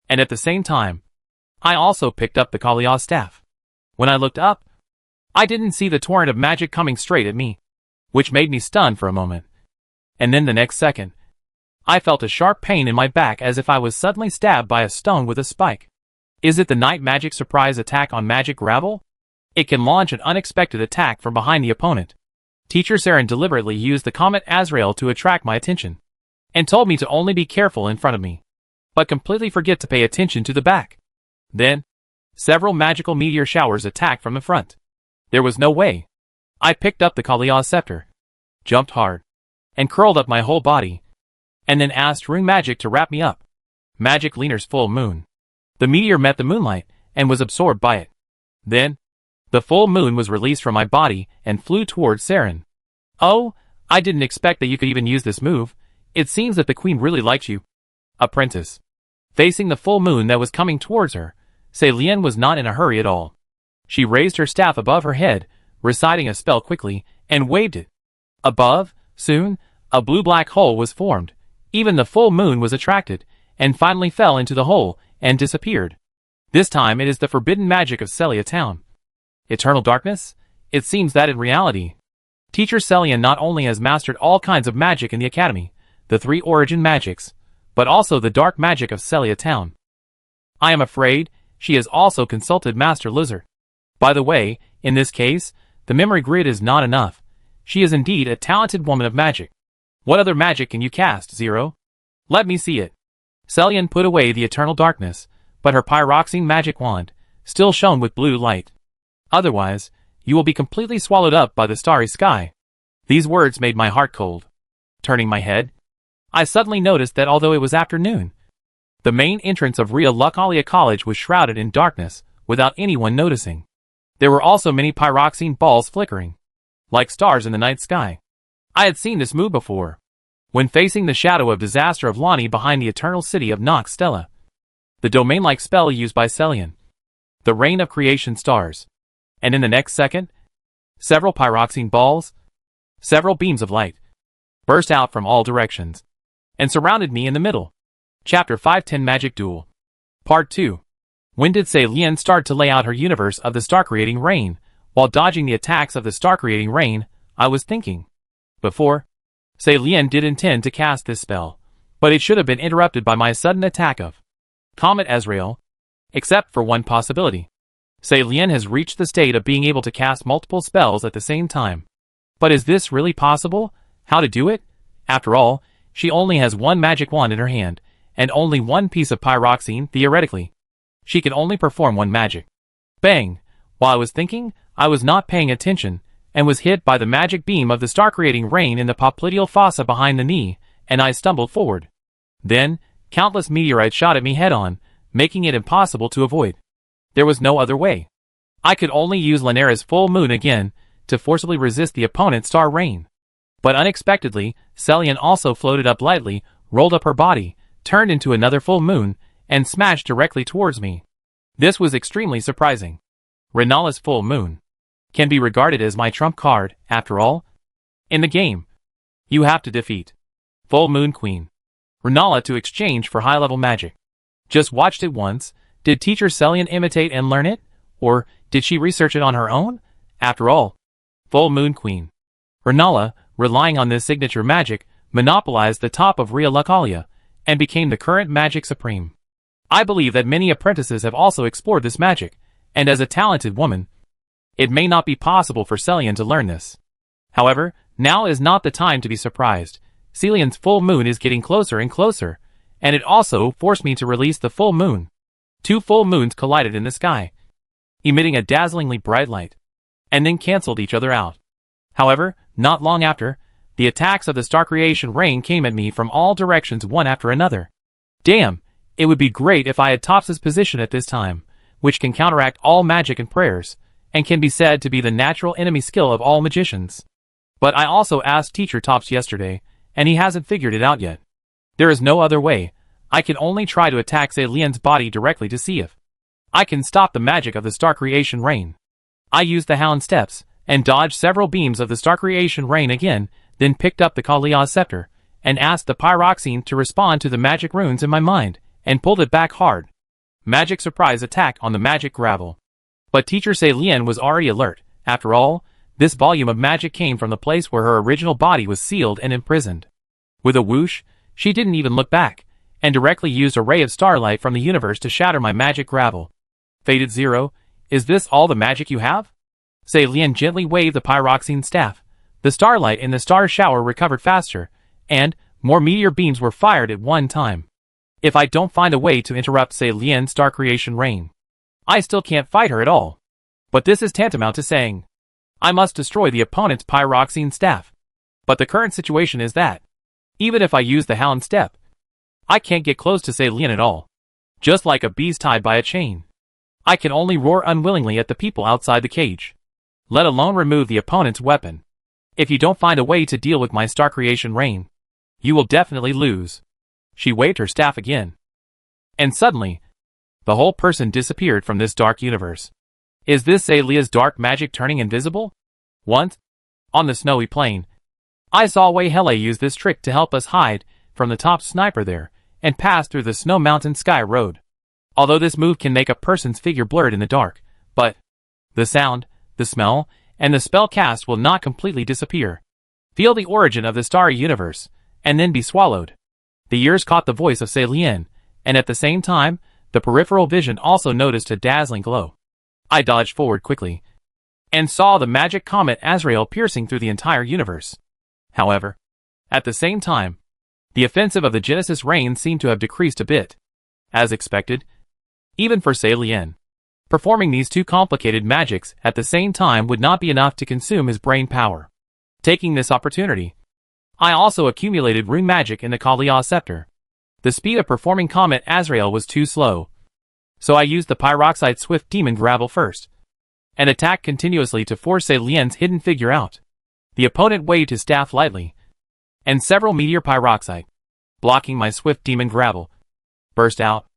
and at the same time, I also picked up the Kalia staff. When I looked up, I didn't see the torrent of magic coming straight at me, which made me stunned for a moment. And then the next second, I felt a sharp pain in my back as if I was suddenly stabbed by a stone with a spike. Is it the night magic surprise attack on magic gravel? It can launch an unexpected attack from behind the opponent. Teacher Saren deliberately used the Comet Azrael to attract my attention, and told me to only be careful in front of me, but completely forget to pay attention to the back. Then, several magical meteor showers attacked from the front. There was no way. I picked up the Kalia scepter, jumped hard, and curled up my whole body, and then asked rune magic to wrap me up. Magic Leaner's full moon. The meteor met the moonlight, and was absorbed by it. Then, the full moon was released from my body, and flew towards Saren. Oh, I didn't expect that you could even use this move. It seems that the queen really liked you. Apprentice. Facing the full moon that was coming towards her, Seilien was not in a hurry at all. She raised her staff above her head, reciting a spell quickly, and waved it. Above, soon, a blue-black hole was formed. Even the full moon was attracted, and finally fell into the hole, and disappeared. This time it is the forbidden magic of Celia Town. Eternal darkness? It seems that in reality, Teacher Seilien not only has mastered all kinds of magic in the academy, the 3 origin magics, but also the dark magic of Celia Town. I am afraid she has also consulted Master Lizard. By the way, in this case, the memory grid is not enough. She is indeed a talented woman of magic. What other magic can you cast, Zero? Let me see it. Seilien put away the eternal darkness, but her pyroxene magic wand still shone with blue light. Otherwise, you will be completely swallowed up by the starry sky. These words made my heart cold. Turning my head, I suddenly noticed that although it was afternoon, the main entrance of Ria Lucalia College was shrouded in darkness, without anyone noticing. There were also many pyroxene balls flickering, like stars in the night sky. I had seen this move before, when facing the shadow of disaster of Lonnie behind the eternal city of Nox Stella. The domain-like spell used by Seilien, the rain of creation stars. And in the next second, several pyroxene balls, several beams of light, burst out from all directions, and surrounded me in the middle. Chapter 510 Magic Duel. Part 2. When did Sei Lian start to lay out her universe of the star-creating rain, while dodging the attacks of the star-creating rain? I was thinking. Before, Sei Lian did intend to cast this spell, but it should have been interrupted by my sudden attack of Comet Azrael. Except for one possibility. Sei Lian has reached the state of being able to cast multiple spells at the same time. But is this really possible? How to do it? After all, she only has one magic wand in her hand, and only one piece of pyroxene theoretically. She can only perform one magic. Bang! While I was thinking, I was not paying attention, and was hit by the magic beam of the star-creating rain in the popliteal fossa behind the knee, and I stumbled forward. Then, countless meteorites shot at me head-on, making it impossible to avoid. There was no other way. I could only use Lanera's full moon again, to forcibly resist the opponent's star rain. But unexpectedly, Sei Lian also floated up lightly, rolled up her body, turned into another full moon, and smashed directly towards me. This was extremely surprising. Renala's full moon can be regarded as my trump card, after all. In the game, you have to defeat Full Moon Queen Renala to exchange for high-level magic. Just watched it once. Did teacher Sei Lian imitate and learn it? Or did she research it on her own? After all, Full Moon Queen Renala, relying on this signature magic, monopolized the top of Ria Lucalia, and became the current Magic Supreme. I believe that many apprentices have also explored this magic, and as a talented woman, it may not be possible for Sei Lian to learn this. However, now is not the time to be surprised. Sei Lian's full moon is getting closer and closer, and it also forced me to release the full moon. Two full moons collided in the sky, emitting a dazzlingly bright light, and then cancelled each other out. However, not long after, the attacks of the star creation rain came at me from all directions one after another. Damn, it would be great if I had Tops's position at this time, which can counteract all magic and prayers, and can be said to be the natural enemy skill of all magicians. But I also asked Teacher Tops yesterday, and he hasn't figured it out yet. There is no other way. I can only try to attack Sei Lian's body directly to see if I can stop the magic of the star creation rain. I used the Hound Steps, and dodged several beams of the star creation rain again, then picked up the Kalia's scepter, and asked the pyroxene to respond to the magic runes in my mind, and pulled it back hard. Magic surprise attack on the magic gravel. But teacher Sei Lian was already alert. After all, this volume of magic came from the place where her original body was sealed and imprisoned. With a whoosh, she didn't even look back, and directly used a ray of starlight from the universe to shatter my magic gravel. Fated Zero, is this all the magic you have? Sei Lian gently waved the pyroxene staff. The starlight in the star shower recovered faster, and more meteor beams were fired at one time. If I don't find a way to interrupt Sei Lian's star creation rain, I still can't fight her at all. But this is tantamount to saying, I must destroy the opponent's pyroxene staff. But the current situation is that, even if I use the Hound Step, I can't get close to Sei Lian at all. Just like a bee's tied by a chain. I can only roar unwillingly at the people outside the cage, let alone remove the opponent's weapon. If you don't find a way to deal with my star creation rain, you will definitely lose. She waved her staff again. And suddenly, the whole person disappeared from this dark universe. Is this Sei Lian's dark magic turning invisible? Once, on the snowy plain, I saw Wei Hele use this trick to help us hide from the top sniper there, and pass through the Snow Mountain Sky Road. Although this move can make a person's figure blurred in the dark, but the sound, the smell, and the spell cast will not completely disappear. Feel the origin of the starry universe, and then be swallowed. The ears caught the voice of Sei Lian, and at the same time, the peripheral vision also noticed a dazzling glow. I dodged forward quickly, and saw the magic comet Azrael piercing through the entire universe. However, at the same time, the offensive of the Genesis rain seemed to have decreased a bit. As expected, even for Sei Lian, performing these two complicated magics at the same time would not be enough to consume his brain power. Taking this opportunity, I also accumulated rune magic in the Kalia scepter. The speed of performing Comet Azrael was too slow, so I used the Pyroxide Swift Demon Gravel first, and attacked continuously to force Sei Lian's hidden figure out. The opponent waved his staff lightly, and several Meteor Pyroxide, blocking my Swift Demon Gravel, burst out.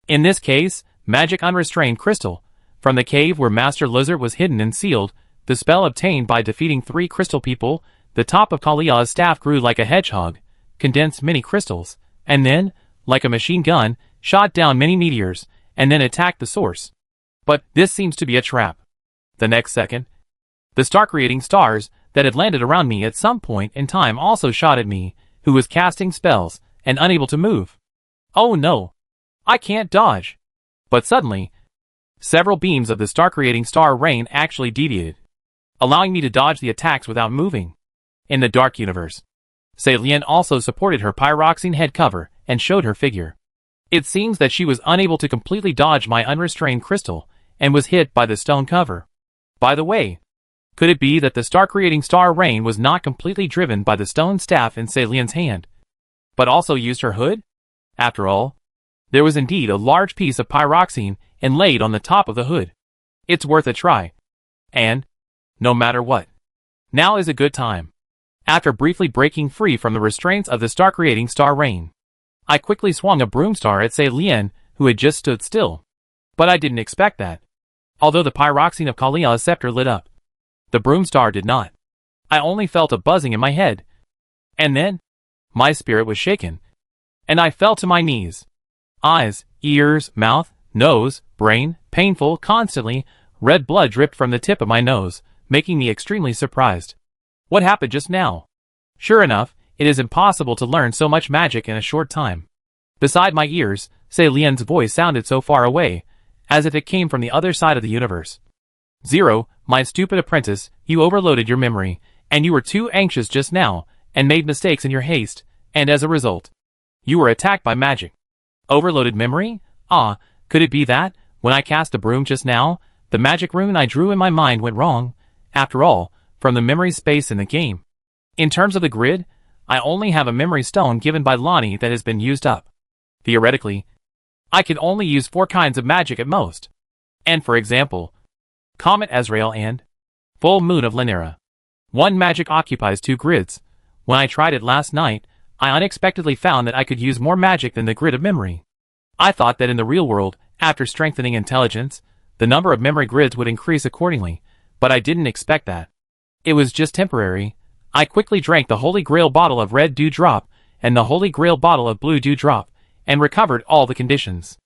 In this case, magic unrestrained crystal, from the cave where Master Lizard was hidden and sealed, the spell obtained by defeating 3 crystal people. The top of Kalia's staff grew like a hedgehog, condensed many crystals, and then, like a machine gun, shot down many meteors, and then attacked the source. But this seems to be a trap. The next second, the star-creating stars that had landed around me at some point in time also shot at me, who was casting spells and unable to move. Oh no! I can't dodge! But suddenly, several beams of the star-creating star rain actually deviated, allowing me to dodge the attacks without moving. In the dark universe, Celine also supported her pyroxene head cover and showed her figure. It seems that she was unable to completely dodge my unrestrained crystal and was hit by the stone cover. By the way, could it be that the star-creating star rain was not completely driven by the stone staff in Celine's hand, but also used her hood? After all, there was indeed a large piece of pyroxene inlaid on the top of the hood. It's worth a try. And, no matter what, now is a good time. After briefly breaking free from the restraints of the star-creating star rain, I quickly swung a broom star at Celine, who had just stood still. But I didn't expect that. Although the pyroxene of Kalia's scepter lit up, the broom star did not. I only felt a buzzing in my head. And then, my spirit was shaken, and I fell to my knees. Eyes, ears, mouth, nose, brain, painful, constantly, red blood dripped from the tip of my nose, making me extremely surprised. What happened just now? Sure enough, it is impossible to learn so much magic in a short time. Beside my ears, Celine's voice sounded so far away, as if it came from the other side of the universe. Zero, my stupid apprentice, you overloaded your memory, and you were too anxious just now, and made mistakes in your haste, and as a result, you were attacked by magic. Overloaded memory? Ah, could it be that, when I cast the broom just now, the magic rune I drew in my mind went wrong? After all, from the memory space in the game. In terms of the grid, I only have a memory stone given by Lonnie that has been used up. Theoretically, I can only use 4 kinds of magic at most. And for example, Comet Azrael and Full Moon of Lanera. One magic occupies 2 grids. When I tried it last night, I unexpectedly found that I could use more magic than the grid of memory. I thought that in the real world, after strengthening intelligence, the number of memory grids would increase accordingly, but I didn't expect that. It was just temporary. I quickly drank the Holy Grail bottle of red dewdrop and the Holy Grail bottle of blue dewdrop, and recovered all the conditions.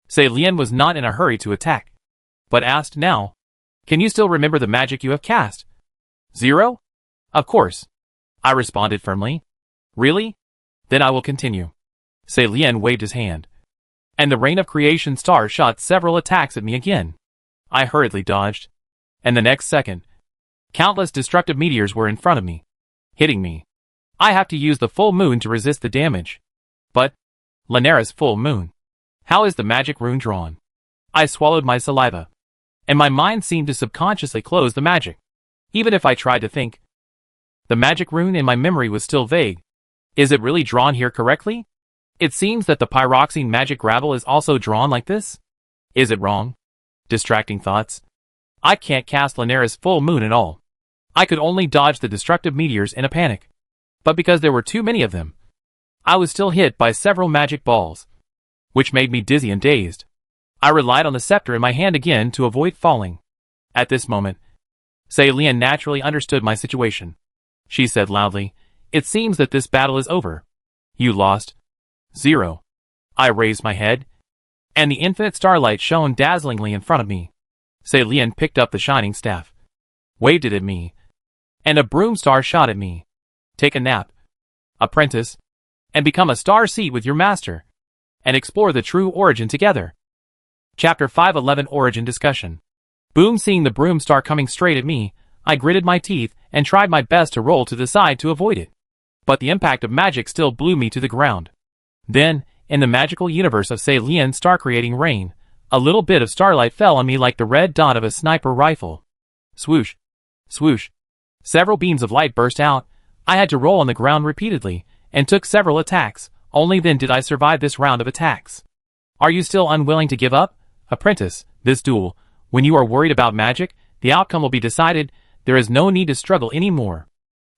Celine was not in a hurry to attack, but asked now, "Can you still remember the magic you have cast?" Zero? Of course. I responded firmly. Really? Then I will continue. Celine waved his hand, and the rain of creation stars shot several attacks at me again. I hurriedly dodged, and the next second, countless destructive meteors were in front of me, hitting me. I have to use the full moon to resist the damage. But, Lanera's full moon. How is the magic rune drawn? I swallowed my saliva, and my mind seemed to subconsciously close the magic. Even if I tried to think, the magic rune in my memory was still vague. Is it really drawn here correctly? It seems that the pyroxene magic gravel is also drawn like this. Is it wrong? Distracting thoughts. I can't cast Lanera's full moon at all. I could only dodge the destructive meteors in a panic. But because there were too many of them, I was still hit by several magic balls, which made me dizzy and dazed. I relied on the scepter in my hand again to avoid falling. At this moment, Celine naturally understood my situation. She said loudly, "It seems that this battle is over. You lost." Zero. I raised my head, and the infinite starlight shone dazzlingly in front of me. Celine picked up the shining staff, waved it at me, and a broom star shot at me. Take a nap, apprentice, and become a star seed with your master, and explore the true origin together. Chapter 511 Origin Discussion. Boom! Seeing the broom star coming straight at me, I gritted my teeth and tried my best to roll to the side to avoid it. But the impact of magic still blew me to the ground. Then, in the magical universe of Celine's star-creating rain, a little bit of starlight fell on me like the red dot of a sniper rifle. Swoosh! Swoosh! Several beams of light burst out. I had to roll on the ground repeatedly, and took several attacks. Only then did I survive this round of attacks. Are you still unwilling to give up, apprentice, this duel? When you are worried about magic, the outcome will be decided. There is no need to struggle anymore.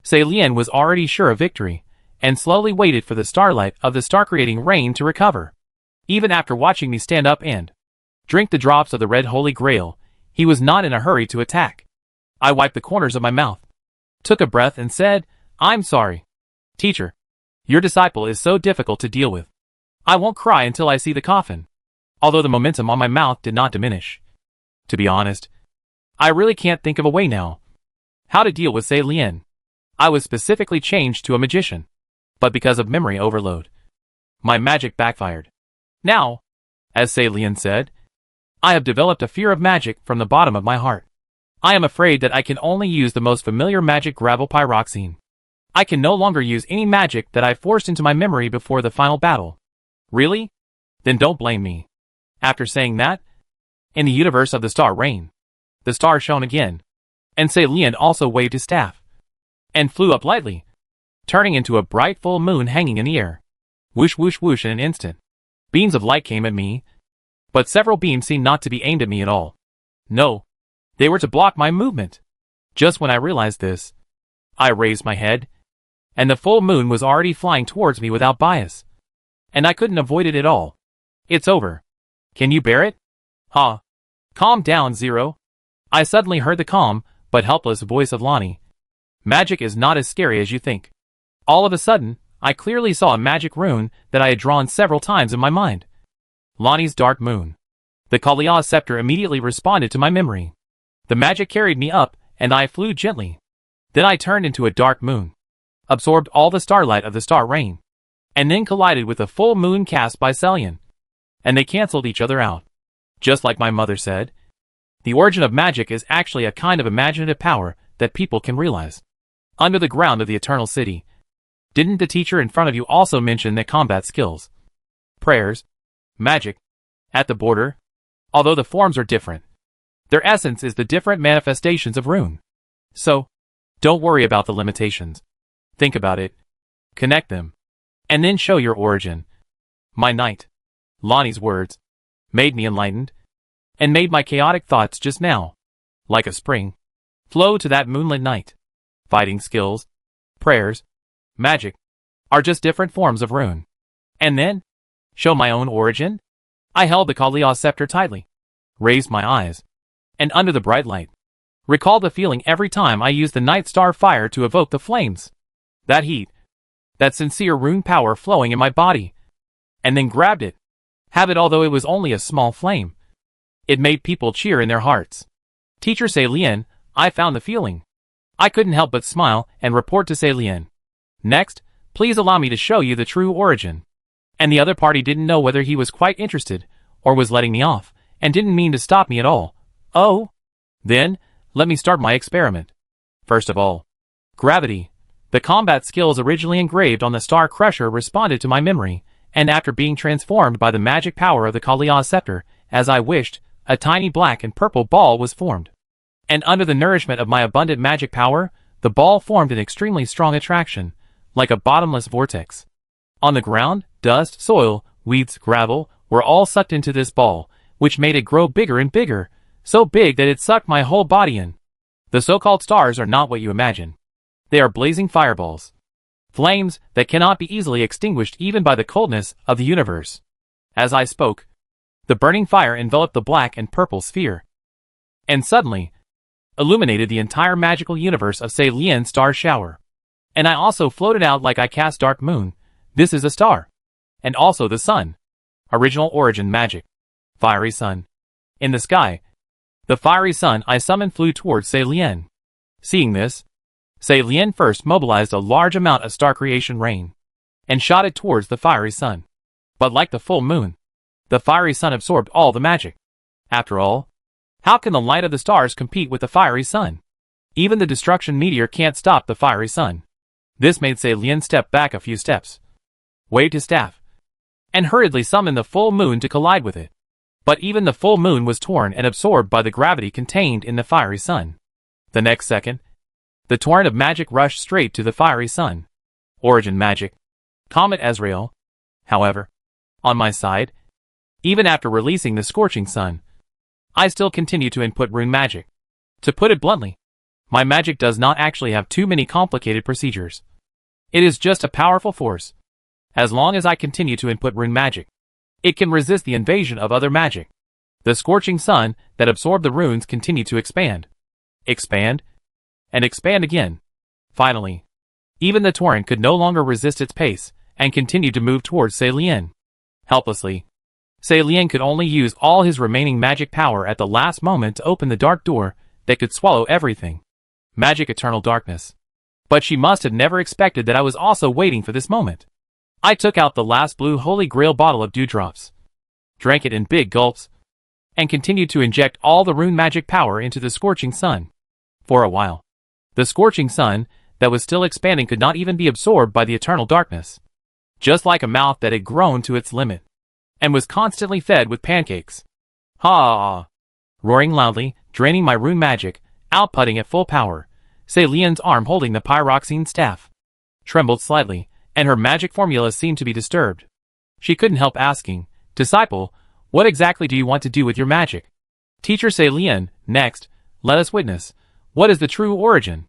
Celine was already sure of victory, and slowly waited for the starlight of the star-creating rain to recover. Even after watching me stand up and drink the drops of the red holy grail, he was not in a hurry to attack. I wiped the corners of my mouth, took a breath and said, "I'm sorry. Teacher, your disciple is so difficult to deal with. I won't cry until I see the coffin." although the momentum on my mouth did not diminish. To be honest, I really can't think of a way now how to deal with Sei Lian. I was specifically changed to a magician, but because of memory overload, my magic backfired. Now, as Sei Lian said, I have developed a fear of magic from the bottom of my heart. I am afraid that I can only use the most familiar magic, gravel pyroxene. I can no longer use any magic that I forced into my memory before the final battle. Really? Then don't blame me. After saying that, in the universe of the star rain, the star shone again, and Sei Lian also waved his staff, and flew up lightly, turning into a bright full moon hanging in the air. Whoosh whoosh whoosh in an instant. Beams of light came at me, but several beams seemed not to be aimed at me at all. No, they were to block my movement. Just when I realized this, I raised my head, and the full moon was already flying towards me without bias. And I couldn't avoid it at all. It's over. Can you bear it? Huh. Calm down, Zero. I suddenly heard the calm, but helpless voice of Lonnie. Magic is not as scary as you think. All of a sudden, I clearly saw a magic rune that I had drawn several times in my mind. Lonnie's Dark Moon. The Kalia's scepter immediately responded to my memory. The magic carried me up, and I flew gently. Then I turned into a dark moon, absorbed all the starlight of the star rain, and then collided with the full moon cast by Sei Lian. And they cancelled each other out. Just like my mother said, the origin of magic is actually a kind of imaginative power that people can realize. Under the ground of the Eternal City, didn't the teacher in front of you also mention that combat skills, prayers, magic, at the border, although the forms are different, their essence is the different manifestations of rune. So, don't worry about the limitations. Think about it, connect them, and then show your origin. My knight. Lonnie's words made me enlightened, and made my chaotic thoughts just now, like a spring, flow to that moonlit night. Fighting skills, prayers, magic, are just different forms of rune. And then, show my own origin? I held the Kalia's scepter tightly, raised my eyes, and under the bright light, recalled the feeling every time I used the night star fire to evoke the flames. That heat, that sincere rune power flowing in my body, and then grabbed it. Have it although it was only a small flame. It made people cheer in their hearts. Teacher Sei Lian, I found the feeling. I couldn't help but smile and report to Sei Lian. Next, please allow me to show you the true origin. And the other party didn't know whether he was quite interested, or was letting me off, and didn't mean to stop me at all. Oh? Then, let me start my experiment. First of all, gravity. The combat skills originally engraved on the Star Crusher responded to my memory, and after being transformed by the magic power of the Kalia's scepter, as I wished, a tiny black and purple ball was formed. And under the nourishment of my abundant magic power, the ball formed an extremely strong attraction, like a bottomless vortex. On the ground, dust, soil, weeds, gravel, were all sucked into this ball, which made it grow bigger and bigger, so big that it sucked my whole body in. The so-called stars are not what you imagine. They are blazing fireballs. Flames that cannot be easily extinguished even by the coldness of the universe. As I spoke, the burning fire enveloped the black and purple sphere, and suddenly illuminated the entire magical universe of Sei Lian's star shower. And I also floated out like I cast Dark Moon. This is a star. And also the sun. Original origin magic. Fiery sun. In the sky, the fiery sun I summoned flew towards Sei Lian. Seeing this, Sei Lian first mobilized a large amount of star creation rain, and shot it towards the fiery sun. But like the full moon, the fiery sun absorbed all the magic. After all, how can the light of the stars compete with the fiery sun? Even the destruction meteor can't stop the fiery sun. This made Sei Lian step back a few steps, waved his staff, and hurriedly summoned the full moon to collide with it. But even the full moon was torn and absorbed by the gravity contained in the fiery sun. The next second, the torrent of magic rushed straight to the fiery sun. Origin magic. Comet Azrael. However, on my side, even after releasing the scorching sun, I still continue to input rune magic. To put it bluntly, my magic does not actually have too many complicated procedures. It is just a powerful force. As long as I continue to input rune magic, it can resist the invasion of other magic. The scorching sun that absorbed the runes continued to expand. Expand, and expand again. Finally, even the torrent could no longer resist its pace, and continued to move towards Sei Lian. Helplessly, Lian could only use all his remaining magic power at the last moment to open the dark door that could swallow everything. Magic eternal darkness. But she must have never expected that I was also waiting for this moment. I took out the last blue Holy Grail bottle of dewdrops, drank it in big gulps, and continued to inject all the rune magic power into the scorching sun. For a while, the scorching sun that was still expanding could not even be absorbed by the eternal darkness. Just like a mouth that had grown to its limit, and was constantly fed with pancakes. Ha! Roaring loudly, draining my rune magic, outputting at full power, Lian's arm holding the pyroxene staff trembled slightly, and her magic formula seemed to be disturbed. She couldn't help asking, "Disciple, what exactly do you want to do with your magic?" Teacher Lian, next, let us witness, what is the true origin?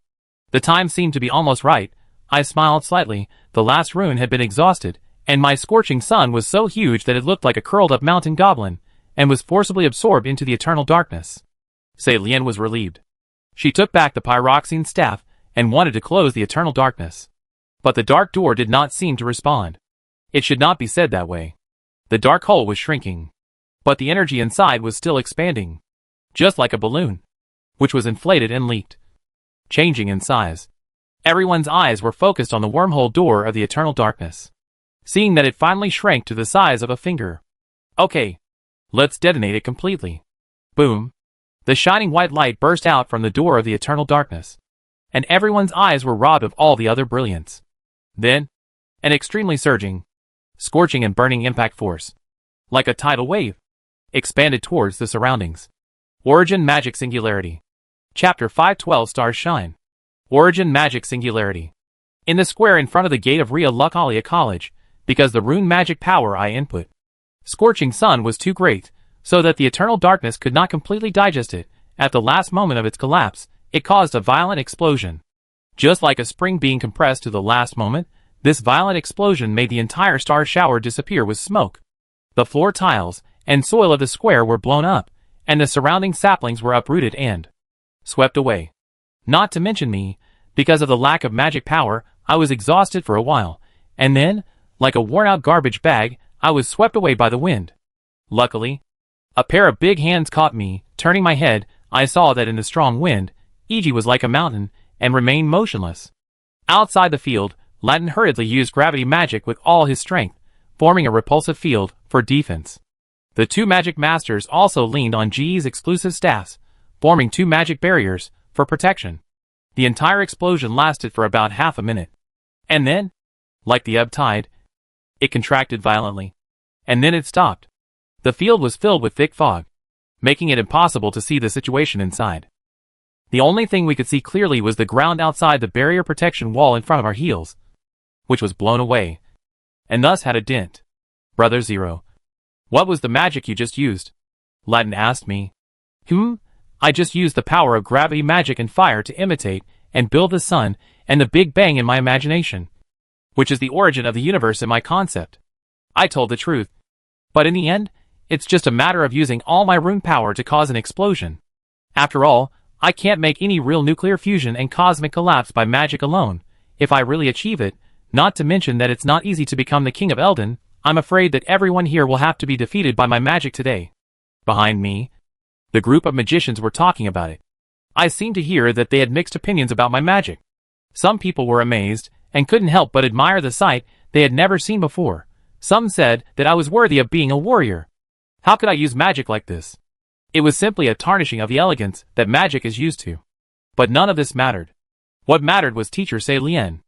The time seemed to be almost right. I smiled slightly. The last rune had been exhausted, and my scorching sun was so huge that it looked like a curled-up mountain goblin, and was forcibly absorbed into the eternal darkness. Lian was relieved. She took back the pyroxene staff, and wanted to close the eternal darkness. But the dark door did not seem to respond. It should not be said that way. The dark hole was shrinking, but the energy inside was still expanding, just like a balloon, which was inflated and leaked, changing in size. Everyone's eyes were focused on the wormhole door of the eternal darkness, seeing that it finally shrank to the size of a finger. Okay, let's detonate it completely. Boom. The shining white light burst out from the door of the eternal darkness, and everyone's eyes were robbed of all the other brilliance. Then, an extremely surging, scorching and burning impact force, like a tidal wave, expanded towards the surroundings. Origin Magic Singularity. Chapter 512 Stars Shine. Origin Magic Singularity. In the square in front of the gate of Ria Lucalia College, because the rune magic power I input, scorching sun was too great, so that the eternal darkness could not completely digest it. At the last moment of its collapse, it caused a violent explosion. Just like a spring being compressed to the last moment, this violent explosion made the entire star shower disappear with smoke. The floor tiles and soil of the square were blown up, and the surrounding saplings were uprooted and swept away. Not to mention me, because of the lack of magic power, I was exhausted for a while, and then, like a worn-out garbage bag, I was swept away by the wind. Luckily, a pair of big hands caught me. Turning my head, I saw that in the strong wind, Iji was like a mountain, and remained motionless. Outside the field, Latin hurriedly used gravity magic with all his strength, forming a repulsive field for defense. The two magic masters also leaned on G's exclusive staffs, forming two magic barriers for protection. The entire explosion lasted for about half a minute. And then, like the ebb tide, it contracted violently. And then it stopped. The field was filled with thick fog, making it impossible to see the situation inside. The only thing we could see clearly was the ground outside the barrier protection wall in front of our heels, which was blown away, and thus had a dent. Brother Zero, what was the magic you just used? Latin asked me. I just used the power of gravity magic and fire to imitate and build the sun and the Big Bang in my imagination, which is the origin of the universe in my concept. I told the truth. But in the end, it's just a matter of using all my rune power to cause an explosion. After all, I can't make any real nuclear fusion and cosmic collapse by magic alone. If I really achieve it, not to mention that it's not easy to become the king of Eldon, I'm afraid that everyone here will have to be defeated by my magic today. Behind me, the group of magicians were talking about it. I seemed to hear that they had mixed opinions about my magic. Some people were amazed, and couldn't help but admire the sight they had never seen before. Some said that I was worthy of being a warrior. How could I use magic like this? It was simply a tarnishing of the elegance that magic is used to. But none of this mattered. What mattered was Teacher Lian.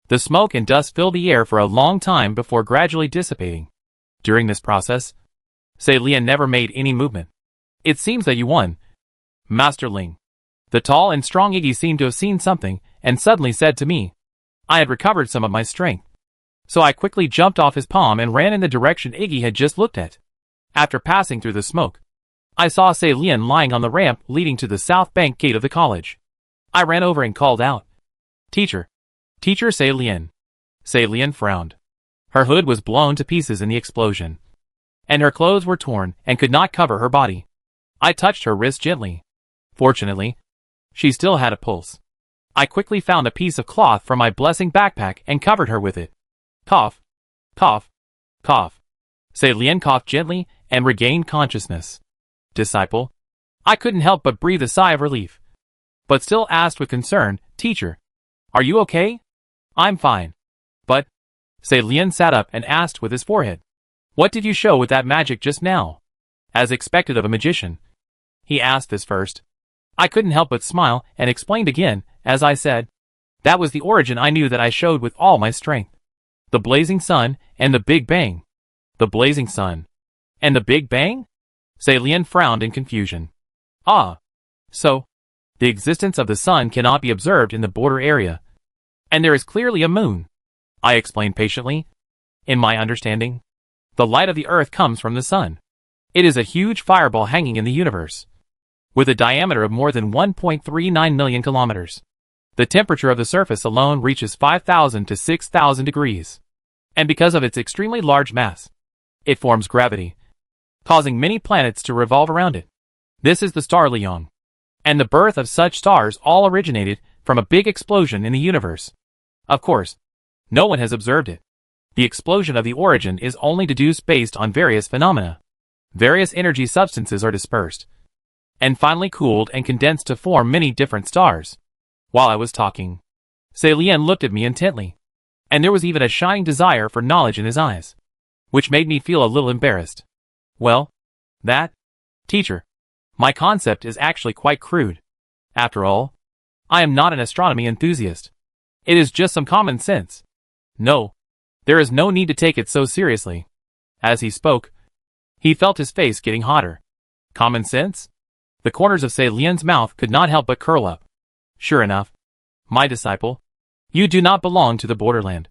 The smoke and dust filled the air for a long time before gradually dissipating. During this process, Lian never made any movement. It seems that you won, Master Ling. The tall and strong Iggy seemed to have seen something, and suddenly said to me. I had recovered some of my strength. So I quickly jumped off his palm and ran in the direction Iggy had just looked at. After passing through the smoke, I saw Lian lying on the ramp leading to the south bank gate of the college. I ran over and called out, Teacher Lian. Lian frowned. Her hood was blown to pieces in the explosion, and her clothes were torn and could not cover her body. I touched her wrist gently. Fortunately, she still had a pulse. I quickly found a piece of cloth from my blessing backpack and covered her with it. Cough. Cough. Cough. Lian coughed gently and regained consciousness. Disciple. I couldn't help but breathe a sigh of relief, but still asked with concern, Teacher, are you okay? I'm fine. But, Lien sat up and asked with his forehead, what did you show with that magic just now? As expected of a magician. He asked this first. I couldn't help but smile and explained again, as I said, that was the origin I knew that I showed with all my strength. The blazing sun and the Big Bang. The blazing sun. And the Big Bang? Lien frowned in confusion. Ah. So, the existence of the sun cannot be observed in the border area. And there is clearly a moon. I explained patiently. In my understanding, the light of the earth comes from the sun. It is a huge fireball hanging in the universe, with a diameter of more than 1.39 million kilometers. The temperature of the surface alone reaches 5,000 to 6,000 degrees. And because of its extremely large mass, it forms gravity, causing many planets to revolve around it. This is the star Leon. And the birth of such stars all originated from a big explosion in the universe. Of course, no one has observed it. The explosion of the origin is only deduced based on various phenomena. Various energy substances are dispersed, and finally cooled and condensed to form many different stars. While I was talking, Lien looked at me intently, and there was even a shining desire for knowledge in his eyes, which made me feel a little embarrassed. Well, that, teacher, my concept is actually quite crude. After all, I am not an astronomy enthusiast. It is just some common sense. No, there is no need to take it so seriously. As he spoke, he felt his face getting hotter. Common sense? The corners of Lien's mouth could not help but curl up. Sure enough, my disciple, you do not belong to the borderland,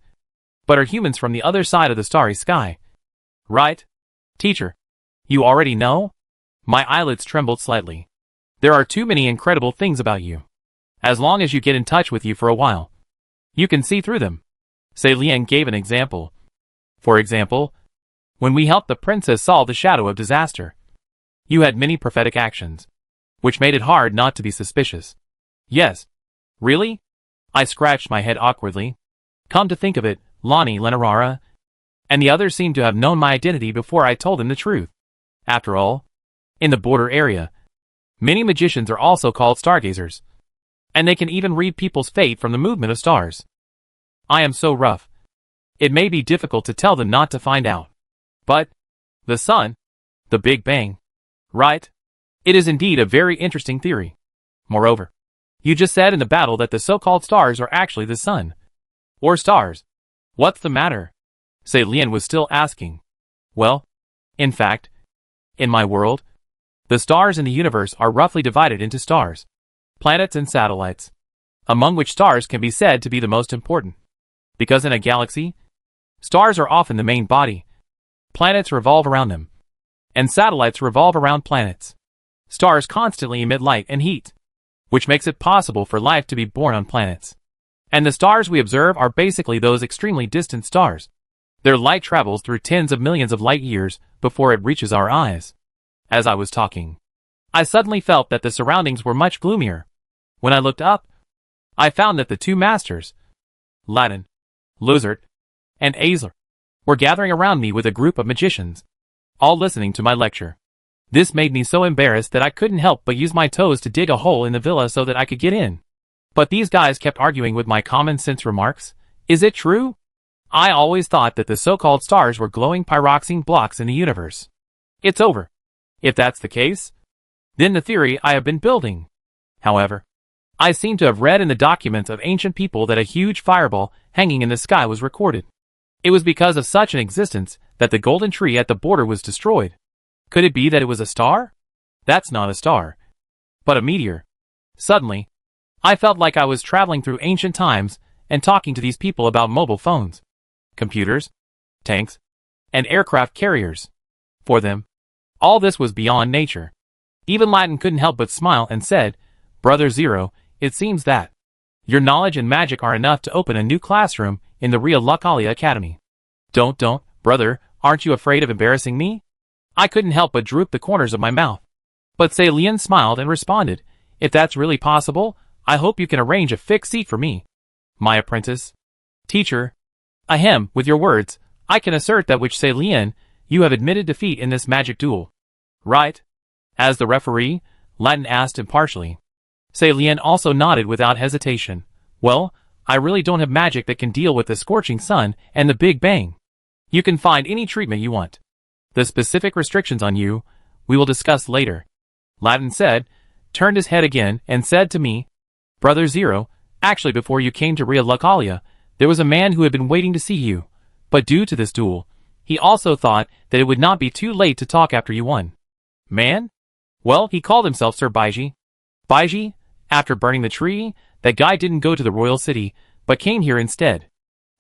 but are humans from the other side of the starry sky. Right? Teacher, you already know? My eyelids trembled slightly. There are too many incredible things about you. As long as you get in touch with you for a while, you can see through them. Lien gave an example. For example, when we helped the princess solve the shadow of disaster, you had many prophetic actions, which made it hard not to be suspicious. Yes. Really? I scratched my head awkwardly. Come to think of it, Lonnie Lenarara and the others seemed to have known my identity before I told them the truth. After all, in the border area, many magicians are also called stargazers, and they can even read people's fate from the movement of stars. I am so rough. It may be difficult to tell them not to find out. But, the sun, the Big Bang, right? It is indeed a very interesting theory. Moreover, you just said in the battle that the so-called stars are actually the sun. Or stars. What's the matter? Lien was still asking. Well, in fact, in my world, the stars in the universe are roughly divided into stars, planets and satellites, among which stars can be said to be the most important. Because in a galaxy, stars are often the main body, planets revolve around them, and satellites revolve around planets. Stars constantly emit light and heat, which makes it possible for life to be born on planets. And the stars we observe are basically those extremely distant stars. Their light travels through tens of millions of light years before it reaches our eyes. As I was talking, I suddenly felt that the surroundings were much gloomier. When I looked up, I found that the two masters, Latin, Luzert, and Azler, were gathering around me with a group of magicians, all listening to my lecture. This made me so embarrassed that I couldn't help but use my toes to dig a hole in the villa so that I could get in. But these guys kept arguing with my common sense remarks. Is it true? I always thought that the so-called stars were glowing pyroxene blocks in the universe. It's over. If that's the case, then the theory I have been building. However, I seem to have read in the documents of ancient people that a huge fireball hanging in the sky was recorded. It was because of such an existence that the golden tree at the border was destroyed. Could it be that it was a star? That's not a star, but a meteor. Suddenly, I felt like I was traveling through ancient times and talking to these people about mobile phones, computers, tanks, and aircraft carriers. For them, all this was beyond nature. Even Latin couldn't help but smile and said, Brother Zero, it seems that your knowledge and magic are enough to open a new classroom in the Ria Lucalia Academy. Don't, brother, aren't you afraid of embarrassing me? I couldn't help but droop the corners of my mouth. But Lien smiled and responded, if that's really possible, I hope you can arrange a fixed seat for me. My apprentice. Teacher. Ahem, with your words, I can assert that which Lien you have admitted defeat in this magic duel. Right? As the referee, Latin asked impartially. Lien also nodded without hesitation. Well, I really don't have magic that can deal with the scorching sun and the Big Bang. You can find any treatment you want. The specific restrictions on you, we will discuss later. Latin said, turned his head again, and said to me, Brother Zero, actually before you came to Ria Lucalia, there was a man who had been waiting to see you. But due to this duel, he also thought that it would not be too late to talk after you won. Man? Well, he called himself Sir Baiji. Baiji, after burning the tree, that guy didn't go to the royal city, but came here instead.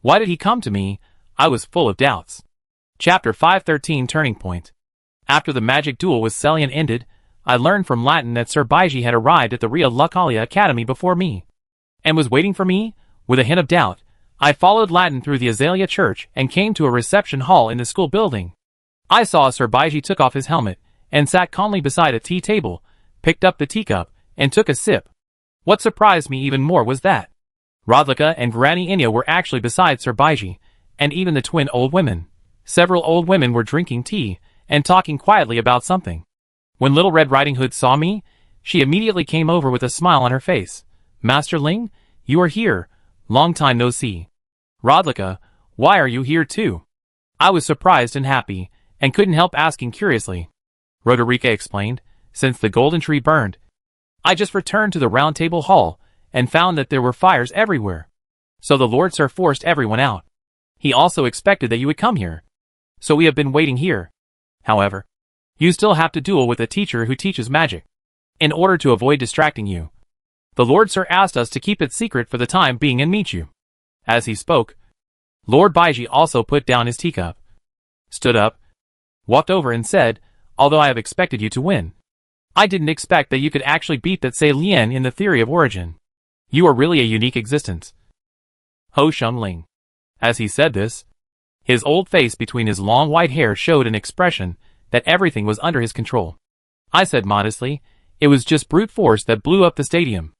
Why did he come to me? I was full of doubts. Chapter 513 Turning Point. After the magic duel with Celian ended, I learned from Latin that Sir Baiji had arrived at the Ria Lucalia Academy before me, and was waiting for me. With a hint of doubt, I followed Latin through the Azalea Church and came to a reception hall in the school building. I saw Sir Baiji took off his helmet and sat calmly beside a tea table, picked up the teacup, and took a sip. What surprised me even more was that Rodlika and Granny Inya were actually beside Sir Baiji, and even the twin old women. Several old women were drinking tea and talking quietly about something. When Little Red Riding Hood saw me, she immediately came over with a smile on her face. Master Ling, you are here. Long time no see. Rodlika, why are you here too? I was surprised and happy, and couldn't help asking curiously. Roderica explained, since the golden tree burned, I just returned to the round table hall, and found that there were fires everywhere. So the Lord Sir forced everyone out. He also expected that you would come here. So we have been waiting here. However, you still have to duel with a teacher who teaches magic. In order to avoid distracting you, the Lord Sir asked us to keep it secret for the time being and meet you. As he spoke, Lord Baiji also put down his teacup, stood up, walked over and said, although I have expected you to win, I didn't expect that you could actually beat that Lien in the theory of origin. You are really a unique existence. Ho Sheng Ling. As he said this, his old face between his long white hair showed an expression that everything was under his control. I said modestly, it was just brute force that blew up the stadium.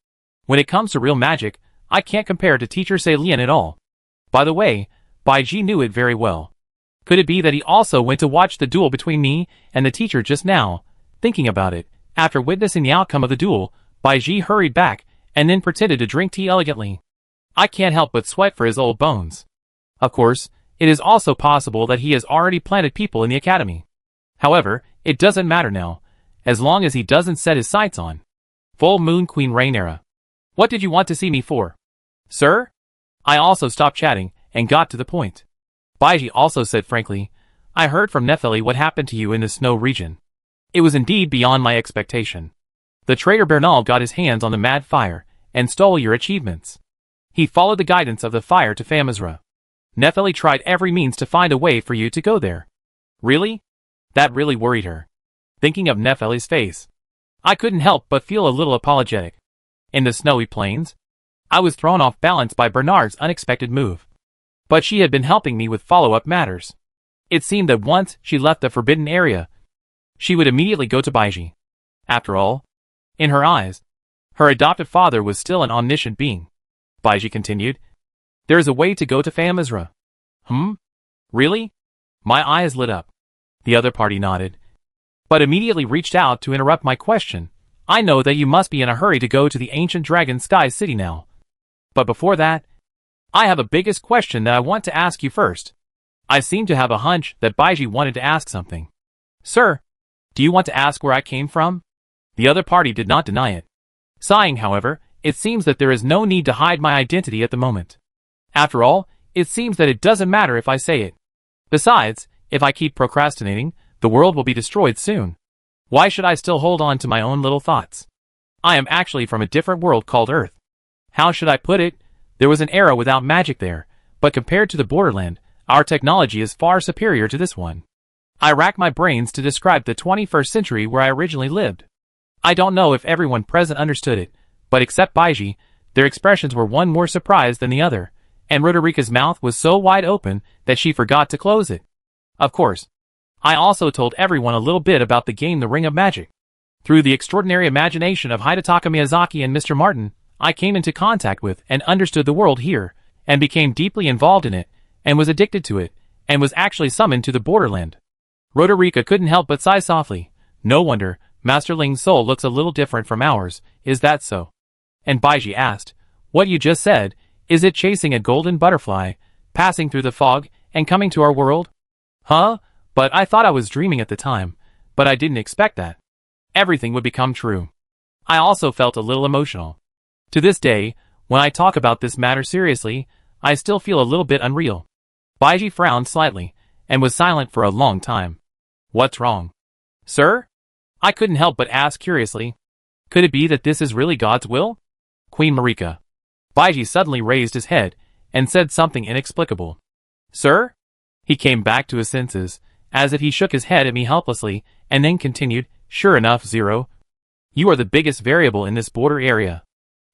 When it comes to real magic, I can't compare to Teacher Lien at all. By the way, Baiji knew it very well. Could it be that he also went to watch the duel between me and the teacher just now? Thinking about it, after witnessing the outcome of the duel, Baiji hurried back, and then pretended to drink tea elegantly. I can't help but sweat for his old bones. Of course, it is also possible that he has already planted people in the academy. However, it doesn't matter now, as long as he doesn't set his sights on Full Moon Queen Rhaenyra. What did you want to see me for? Sir? I also stopped chatting, and got to the point. Baiji also said frankly, I heard from Nephili what happened to you in the snow region. It was indeed beyond my expectation. The traitor Bernal got his hands on the mad fire, and stole your achievements. He followed the guidance of the fire to Famizra. Nephili tried every means to find a way for you to go there. Really? That really worried her. Thinking of Nephili's face, I couldn't help but feel a little apologetic. In the snowy plains, I was thrown off balance by Bernard's unexpected move. But she had been helping me with follow-up matters. It seemed that once she left the forbidden area, she would immediately go to Baiji. After all, in her eyes, her adoptive father was still an omniscient being. Baiji continued, there is a way to go to Famizra. Really? My eyes lit up. The other party nodded, but immediately reached out to interrupt my question. I know that you must be in a hurry to go to the ancient dragon sky city now. But before that, I have a biggest question that I want to ask you first. I seem to have a hunch that Baiji wanted to ask something. Sir, do you want to ask where I came from? The other party did not deny it. Sighing, however, it seems that there is no need to hide my identity at the moment. After all, it seems that it doesn't matter if I say it. Besides, if I keep procrastinating, the world will be destroyed soon. Why should I still hold on to my own little thoughts? I am actually from a different world called Earth. How should I put it? There was an era without magic there, but compared to the borderland, our technology is far superior to this one. I rack my brains to describe the 21st century where I originally lived. I don't know if everyone present understood it, but except Baiji, their expressions were one more surprised than the other, and Roderica's mouth was so wide open that she forgot to close it. Of course, I also told everyone a little bit about the game The Ring of Magic. Through the extraordinary imagination of Hidetaka Miyazaki and Mr. Martin, I came into contact with and understood the world here, and became deeply involved in it, and was addicted to it, and was actually summoned to the borderland. Roderica couldn't help but sigh softly. No wonder, Master Ling's soul looks a little different from ours, is that so? And Baiji asked, what you just said, is it chasing a golden butterfly, passing through the fog, and coming to our world? Huh? But I thought I was dreaming at the time, but I didn't expect that. Everything would become true. I also felt a little emotional. To this day, when I talk about this matter seriously, I still feel a little bit unreal. Baiji frowned slightly, and was silent for a long time. What's wrong? Sir? I couldn't help but ask curiously. Could it be that this is really God's will? Queen Marika. Baiji suddenly raised his head, and said something inexplicable. Sir? He came back to his senses, as if he shook his head at me helplessly, and then continued, sure enough, Zero. You are the biggest variable in this border area.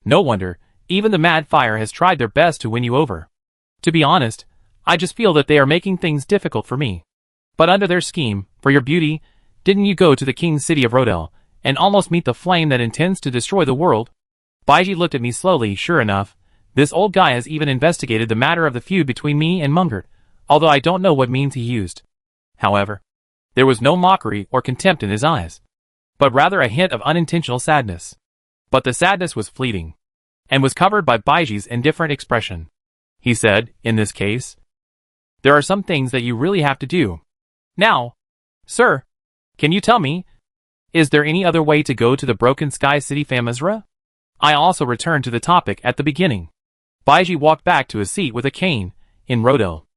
No wonder, even the Mad Fire has tried their best to win you over. To be honest, I just feel that they are making things difficult for me. But under their scheme, for your beauty, didn't you go to the king's city of Rodel, and almost meet the flame that intends to destroy the world? Baiji looked at me slowly. Sure enough, this old guy has even investigated the matter of the feud between me and Mungert, although I don't know what means he used. However, there was no mockery or contempt in his eyes, but rather a hint of unintentional sadness. But the sadness was fleeting, and was covered by Baiji's indifferent expression. He said, in this case, there are some things that you really have to do. Now, sir, can you tell me, is there any other way to go to the Broken Sky City Famizra? I also returned to the topic at the beginning. Baiji walked back to his seat with a cane, in Rodel.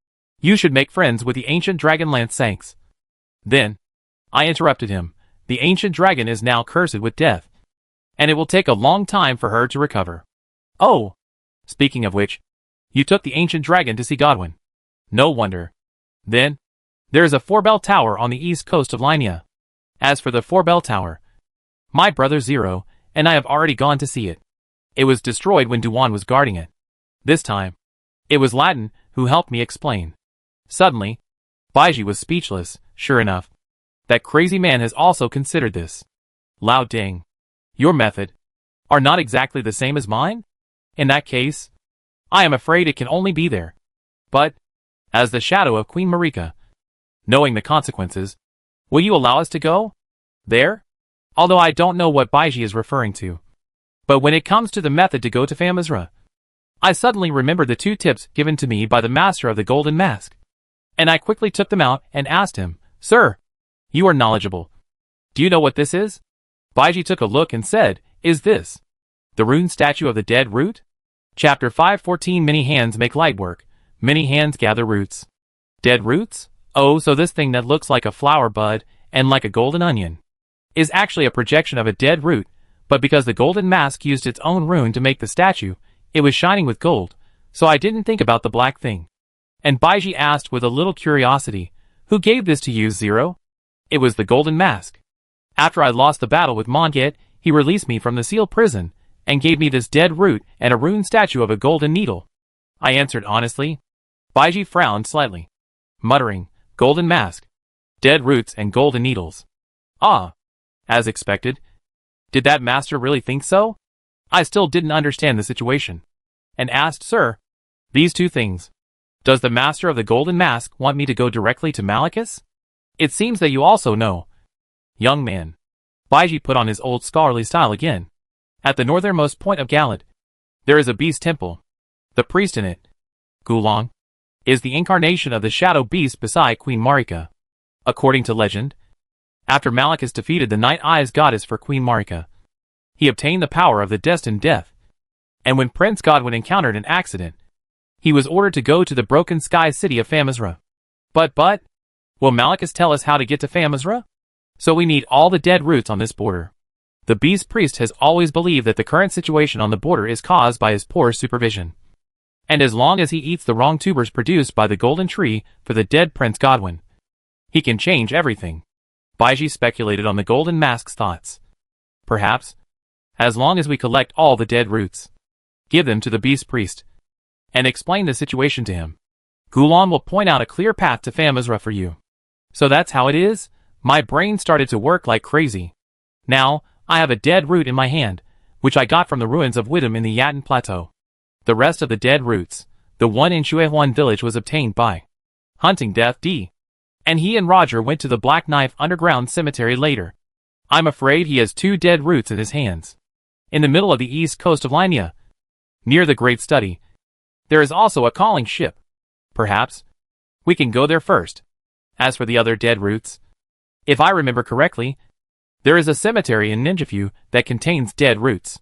You should make friends with the ancient dragon Lance Sanks. Then, I interrupted him, the ancient dragon is now cursed with death, and it will take a long time for her to recover. Oh! Speaking of which, you took the ancient dragon to see Godwin. No wonder. Then, there is a 4-bell tower on the east coast of Linia. As for the 4-bell tower, my brother Zero and I have already gone to see it. It was destroyed when Duan was guarding it. This time, it was Latin who helped me explain. Suddenly, Baiji was speechless. Sure enough, that crazy man has also considered this. Lao Ding, your method are not exactly the same as mine? In that case, I am afraid it can only be there. But, as the shadow of Queen Marika, knowing the consequences, will you allow us to go there? Although I don't know what Baiji is referring to. But when it comes to the method to go to Famizra, I suddenly remembered the 2 tips given to me by the master of the Golden Mask. And I quickly took them out and asked him, Sir, you are knowledgeable. Do you know what this is? Baiji took a look and said, Is this the rune statue of the dead root? Chapter 514. Many hands make light work. Many hands gather roots. Dead roots? Oh, so this thing that looks like a flower bud and like a golden onion is actually a projection of a dead root, but because the Golden Mask used its own rune to make the statue, it was shining with gold, so I didn't think about the black thing. And Baiji asked with a little curiosity, Who gave this to you, Zero? It was the Golden Mask. After I lost the battle with Monget, he released me from the sealed prison, and gave me this dead root and a rune statue of a golden needle. I answered honestly. Baiji frowned slightly, muttering, Golden Mask, dead roots and golden needles. Ah, as expected. Did that master really think so? I still didn't understand the situation, and asked, Sir, these 2 things. Does the master of the Golden Mask want me to go directly to Malachus? It seems that you also know. Young man. Baiji put on his old scholarly style again. At the northernmost point of Galad, there is a beast temple. The priest in it, Gulong, is the incarnation of the shadow beast beside Queen Marika. According to legend, after Malachus defeated the Night Eyes goddess for Queen Marika, he obtained the power of the destined death. And when Prince Godwin encountered an accident, he was ordered to go to the Broken Sky City of Famizra. But, will Malachus tell us how to get to Famizra? So we need all the dead roots on this border. The beast priest has always believed that the current situation on the border is caused by his poor supervision. And as long as he eats the wrong tubers produced by the golden tree for the dead Prince Godwin, he can change everything. Baiji speculated on the Golden Mask's thoughts. Perhaps, as long as we collect all the dead roots, give them to the beast priest, and explain the situation to him, Gulon will point out a clear path to Famizra for you. So that's how it is? My brain started to work like crazy. Now, I have a dead root in my hand, which I got from the ruins of Widom in the Yatan Plateau. The rest of the dead roots, the one in Shuehuan village was obtained by hunting Death D. And he and Roger went to the Black Knife underground cemetery later. I'm afraid he has 2 dead roots in his hands. In the middle of the east coast of Linia, near the Great Study, there is also a calling ship. Perhaps we can go there first. As for the other dead roots, if I remember correctly, there is a cemetery in Ninjafu that contains dead roots.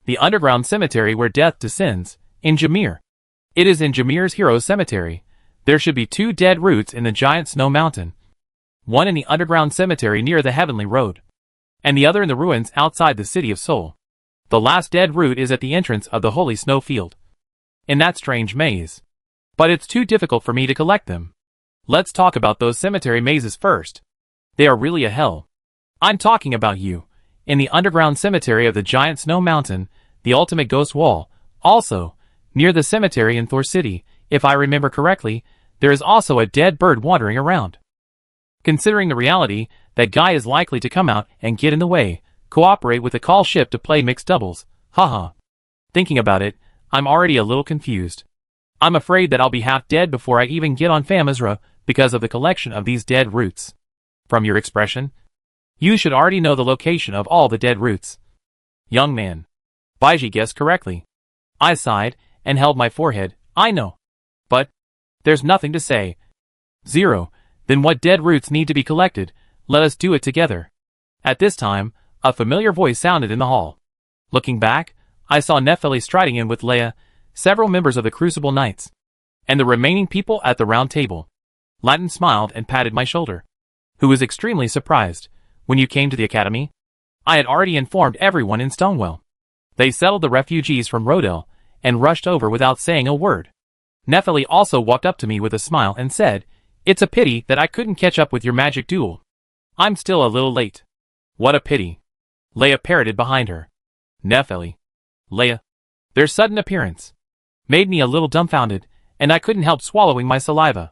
The underground cemetery where death descends, in Jameer. It is in Jameer's Heroes Cemetery. There should be 2 dead roots in the giant snow mountain. One in the underground cemetery near the Heavenly Road, and the other in the ruins outside the city of Seoul. The last dead root is at the entrance of the Holy Snow Field, in that strange maze. But it's too difficult for me to collect them. Let's talk about those cemetery mazes first. They are really a hell. I'm talking about you. In the underground cemetery of the giant snow mountain, the ultimate ghost wall. Also, near the cemetery in Thor City, if I remember correctly, there is also a dead bird wandering around. Considering the reality, that guy is likely to come out and get in the way, cooperate with the call ship to play mixed doubles. Haha. Thinking about it, I'm already a little confused. I'm afraid that I'll be half dead before I even get on Famizra because of the collection of these dead roots. From your expression, you should already know the location of all the dead roots. Young man. Baiji guessed correctly. I sighed and held my forehead. I know. But there's nothing to say. 0. Then what dead roots need to be collected? Let us do it together. At this time, a familiar voice sounded in the hall. Looking back, I saw Nephili striding in with Leia, several members of the Crucible Knights, and the remaining people at the round table. Latin smiled and patted my shoulder. Who was extremely surprised. When you came to the academy, I had already informed everyone in Stonewell. They settled the refugees from Rodel and rushed over without saying a word. Nephili also walked up to me with a smile and said, "It's a pity that I couldn't catch up with your magic duel. I'm still a little late." "What a pity," Leia parroted behind her. Nephili. Leia. Their sudden appearance made me a little dumbfounded, and I couldn't help swallowing my saliva.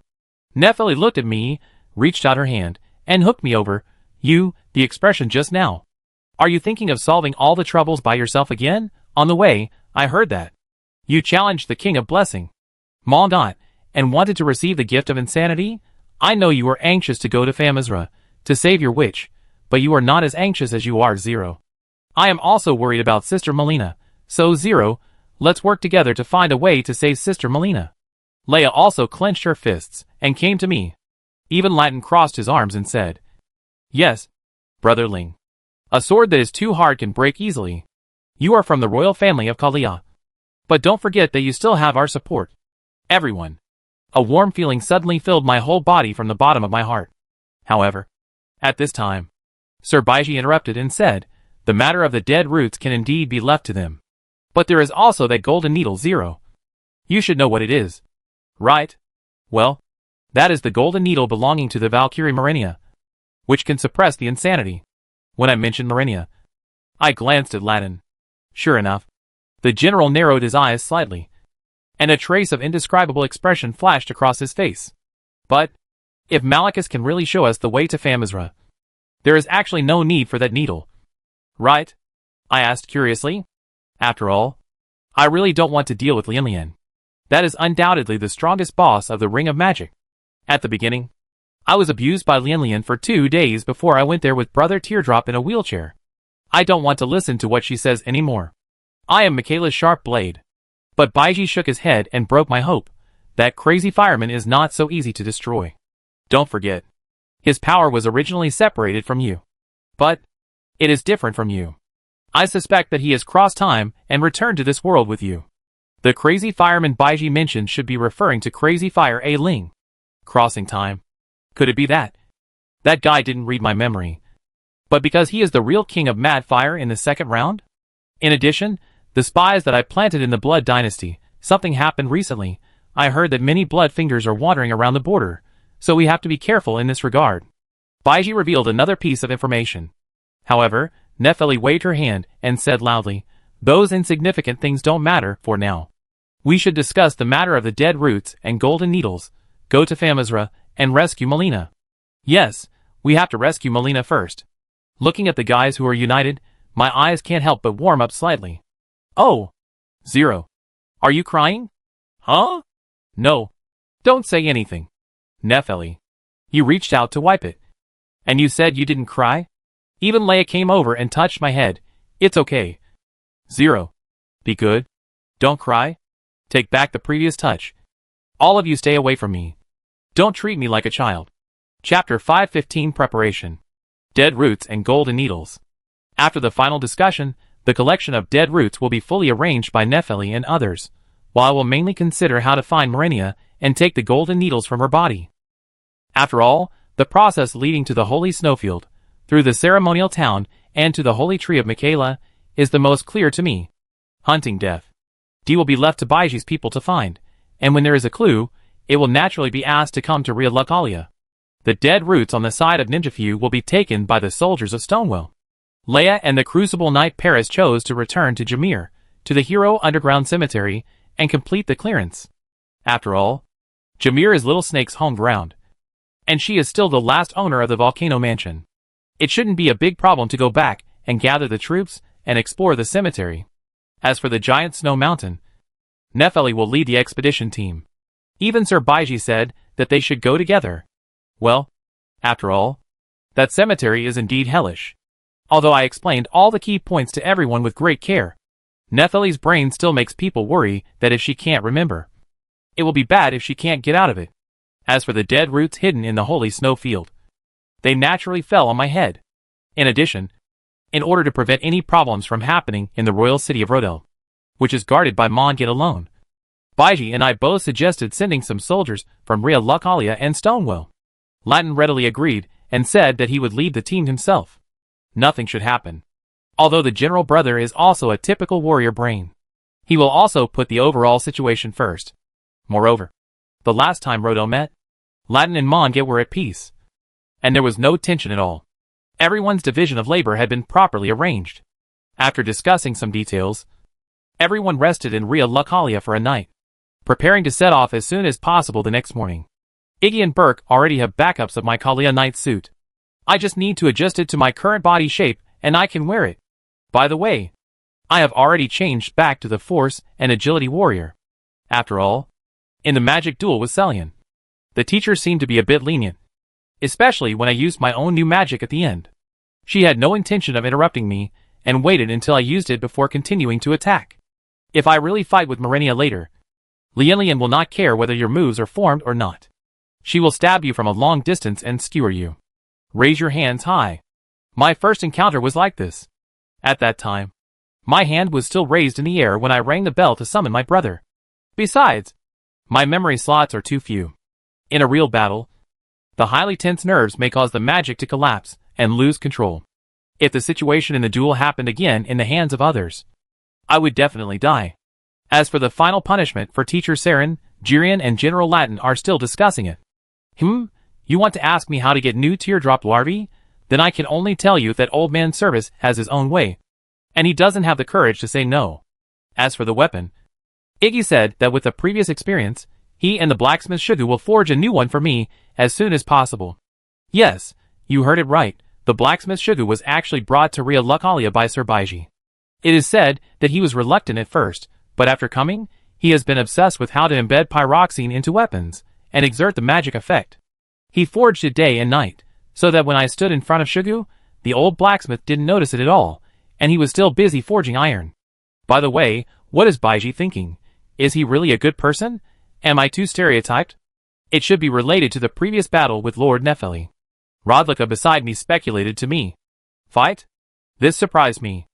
Nephili looked at me, reached out her hand, and hooked me over. "You, the expression just now. Are you thinking of solving all the troubles by yourself again? On the way, I heard that you challenged the King of Blessing, Mondot, and wanted to receive the gift of insanity? I know you are anxious to go to Famizra, to save your witch, but you are not as anxious as you are, 0. I am also worried about Sister Melina, so 0, let's work together to find a way to save Sister Melina." Leia also clenched her fists, and came to me. Even Latin crossed his arms and said, "Yes, Brother Ling. A sword that is too hard can break easily. You are from the royal family of Kalia. But don't forget that you still have our support. Everyone." A warm feeling suddenly filled my whole body from the bottom of my heart. However, at this time, Sir Baiji interrupted and said, "The matter of the dead roots can indeed be left to them. But there is also that golden needle, 0. You should know what it is. Right? Well, that is the golden needle belonging to the Valkyrie Marenia, which can suppress the insanity." When I mentioned Marenia, I glanced at Latin. Sure enough, the general narrowed his eyes slightly, and a trace of indescribable expression flashed across his face. "But if Malachus can really show us the way to Famizra, there is actually no need for that needle. Right?" I asked curiously. After all, I really don't want to deal with Lian Lian. That is undoubtedly the strongest boss of the Ring of Magic. At the beginning, I was abused by Lian Lian for 2 days before I went there with Brother Teardrop in a wheelchair. I don't want to listen to what she says anymore. I am Michaela's sharp blade. But Baiji shook his head and broke my hope. That crazy fireman is not so easy to destroy. Don't forget, his power was originally separated from you. But it is different from you. I suspect that he has crossed time and returned to this world with you. The crazy fireman Baiji mentioned should be referring to Crazy Fire A Ling. Crossing time. Could it be that? That guy didn't read my memory. But because he is the real king of Mad Fire in the second round? In addition, the spies that I planted in the Blood Dynasty, something happened recently. I heard that many blood fingers are wandering around the border, so we have to be careful in this regard. Baiji revealed another piece of information. However, Nephili waved her hand and said loudly, "Those insignificant things don't matter for now. We should discuss the matter of the dead roots and golden needles, go to Famizra, and rescue Melina. Yes, we have to rescue Melina first." Looking at the guys who are united, my eyes can't help but warm up slightly. "Oh, 0. Are you crying?" "Huh? No. Don't say anything. Nephili. You reached out to wipe it. And you said you didn't cry? Even Leia came over and touched my head. It's okay. 0. Be good. Don't cry. Take back the previous touch. All of you stay away from me. Don't treat me like a child. Chapter 515 Preparation. Dead Roots and Golden Needles. After the final discussion, the collection of dead roots will be fully arranged by Nepheli and others, while I will mainly consider how to find Marenia and take the golden needles from her body. After all, the process leading to the holy snowfield, through the ceremonial town, and to the holy tree of Michaela, is the most clear to me. Hunting death. D will be left to Baiji's people to find, and when there is a clue, it will naturally be asked to come to Ria Lucalia. The dead roots on the side of Ninjafu will be taken by the soldiers of Stonewell. Leia and the Crucible Knight Paris chose to return to Jameer, to the Hero Underground Cemetery, and complete the clearance. After all, Jameer is Little Snake's home ground, and she is still the last owner of the Volcano Mansion. It shouldn't be a big problem to go back and gather the troops and explore the cemetery. As for the giant snow mountain, Nepheli will lead the expedition team. Even Sir Baiji said that they should go together. Well, after all, that cemetery is indeed hellish. Although I explained all the key points to everyone with great care, Nepheli's brain still makes people worry that if she can't remember, it will be bad if she can't get out of it. As for the dead roots hidden in the holy snow field, they naturally fell on my head. In addition, in order to prevent any problems from happening in the royal city of Rodel, which is guarded by Mongit alone, Baiji and I both suggested sending some soldiers from Ria Lucalia and Stonewell. Latin readily agreed and said that he would lead the team himself. Nothing should happen. Although the general brother is also a typical warrior brain, he will also put the overall situation first. Moreover, the last time Rodel met, Latin and Mongit were at peace, and there was no tension at all. Everyone's division of labor had been properly arranged. After discussing some details, everyone rested in Ria Lucalia for a night, preparing to set off as soon as possible the next morning. Iggy and Burke already have backups of my Kalia night suit. I just need to adjust it to my current body shape and I can wear it. By the way, I have already changed back to the Force and Agility Warrior. After all, in the magic duel with Celian, the teacher seemed to be a bit lenient, especially when I used my own new magic at the end. She had no intention of interrupting me and waited until I used it before continuing to attack. If I really fight with Marenia later, Lian will not care whether your moves are formed or not. She will stab you from a long distance and skewer you. Raise your hands high. My first encounter was like this. At that time, my hand was still raised in the air when I rang the bell to summon my brother. Besides, my memory slots are too few. In a real battle, the highly tense nerves may cause the magic to collapse and lose control. If the situation in the duel happened again in the hands of others, I would definitely die. As for the final punishment for Teacher Saren, Jirian and General Latin are still discussing it. You want to ask me how to get new teardrop larvae? Then I can only tell you that Old Man Service has his own way, and he doesn't have the courage to say no. As for the weapon, Iggy said that with the previous experience, he and the blacksmith Shugu will forge a new one for me as soon as possible. Yes, you heard it right, the blacksmith Shugu was actually brought to Ria Lucalia by Sir Baiji. It is said that he was reluctant at first, but after coming, he has been obsessed with how to embed pyroxene into weapons and exert the magic effect. He forged it day and night, so that when I stood in front of Shugu, the old blacksmith didn't notice it at all, and he was still busy forging iron. By the way, what is Baiji thinking? Is he really a good person? Am I too stereotyped? It should be related to the previous battle with Lord Nepheli. Rodlika beside me speculated to me. Fight? This surprised me.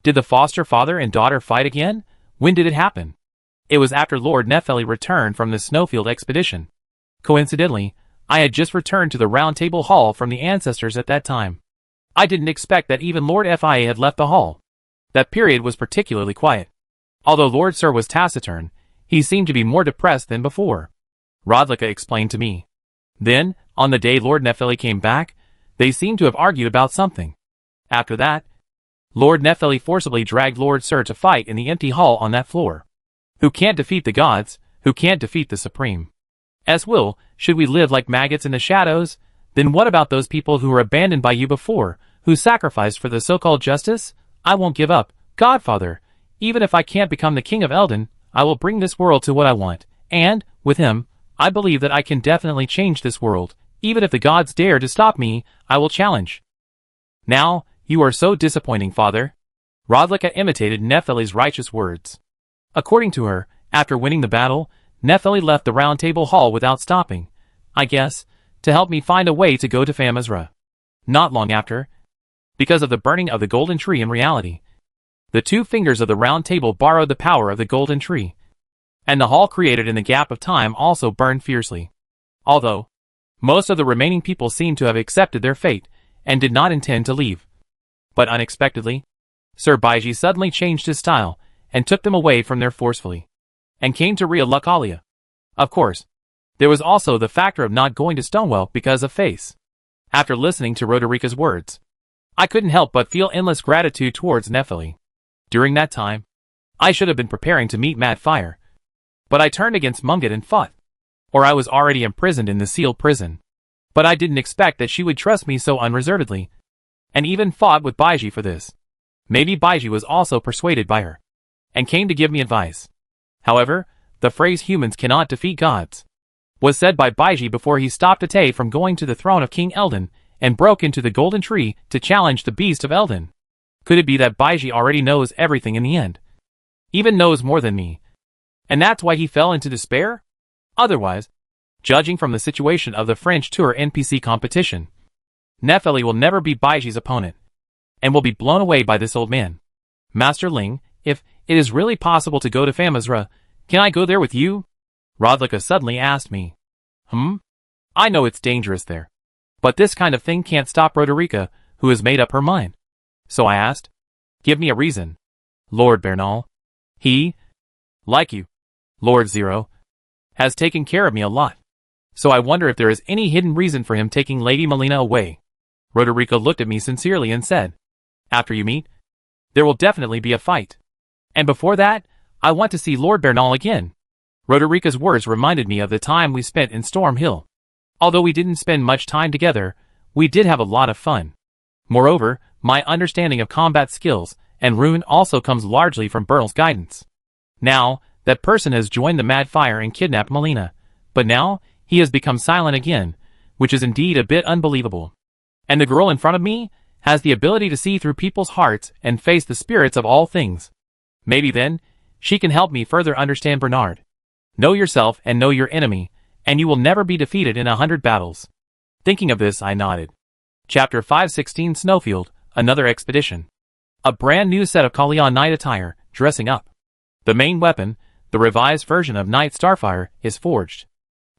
Did the foster father and daughter fight again? When did it happen? It was after Lord Nepheli returned from the Snowfield expedition. Coincidentally, I had just returned to the Round Table Hall from the ancestors at that time. I didn't expect that even Lord Fia had left the hall. That period was particularly quiet. Although Lord Sir was taciturn, he seemed to be more depressed than before. Rodlika explained to me. Then, on the day Lord Nepheli came back, they seemed to have argued about something. After that, Lord Nepheli forcibly dragged Lord Sir to fight in the empty hall on that floor. Who can't defeat the gods, who can't defeat the Supreme? As will, should we live like maggots in the shadows? Then what about those people who were abandoned by you before, who sacrificed for the so-called justice? I won't give up, Godfather. Even if I can't become the King of Eldon, I will bring this world to what I want, and, with him, I believe that I can definitely change this world, Even if the gods dare to stop me, I will challenge. Now, you are so disappointing, father. Rodlika imitated Nephili's righteous words. According to her, after winning the battle, Nephili left the round table hall without stopping, I guess, to help me find a way to go to Famazra. Not long after, because of the burning of the golden tree in reality, the two fingers of the round table borrowed the power of the golden tree, and the hall created in the gap of time also burned fiercely. Although, most of the remaining people seemed to have accepted their fate, and did not intend to leave. But unexpectedly, Sir Baiji suddenly changed his style, and took them away from there forcefully, and came to Ria Lucalia. Of course, there was also the factor of not going to Stonewell because of Face. After listening to Roderica's words, I couldn't help but feel endless gratitude towards Nephili. During that time, I should have been preparing to meet Mad Fire, but I turned against Munget and fought, or I was already imprisoned in the sealed prison. But I didn't expect that she would trust me so unreservedly, and even fought with Baiji for this. Maybe Baiji was also persuaded by her, and came to give me advice. However, the phrase humans cannot defeat gods was said by Baiji before he stopped Ate from going to the throne of King Eldon, and broke into the golden tree to challenge the beast of Eldon. Could it be that Baiji already knows everything in the end? Even knows more than me, and that's why he fell into despair? Otherwise, judging from the situation of the French Tour NPC competition, Nephili will never be Baiji's opponent, and will be blown away by this old man. Master Ling, if it is really possible to go to Famazra, can I go there with you? Rodlika suddenly asked me. I know it's dangerous there, but this kind of thing can't stop Roderica, who has made up her mind. So I asked, give me a reason. Lord Bernal. He, like you, Lord Zero, has taken care of me a lot. So I wonder if there is any hidden reason for him taking Lady Melina away. Roderica looked at me sincerely and said, after you meet, there will definitely be a fight. And before that, I want to see Lord Bernal again. Roderica's words reminded me of the time we spent in Storm Hill. Although we didn't spend much time together, we did have a lot of fun. Moreover, my understanding of combat skills and rune also comes largely from Bernal's guidance. Now, that person has joined the Mad Fire and kidnapped Melina, but now, he has become silent again, which is indeed a bit unbelievable. And the girl in front of me has the ability to see through people's hearts and face the spirits of all things. Maybe then, she can help me further understand Bernard. Know yourself and know your enemy, and you will never be defeated in 100 battles. Thinking of this, I nodded. Chapter 516 Snowfield, Another Expedition. A brand new set of Kalia Knight attire, dressing up. The main weapon, the revised version of Knight Starfire, is forged.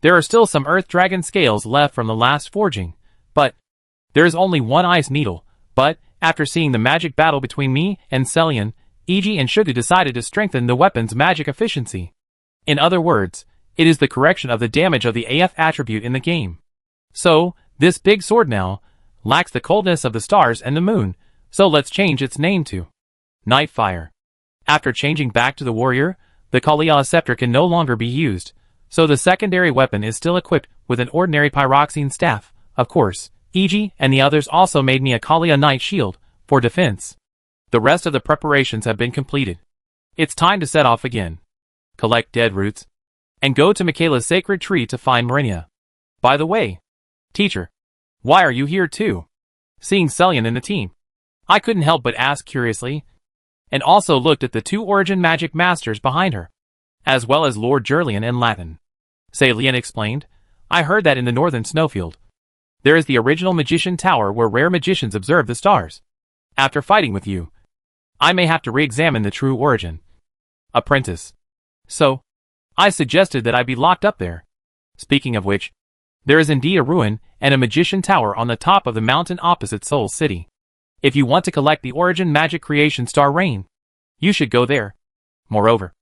There are still some Earth Dragon scales left from the last forging, but there is only one ice needle. But, after seeing the magic battle between me and Celian, Iji and Shugu decided to strengthen the weapon's magic efficiency. In other words, it is the correction of the damage of the AF attribute in the game. So, this big sword now lacks the coldness of the stars and the moon, so let's change its name to Nightfire. After changing back to the warrior, the Kalia scepter can no longer be used, so the secondary weapon is still equipped with an ordinary pyroxene staff. Of course, Iji and the others also made me a Kalia Knight shield for defense. The rest of the preparations have been completed. It's time to set off again. Collect dead roots, and go to Michaela's sacred tree to find Marinia. By the way, teacher, why are you here too? Seeing Celian in the team, I couldn't help but ask curiously, and also looked at the two origin magic masters behind her, as well as Lord Jerlian and Latin. Celian explained, I heard that in the northern snowfield, there is the original magician tower where rare magicians observe the stars. After fighting with you, I may have to re-examine the true origin. Apprentice. So, I suggested that I be locked up there. Speaking of which, there is indeed a ruin and a magician tower on the top of the mountain opposite Soul City. If you want to collect the origin magic creation star rain, you should go there. Moreover,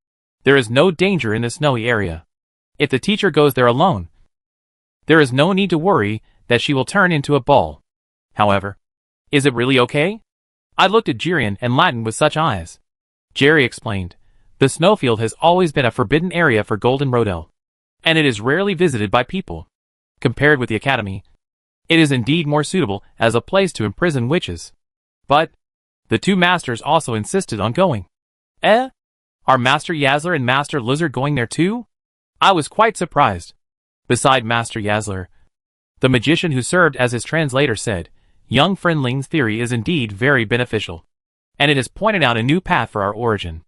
there is no danger in the snowy area. If the teacher goes there alone, there is no need to worry that she will turn into a ball. However, is it really okay? I looked at Jirian and Latin with such eyes. Jerry explained, the snowfield has always been a forbidden area for Golden Rodel, and it is rarely visited by people. Compared with the academy, it is indeed more suitable as a place to imprison witches. But, the two masters also insisted on going. Are Master Yazler and Master Lizard going there too? I was quite surprised. Beside Master Yazler, The magician who served as his translator said, "Young friend Ling's theory is indeed very beneficial. And it has pointed out a new path for our origin.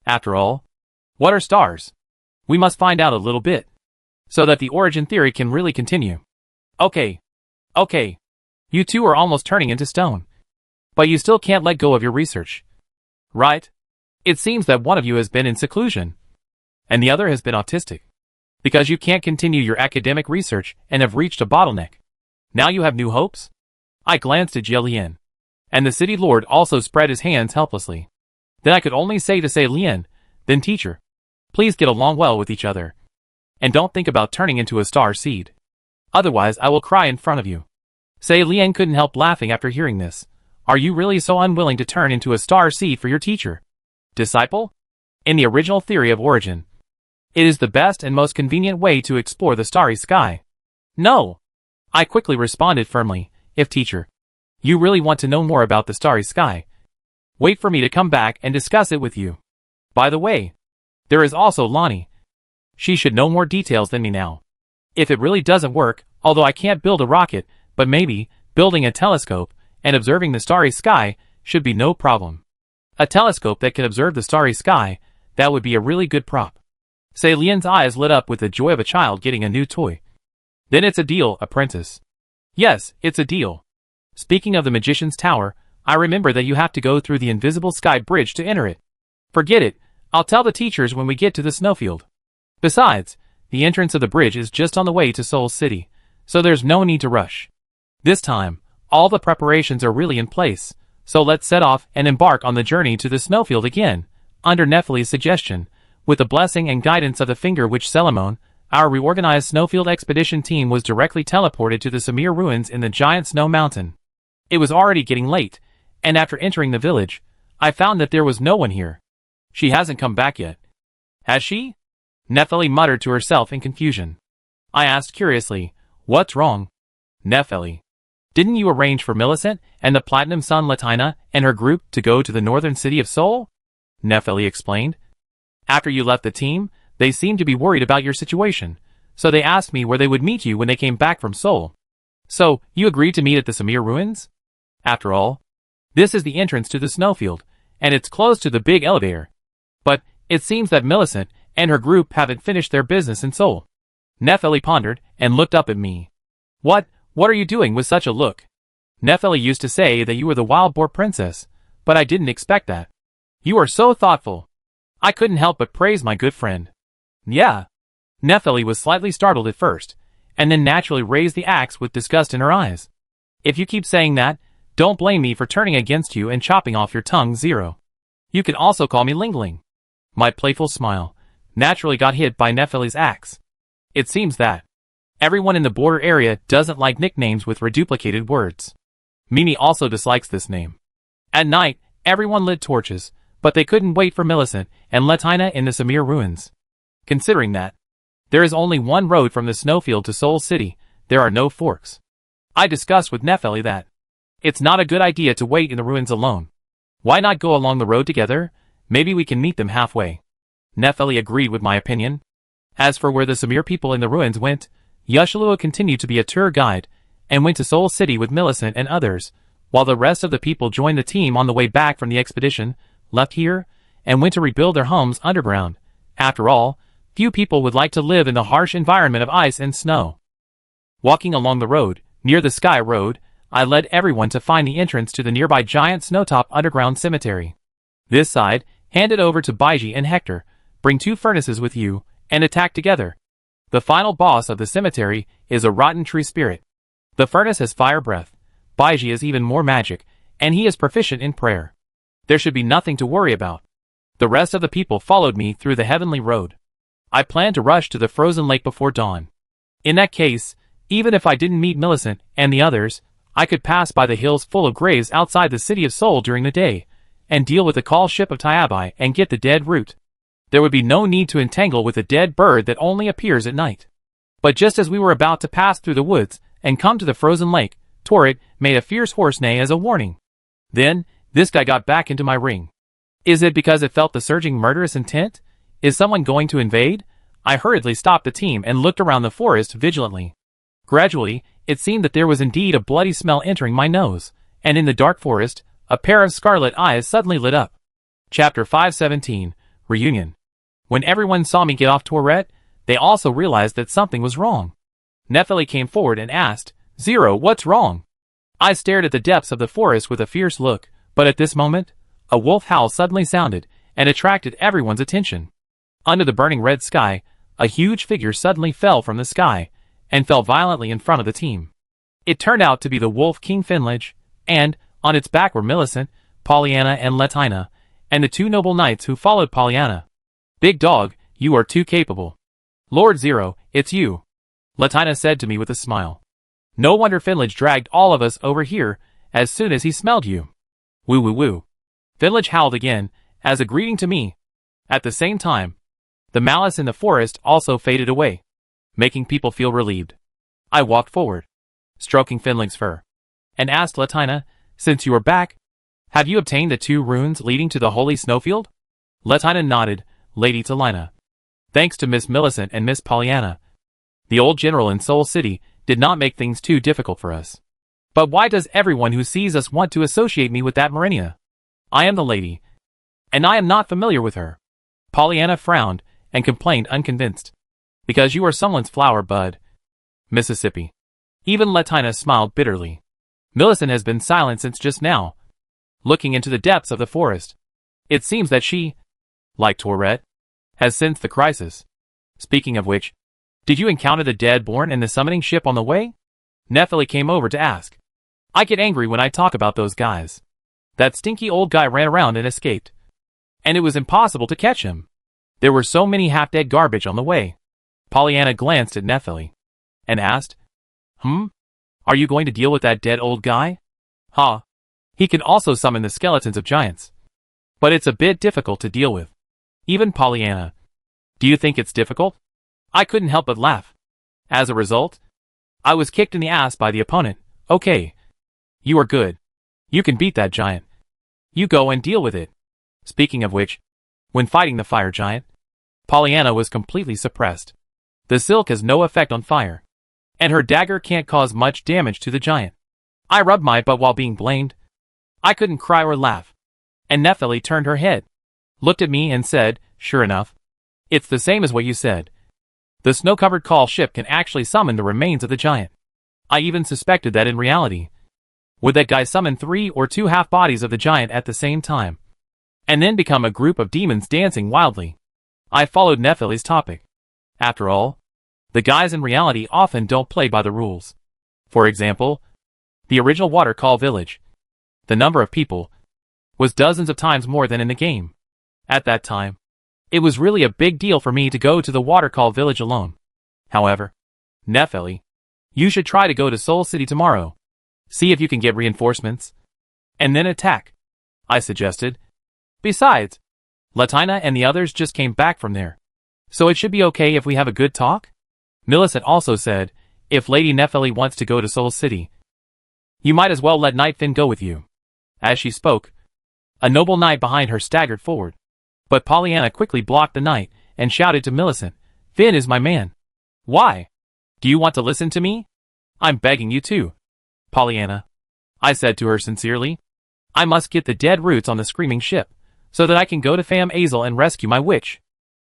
After all, what are stars? We must find out a little bit, so that the origin theory can really continue." Okay. You two are almost turning into stone. But you still can't let go of your research. Right? It seems that one of you has been in seclusion, and the other has been autistic. Because you can't continue your academic research and have reached a bottleneck. Now you have new hopes? I glanced at Jie Lian, and the city lord also spread his hands helplessly. Then I could only say to Say Lian, "Then teacher, please get along well with each other. And don't think about turning into a star seed. Otherwise I will cry in front of you." Say Lian couldn't help laughing after hearing this. Are you really so unwilling to turn into a star seed for your teacher? Disciple? In the original theory of origin, it is the best and most convenient way to explore the starry sky. No! I quickly responded firmly, if teacher, you really want to know more about the starry sky, wait for me to come back and discuss it with you. By the way, there is also Lonnie. She should know more details than me now. If it really doesn't work, although I can't build a rocket, but maybe, building a telescope, and observing the starry sky, should be no problem. A telescope that can observe the starry sky, that would be a really good prop. Say Lian's eyes lit up with the joy of a child getting a new toy. Then it's a deal, apprentice. Yes, it's a deal. Speaking of the magician's tower, I remember that you have to go through the invisible sky bridge to enter it. Forget it, I'll tell the teachers when we get to the snowfield. Besides, the entrance of the bridge is just on the way to Seoul City, so there's no need to rush. This time, all the preparations are really in place, so let's set off and embark on the journey to the snowfield again, under Nephili's suggestion, with the blessing and guidance of the finger which Selimon, our reorganized snowfield expedition team was directly teleported to the Samir ruins in the giant snow mountain. It was already getting late, and after entering the village, I found that there was no one here. She hasn't come back yet. Has she? Nephili muttered to herself in confusion. I asked curiously, what's wrong? Nephili, didn't you arrange for Millicent and the Platinum Sun Latina and her group to go to the northern city of Seoul? Nephili explained. After you left the team, they seemed to be worried about your situation, so they asked me where they would meet you when they came back from Seoul. So, you agreed to meet at the Samir ruins? After all, this is the entrance to the snowfield, and it's close to the big elevator. But, it seems that Millicent and her group haven't finished their business in Seoul. Nephili pondered and looked up at me. What are you doing with such a look? Nephili used to say that you were the wild boar princess, but I didn't expect that. You are so thoughtful. I couldn't help but praise my good friend. Yeah. Nephili was slightly startled at first, and then naturally raised the axe with disgust in her eyes. If you keep saying that, don't blame me for turning against you and chopping off your tongue. Zero. You can also call me Lingling. My playful smile naturally got hit by Nephili's axe. It seems that everyone in the border area doesn't like nicknames with reduplicated words. Mimi also dislikes this name. At night, everyone lit torches, but they couldn't wait for Millicent and Latina in the Samir ruins. Considering that there is only one road from the snowfield to Seoul City, there are no forks. I discussed with Nephili that it's not a good idea to wait in the ruins alone. Why not go along the road together? Maybe we can meet them halfway. Nephili agreed with my opinion. As for where the Samir people in the ruins went, Yushalua continued to be a tour guide, and went to Seoul City with Millicent and others, while the rest of the people joined the team on the way back from the expedition, left here, and went to rebuild their homes underground. After all, few people would like to live in the harsh environment of ice and snow. Walking along the road, near the Sky Road, I led everyone to find the entrance to the nearby giant snowtop underground cemetery. This side, hand it over to Baiji and Hector, bring 2 furnaces with you, and attack together. The final boss of the cemetery is a rotten tree spirit. The furnace has fire breath, Baiji is even more magic, and he is proficient in prayer. There should be nothing to worry about. The rest of the people followed me through the heavenly road. I planned to rush to the frozen lake before dawn. In that case, even if I didn't meet Millicent and the others, I could pass by the hills full of graves outside the city of Seoul during the day, and deal with the call ship of Tyabai and get the dead root. There would be no need to entangle with a dead bird that only appears at night. But just as we were about to pass through the woods and come to the frozen lake, Torrid made a fierce horse neigh as a warning. Then, this guy got back into my ring. Is it because it felt the surging murderous intent? Is someone going to invade? I hurriedly stopped the team and looked around the forest vigilantly. Gradually, it seemed that there was indeed a bloody smell entering my nose, and in the dark forest, a pair of scarlet eyes suddenly lit up. Chapter 517, Reunion. When everyone saw me get off Tourette, they also realized that something was wrong. Nephili came forward and asked, "Zero, what's wrong?" I stared at the depths of the forest with a fierce look, but at this moment, a wolf howl suddenly sounded, and attracted everyone's attention. Under the burning red sky, a huge figure suddenly fell from the sky, and fell violently in front of the team. It turned out to be the Wolf King Finlage, and, on its back were Millicent, Pollyanna and Latina, and the two noble knights who followed Pollyanna. "Big dog, you are too capable." "Lord Zero, it's you," Latina said to me with a smile. "No wonder Finlage dragged all of us over here as soon as he smelled you." "Woo woo woo." Finlage howled again, as a greeting to me. At the same time, the malice in the forest also faded away, making people feel relieved. I walked forward, stroking Finlage's fur, and asked Latina, "Since you are back, have you obtained the 2 runes leading to the Holy Snowfield?" Latina nodded, Lady Talina. "Thanks to Miss Millicent and Miss Pollyanna, the old general in Soul City did not make things too difficult for us. But why does everyone who sees us want to associate me with that Marinia? I am the lady, and I am not familiar with her." Pollyanna frowned and complained unconvinced. "Because you are someone's flower, bud. Mississippi." Even Latina smiled bitterly. "Millicent has been silent since just now, looking into the depths of the forest. It seems that she, like Tourette, has sensed the crisis. Speaking of which, did you encounter the Deadborn and the summoning ship on the way?" Nephili came over to ask. I get angry when I talk about those guys. That stinky old guy ran around and escaped, and it was impossible to catch him. There were so many half-dead garbage on the way. Pollyanna glanced at Nephili and asked, Are you going to deal with that dead old guy?" "Huh. He can also summon the skeletons of giants. But it's a bit difficult to deal with." Even Pollyanna. "Do you think it's difficult?" I couldn't help but laugh. As a result, I was kicked in the ass by the opponent. "Okay. You are good. You can beat that giant. You go and deal with it." Speaking of which, when fighting the fire giant, Pollyanna was completely suppressed. The silk has no effect on fire, and her dagger can't cause much damage to the giant. I rubbed my butt while being blamed. I couldn't cry or laugh. And Nephili turned her head, looked at me and said, "Sure enough, it's the same as what you said. The snow-covered call ship can actually summon the remains of the giant." I even suspected that in reality, would that guy summon 3 or 2 half-bodies of the giant at the same time, and then become a group of demons dancing wildly. I followed Nephili's topic. After all, the guys in reality often don't play by the rules. For example, the original Water Call Village, the number of people was dozens of times more than in the game. At that time, it was really a big deal for me to go to the Water Call Village alone. However, Nephili, you should try to go to Soul City tomorrow. See if you can get reinforcements, and then attack, I suggested. Besides, Latina and the others just came back from there, so it should be okay if we have a good talk? Millicent also said, if Lady Nephili wants to go to Soul City, you might as well let Knight Finn go with you. As she spoke, a noble knight behind her staggered forward, but Pollyanna quickly blocked the knight and shouted to Millicent, "Finn is my man." "Why? Do you want to listen to me?" "I'm begging you to, Pollyanna," I said to her sincerely. "I must get the dead roots on the screaming ship, so that I can go to Fam Azel and rescue my witch."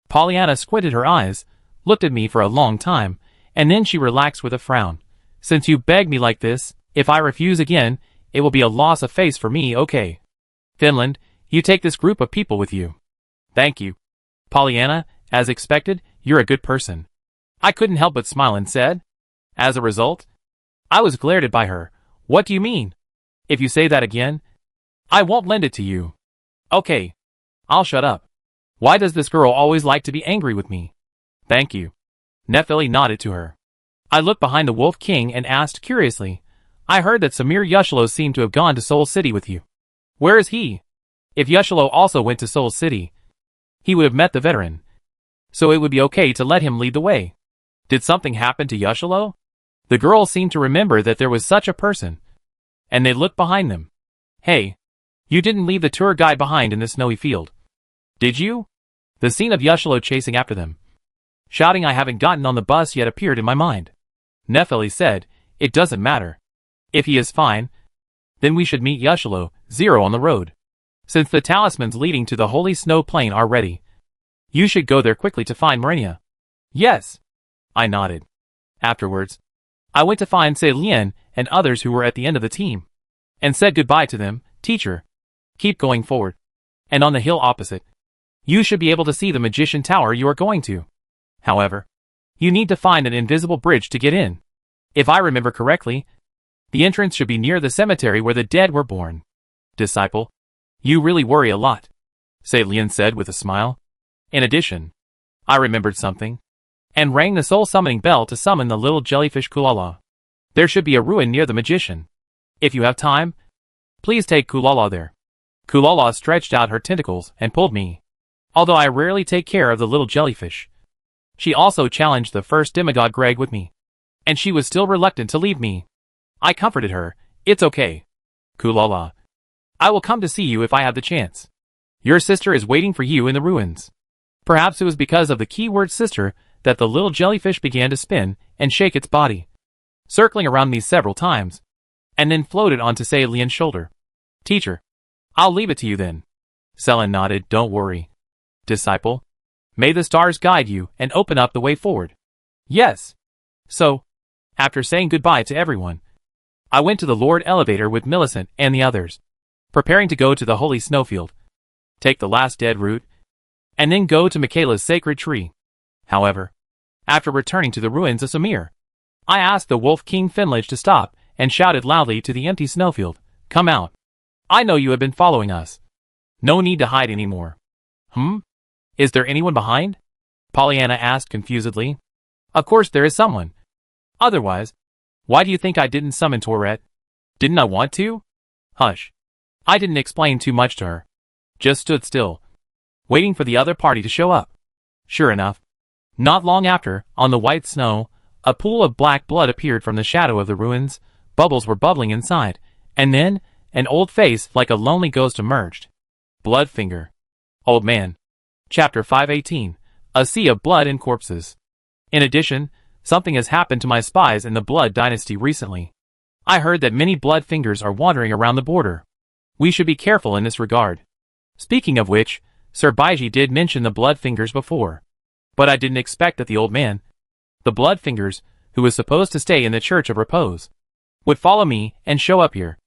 Pollyanna squinted her eyes, looked at me for a long time, and then she relaxed with a frown. "Since you beg me like this, if I refuse again, it will be a loss of face for me, okay? Finland, you take this group of people with you." "Thank you, Pollyanna, as expected, you're a good person." I couldn't help but smile and said. As a result, I was glared at by her. "What do you mean? If you say that again, I won't lend it to you." "Okay, I'll shut up. Why does this girl always like to be angry with me?" "Thank you." Nephili nodded to her. I looked behind the Wolf King and asked curiously, "I heard that Samir Yushalo seemed to have gone to Soul City with you. Where is he?" If Yushalo also went to Soul City, he would have met the veteran, so it would be okay to let him lead the way. Did something happen to Yushalo? The girls seemed to remember that there was such a person, and they looked behind them. "Hey, you didn't leave the tour guide behind in the snowy field, did you?" The scene of Yushalo chasing after them, shouting "I haven't gotten on the bus yet" appeared in my mind. Nephili said, it doesn't matter. If he is fine, then we should meet Yushalo, Zero on the road. Since the talismans leading to the Holy Snow Plain are ready, you should go there quickly to find Marinia. Yes. I nodded. Afterwards, I went to find Se Lien and others who were at the end of the team, and said goodbye to them. Teacher, keep going forward. And on the hill opposite, you should be able to see the magician tower you are going to. However, you need to find an invisible bridge to get in. If I remember correctly, the entrance should be near the cemetery where the dead were born. Disciple, you really worry a lot, Se Lien said with a smile. In addition, I remembered something, and rang the soul summoning bell to summon the little jellyfish Kulala. There should be a ruin near the magician. If you have time, please take Kulala there. Kulala stretched out her tentacles and pulled me. Although I rarely take care of the little jellyfish, she also challenged the first demigod Greg with me, and she was still reluctant to leave me. I comforted her. It's okay, Kulala. I will come to see you if I have the chance. Your sister is waiting for you in the ruins. Perhaps it was because of the keyword sister that the little jellyfish began to spin and shake its body, circling around me several times, and then floated onto Se Lien's shoulder. Teacher, I'll leave it to you then. Selen nodded. Don't worry. Disciple, may the stars guide you and open up the way forward. Yes. So, after saying goodbye to everyone, I went to the Lord Elevator with Millicent and the others, preparing to go to the Holy Snowfield, take the last dead route, and then go to Michaela's sacred tree. However, after returning to the ruins of Samir, I asked the Wolf King Finlage to stop and shouted loudly to the empty snowfield, "Come out. I know you have been following us. No need to hide anymore." Is there anyone behind? Pollyanna asked confusedly. Of course there is someone. Otherwise, why do you think I didn't summon Tourette? Didn't I want to? Hush. I didn't explain too much to her. Just stood still, waiting for the other party to show up. Sure enough, not long after, on the white snow, a pool of black blood appeared from the shadow of the ruins. Bubbles were bubbling inside, and then, an old face like a lonely ghost emerged. Bloodfinger. Old Man. Chapter 518. A Sea of Blood and Corpses. In addition, something has happened to my spies in the Blood Dynasty recently. I heard that many Bloodfingers are wandering around the border. We should be careful in this regard. Speaking of which, Sir Baiji did mention the Bloodfingers before. But I didn't expect that the old man, the Bloodfingers, who was supposed to stay in the Church of Repose, would follow me and show up here.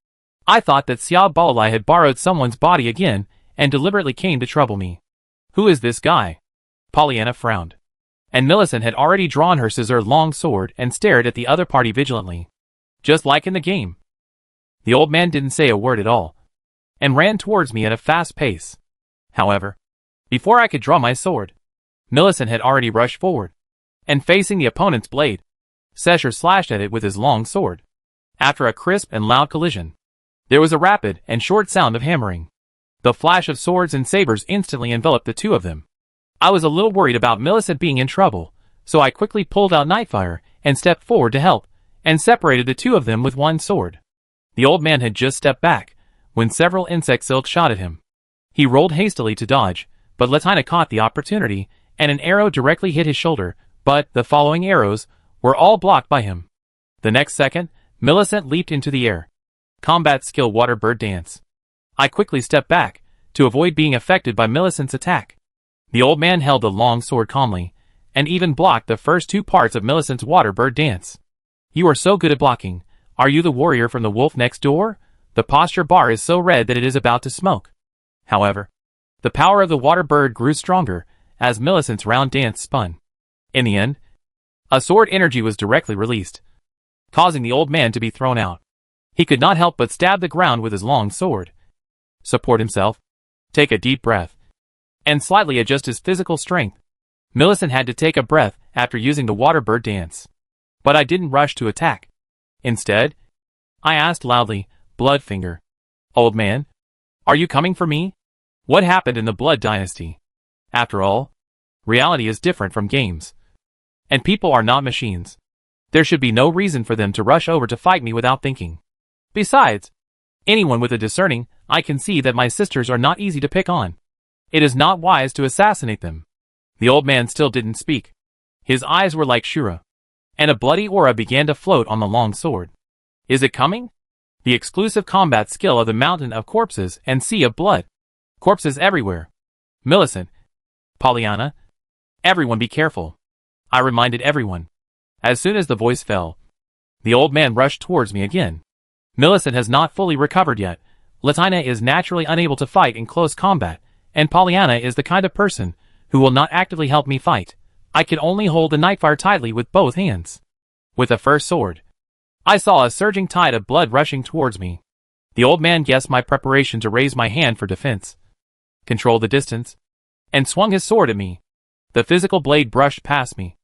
I thought that Xiao Baolai had borrowed someone's body again and deliberately came to trouble me. Who is this guy? Pollyanna frowned. And Millicent had already drawn her scissor long sword and stared at the other party vigilantly. Just like in the game. The old man didn't say a word at all, and ran towards me at a fast pace. However, before I could draw my sword, Millicent had already rushed forward, and facing the opponent's blade, Sesher slashed at it with his long sword. After a crisp and loud collision, there was a rapid and short sound of hammering. The flash of swords and sabers instantly enveloped the two of them. I was a little worried about Millicent being in trouble, so I quickly pulled out Nightfire and stepped forward to help, and separated the two of them with one sword. The old man had just stepped back, when several insect silks shot at him. He rolled hastily to dodge, but Latina caught the opportunity, and an arrow directly hit his shoulder, but the following arrows were all blocked by him. The next second, Millicent leaped into the air. Combat skill Water Bird Dance. I quickly stepped back, to avoid being affected by Millicent's attack. The old man held the long sword calmly, and even blocked the first two parts of Millicent's Water Bird Dance. You are so good at blocking. Are you the warrior from the wolf next door? The posture bar is so red that it is about to smoke. However, the power of the water bird grew stronger, as Millicent's round dance spun. In the end, a sword energy was directly released, causing the old man to be thrown out. He could not help but stab the ground with his long sword, support himself, take a deep breath, and slightly adjust his physical strength. Millicent had to take a breath after using the water bird dance. But I didn't rush to attack. Instead, I asked loudly, Bloodfinger. Old man, are you coming for me? What happened in the Blood Dynasty? After all, reality is different from games. And people are not machines. There should be no reason for them to rush over to fight me without thinking. Besides, anyone with a discerning eye can see that my sisters are not easy to pick on. It is not wise to assassinate them. The old man still didn't speak. His eyes were like Shura, and a bloody aura began to float on the long sword. Is it coming? The exclusive combat skill of the mountain of corpses and sea of blood. Corpses everywhere. Millicent. Pollyanna. Everyone be careful. I reminded everyone. As soon as the voice fell, the old man rushed towards me again. Millicent has not fully recovered yet. Latina is naturally unable to fight in close combat, and Pollyanna is the kind of person who will not actively help me fight. I can only hold the nightfire tightly with both hands. With the first sword, I saw a surging tide of blood rushing towards me. The old man guessed my preparation to raise my hand for defense, controlled the distance, and swung his sword at me. The physical blade brushed past me,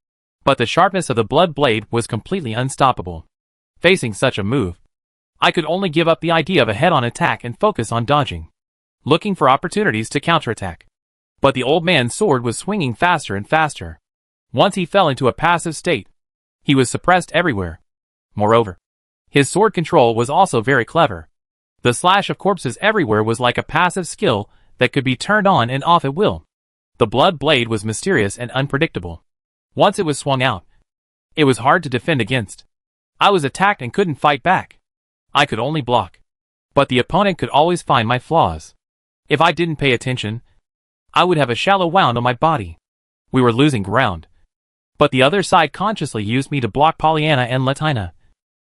but the sharpness of the blood blade was completely unstoppable. Facing such a move, I could only give up the idea of a head-on attack and focus on dodging, looking for opportunities to counterattack. But the old man's sword was swinging faster and faster. Once he fell into a passive state, he was suppressed everywhere. Moreover, his sword control was also very clever. The slash of corpses everywhere was like a passive skill that could be turned on and off at will. The blood blade was mysterious and unpredictable. Once it was swung out, it was hard to defend against. I was attacked and couldn't fight back. I could only block. But the opponent could always find my flaws. If I didn't pay attention, I would have a shallow wound on my body. We were losing ground. But the other side consciously used me to block Pollyanna and Latina,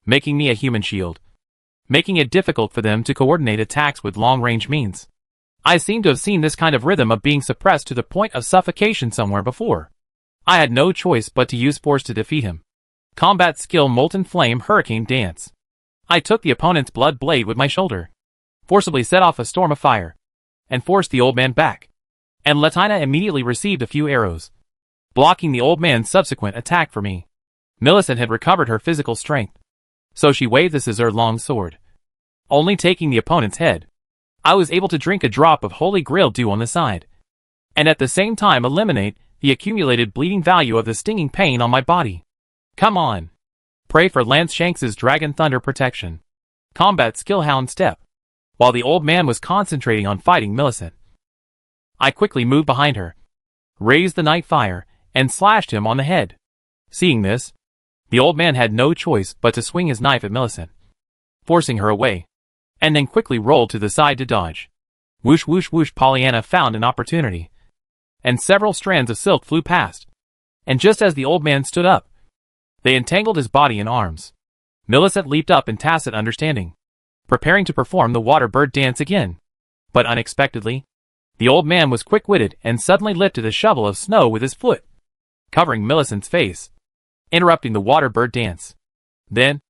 making me a human shield, making it difficult for them to coordinate attacks with long-range means. I seem to have seen this kind of rhythm of being suppressed to the point of suffocation somewhere before. I had no choice but to use force to defeat him. Combat skill Molten Flame Hurricane Dance. I took the opponent's blood blade with my shoulder, forcibly set off a storm of fire, and forced the old man back. And Latina immediately received a few arrows, blocking the old man's subsequent attack for me. Millicent had recovered her physical strength, so she waved the scissor-long sword, only taking the opponent's head. I was able to drink a drop of Holy Grail dew on the side, and at the same time eliminate the accumulated bleeding value of the stinging pain on my body. Come on. Pray for Lance Shanks's Dragon Thunder protection. Combat skill Hound Step. While the old man was concentrating on fighting Millicent, I quickly moved behind her, raised the night fire, and slashed him on the head. Seeing this, the old man had no choice but to swing his knife at Millicent, forcing her away, and then quickly rolled to the side to dodge. Whoosh whoosh whoosh. Pollyanna found an opportunity, and several strands of silk flew past. And just as the old man stood up, they entangled his body and arms. Millicent leaped up in tacit understanding, preparing to perform the water bird dance again. But unexpectedly, the old man was quick-witted and suddenly lifted a shovel of snow with his foot, covering Millicent's face, interrupting the water bird dance. Then,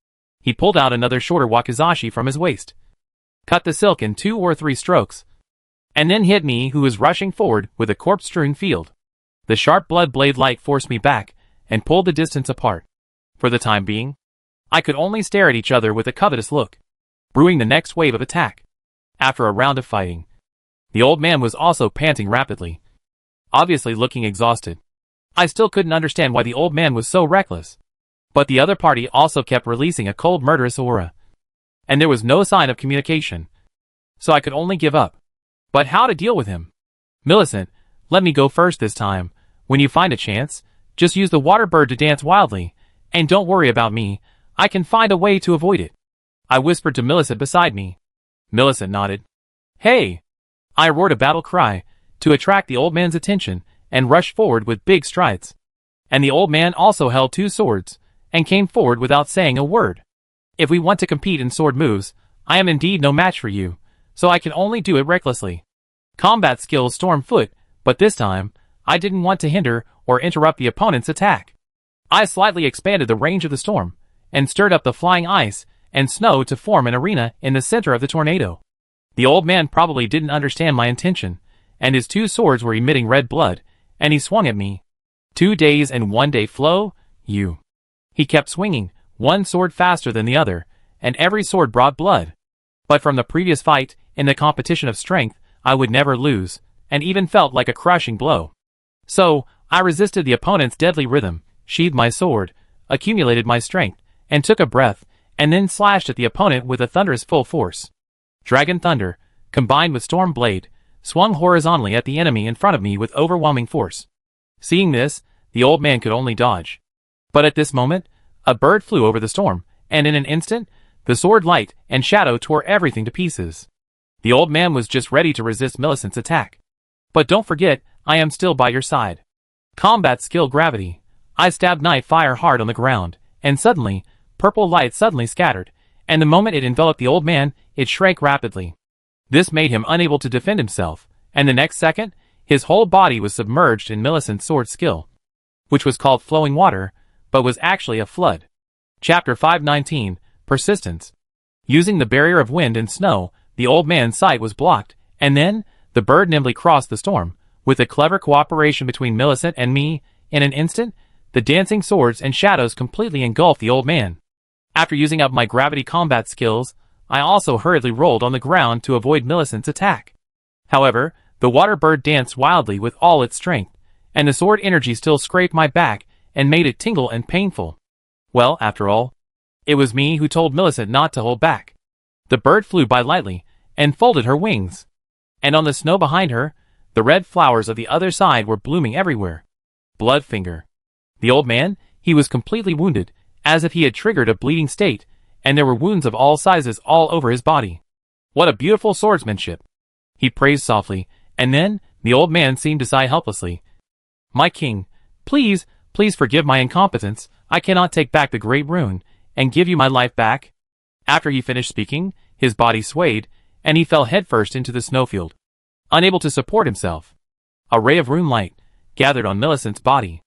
he pulled out another shorter wakizashi from his waist, cut the silk in 2 or 3 strokes, and then hit me, who was rushing forward with a corpse-strewn field. The sharp blood blade light forced me back and pulled the distance apart. For the time being, I could only stare at each other with a covetous look, brewing the next wave of attack. After a round of fighting, the old man was also panting rapidly, obviously looking exhausted. I still couldn't understand why the old man was so reckless. But the other party also kept releasing a cold murderous aura, and there was no sign of communication. So I could only give up. But how to deal with him? Millicent, let me go first this time. When you find a chance, just use the water bird to dance wildly, and don't worry about me. I can find a way to avoid it. I whispered to Millicent beside me. Millicent nodded. Hey! I roared a battle cry to attract the old man's attention and rushed forward with big strides. And the old man also held 2 swords and came forward without saying a word. If we want to compete in sword moves, I am indeed no match for you, so I can only do it recklessly. Combat skills Storm Foot, but this time, I didn't want to hinder or interrupt the opponent's attack. I slightly expanded the range of the storm, and stirred up the flying ice and snow to form an arena in the center of the tornado. The old man probably didn't understand my intention, and his 2 swords were emitting red blood, and he swung at me. 2 days and 1 day flow, you. He kept swinging, one sword faster than the other, and every sword brought blood. But from the previous fight, in the competition of strength, I would never lose, and even felt like a crushing blow. So, I resisted the opponent's deadly rhythm, sheathed my sword, accumulated my strength, and took a breath, and then slashed at the opponent with a thunderous full force. Dragon Thunder, combined with Storm Blade, swung horizontally at the enemy in front of me with overwhelming force. Seeing this, the old man could only dodge. But at this moment, A bird flew over the storm, and in an instant, the sword light and shadow tore everything to pieces. The old man was just ready to resist Millicent's attack. But don't forget, I am still by your side. Combat skill gravity. I stabbed knife fire hard on the ground, and suddenly, purple light suddenly scattered, and the moment it enveloped the old man, it shrank rapidly. This made him unable to defend himself, and the next second, his whole body was submerged in Millicent's sword skill, which was called flowing water, but was actually a flood. Chapter 519, Persistence. Using the barrier of wind and snow, the old man's sight was blocked, and then, the bird nimbly crossed the storm. With a clever cooperation between Millicent and me, in an instant, the dancing swords and shadows completely engulfed the old man. After using up my gravity combat skills, I also hurriedly rolled on the ground to avoid Millicent's attack. However, the water bird danced wildly with all its strength, and the sword energy still scraped my back and made it tingle and painful. Well, after all, it was me who told Millicent not to hold back. The bird flew by lightly and folded her wings. And on the snow behind her, the red flowers of the other side were blooming everywhere. Bloodfinger. The old man, he was completely wounded, as if he had triggered a bleeding state, and there were wounds of all sizes all over his body. What a beautiful swordsmanship! He praised softly, and then, the old man seemed to sigh helplessly. My king, please forgive my incompetence. I cannot take back the great rune, and give you my life back. After he finished speaking, his body swayed, and he fell headfirst into the snowfield. Unable to support himself, a ray of rune light gathered on Millicent's body.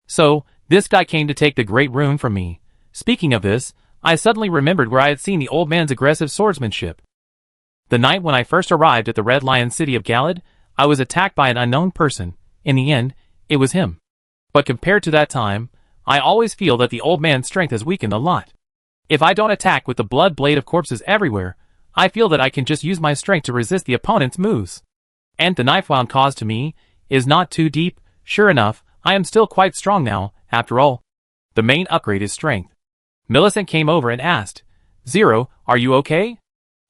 So, this guy came to take the great rune from me. Speaking of this, I suddenly remembered where I had seen the old man's aggressive swordsmanship. The night when I first arrived at the Red Lion city of Galad, I was attacked by an unknown person. In the end, it was him. But compared to that time, I always feel that the old man's strength has weakened a lot. If I don't attack with the blood blade of corpses everywhere, I feel that I can just use my strength to resist the opponent's moves. And the knife wound caused to me is not too deep. Sure enough, I am still quite strong now, after all. The main upgrade is strength. Millicent came over and asked, Zero, are you okay?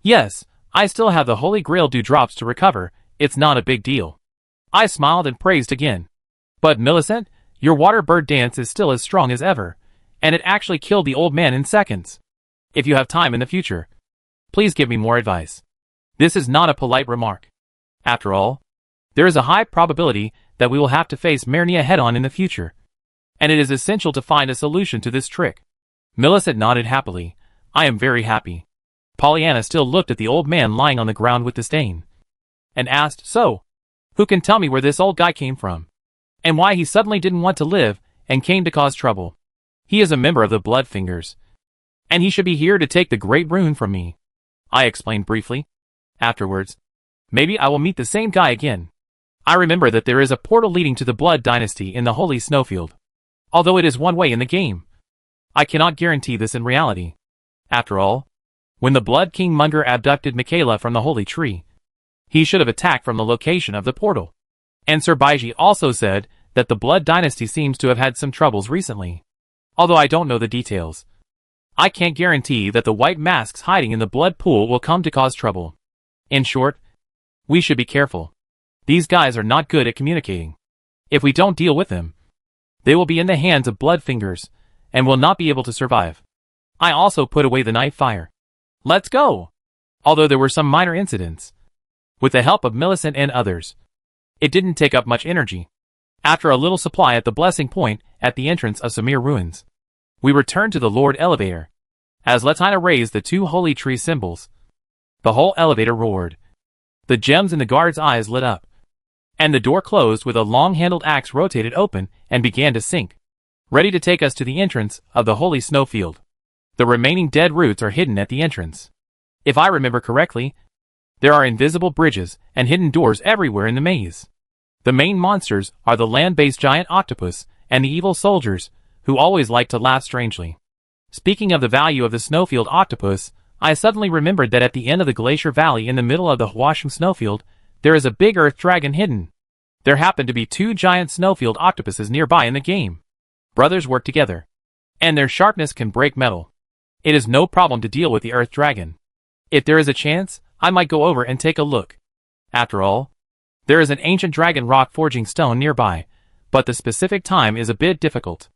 Yes, I still have the Holy Grail dewdrops to recover, it's not a big deal. I smiled and praised again. But Millicent, your water bird dance is still as strong as ever, and it actually killed the old man in seconds. If you have time in the future, please give me more advice. This is not a polite remark. After all, there is a high probability that we will have to face Myrnia head-on in the future, and it is essential to find a solution to this trick. Millicent nodded happily. I am very happy. Pollyanna still looked at the old man lying on the ground with disdain, and asked, So, who can tell me where this old guy came from, and why he suddenly didn't want to live and came to cause trouble? He is a member of the Bloodfingers, and he should be here to take the great rune from me. I explained briefly. Afterwards, maybe I will meet the same guy again. I remember that there is a portal leading to the Blood Dynasty in the Holy Snowfield. Although it is one way in the game, I cannot guarantee this in reality. After all, when the Blood King Munger abducted Michaela from the Holy Tree, he should have attacked from the location of the portal. And Sir Baiji also said that the Blood Dynasty seems to have had some troubles recently. Although I don't know the details, I can't guarantee that the white masks hiding in the blood pool will come to cause trouble. In short, we should be careful. These guys are not good at communicating. If we don't deal with them, they will be in the hands of Bloodfingers, and will not be able to survive. I also put away the knife fire. Let's go! Although there were some minor incidents, with the help of Millicent and others, it didn't take up much energy. After a little supply at the blessing point at the entrance of Samir Ruins, we returned to the Lord Elevator. As Latina raised the two holy tree symbols, the whole elevator roared. The gems in the guard's eyes lit up, and the door closed with a long-handled axe rotated open and began to sink, ready to take us to the entrance of the Holy Snowfield. The remaining dead roots are hidden at the entrance. If I remember correctly, there are invisible bridges and hidden doors everywhere in the maze. The main monsters are the land-based giant octopus and the evil soldiers, who always like to laugh strangely. Speaking of the value of the snowfield octopus, I suddenly remembered that at the end of the glacier valley in the middle of the Hwasham snowfield, there is a big earth dragon hidden. There happen to be two giant snowfield octopuses nearby in the game. Brothers work together, and their sharpness can break metal. It is no problem to deal with the earth dragon. If there is a chance, I might go over and take a look. After all, there is an ancient dragon rock forging stone nearby, but the specific time is a bit difficult.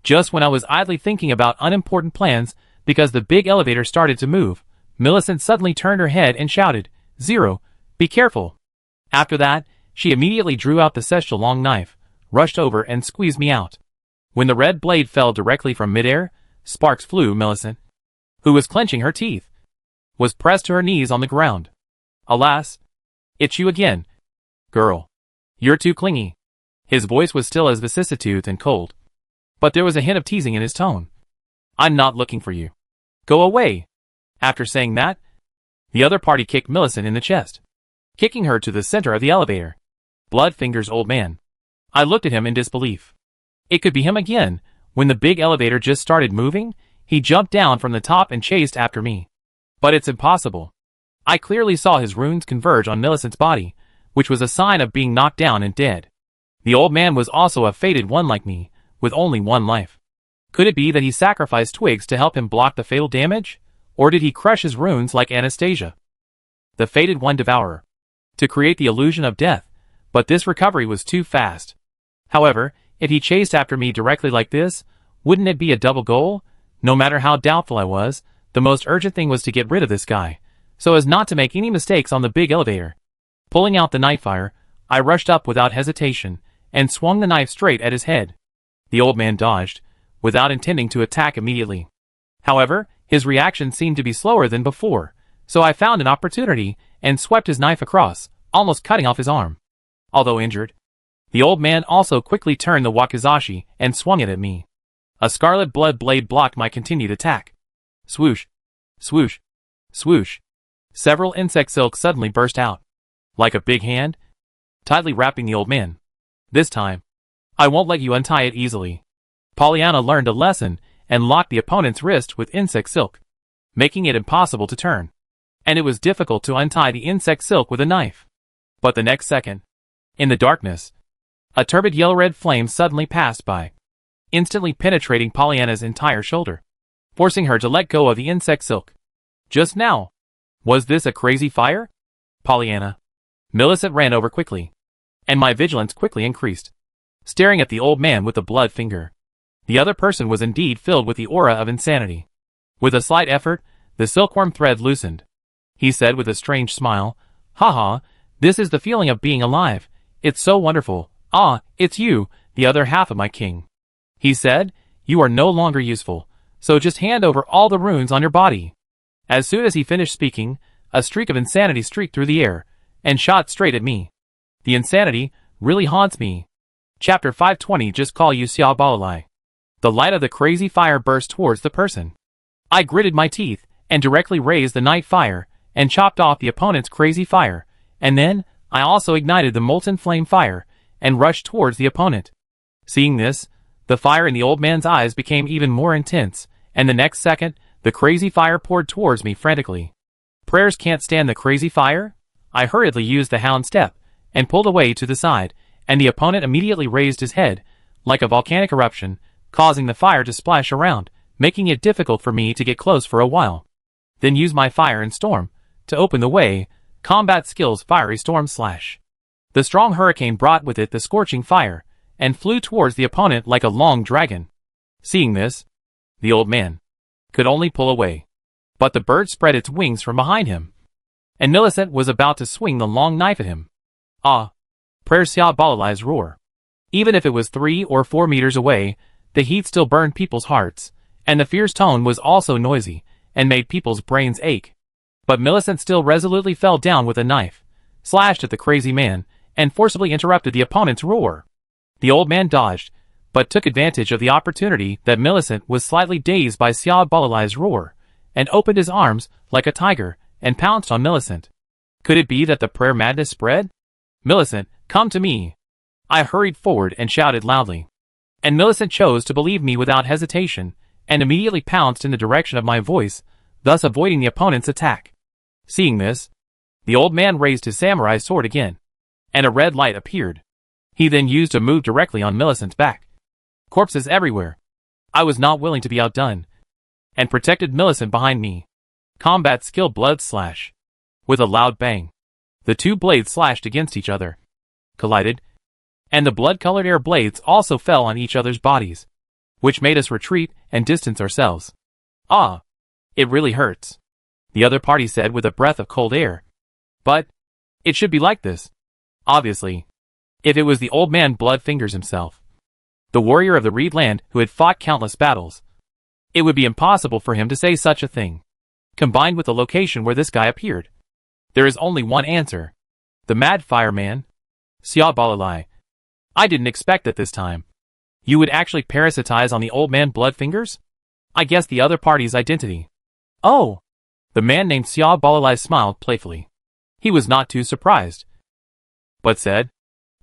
Just when I was idly thinking about unimportant plans because the big elevator started to move, Millicent suddenly turned her head and shouted, "Zero, be careful." After that, she immediately drew out the sexual long knife, rushed over and squeezed me out. When the red blade fell directly from midair, sparks flew. Millicent, who was clenching her teeth, was pressed to her knees on the ground. "Alas, it's you again. Girl, you're too clingy." His voice was still as vicissitude and cold, but there was a hint of teasing in his tone. "I'm not looking for you. Go away." After saying that, the other party kicked Millicent in the chest, kicking her to the center of the elevator. Bloodfinger's old man. I looked at him in disbelief. It could be him again. When the big elevator just started moving, he jumped down from the top and chased after me. But it's impossible. I clearly saw his runes converge on Millicent's body, which was a sign of being knocked down and dead. The old man was also a fated one like me, with only one life. Could it be that he sacrificed twigs to help him block the fatal damage? Or did he crush his runes like Anastasia, the fated one devourer, to create the illusion of death? But this recovery was too fast. However, if he chased after me directly like this, wouldn't it be a double goal? No matter how doubtful I was, the most urgent thing was to get rid of this guy, so as not to make any mistakes on the big elevator. Pulling out the knife fire, I rushed up without hesitation, and swung the knife straight at his head. The old man dodged, without intending to attack immediately. However, his reaction seemed to be slower than before, so I found an opportunity and swept his knife across, almost cutting off his arm. Although injured, the old man also quickly turned the wakizashi and swung it at me. A scarlet blood blade blocked my continued attack. Swoosh, swoosh, swoosh. Several insect silks suddenly burst out, like a big hand, tightly wrapping the old man. This time, I won't let you untie it easily. Pollyanna learned a lesson and locked the opponent's wrist with insect silk, making it impossible to turn. And it was difficult to untie the insect silk with a knife. But the next second, in the darkness, a turbid yellow-red flame suddenly passed by, instantly penetrating Pollyanna's entire shoulder, forcing her to let go of the insect silk. Just now, was this a crazy fire? Pollyanna. Millicent ran over quickly, and my vigilance quickly increased, staring at the old man with the blood finger. The other person was indeed filled with the aura of insanity. With a slight effort, the silkworm thread loosened. He said with a strange smile, "Haha, this is the feeling of being alive. It's so wonderful. Ah, it's you, the other half of my king." He said, "You are no longer useful, so just hand over all the runes on your body." As soon as he finished speaking, a streak of insanity streaked through the air, and shot straight at me. The insanity really haunts me. Chapter 520. Just call you Xia Baolai. The light of the crazy fire burst towards the person. I gritted my teeth, and directly raised the night fire, and chopped off the opponent's crazy fire, and then, I also ignited the molten flame fire, and rushed towards the opponent. Seeing this, the fire in the old man's eyes became even more intense, and the next second, the crazy fire poured towards me frantically. Prayers can't stand the crazy fire? I hurriedly used the hound step, and pulled away to the side, and the opponent immediately raised his head, like a volcanic eruption, causing the fire to splash around, making it difficult for me to get close for a while. Then use my fire and storm to open the way. Combat skills: fiery storm slash. The strong hurricane brought with it the scorching fire, and flew towards the opponent like a long dragon. Seeing this, the old man could only pull away. But the bird spread its wings from behind him, and Millicent was about to swing the long knife at him. Ah! Prayer Xia Baolai's roar. Even if it was 3 or 4 meters away, the heat still burned people's hearts, and the fierce tone was also noisy, and made people's brains ache. But Millicent still resolutely fell down with a knife, slashed at the crazy man, and forcibly interrupted the opponent's roar. The old man dodged, but took advantage of the opportunity that Millicent was slightly dazed by Xia Baolai's roar, and opened his arms like a tiger, and pounced on Millicent. Could it be that the prayer madness spread? "Millicent, come to me!" I hurried forward and shouted loudly. And Millicent chose to believe me without hesitation, and immediately pounced in the direction of my voice, thus avoiding the opponent's attack. Seeing this, the old man raised his samurai sword again, and a red light appeared. He then used a move directly on Millicent's back. Corpses everywhere. I was not willing to be outdone, and protected Millicent behind me. Combat skill: blood slash. With a loud bang, the two blades slashed against each other, collided, and the blood-colored air blades also fell on each other's bodies. which made us retreat and distance ourselves. Ah, it really hurts, the other party said with a breath of cold air. But it should be like this. Obviously. If it was the old man Bloodfingers himself, the warrior of the Reed Land who had fought countless battles, it would be impossible for him to say such a thing. Combined with the location where this guy appeared, there is only one answer. The Mad Fireman. Sia Balalai. I didn't expect that this time. You would actually parasitize on the old man Bloodfingers? I guessed the other party's identity. Oh! The man named Sia Balalai smiled playfully. He was not too surprised, but said,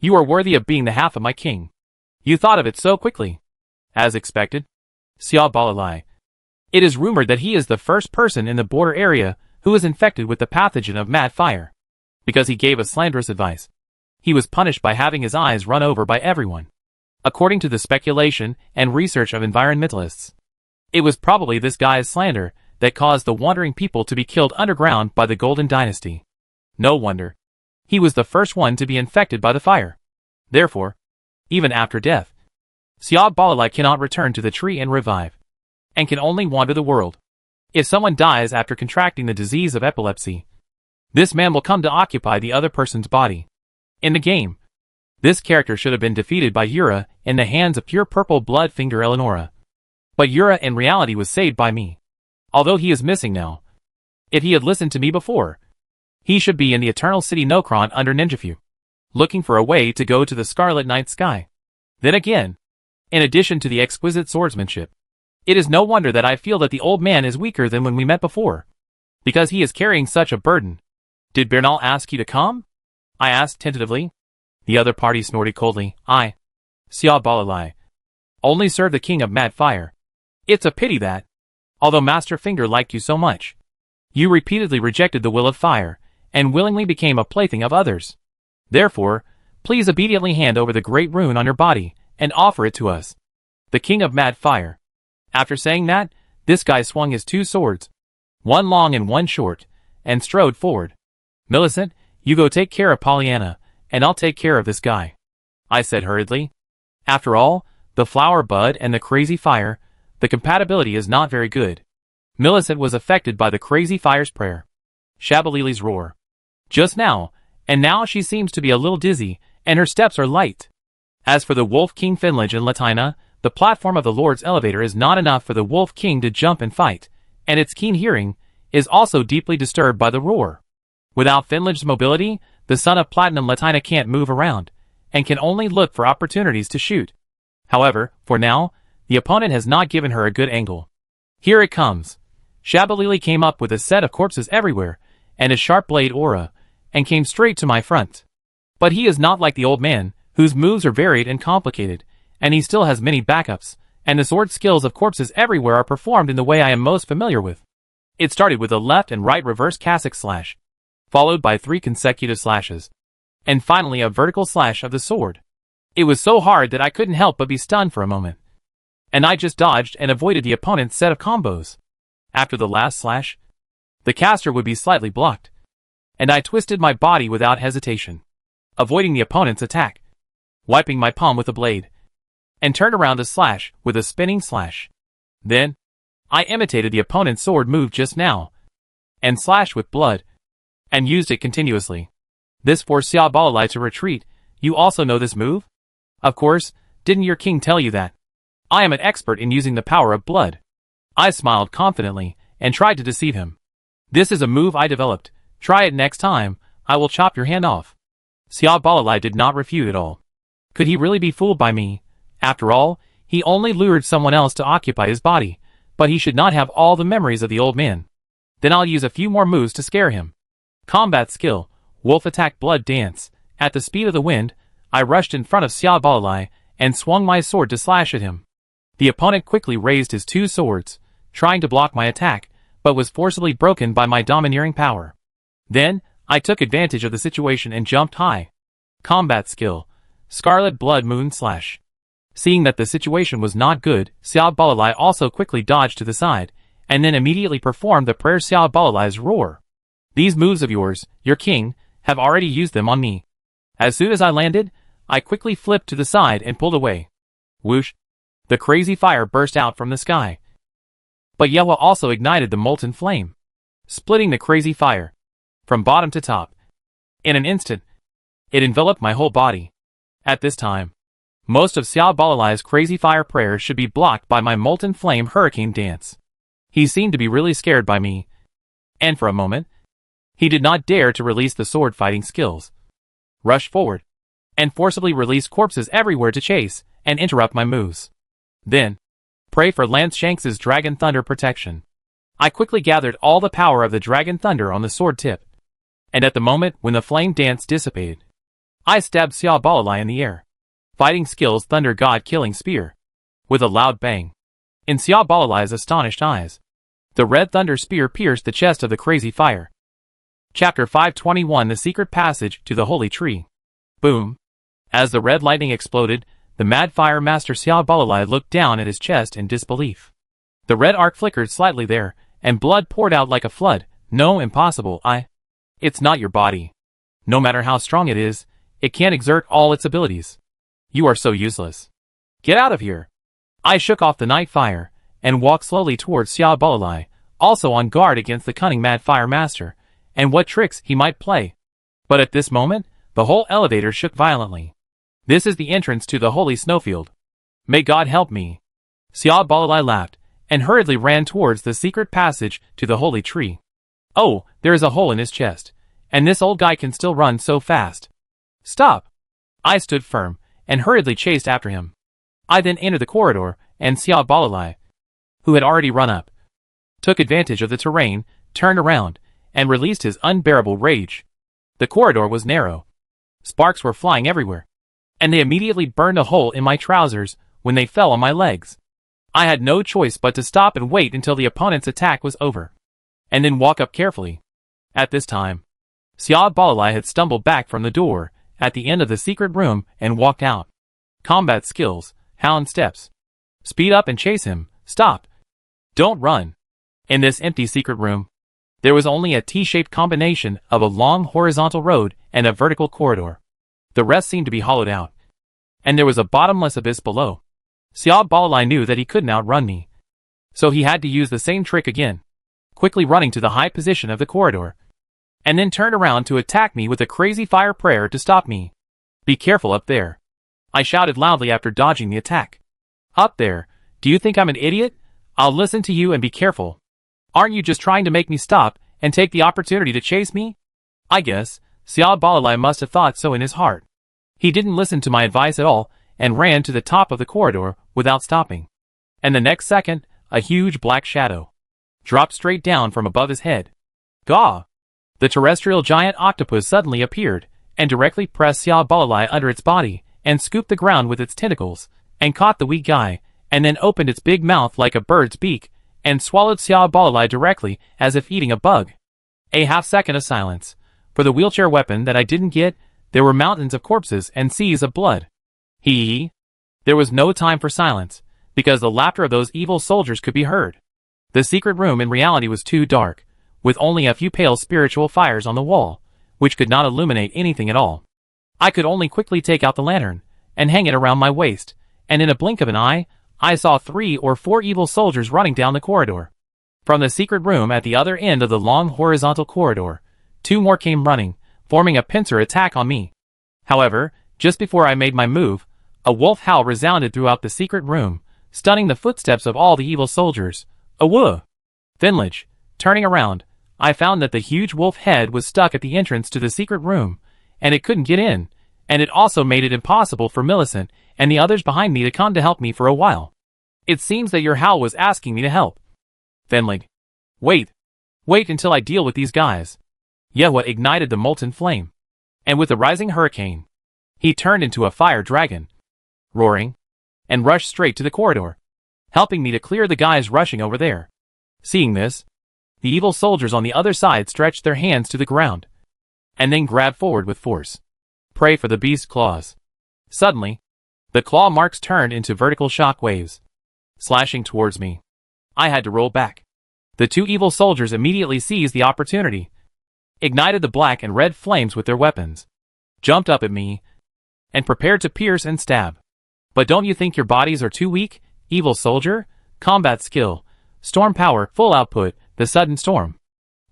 "You are worthy of being the half of my king. You thought of it so quickly." As expected. Sia Balalai. It is rumored that he is the first person in the border area who was infected with the pathogen of mad fire. Because he gave us slanderous advice, he was punished by having his eyes run over by everyone. According to the speculation and research of environmentalists, it was probably this guy's slander that caused the wandering people to be killed underground by the Golden Dynasty. No wonder. He was the first one to be infected by the fire. Therefore, even after death, Sia Balalai cannot return to the tree and revive, and can only wander the world. If someone dies after contracting the disease of epilepsy, this man will come to occupy the other person's body. In the game, this character should have been defeated by Yura in the hands of pure purple Bloodfinger Eleonora. But Yura in reality was saved by me. Although he is missing now. If he had listened to me before, he should be in the Eternal City Nokron under Ninjafu, looking for a way to go to the Scarlet Night Sky. Then again, in addition to the exquisite swordsmanship, it is no wonder that I feel that the old man is weaker than when we met before, because he is carrying such a burden. Did Bernal ask you to come? I asked tentatively. The other party snorted coldly. I, Sia Balalai, only serve the king of mad fire. It's a pity that, although Master Finger liked you so much, you repeatedly rejected the will of fire, and willingly became a plaything of others. Therefore, please obediently hand over the great rune on your body, and offer it to us, the king of mad fire. After saying that, this guy swung his two swords, one long and one short, and strode forward. Millicent, you go take care of Pollyanna, and I'll take care of this guy, I said hurriedly. After all, the flower bud and the crazy fire, the compatibility is not very good. Millicent was affected by the crazy fire's prayer, Shabalili's roar, just now, and now she seems to be a little dizzy, and her steps are light. As for the Wolf King Finlage and Latina, the platform of the Lord's elevator is not enough for the Wolf King to jump and fight, and its keen hearing is also deeply disturbed by the roar. Without Finlage's mobility, the son of Platinum Latina can't move around, and can only look for opportunities to shoot. However, for now, the opponent has not given her a good angle. Here it comes. Shabalili came up with a set of corpses everywhere, and a sharp blade aura, and came straight to my front. But he is not like the old man, whose moves are varied and complicated, and he still has many backups, and the sword skills of corpses everywhere are performed in the way I am most familiar with. It started with a left and right reverse cassock slash, followed by 3 consecutive slashes, and finally a vertical slash of the sword. It was so hard that I couldn't help but be stunned for a moment, and I just dodged and avoided the opponent's set of combos. After the last slash, the caster would be slightly blocked, and I twisted my body without hesitation, avoiding the opponent's attack, wiping my palm with the blade, and turned around to slash with a spinning slash. Then, I imitated the opponent's sword move just now, and slashed with blood, and used it continuously. This forced Sia Balalai to retreat. You also know this move? Of course, didn't your king tell you that? I am an expert in using the power of blood. I smiled confidently, and tried to deceive him. This is a move I developed. Try it next time, I will chop your hand off. Sia Balalai did not refute at all. Could he really be fooled by me? After all, he only lured someone else to occupy his body, but he should not have all the memories of the old man. Then I'll use a few more moves to scare him. Combat skill, wolf attack blood dance. At the speed of the wind, I rushed in front of Sia Balalai, and swung my sword to slash at him. The opponent quickly raised his 2 swords, trying to block my attack, but was forcibly broken by my domineering power. Then, I took advantage of the situation and jumped high. Combat skill, Scarlet Blood Moon Slash. Seeing that the situation was not good, Sia Balalai also quickly dodged to the side, and then immediately performed the prayer Sia Balalai's roar. These moves of yours, your king, have already used them on me. As soon as I landed, I quickly flipped to the side and pulled away. Whoosh. The crazy fire burst out from the sky. But Yahweh also ignited the molten flame, splitting the crazy fire from bottom to top. In an instant, it enveloped my whole body. At this time, most of Sia Balalai's crazy fire prayers should be blocked by my molten flame hurricane dance. He seemed to be really scared by me, and for a moment, he did not dare to release the sword fighting skills, rush forward, and forcibly release corpses everywhere to chase and interrupt my moves. Then, pray for Lance Shanks's Dragon Thunder protection. I quickly gathered all the power of the Dragon Thunder on the sword tip, and at the moment when the flame dance dissipated, I stabbed Sia Balalai in the air. Fighting skills Thunder God Killing Spear. With a loud bang. In Sia Balalai's astonished eyes, the red thunder spear pierced the chest of the crazy fire. Chapter 521 The Secret Passage to the Holy Tree. Boom. As the red lightning exploded, the mad fire master Sia Balalai looked down at his chest in disbelief. The red arc flickered slightly there, and blood poured out like a flood. No, impossible, It's not your body. No matter how strong it is, it can't exert all its abilities. You are so useless. Get out of here. I shook off the night fire, and walked slowly towards Sia Balalai, also on guard against the cunning mad fire master, and what tricks he might play. But at this moment, the whole elevator shook violently. This is the entrance to the holy snowfield. May God help me. Sia Balalai laughed, and hurriedly ran towards the secret passage to the holy tree. Oh, there is a hole in his chest, and this old guy can still run so fast. Stop! I stood firm, and hurriedly chased after him. I then entered the corridor, and Sia Balalai, who had already run up, took advantage of the terrain, turned around, and released his unbearable rage. The corridor was narrow. Sparks were flying everywhere, and they immediately burned a hole in my trousers when they fell on my legs. I had no choice but to stop and wait until the opponent's attack was over, and then walk up carefully. At this time, Sia Balalai had stumbled back from the door at the end of the secret room and walked out. Combat skills, hound steps. Speed up and chase him. Stop. Don't run. In this empty secret room, there was only a T-shaped combination of a long horizontal road and a vertical corridor. The rest seemed to be hollowed out, and there was a bottomless abyss below. Sia Balalai knew that he couldn't outrun me, so he had to use the same trick again, quickly running to the high position of the corridor, and then turned around to attack me with a crazy fire prayer to stop me. Be careful up there. I shouted loudly after dodging the attack. Up there? Do you think I'm an idiot? I'll listen to you and be careful. Aren't you just trying to make me stop and take the opportunity to chase me? I guess Sia Balalai must have thought so in his heart. He didn't listen to my advice at all and ran to the top of the corridor without stopping. And the next second, a huge black shadow dropped straight down from above his head. Gah! The terrestrial giant octopus suddenly appeared and directly pressed Sia Balalai under its body and scooped the ground with its tentacles and caught the weak guy and then opened its big mouth like a bird's beak and swallowed Sia Balalai directly as if eating a bug. A half-second of silence. For the wheelchair weapon that I didn't get, there were mountains of corpses and seas of blood. Hee. There was no time for silence, because the laughter of those evil soldiers could be heard. The secret room in reality was too dark, with only a few pale spiritual fires on the wall, which could not illuminate anything at all. I could only quickly take out the lantern, and hang it around my waist, and in a blink of an eye, I saw 3 or 4 evil soldiers running down the corridor. From the secret room at the other end of the long horizontal corridor, 2 more came running, forming a pincer attack on me. However, just before I made my move, a wolf howl resounded throughout the secret room, stunning the footsteps of all the evil soldiers. Awoo! Finlich, turning around, I found that the huge wolf head was stuck at the entrance to the secret room, and it couldn't get in, and it also made it impossible for Millicent and the others behind me to come to help me for a while. It seems that your howl was asking me to help. Fenlig. Wait until I deal with these guys. Yehua ignited the molten flame, and with the rising hurricane, he turned into a fire dragon, roaring, and rushed straight to the corridor, helping me to clear the guys rushing over there. Seeing this, the evil soldiers on the other side stretched their hands to the ground, and then grabbed forward with force. Pray for the beast's claws. Suddenly, the claw marks turned into vertical shock waves, slashing towards me. I had to roll back. The 2 evil soldiers immediately seized the opportunity, ignited the black and red flames with their weapons, jumped up at me, and prepared to pierce and stab. But don't you think your bodies are too weak? evil soldier, combat skill, storm power, full output, the sudden storm.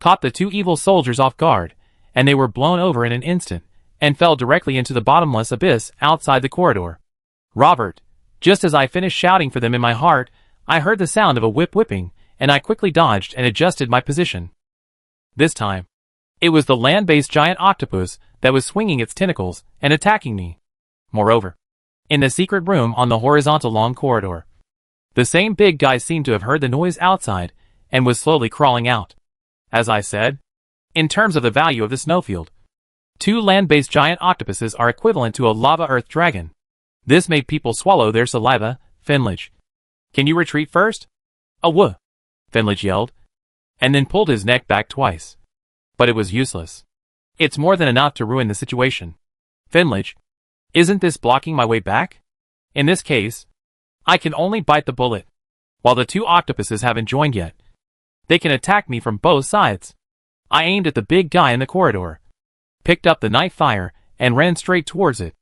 Caught the two evil soldiers off guard, and they were blown over in an instant, and fell directly into the bottomless abyss outside the corridor. Robert, just as I finished shouting for them in my heart, I heard the sound of a whip whipping, and I quickly dodged and adjusted my position. This time, it was the land-based giant octopus that was swinging its tentacles and attacking me. Moreover, in the secret room on the horizontal long corridor, the same big guy seemed to have heard the noise outside and was slowly crawling out. As I said, in terms of the value of the snowfield, 2 land-based giant octopuses are equivalent to a lava earth dragon. This made people swallow their saliva. Finlage, can you retreat first? Awoo! Finlage yelled, and then pulled his neck back twice. But it was useless. It's more than enough to ruin the situation. Finlage, isn't this blocking my way back? In this case, I can only bite the bullet. While the 2 octopuses haven't joined yet, they can attack me from both sides. I aimed at the big guy in the corridor, picked up the night fire, and ran straight towards it.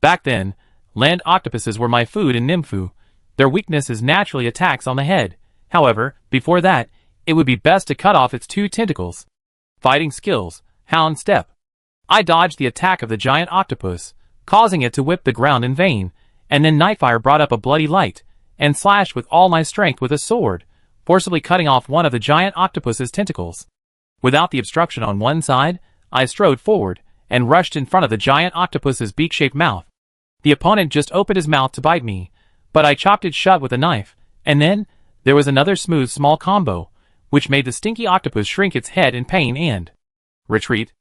Back then, land octopuses were my food in Nymphu. Their weakness is naturally attacks on the head. However, before that, it would be best to cut off its 2 tentacles. Fighting skills, Hound Step. I dodged the attack of the giant octopus, causing it to whip the ground in vain, and then Nightfire brought up a bloody light, and slashed with all my strength with a sword, forcibly cutting off one of the giant octopus's tentacles. Without the obstruction on one side, I strode forward, and rushed in front of the giant octopus's beak-shaped mouth. The opponent just opened his mouth to bite me, but I chopped it shut with a knife, and then, there was another smooth small combo, which made the stinky octopus shrink its head in pain and retreat.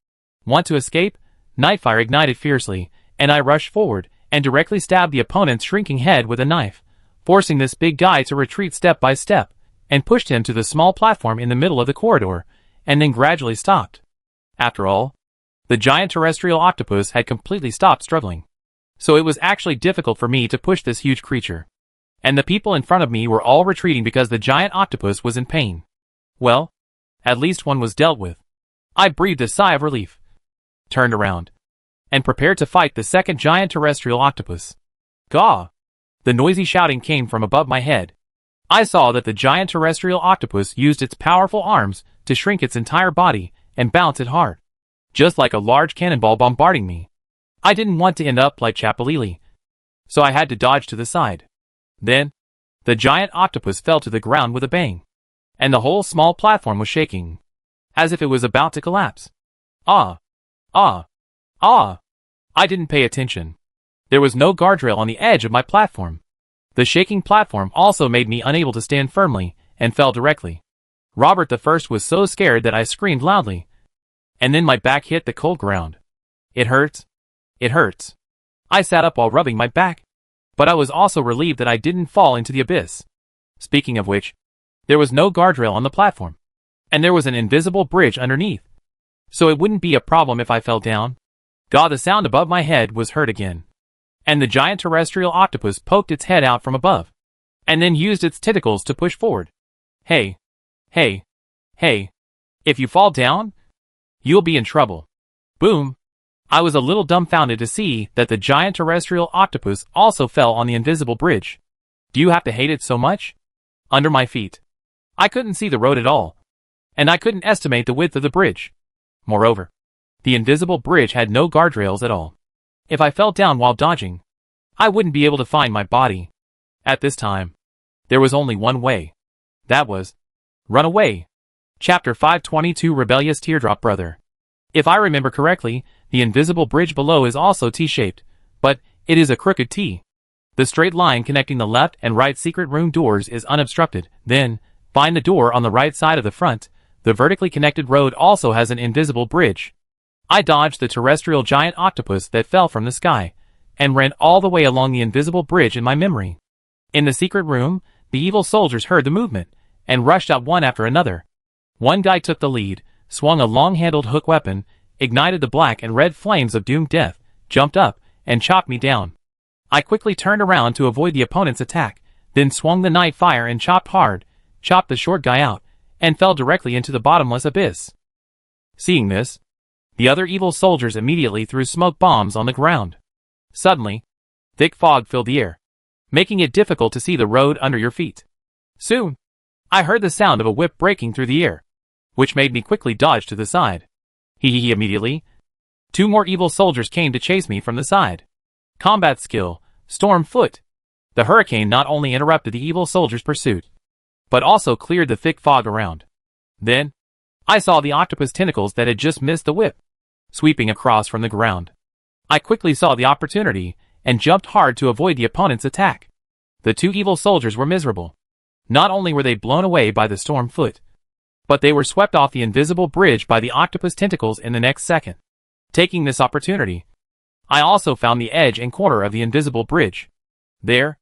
Want to escape? Nightfire ignited fiercely, and I rushed forward, and directly stabbed the opponent's shrinking head with a knife, forcing this big guy to retreat step by step, and pushed him to the small platform in the middle of the corridor, and then gradually stopped. After all, the giant terrestrial octopus had completely stopped struggling. So it was actually difficult for me to push this huge creature. And the people in front of me were all retreating because the giant octopus was in pain. Well, at least one was dealt with. I breathed a sigh of relief, turned around, and prepared to fight the second giant terrestrial octopus. Gaw! The noisy shouting came from above my head. I saw that the giant terrestrial octopus used its powerful arms to shrink its entire body and bounce it hard, just like a large cannonball bombarding me. I didn't want to end up like Chapalili, so I had to dodge to the side. Then, the giant octopus fell to the ground with a bang, and the whole small platform was shaking, as if it was about to collapse. Ah! Ah! Ah! I didn't pay attention. There was no guardrail on the edge of my platform. The shaking platform also made me unable to stand firmly, and fell directly. Robert the First was so scared that I screamed loudly, and then my back hit the cold ground. It hurts. It hurts. I sat up while rubbing my back, but I was also relieved that I didn't fall into the abyss. Speaking of which, there was no guardrail on the platform, and there was an invisible bridge underneath, so it wouldn't be a problem if I fell down. God, the sound above my head was heard again, and the giant terrestrial octopus poked its head out from above, and then used its tentacles to push forward. Hey, hey, hey, if you fall down, you'll be in trouble. Boom! I was a little dumbfounded to see that the giant terrestrial octopus also fell on the invisible bridge. Do you have to hate it so much? Under my feet, I couldn't see the road at all, and I couldn't estimate the width of the bridge. Moreover, the invisible bridge had no guardrails at all. If I fell down while dodging, I wouldn't be able to find my body. At this time, there was only one way. That was, run away. Chapter 522 Rebellious Teardrop Brother. If I remember correctly, the invisible bridge below is also T-shaped, but it is a crooked T. The straight line connecting the left and right secret room doors is unobstructed. Then, find the door on the right side of the front. The vertically connected road also has an invisible bridge. I dodged the terrestrial giant octopus that fell from the sky, and ran all the way along the invisible bridge in my memory. In the secret room, the evil soldiers heard the movement, and rushed out one after another. One guy took the lead, swung a long-handled hook weapon, ignited the black and red flames of doomed death, jumped up, and chopped me down. I quickly turned around to avoid the opponent's attack, then swung the night fire and chopped hard, chopped the short guy out, and fell directly into the bottomless abyss. Seeing this, the other evil soldiers immediately threw smoke bombs on the ground. Suddenly, thick fog filled the air, making it difficult to see the road under your feet. Soon, I heard the sound of a whip breaking through the air, which made me quickly dodge to the side. Immediately, 2 more evil soldiers came to chase me from the side. Combat skill, Storm Foot. The hurricane not only interrupted the evil soldiers' pursuit, but also cleared the thick fog around. Then, I saw the octopus tentacles that had just missed the whip, sweeping across from the ground. I quickly saw the opportunity, and jumped hard to avoid the opponent's attack. The 2 evil soldiers were miserable. Not only were they blown away by the Storm Foot, but they were swept off the invisible bridge by the octopus tentacles in the next second. Taking this opportunity, I also found the edge and corner of the invisible bridge. There,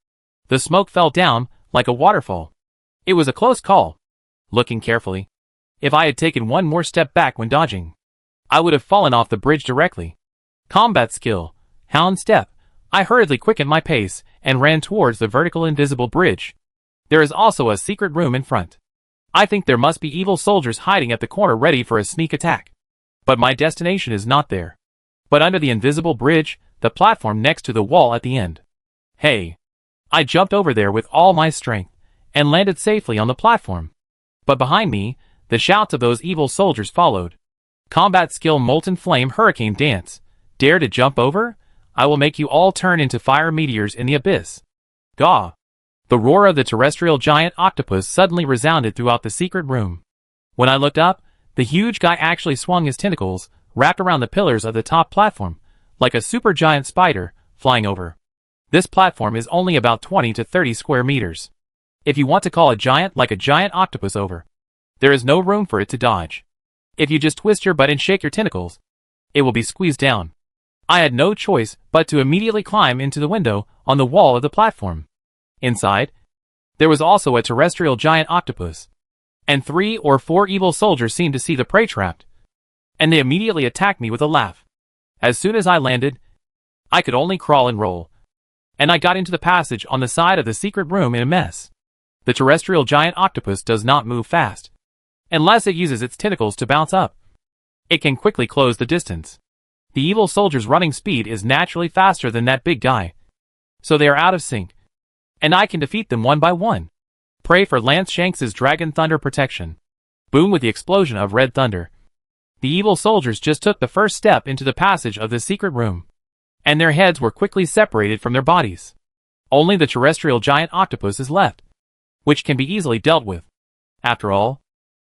the smoke fell down like a waterfall. It was a close call. Looking carefully, if I had taken one more step back when dodging, I would have fallen off the bridge directly. Combat skill, Hound Step. I hurriedly quickened my pace and ran towards the vertical invisible bridge. There is also a secret room in front. I think there must be evil soldiers hiding at the corner ready for a sneak attack. But my destination is not there, but under the invisible bridge, the platform next to the wall at the end. Hey! I jumped over there with all my strength, and landed safely on the platform. But behind me, the shouts of those evil soldiers followed. Combat skill Molten Flame Hurricane Dance. Dare to jump over? I will make you all turn into fire meteors in the abyss. Gah! The roar of the terrestrial giant octopus suddenly resounded throughout the secret room. When I looked up, the huge guy actually swung his tentacles, wrapped around the pillars of the top platform, like a supergiant spider, flying over. This platform is only about 20 to 30 square meters. If you want to call a giant like a giant octopus over, there is no room for it to dodge. If you just twist your butt and shake your tentacles, it will be squeezed down. I had no choice but to immediately climb into the window on the wall of the platform. Inside, there was also a terrestrial giant octopus, and 3 or 4 evil soldiers seemed to see the prey trapped, and they immediately attacked me with a laugh. As soon as I landed, I could only crawl and roll, and I got into the passage on the side of the secret room in a mess. The terrestrial giant octopus does not move fast, unless it uses its tentacles to bounce up. It can quickly close the distance. The evil soldiers' running speed is naturally faster than that big guy, so they are out of sync, and I can defeat them one by one. Pray for Lance Shanks's Dragon Thunder protection. Boom with the explosion of red thunder. The evil soldiers just took the first step into the passage of the secret room, and their heads were quickly separated from their bodies. Only the terrestrial giant octopus is left, which can be easily dealt with. After all,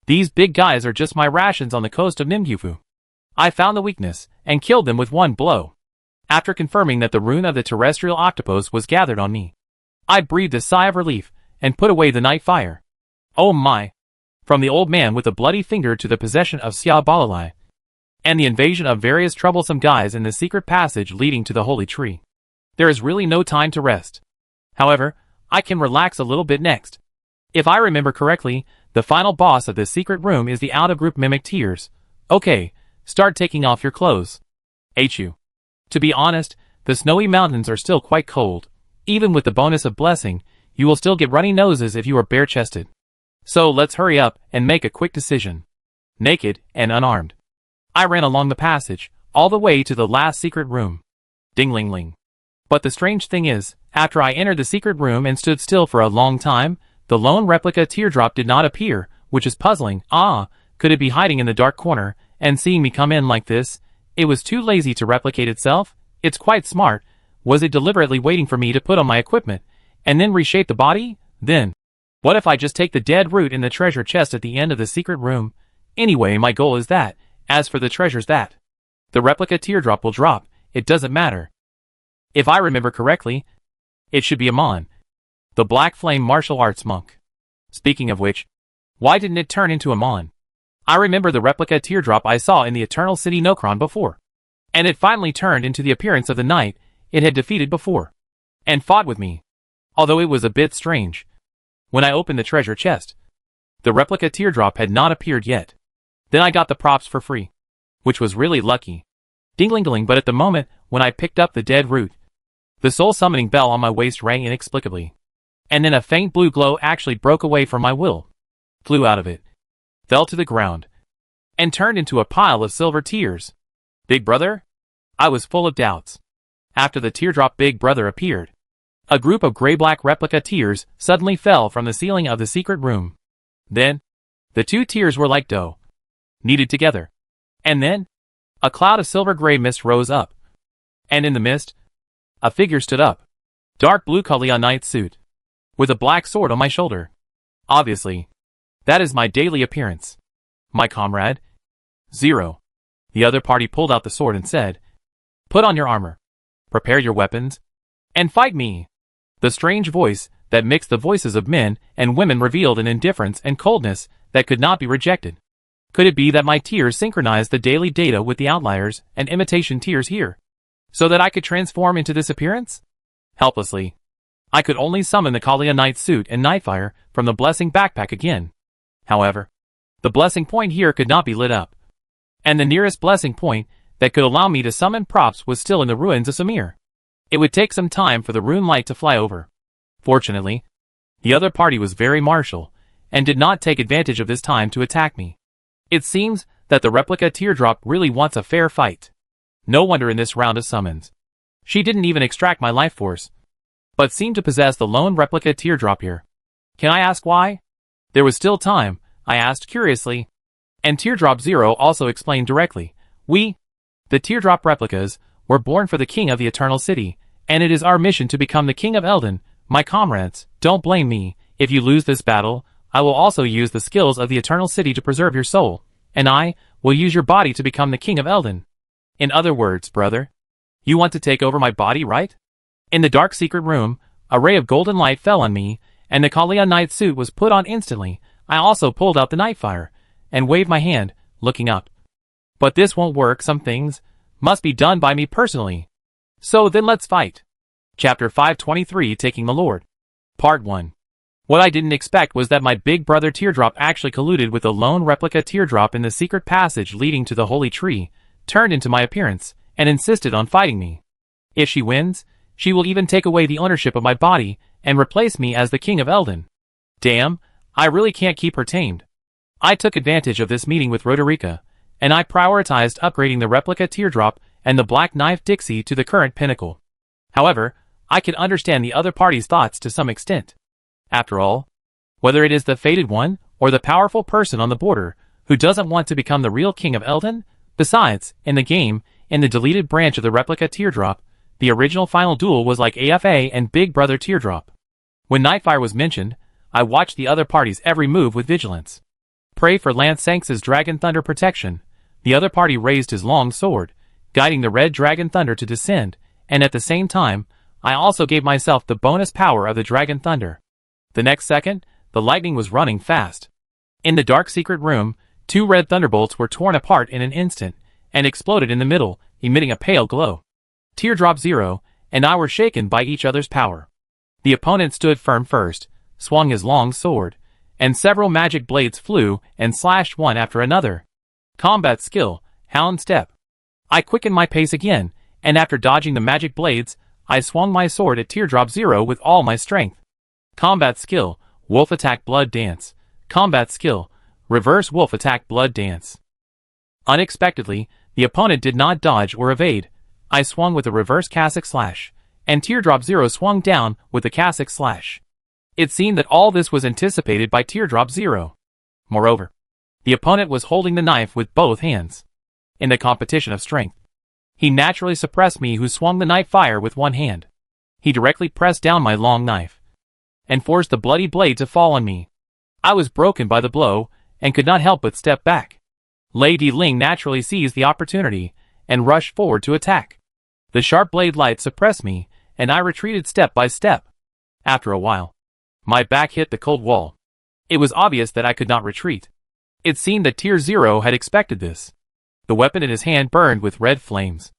these big guys are just my rations on the coast of Nimgyufu. I found the weakness, and killed them with one blow. After confirming that the rune of the terrestrial octopus was gathered on me, I breathed a sigh of relief, and put away the night fire. Oh my! From the old man with the bloody finger to the possession of Xia Balalai, and the invasion of various troublesome guys in the secret passage leading to the holy tree, there is really no time to rest. However, I can relax a little bit next. If I remember correctly, the final boss of this secret room is the out-of-group mimic Tears. Okay, start taking off your clothes. H.U. To be honest, the snowy mountains are still quite cold. Even with the bonus of blessing, you will still get runny noses if you are bare-chested. So let's hurry up and make a quick decision. Naked and unarmed, I ran along the passage, all the way to the last secret room. Ding-ling-ling. But the strange thing is, after I entered the secret room and stood still for a long time, the lone replica teardrop did not appear, which is puzzling. Could it be hiding in the dark corner, and seeing me come in like this? It was too lazy to replicate itself? It's quite smart. Was it deliberately waiting for me to put on my equipment, and then reshape the body? Then, what if I just take the dead root in the treasure chest at the end of the secret room? Anyway, my goal is that. As for the treasures that the replica teardrop will drop, it doesn't matter. If I remember correctly, it should be Amon, the Black Flame martial arts monk. Speaking of which, why didn't it turn into Amon? I remember the replica teardrop I saw in the Eternal City Nokron before, and it finally turned into the appearance of the knight it had defeated before, and fought with me. Although it was a bit strange, when I opened the treasure chest, the replica teardrop had not appeared yet. Then I got the props for free, which was really lucky. Ding-ling-ling, but at the moment when I picked up the dead root, the soul summoning bell on my waist rang inexplicably, and then a faint blue glow actually broke away from my will, flew out of it, fell to the ground, and turned into a pile of silver tears. Big Brother? I was full of doubts. After the teardrop, Big Brother appeared. A group of gray-black replica tears suddenly fell from the ceiling of the secret room. Then, the two tears were like dough, kneaded together. And then, a cloud of silver-gray mist rose up. And in the mist, a figure stood up. Dark blue Kalia Knight suit, with a black sword on my shoulder. Obviously, that is my daily appearance. My comrade, Zero. The other party pulled out the sword and said, "Put on your armor, prepare your weapons, and fight me." The strange voice that mixed the voices of men and women revealed an indifference and coldness that could not be rejected. Could it be that my tears synchronized the daily data with the outliers and imitation tears here, so that I could transform into this appearance? Helplessly, I could only summon the Kalia Knight suit and Nightfire from the blessing backpack again. However, the blessing point here could not be lit up, and the nearest blessing point that could allow me to summon props was still in the ruins of Samir. It would take some time for the rune light to fly over. Fortunately, the other party was very martial, and did not take advantage of this time to attack me. It seems that the replica teardrop really wants a fair fight. No wonder in this round of summons, she didn't even extract my life force, but seemed to possess the lone replica teardrop here. Can I ask why? There was still time, I asked curiously. And Teardrop Zero also explained directly. We, the teardrop replicas, were born for the king of the Eternal City, and it is our mission to become the king of Elden. My comrades, don't blame me. If you lose this battle, I will also use the skills of the Eternal City to preserve your soul, and I will use your body to become the king of Elden. In other words, brother, you want to take over my body, right? In the dark secret room, a ray of golden light fell on me, and the Kalia Knight suit was put on instantly. I also pulled out the Nightfire, and waved my hand, looking up. But this won't work. Some things must be done by me personally. So then let's fight. Chapter 523, Taking the Lord. Part 1. What I didn't expect was that my big brother Teardrop actually colluded with the lone replica Teardrop in the secret passage leading to the Holy Tree, turned into my appearance, and insisted on fighting me. If she wins, she will even take away the ownership of my body and replace me as the king of Elden. Damn, I really can't keep her tamed. I took advantage of this meeting with Roderica, and I prioritized upgrading the replica Teardrop and the Black Knife Dixie to the current pinnacle. However, I can understand the other party's thoughts to some extent. After all, whether it is the fated one or the powerful person on the border who doesn't want to become the real king of Elden. Besides, in the game, in the deleted branch of the replica Teardrop, the original final duel was like AFA and Big Brother Teardrop. When Nightfire was mentioned, I watched the other party's every move with vigilance. Pray for Lance Sanks's Dragon Thunder protection. The other party raised his long sword, guiding the red Dragon Thunder to descend, and at the same time, I also gave myself the bonus power of the Dragon Thunder. The next second, the lightning was running fast. In the dark secret room, two red thunderbolts were torn apart in an instant, and exploded in the middle, emitting a pale glow. Teardrop Zero and I were shaken by each other's power. The opponent stood firm first, swung his long sword, and several magic blades flew and slashed one after another. Combat skill, Hound Step. I quickened my pace again, and after dodging the magic blades, I swung my sword at Teardrop Zero with all my strength. Combat skill, Wolf Attack Blood Dance. Combat skill, Reverse Wolf Attack Blood Dance. Unexpectedly, the opponent did not dodge or evade. I swung with a reverse Cassock Slash, and Teardrop Zero swung down with the Cassock Slash. It seemed that all this was anticipated by Teardrop Zero. Moreover, the opponent was holding the knife with both hands. In the competition of strength, he naturally suppressed me who swung the Nightfire with one hand. He directly pressed down my long knife, and forced the bloody blade to fall on me. I was broken by the blow, and could not help but step back. Lady Ling naturally seized the opportunity, and rushed forward to attack. The sharp blade light suppressed me, and I retreated step by step. After a while, my back hit the cold wall. It was obvious that I could not retreat. It seemed that Tier Zero had expected this. The weapon in his hand burned with red flames.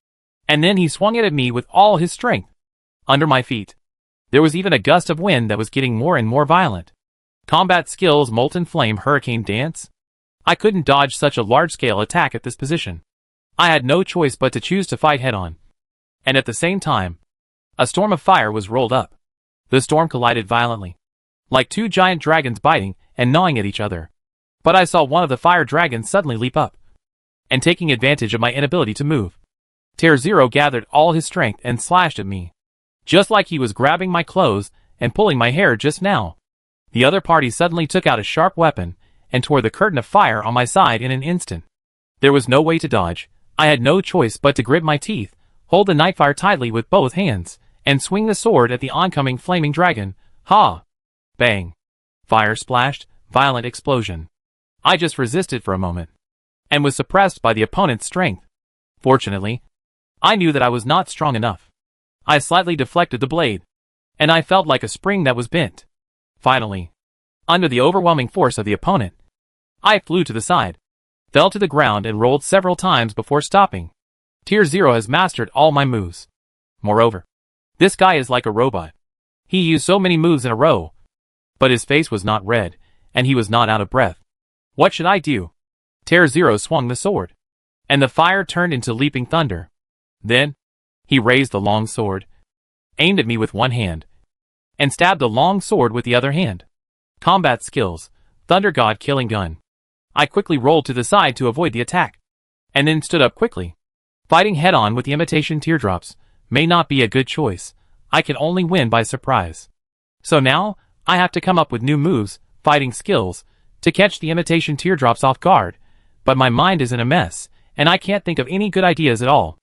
And then he swung it at me with all his strength. Under my feet, there was even a gust of wind that was getting more and more violent. Combat skills, Molten Flame Hurricane Dance. I couldn't dodge such a large-scale attack at this position. I had no choice but to choose to fight head-on. And at the same time, a storm of fire was rolled up. The storm collided violently, like two giant dragons biting and gnawing at each other. But I saw one of the fire dragons suddenly leap up, and taking advantage of my inability to move, Tear Zero gathered all his strength and slashed at me. just like he was grabbing my clothes and pulling my hair just now. The other party suddenly took out a sharp weapon and tore the curtain of fire on my side in an instant. There was no way to dodge. I had no choice but to grit my teeth, hold the nightfire tightly with both hands, and swing the sword at the oncoming flaming dragon. Ha! Bang! Fire splashed, violent explosion. I just resisted for a moment, and was suppressed by the opponent's strength. Fortunately, I knew that I was not strong enough. I slightly deflected the blade, and I felt like a spring that was bent. Finally, under the overwhelming force of the opponent, I flew to the side, fell to the ground and rolled several times before stopping. Tier 0 has mastered all my moves. Moreover, this guy is like a robot. He used so many moves in a row, but his face was not red, and he was not out of breath. What should I do? Tier 0 swung the sword, and the fire turned into leaping thunder. Then, he raised the long sword, aimed at me with one hand, and stabbed the long sword with the other hand. Combat skills, Thunder God killing gun. I quickly rolled to the side to avoid the attack, and then stood up quickly. Fighting head-on with the imitation teardrops may not be a good choice. I can only win by surprise. So now, I have to come up with new moves, fighting skills, to catch the imitation teardrops off guard, but my mind is in a mess, and I can't think of any good ideas at all.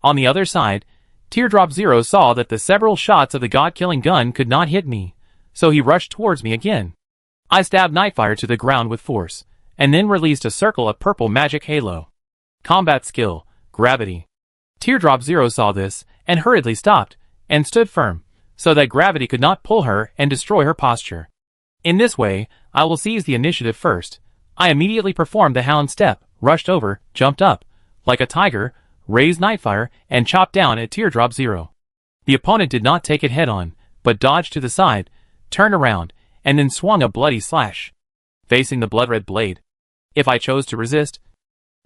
On the other side, Teardrop 0 saw that the several shots of the god-killing gun could not hit me, so he rushed towards me again. I stabbed Nightfire to the ground with force, and then released a circle of purple magic halo. Combat skill, Gravity. Teardrop 0 saw this, and hurriedly stopped, and stood firm, so that gravity could not pull her and destroy her posture. In this way, I will seize the initiative first. I immediately performed the hound step, rushed over, jumped up, like a tiger, raised Nightfire, and chopped down at Teardrop 0. The opponent did not take it head-on, but dodged to the side, turned around, and then swung a bloody slash, facing the blood-red blade. If I chose to resist,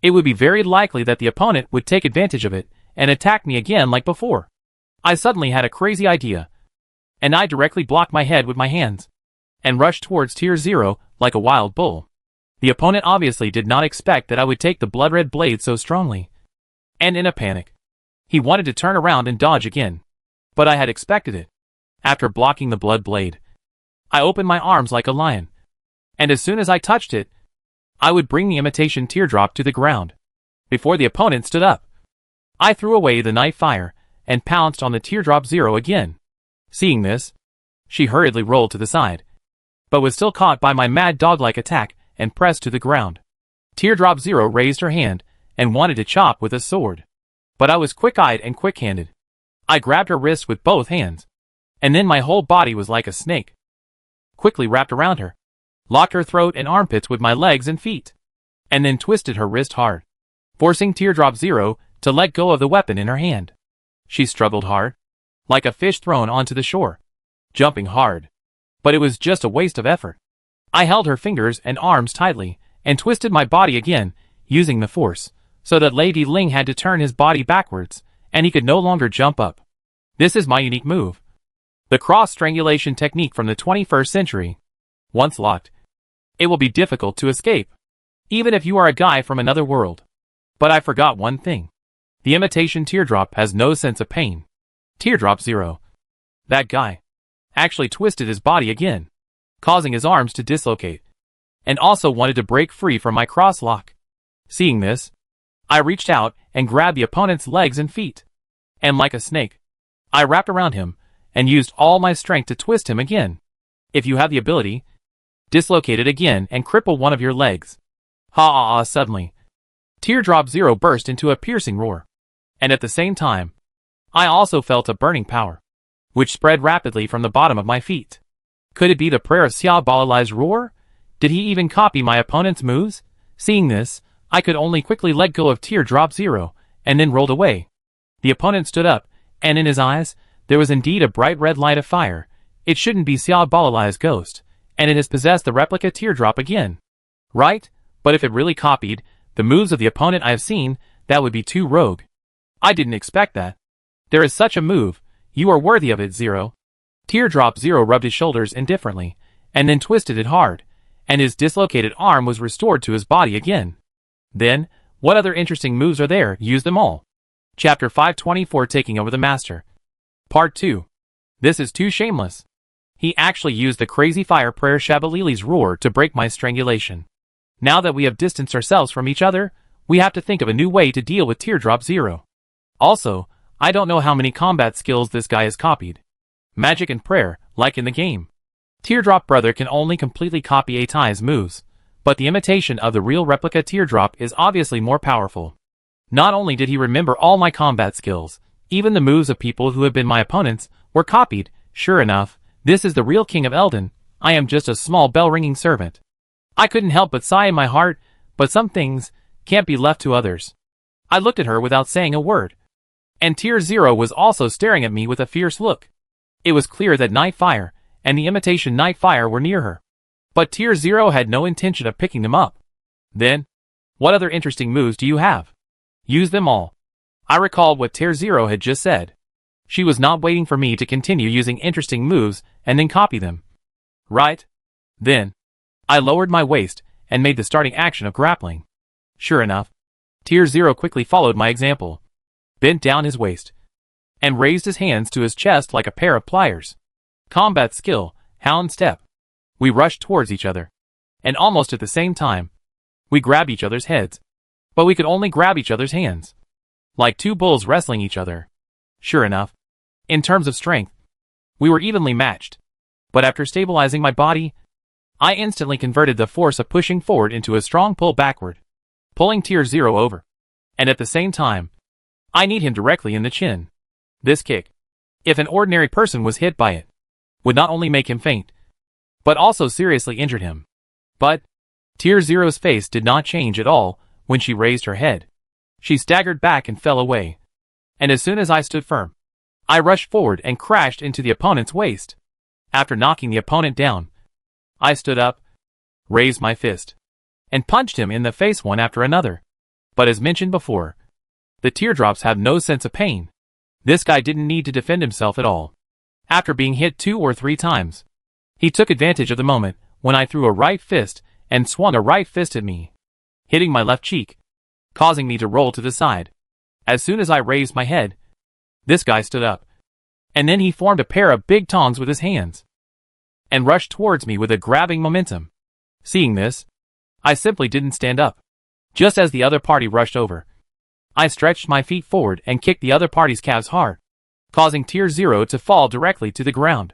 it would be very likely that the opponent would take advantage of it and attack me again like before. I suddenly had a crazy idea, and I directly blocked my head with my hands, and rushed towards Tier 0 like a wild bull. The opponent obviously did not expect that I would take the blood-red blade so strongly, and in a panic, he wanted to turn around and dodge again. But I had expected it. After blocking the blood blade, I opened my arms like a lion, and as soon as I touched it, I would bring the imitation teardrop to the ground. Before the opponent stood up, I threw away the knife fire and pounced on the Teardrop 0 again. Seeing this, she hurriedly rolled to the side, but was still caught by my mad dog-like attack and pressed to the ground. Teardrop 0 raised her hand and wanted to chop with a sword, but I was quick-eyed and quick-handed. I grabbed her wrist with both hands, and then my whole body was like a snake, quickly wrapped around her, locked her throat and armpits with my legs and feet, and then twisted her wrist hard, forcing Teardrop 0 to let go of the weapon in her hand. She struggled hard, like a fish thrown onto the shore, jumping hard, but it was just a waste of effort. I held her fingers and arms tightly, and twisted my body again, using the force, so that Lady Ling had to turn his body backwards, and he could no longer jump up. This is my unique move, the cross-strangulation technique from the 21st century. Once locked, it will be difficult to escape, even if you are a guy from another world. But I forgot one thing. The imitation teardrop has no sense of pain. Teardrop 0, that guy, actually twisted his body again, causing his arms to dislocate, and also wanted to break free from my cross-lock. Seeing this, I reached out and grabbed the opponent's legs and feet, and like a snake, I wrapped around him and used all my strength to twist him again. If you have the ability, dislocate it again and cripple one of your legs. Ha! Suddenly, Teardrop 0 burst into a piercing roar, and at the same time, I also felt a burning power, which spread rapidly from the bottom of my feet. Could it be the prayer of Xia Balalai's roar? Did he even copy my opponent's moves? Seeing this, I could only quickly let go of Teardrop 0, and then rolled away. The opponent stood up, and in his eyes, there was indeed a bright red light of fire. It shouldn't be Xia Balalai's ghost, and it has possessed the replica teardrop again. Right? But if it really copied the moves of the opponent I have seen, that would be too rogue. I didn't expect that. There is such a move. You are worthy of it, 0. Teardrop 0 rubbed his shoulders indifferently, and then twisted it hard, and his dislocated arm was restored to his body again. Then, what other interesting moves are there? Use them all. Chapter 524, Taking Over the Master. Part 2. This is too shameless. He actually used the crazy fire prayer Shabalili's roar to break my strangulation. Now that we have distanced ourselves from each other, we have to think of a new way to deal with Teardrop Zero. Also, I don't know how many combat skills this guy has copied. Magic and prayer, like in the game. Teardrop Brother can only completely copy Atai's moves, but the imitation of the real replica Teardrop is obviously more powerful. Not only did he remember all my combat skills, even the moves of people who have been my opponents were copied. Sure enough, this is the real King of Eldin. I am just a small bell-ringing servant. I couldn't help but sigh in my heart, but some things can't be left to others. I looked at her without saying a word. And Tier Zero was also staring at me with a fierce look. It was clear that Nightfire and the imitation Nightfire were near her. But Tier Zero had no intention of picking them up. Then, what other interesting moves do you have? Use them all. I recalled what Tier Zero had just said. She was not waiting for me to continue using interesting moves and then copy them. Right? Then, I lowered my waist and made the starting action of grappling. Sure enough, Tier Zero quickly followed my example, bent down his waist, and raised his hands to his chest like a pair of pliers. Combat skill, Hound Step. We rushed towards each other, and almost at the same time, we grabbed each other's heads. But we could only grab each other's hands. Like two bulls wrestling each other. Sure enough, in terms of strength, we were evenly matched. But after stabilizing my body, I instantly converted the force of pushing forward into a strong pull backward, pulling Tier Zero over. And at the same time, I kneed him directly in the chin. This kick, if an ordinary person was hit by it, would not only make him faint, but also seriously injured him. But Tier Zero's face did not change at all when she raised her head. She staggered back and fell away. And as soon as I stood firm, I rushed forward and crashed into the opponent's waist. After knocking the opponent down, I stood up, raised my fist, and punched him in the face one after another. But as mentioned before, the teardrops have no sense of pain. This guy didn't need to defend himself at all. After being hit 2 or 3 times, he took advantage of the moment when I threw a right fist and swung a right fist at me, hitting my left cheek, causing me to roll to the side. As soon as I raised my head, this guy stood up, and then he formed a pair of big tongs with his hands, and rushed towards me with a grabbing momentum. Seeing this, I simply didn't stand up. Just as the other party rushed over, I stretched my feet forward and kicked the other party's calves hard, causing Tier Zero to fall directly to the ground.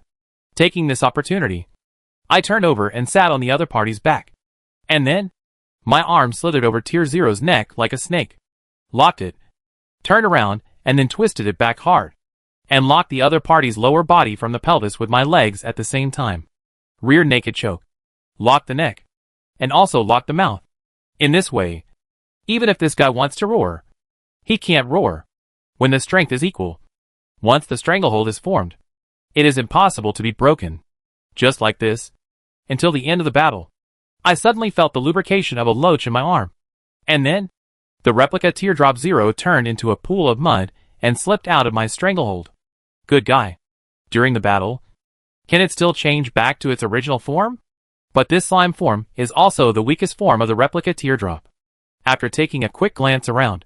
Taking this opportunity, I turned over and sat on the other party's back. And then, my arm slithered over Tier Zero's neck like a snake, locked it, turned around, and then twisted it back hard, and locked the other party's lower body from the pelvis with my legs at the same time. Rear naked choke, locked the neck, and also locked the mouth. In this way, even if this guy wants to roar, he can't roar. When the strength is equal, once the stranglehold is formed, it is impossible to be broken. Just like this, until the end of the battle, I suddenly felt the lubrication of a loach in my arm. And then, the replica Teardrop Zero turned into a pool of mud and slipped out of my stranglehold. Good guy. During the battle, can it still change back to its original form? But this slime form is also the weakest form of the replica Teardrop. After taking a quick glance around,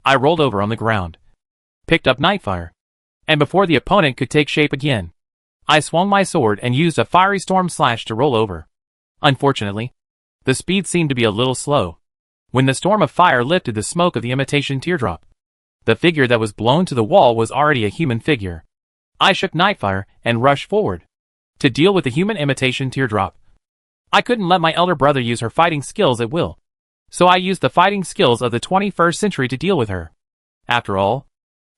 I rolled over on the ground, picked up Nightfire, and before the opponent could take shape again, I swung my sword and used a fiery storm slash to roll over. Unfortunately, the speed seemed to be a little slow. When the storm of fire lifted the smoke of the imitation teardrop, the figure that was blown to the wall was already a human figure. I shook Nightfire and rushed forward to deal with the human imitation teardrop. I couldn't let my elder brother use her fighting skills at will, so I used the fighting skills of the 21st century to deal with her. After all,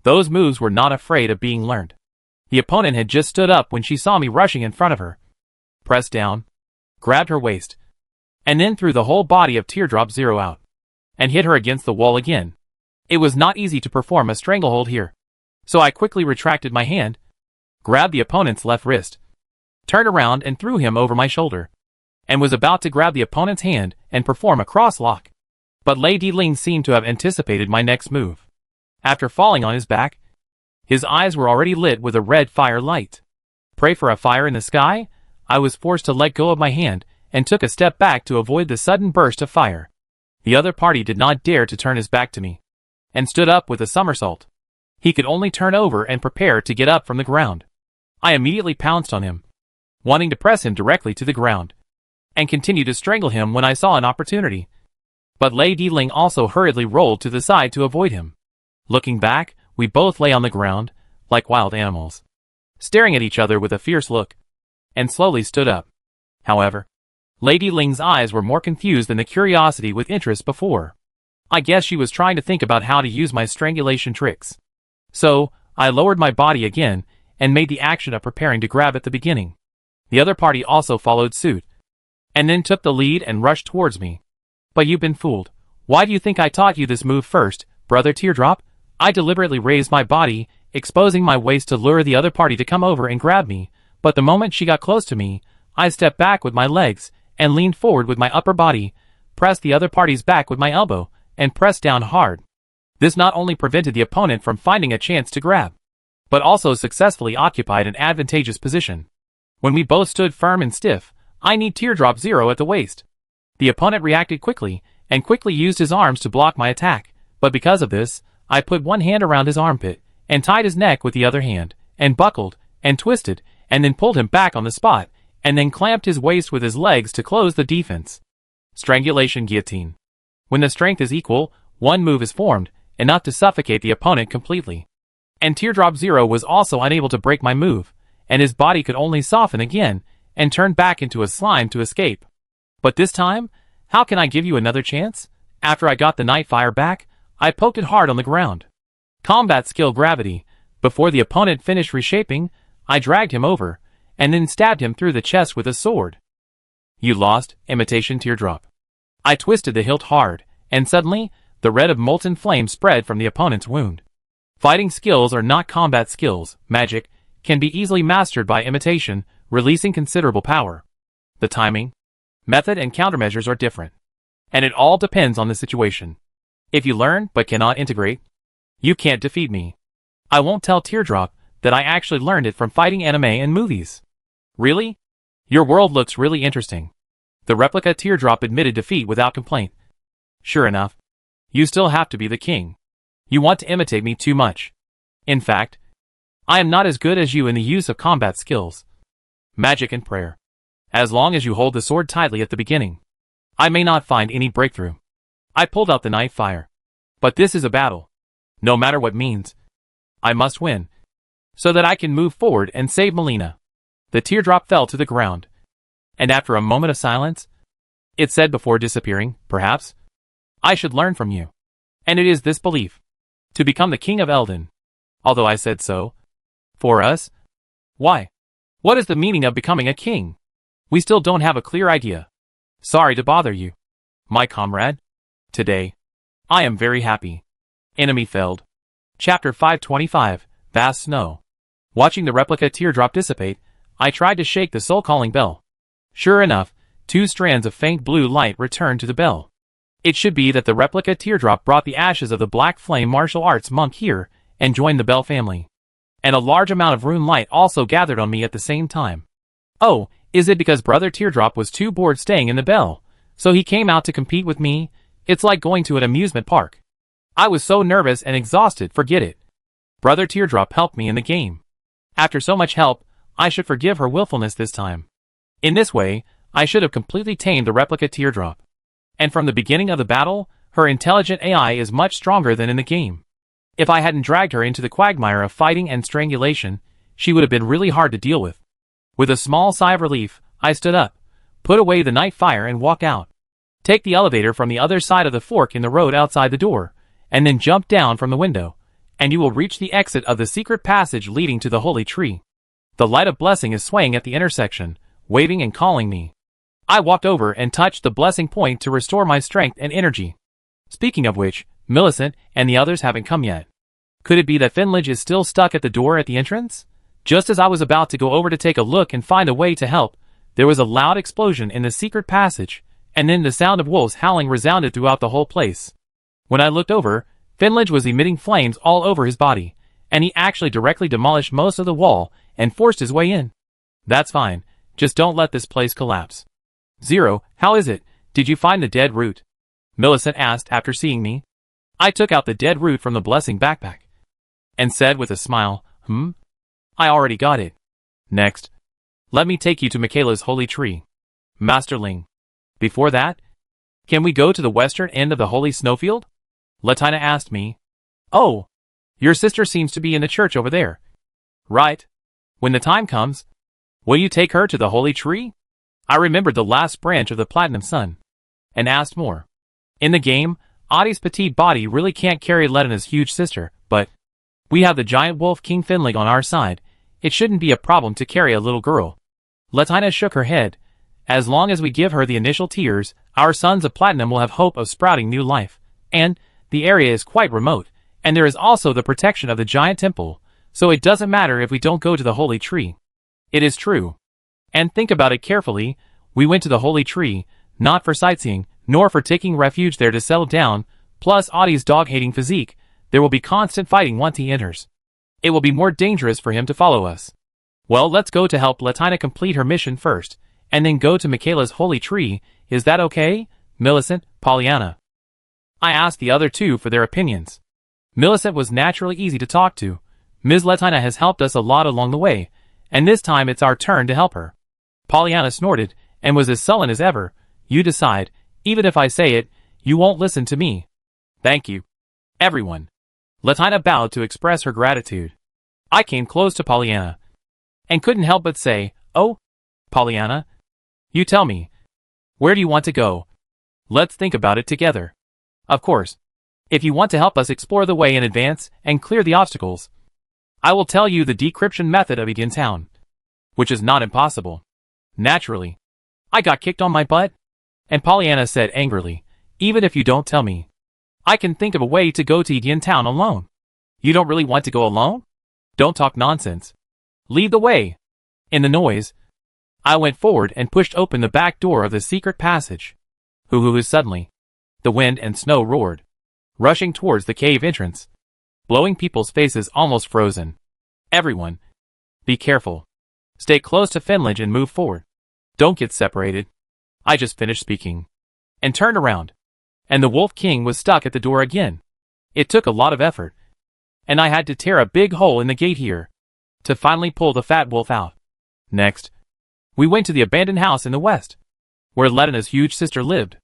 those moves were not afraid of being learned. The opponent had just stood up when she saw me rushing in front of her, pressed down, grabbed her waist, and then threw the whole body of Teardrop Zero out, and hit her against the wall again. It was not easy to perform a stranglehold here, so I quickly retracted my hand, grabbed the opponent's left wrist, turned around and threw him over my shoulder, and was about to grab the opponent's hand and perform a cross-lock. But Lady Ling seemed to have anticipated my next move. After falling on his back, his eyes were already lit with a red fire light. Pray for a fire in the sky? I was forced to let go of my hand and took a step back to avoid the sudden burst of fire. The other party did not dare to turn his back to me, and stood up with a somersault. He could only turn over and prepare to get up from the ground. I immediately pounced on him, wanting to press him directly to the ground, and continued to strangle him when I saw an opportunity. But Lady Ling also hurriedly rolled to the side to avoid him. Looking back, we both lay on the ground, like wild animals, staring at each other with a fierce look, and slowly stood up. However, Lady Ling's eyes were more confused than the curiosity with interest before. I guess she was trying to think about how to use my strangulation tricks. So, I lowered my body again, and made the action of preparing to grab at the beginning. The other party also followed suit, and then took the lead and rushed towards me. But you've been fooled. Why do you think I taught you this move first, Brother Teardrop? I deliberately raised my body, exposing my waist to lure the other party to come over and grab me, but the moment she got close to me, I stepped back with my legs, and leaned forward with my upper body, pressed the other party's back with my elbow, and pressed down hard. This not only prevented the opponent from finding a chance to grab, but also successfully occupied an advantageous position. When we both stood firm and stiff, I kneed Teardrop Zero at the waist. The opponent reacted quickly, and quickly used his arms to block my attack, but because of this, I put one hand around his armpit, and tied his neck with the other hand, and buckled, and twisted, and then pulled him back on the spot, and then clamped his waist with his legs to close the defense. Strangulation Guillotine. When the strength is equal, one move is formed, enough to suffocate the opponent completely. And Teardrop Zero was also unable to break my move, and his body could only soften again, and turn back into a slime to escape. But this time, how can I give you another chance? After I got the Nightfire back, I poked it hard on the ground. Combat skill Gravity. Before the opponent finished reshaping, I dragged him over, and then stabbed him through the chest with a sword. You lost, Imitation Teardrop. I twisted the hilt hard, and suddenly, the red of molten flame spread from the opponent's wound. Fighting skills are not combat skills. Magic can be easily mastered by imitation, releasing considerable power. The timing, method, and countermeasures are different, and it all depends on the situation. If you learn but cannot integrate, you can't defeat me. I won't tell Teardrop that I actually learned it from fighting anime and movies. Really? Your world looks really interesting. The replica Teardrop admitted defeat without complaint. Sure enough, you still have to be the king. You want to imitate me too much. In fact, I am not as good as you in the use of combat skills, magic, and prayer. As long as you hold the sword tightly at the beginning, I may not find any breakthrough. I pulled out the Nightfire. But this is a battle. No matter what means, I must win, so that I can move forward and save Melina. The Teardrop fell to the ground, and after a moment of silence, it said before disappearing, perhaps, I should learn from you. And it is this belief, to become the king of Eldon. Although I said so. For us? Why? What is the meaning of becoming a king? We still don't have a clear idea. Sorry to bother you, my comrade. Today, I am very happy. Enemy felled. Chapter 525, Vast Snow. Watching the replica Teardrop dissipate, I tried to shake the soul-calling bell. Sure enough, 2 strands of faint blue light returned to the bell. It should be that the replica Teardrop brought the ashes of the Black Flame martial arts monk here, and joined the Bell family. And a large amount of rune light also gathered on me at the same time. Oh, is it because Brother Teardrop was too bored staying in the Bell, so he came out to compete with me? It's like going to an amusement park. I was so nervous and exhausted, forget it. Brother Teardrop helped me in the game. After so much help, I should forgive her willfulness this time. In this way, I should have completely tamed the replica Teardrop. And from the beginning of the battle, her intelligent AI is much stronger than in the game. If I hadn't dragged her into the quagmire of fighting and strangulation, she would have been really hard to deal with. With a small sigh of relief, I stood up, put away the Nightfire, and walked out. Take the elevator from the other side of the fork in the road outside the door, and then jump down from the window, and you will reach the exit of the secret passage leading to the holy tree. The light of blessing is swaying at the intersection, waving and calling me. I walked over and touched the blessing point to restore my strength and energy. Speaking of which, Millicent and the others haven't come yet. Could it be that Finlage is still stuck at the door at the entrance? Just as I was about to go over to take a look and find a way to help, there was a loud explosion in the secret passage, and then the sound of wolves howling resounded throughout the whole place. When I looked over, Finlage was emitting flames all over his body, and he actually directly demolished most of the wall and forced his way in. That's fine, just don't let this place collapse. Zero, how is it? Did you find the dead root? Millicent asked after seeing me. I took out the dead root from the blessing backpack, and said with a smile, I already got it. Next, let me take you to Michaela's holy tree. Masterling. Before that, can we go to the western end of the holy snowfield? Latina asked me. Oh, your sister seems to be in the church over there. Right. When the time comes, will you take her to the holy tree? I remembered the last branch of the Platinum Sun, and asked more. In the game, Adi's petite body really can't carry Letina's huge sister, but we have the giant wolf King Finley on our side. It shouldn't be a problem to carry a little girl. Latina shook her head. As long as we give her the initial tears, our sons of Platinum will have hope of sprouting new life. And the area is quite remote, and there is also the protection of the giant temple, so it doesn't matter if we don't go to the holy tree. It is true. And think about it carefully, we went to the holy tree, not for sightseeing, nor for taking refuge there to settle down, plus Adi's dog-hating physique, there will be constant fighting once he enters. It will be more dangerous for him to follow us. Well, let's go to help Latina complete her mission first, and then go to Michaela's holy tree. Is that okay, Millicent, Pollyanna? I asked the other two for their opinions. Millicent was naturally easy to talk to. Ms. Latina has helped us a lot along the way, and this time it's our turn to help her. Pollyanna snorted, and was as sullen as ever. You decide. Even if I say it, you won't listen to me. Thank you. Everyone. Latina bowed to express her gratitude. I came close to Pollyanna, and couldn't help but say, Oh, Pollyanna, you tell me. Where do you want to go? Let's think about it together. Of course. If you want to help us explore the way in advance and clear the obstacles, I will tell you the decryption method of Eden Town, which is not impossible. Naturally. I got kicked on my butt? And Pollyanna said angrily, Even if you don't tell me, I can think of a way to go to Eden Town alone. You don't really want to go alone? Don't talk nonsense. Lead the way. In the noise, I went forward and pushed open the back door of the secret passage. Hoo-hoo! Suddenly, the wind and snow roared, rushing towards the cave entrance, blowing people's faces almost frozen. Everyone, be careful. Stay close to Finlage and move forward. Don't get separated. I just finished speaking, and turned around, and the Wolf King was stuck at the door again. It took a lot of effort, and I had to tear a big hole in the gate here, to finally pull the fat wolf out. Next, we went to the abandoned house in the west, where Letina's huge sister lived.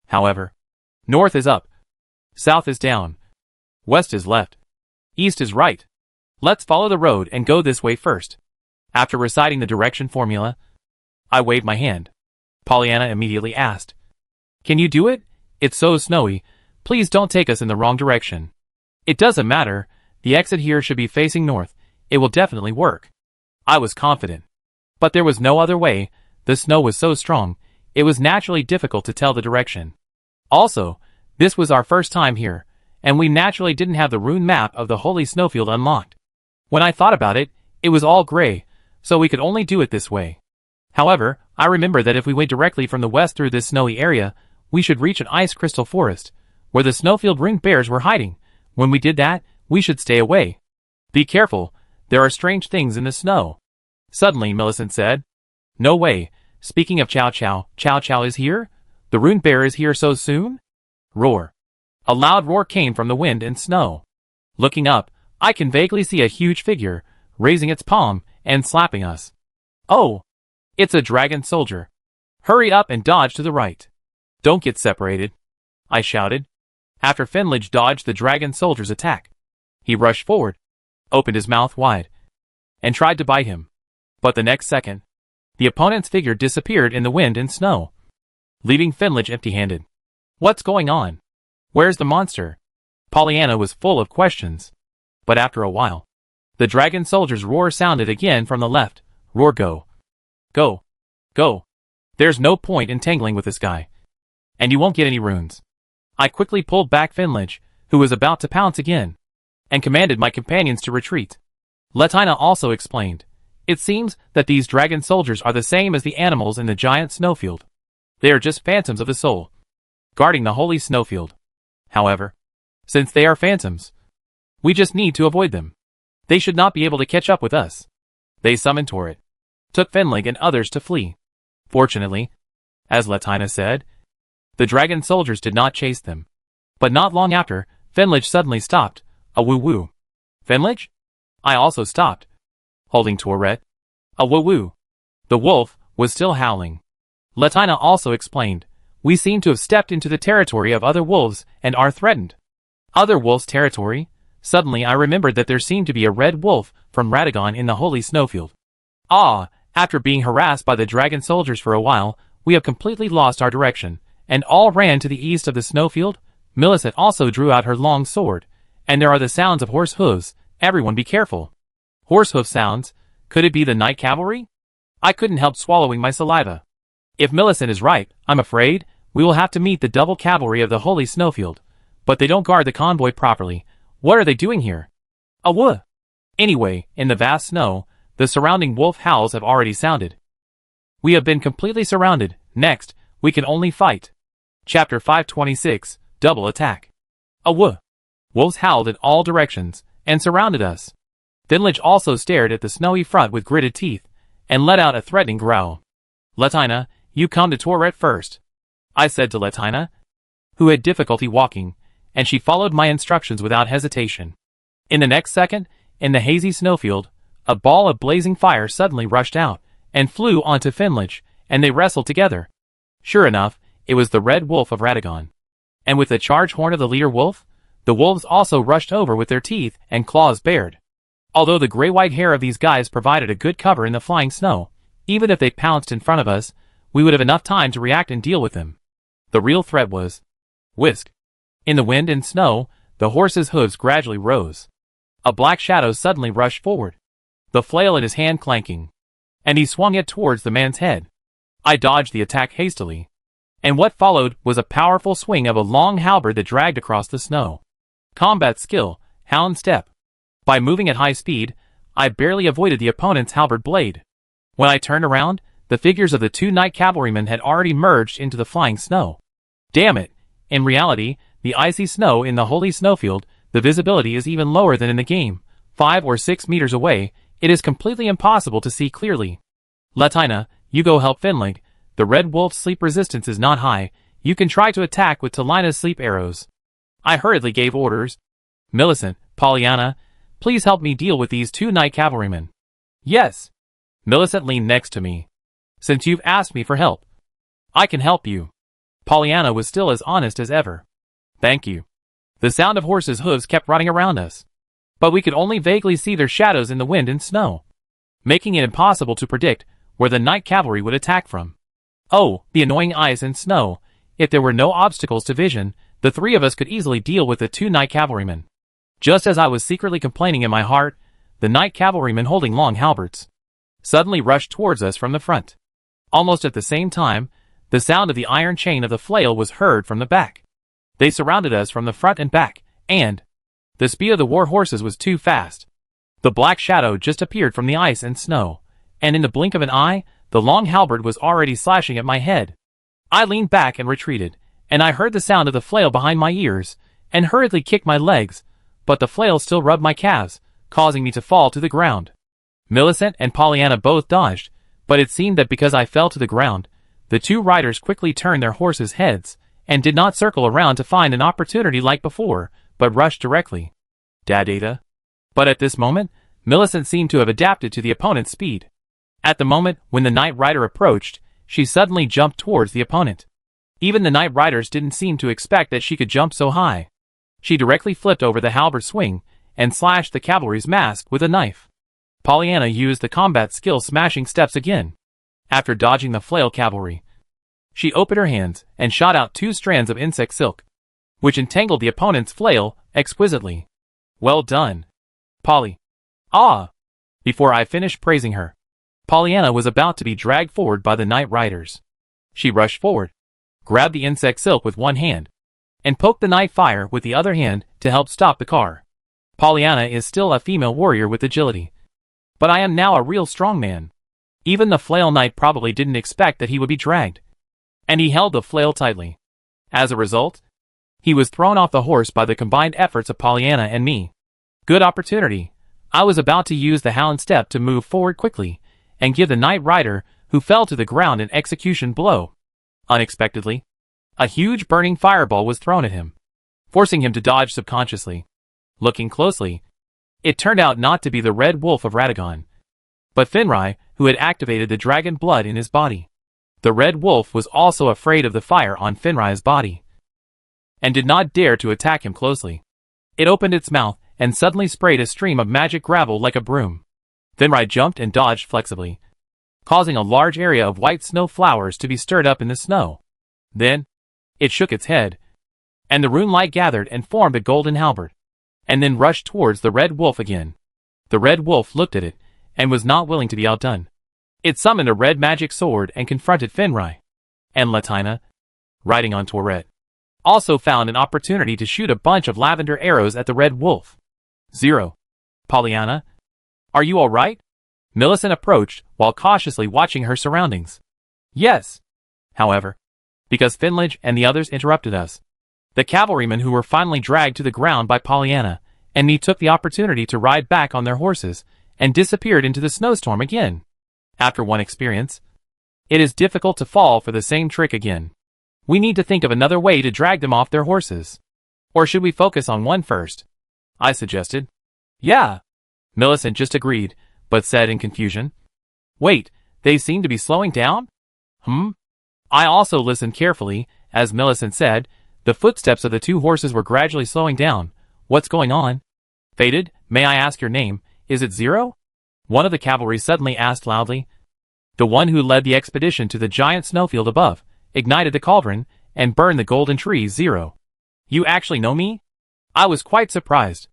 However, north is up, south is down, west is left, east is right. Let's follow the road and go this way first. After reciting the direction formula, I waved my hand. Pollyanna immediately asked, Can you do it? It's so snowy. Please don't take us in the wrong direction. It doesn't matter. The exit here should be facing north. It will definitely work. I was confident. But there was no other way. The snow was so strong, it was naturally difficult to tell the direction. Also, this was our first time here, and we naturally didn't have the rune map of the holy snowfield unlocked. When I thought about it, it was all gray, so we could only do it this way. However, I remember that if we went directly from the west through this snowy area, we should reach an ice crystal forest, where the snowfield ringed bears were hiding. When we did that, we should stay away. Be careful, there are strange things in the snow. Suddenly Millicent said, No way, speaking of Chow Chow is here? The rune bear is here so soon? Roar. A loud roar came from the wind and snow. Looking up, I can vaguely see a huge figure, raising its palm, and slapping us. Oh! It's a dragon soldier. Hurry up and dodge to the right. Don't get separated, I shouted. After Finlage dodged the dragon soldier's attack, he rushed forward, opened his mouth wide, and tried to bite him. But the next second, the opponent's figure disappeared in the wind and snow, leaving Finlage empty-handed. What's going on? Where's the monster? Pollyanna was full of questions. But after a while, the dragon soldier's roar sounded again from the left. Roar, go. Go. Go. There's no point in tangling with this guy. And you won't get any runes. I quickly pulled back Finlage, who was about to pounce again, and commanded my companions to retreat. Latina also explained, It seems that these dragon soldiers are the same as the animals in the giant snowfield. They are just phantoms of the soul, guarding the holy snowfield. However, since they are phantoms, we just need to avoid them. They should not be able to catch up with us. They summoned Torrit, took Finlig and others to flee. Fortunately, as Latina said, the dragon soldiers did not chase them. But not long after, Finlage suddenly stopped. A woo-woo. Finlage? I also stopped, holding Torrit. A woo-woo. The wolf was still howling. Latina also explained, "We seem to have stepped into the territory of other wolves and are threatened." Other wolves' territory? Suddenly I remembered that there seemed to be a red wolf from Radagon in the holy snowfield. After being harassed by the dragon soldiers for a while, we have completely lost our direction, and all ran to the east of the snowfield. Millicent also drew out her long sword, and there are the sounds of horse hooves. Everyone be careful. Horse hoof sounds? Could it be the night cavalry? I couldn't help swallowing my saliva. If Millicent is right, I'm afraid we will have to meet the double cavalry of the holy snowfield. But they don't guard the convoy properly. What are they doing here? Woo! Anyway, in the vast snow, the surrounding wolf howls have already sounded. We have been completely surrounded. Next, we can only fight. Chapter 526, Double Attack. Woo! Wolves howled in all directions, and surrounded us. Finlich also stared at the snowy front with gritted teeth, and let out a threatening growl. Latina, you come to Tourette first, I said to Latina, who had difficulty walking, and she followed my instructions without hesitation. In the next second, in the hazy snowfield, a ball of blazing fire suddenly rushed out, and flew onto Finlich, and they wrestled together. Sure enough, it was the red wolf of Radagon. And with the charge horn of the leader wolf, the wolves also rushed over with their teeth and claws bared. Although the gray-white hair of these guys provided a good cover in the flying snow, even if they pounced in front of us, we would have enough time to react and deal with them. The real threat was whisk. In the wind and snow, the horse's hooves gradually rose. A black shadow suddenly rushed forward, the flail in his hand clanking, and he swung it towards the man's head. I dodged the attack hastily, and what followed was a powerful swing of a long halberd that dragged across the snow. Combat skill, hound step. By moving at high speed, I barely avoided the opponent's halberd blade. When I turned around, the figures of the two night cavalrymen had already merged into the flying snow. Damn it! In reality, the icy snow in the holy snowfield, the visibility is even lower than in the game. 5 or 6 meters away, it is completely impossible to see clearly. Latina, you go help Finlich. The red wolf's sleep resistance is not high. You can try to attack with Talina's sleep arrows. I hurriedly gave orders. Millicent, Pollyanna, please help me deal with these two night cavalrymen. Yes. Millicent leaned next to me. Since you've asked me for help, I can help you. Pollyanna was still as honest as ever. Thank you. The sound of horses' hooves kept running around us, but we could only vaguely see their shadows in the wind and snow, making it impossible to predict where the night cavalry would attack from. Oh, the annoying ice and snow. If there were no obstacles to vision, the three of us could easily deal with the two night cavalrymen. Just as I was secretly complaining in my heart, the night cavalrymen holding long halberds suddenly rushed towards us from the front. Almost at the same time, the sound of the iron chain of the flail was heard from the back. They surrounded us from the front and back, and the speed of the war horses was too fast. The black shadow just appeared from the ice and snow, and in the blink of an eye, the long halberd was already slashing at my head. I leaned back and retreated, and I heard the sound of the flail behind my ears, and hurriedly kicked my legs, but the flail still rubbed my calves, causing me to fall to the ground. Millicent and Pollyanna both dodged, but it seemed that because I fell to the ground, the two riders quickly turned their horses' heads, and did not circle around to find an opportunity like before, but rushed directly. Data. But at this moment, Millicent seemed to have adapted to the opponent's speed. At the moment when the night rider approached, she suddenly jumped towards the opponent. Even the night riders didn't seem to expect that she could jump so high. She directly flipped over the halberd swing, and slashed the cavalry's mask with a knife. Pollyanna used the combat skill smashing steps again. After dodging the flail cavalry, she opened her hands and shot out 2 strands of insect silk, which entangled the opponent's flail exquisitely. Well done, Polly. Before I finished praising her, Pollyanna was about to be dragged forward by the night riders. She rushed forward, grabbed the insect silk with one hand, and poked the night fire with the other hand to help stop the car. Pollyanna is still a female warrior with agility, but I am now a real strong man. Even the flail knight probably didn't expect that he would be dragged, and he held the flail tightly. As a result, he was thrown off the horse by the combined efforts of Pollyanna and me. Good opportunity. I was about to use the hound step to move forward quickly and give the night rider, who fell to the ground, an execution blow. Unexpectedly, a huge burning fireball was thrown at him, forcing him to dodge subconsciously. Looking closely, it turned out not to be the red wolf of Radagon, but Finrei, who had activated the dragon blood in his body. The red wolf was also afraid of the fire on Finrei's body, and did not dare to attack him closely. It opened its mouth, and suddenly sprayed a stream of magic gravel like a broom. Finrei jumped and dodged flexibly, causing a large area of white snow flowers to be stirred up in the snow. Then, it shook its head, and the rune light gathered and formed a golden halberd, and then rushed towards the red wolf again. The red wolf looked at it, and was not willing to be outdone. It summoned a red magic sword and confronted Finrei. And Latina, riding on Tourette, also found an opportunity to shoot a bunch of lavender arrows at the red wolf. Zero. Pollyanna? Are you alright? Millicent approached, while cautiously watching her surroundings. Yes. However, because Finlage and the others interrupted us, the cavalrymen who were finally dragged to the ground by Pollyanna and me took the opportunity to ride back on their horses and disappeared into the snowstorm again. After one experience, it is difficult to fall for the same trick again. We need to think of another way to drag them off their horses. Or should we focus on one first? I suggested. Yeah. Millicent just agreed, but said in confusion, wait, they seem to be slowing down? I also listened carefully. As Millicent said, the footsteps of the two horses were gradually slowing down. What's going on? Fated, may I ask your name? Is it Zero? One of the cavalry suddenly asked loudly. The one who led the expedition to the giant snowfield above, ignited the cauldron, and burned the golden tree. Zero. You actually know me? I was quite surprised.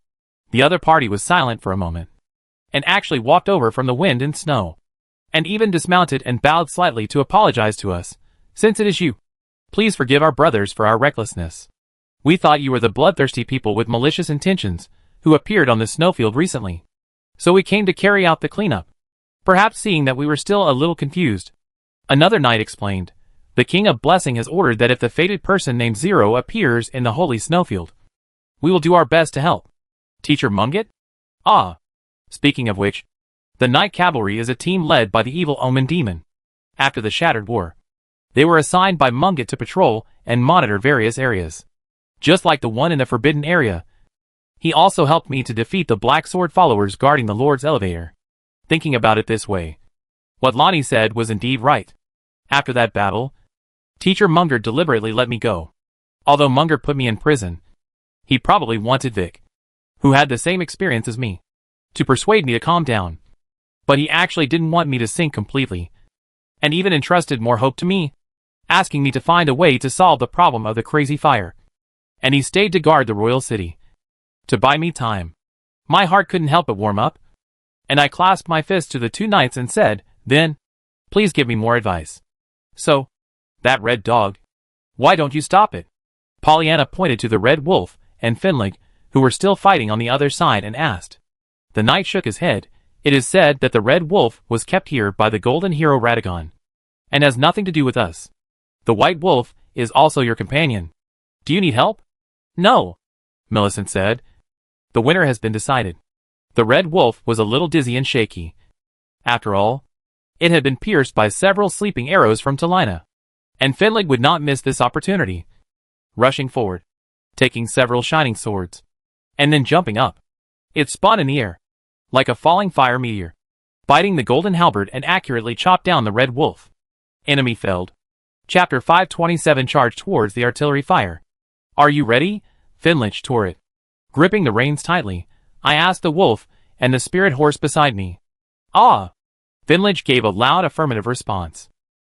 The other party was silent for a moment, and actually walked over from the wind and snow, and even dismounted and bowed slightly to apologize to us. Since it is you, please forgive our brothers for our recklessness. We thought you were the bloodthirsty people with malicious intentions who appeared on the snowfield recently. So we came to carry out the cleanup. Perhaps seeing that we were still a little confused. Another knight explained. The King of Blessing has ordered that if the fated person named Zero appears in the holy snowfield, we will do our best to help. Teacher Munget? Ah. Speaking of which, the Night Cavalry is a team led by the evil Omen Demon. After the Shattered War, they were assigned by Munget to patrol and monitor various areas. Just like the one in the Forbidden Area, he also helped me to defeat the Black Sword followers guarding the Lord's elevator. Thinking about it this way, what Lonnie said was indeed right. After that battle, Teacher Munger deliberately let me go. Although Munger put me in prison, he probably wanted Vic, who had the same experience as me, to persuade me to calm down. But he actually didn't want me to sink completely, and even entrusted more hope to me, asking me to find a way to solve the problem of the crazy fire. And he stayed to guard the royal city, to buy me time. My heart couldn't help but warm up, and I clasped my fist to the two knights and said, then, please give me more advice. So, that red dog, why don't you stop it? Pollyanna pointed to the red wolf and Finlig, who were still fighting on the other side, and asked. The knight shook his head. It is said that the red wolf was kept here by the golden hero Radagon, and has nothing to do with us. The white wolf is also your companion. Do you need help? No, Millicent said. The winner has been decided. The red wolf was a little dizzy and shaky. After all, it had been pierced by several sleeping arrows from Talina, and Finlig would not miss this opportunity. Rushing forward, taking several shining swords, and then jumping up, it spun in the air, like a falling fire meteor, biting the golden halberd and accurately chopped down the red wolf. Enemy felled. Chapter 527 charged towards the artillery fire. Are you ready? Finlich tore it. Gripping the reins tightly, I asked the wolf and the spirit horse beside me. Ah! Finlich gave a loud affirmative response.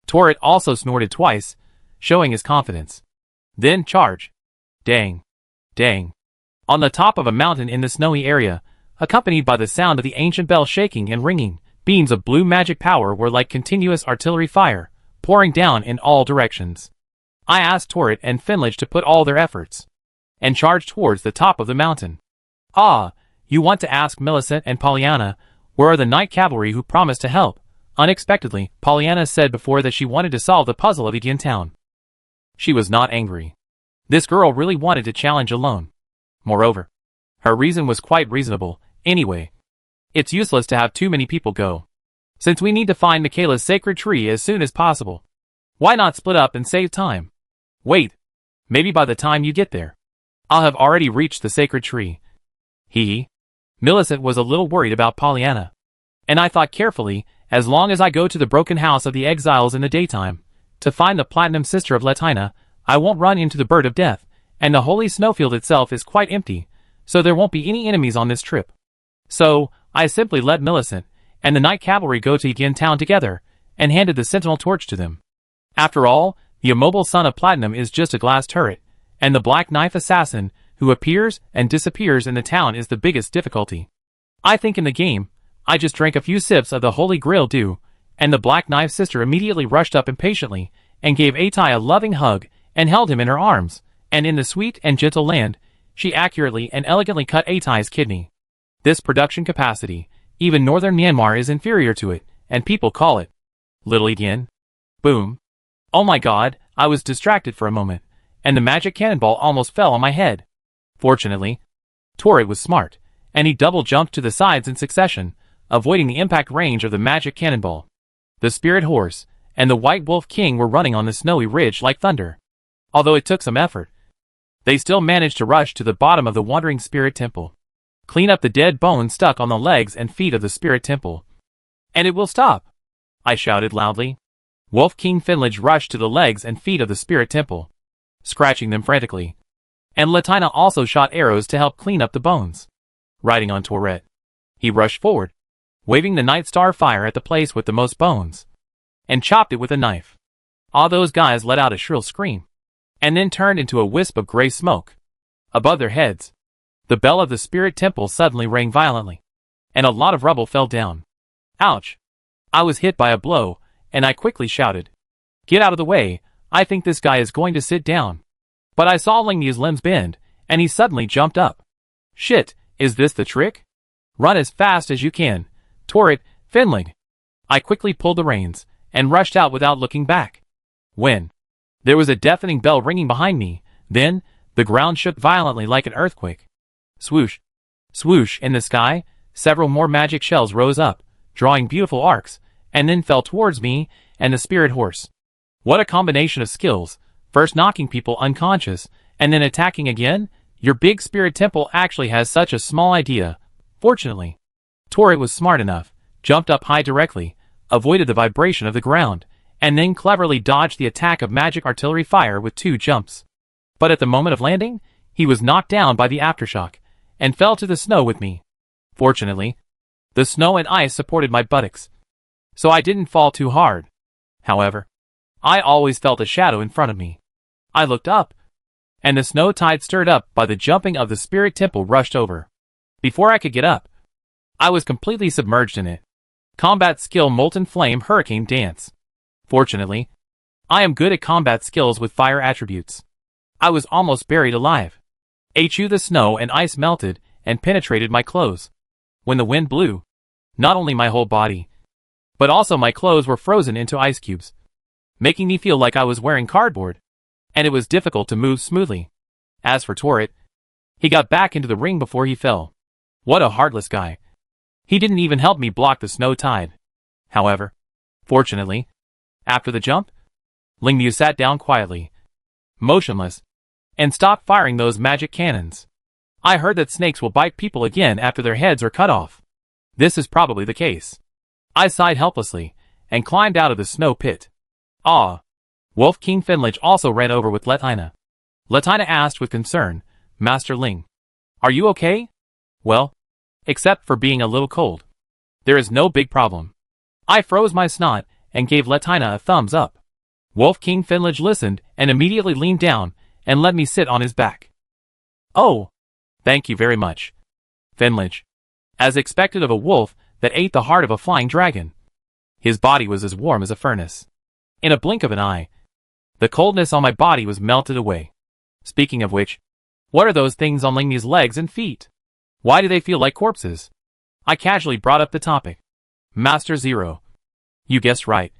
Torrit also snorted twice, showing his confidence. Then charge. Dang. Dang. On the top of a mountain in the snowy area, accompanied by the sound of the ancient bell shaking and ringing, beams of blue magic power were like continuous artillery fire, pouring down in all directions. I asked Torrit and Finlich to put all their efforts, and charge towards the top of the mountain. Ah, you want to ask Millicent and Pollyanna, where are the Night Cavalry who promised to help? Unexpectedly, Pollyanna said before that she wanted to solve the puzzle of Indian Town. She was not angry. This girl really wanted to challenge alone. Moreover, her reason was quite reasonable. Anyway, it's useless to have too many people go, since we need to find Michaela's sacred tree as soon as possible. Why not split up and save time? Wait, maybe by the time you get there, I'll have already reached the sacred tree. Millicent was a little worried about Pollyanna, And I thought carefully, as long as I go to the broken house of the exiles in the daytime, to find the platinum sister of Latina, I won't run into the bird of death, and the holy snowfield itself is quite empty, so there won't be any enemies on this trip. So, I simply let Millicent and the night cavalry go to Yin Town together, and handed the sentinel torch to them. After all, the immobile son of Platinum is just a glass turret, and the black knife assassin, who appears and disappears in the town, is the biggest difficulty. I think in the game, I just drank a few sips of the Holy Grail dew, and the black knife sister immediately rushed up impatiently, and gave Atai a loving hug, and held him in her arms, and in the sweet and gentle land, she accurately and elegantly cut Atai's kidney. This production capacity, even northern Myanmar is inferior to it, and people call it Little Yin. Boom. Oh my god, I was distracted for a moment, and the magic cannonball almost fell on my head. Fortunately, Torrid was smart, and he double jumped to the sides in succession, avoiding the impact range of the magic cannonball. The spirit horse and the white wolf king were running on the snowy ridge like thunder. Although it took some effort, they still managed to rush to the bottom of the wandering spirit temple. Clean up the dead bones stuck on the legs and feet of the spirit temple, and it will stop, I shouted loudly. Wolf King Finlage rushed to the legs and feet of the spirit temple, scratching them frantically, and Latina also shot arrows to help clean up the bones. Riding on Tourette, he rushed forward, waving the Night Star fire at the place with the most bones, and chopped it with a knife. All those guys let out a shrill scream, and then turned into a wisp of gray smoke. Above their heads, the bell of the spirit temple suddenly rang violently, and a lot of rubble fell down. Ouch! I was hit by a blow, and I quickly shouted, "Get out of the way, I think this guy is going to sit down." But I saw Lingmu's limbs bend, and he suddenly jumped up. Shit, is this the trick? Run as fast as you can, Torrid, Finling. I quickly pulled the reins, and rushed out without looking back. When there was a deafening bell ringing behind me, then the ground shook violently like an earthquake. Swoosh, swoosh in the sky, several more magic shells rose up, drawing beautiful arcs, and then fell towards me and the spirit horse. What a combination of skills, first knocking people unconscious, and then attacking again. Your big spirit temple actually has such a small idea. Fortunately, Tori was smart enough, jumped up high directly, avoided the vibration of the ground, and then cleverly dodged the attack of magic artillery fire with 2 jumps. But at the moment of landing, he was knocked down by the aftershock, and fell to the snow with me. Fortunately, the snow and ice supported my buttocks, so I didn't fall too hard. However, I always felt a shadow in front of me. I looked up, and the snow tide stirred up by the jumping of the spirit temple rushed over. Before I could get up, I was completely submerged in it. Combat skill Molten Flame Hurricane Dance. Fortunately, I am good at combat skills with fire attributes. I was almost buried alive. The snow and ice melted and penetrated my clothes. When the wind blew, not only my whole body, but also my clothes were frozen into ice cubes, making me feel like I was wearing cardboard, and it was difficult to move smoothly. As for Torrit, he got back into the ring before he fell. What a heartless guy. He didn't even help me block the snow tide. However, fortunately, after the jump, Lingmu sat down quietly, motionless, and stopped firing those magic cannons. I heard that snakes will bite people again after their heads are cut off. This is probably the case. I sighed helplessly, and climbed out of the snow pit. Ah! Wolf King Finlage also ran over with Latina. Latina asked with concern, "Master Ling, are you okay?" "Well, except for being a little cold. There is no big problem." I froze my snot, and gave Latina a thumbs up. Wolf King Finlage listened, and immediately leaned down, and let me sit on his back. "Oh, thank you very much, Finlage." As expected of a wolf that ate the heart of a flying dragon, his body was as warm as a furnace. In a blink of an eye, the coldness on my body was melted away. Speaking of which, what are those things on Lingmu's legs and feet? Why do they feel like corpses? I casually brought up the topic. Master Zero. You guessed right.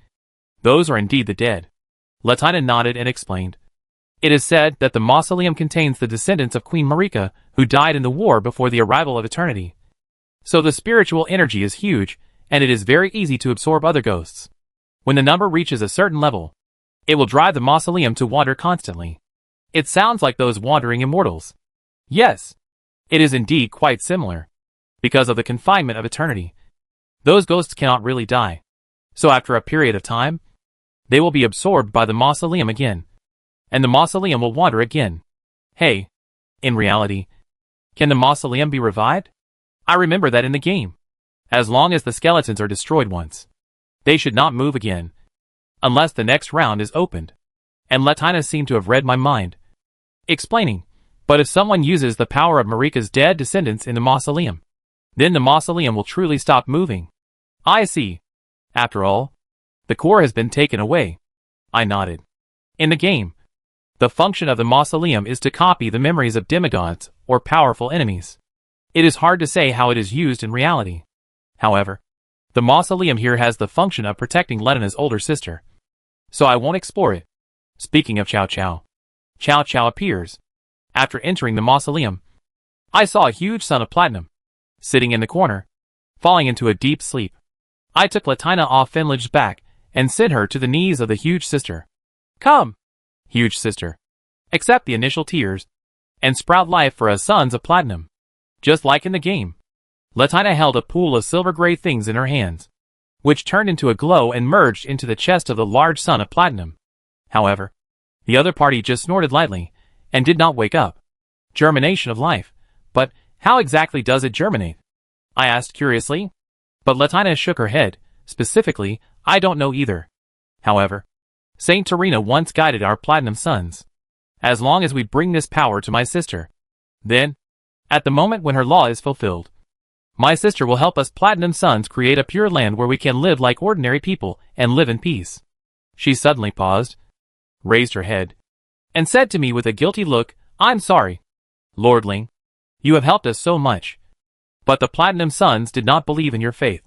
Those are indeed the dead. Latina nodded and explained. It is said that the mausoleum contains the descendants of Queen Marika, who died in the war before the arrival of eternity. So the spiritual energy is huge, and it is very easy to absorb other ghosts. When the number reaches a certain level, it will drive the mausoleum to wander constantly. It sounds like those wandering immortals. Yes, it is indeed quite similar. Because of the confinement of eternity, Those ghosts cannot really die. So after a period of time, they will be absorbed by the mausoleum again. And the mausoleum will wander again. Hey, in reality, can the mausoleum be revived? I remember that in the game. As long as the skeletons are destroyed once, they should not move again. Unless the next round is opened. And Latina seemed to have read my mind. Explaining, but if someone uses the power of Marika's dead descendants in the mausoleum, then the mausoleum will truly stop moving. I see. After all, the core has been taken away. I nodded. In the game, the function of the mausoleum is to copy the memories of demigods or powerful enemies. It is hard to say how it is used in reality. However, the mausoleum here has the function of protecting Letina's older sister. So I won't explore it. Speaking of Chow Chow, Chow Chow appears. After entering the mausoleum, I saw a huge sun of platinum, sitting in the corner, falling into a deep sleep. I took Latina off Finlage's back and sent her to the knees of the huge sister. Come, huge sister, accept the initial tears, and sprout life for a sons of platinum. Just like in the game, Latina held a pool of silver-gray things in her hands, which turned into a glow and merged into the chest of the large sun of platinum. However, the other party just snorted lightly and did not wake up. Germination of life, but how exactly does it germinate? I asked curiously. But Latina shook her head. Specifically, I don't know either. However, Saint Terina once guided our platinum sons. As long as we bring this power to my sister, then, at the moment when her law is fulfilled, my sister will help us platinum sons create a pure land where we can live like ordinary people and live in peace. She suddenly paused, raised her head, and said to me with a guilty look, I'm sorry, Lordling. You have helped us so much. But the platinum sons did not believe in your faith.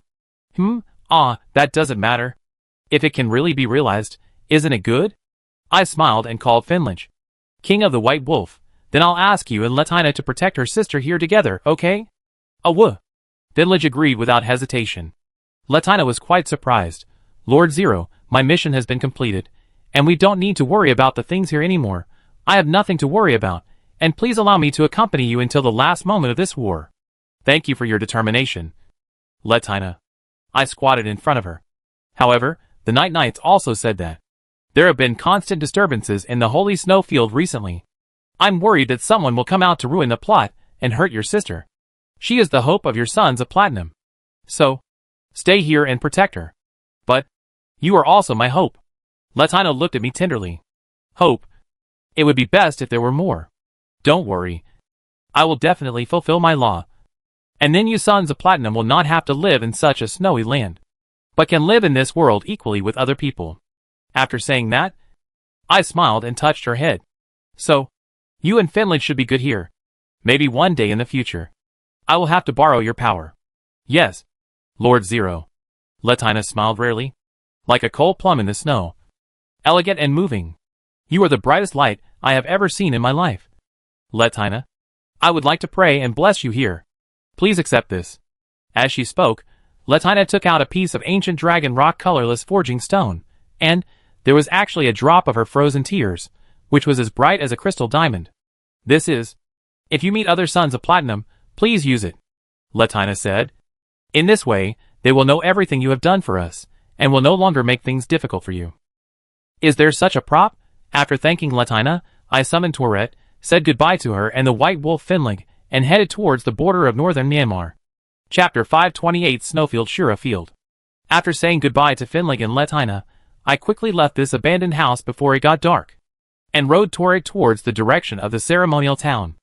That doesn't matter. If it can really be realized, isn't it good? I smiled and called Finlage, King of the White Wolf. Then I'll ask you and Latina to protect her sister here together, okay? Finlage agreed without hesitation. Latina was quite surprised. Lord Zero, my mission has been completed, and we don't need to worry about the things here anymore. I have nothing to worry about, and please allow me to accompany you until the last moment of this war. Thank you for your determination, Latina. I squatted in front of her. However, the Night Knights also said that there have been constant disturbances in the Holy Snowfield recently. I'm worried that someone will come out to ruin the plot and hurt your sister. She is the hope of your sons of platinum. So, stay here and protect her. But, you are also my hope. Latina looked at me tenderly. Hope? It would be best if there were more. Don't worry. I will definitely fulfill my law. And then you sons of platinum will not have to live in such a snowy land, but can live in this world equally with other people. After saying that, I smiled and touched her head. So, you and Finland should be good here. Maybe one day in the future, I will have to borrow your power. Yes, Lord Zero. Latina smiled rarely, like a cold plum in the snow. Elegant and moving. You are the brightest light I have ever seen in my life. Latina, I would like to pray and bless you here. Please accept this. As she spoke, Latina took out a piece of ancient dragon rock colorless forging stone, and there was actually a drop of her frozen tears, which was as bright as a crystal diamond. This is, if you meet other sons of platinum, please use it, Latina said. In this way, they will know everything you have done for us, and will no longer make things difficult for you. Is there such a prop? After thanking Latina, I summoned Tourette, said goodbye to her and the White Wolf Finlig, and headed towards the border of northern Myanmar. Chapter 528 Snowfield Shura Field. After saying goodbye to Finlig and Latina, I quickly left this abandoned house before it got dark, and rode Tourette towards the direction of the ceremonial town.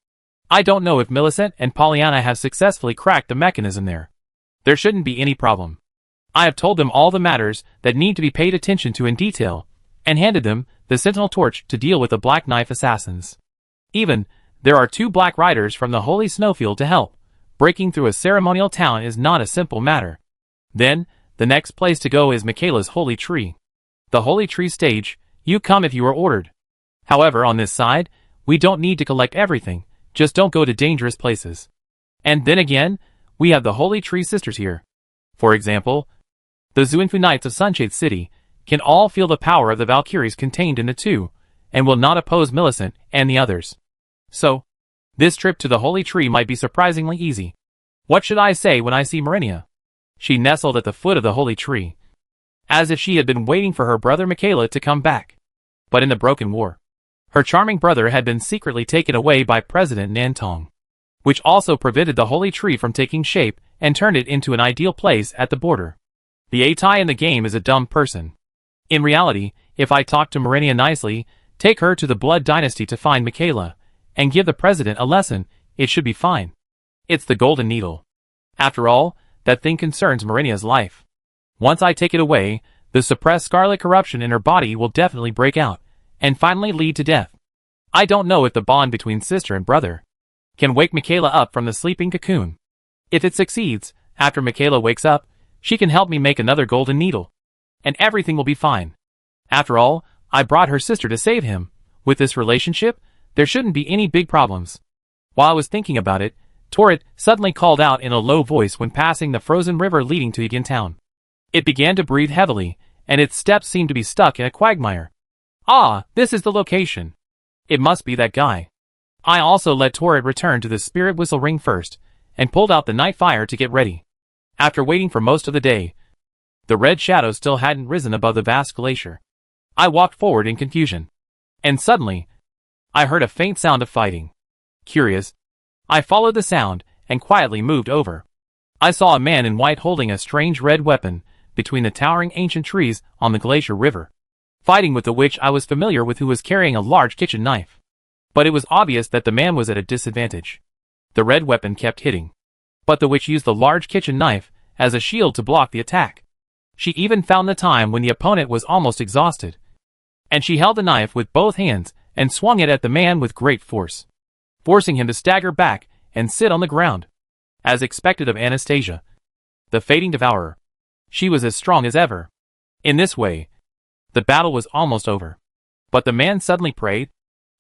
I don't know if Millicent and Pollyanna have successfully cracked the mechanism there. There shouldn't be any problem. I have told them all the matters that need to be paid attention to in detail, and handed them the Sentinel Torch to deal with the Black Knife assassins. Even, there are 2 Black Riders from the Holy Snowfield to help. Breaking through a ceremonial town is not a simple matter. Then, the next place to go is Michaela's Holy Tree. The Holy Tree stage, you come if you are ordered. However, on this side, we don't need to collect everything, just don't go to dangerous places. And then again, we have the Holy Tree Sisters here. For example, the Zuinfu Knights of Sunshade City can all feel the power of the Valkyries contained in the 2, and will not oppose Millicent and the others. So, this trip to the Holy Tree might be surprisingly easy. What should I say when I see Marinia? She nestled at the foot of the holy tree, as if she had been waiting for her brother Michaela to come back. But in the broken war, her charming brother had been secretly taken away by President Nantong, which also prevented the holy tree from taking shape and turned it into an ideal place at the border. The Atai in the game is a dumb person. In reality, if I talk to Marinia nicely, take her to the Blood Dynasty to find Michaela, and give the president a lesson, it should be fine. It's the Golden Needle. After all, that thing concerns Marinia's life. Once I take it away, the suppressed scarlet corruption in her body will definitely break out, and finally lead to death. I don't know if the bond between sister and brother can wake Michaela up from the sleeping cocoon. If it succeeds, after Michaela wakes up, she can help me make another golden needle, and everything will be fine. After all, I brought her sister to save him. With this relationship, there shouldn't be any big problems. While I was thinking about it, Torrit suddenly called out in a low voice when passing the frozen river leading to Yigan town. It began to breathe heavily, and its steps seemed to be stuck in a quagmire. Ah, this is the location. It must be that guy. I also let Torrit return to the spirit whistle ring first, and pulled out the night fire to get ready. After waiting for most of the day, the red shadow still hadn't risen above the vast glacier. I walked forward in confusion. And suddenly, I heard a faint sound of fighting. Curious, I followed the sound, and quietly moved over. I saw a man in white holding a strange red weapon between the towering ancient trees on the glacier river, fighting with the witch I was familiar with who was carrying a large kitchen knife. But it was obvious that the man was at a disadvantage. The red weapon kept hitting, but the witch used the large kitchen knife as a shield to block the attack. She even found the time when the opponent was almost exhausted, and she held the knife with both hands and swung it at the man with great force, forcing him to stagger back and sit on the ground. As expected of Anastasia, the fading devourer, she was as strong as ever. In this way, the battle was almost over. But the man suddenly prayed,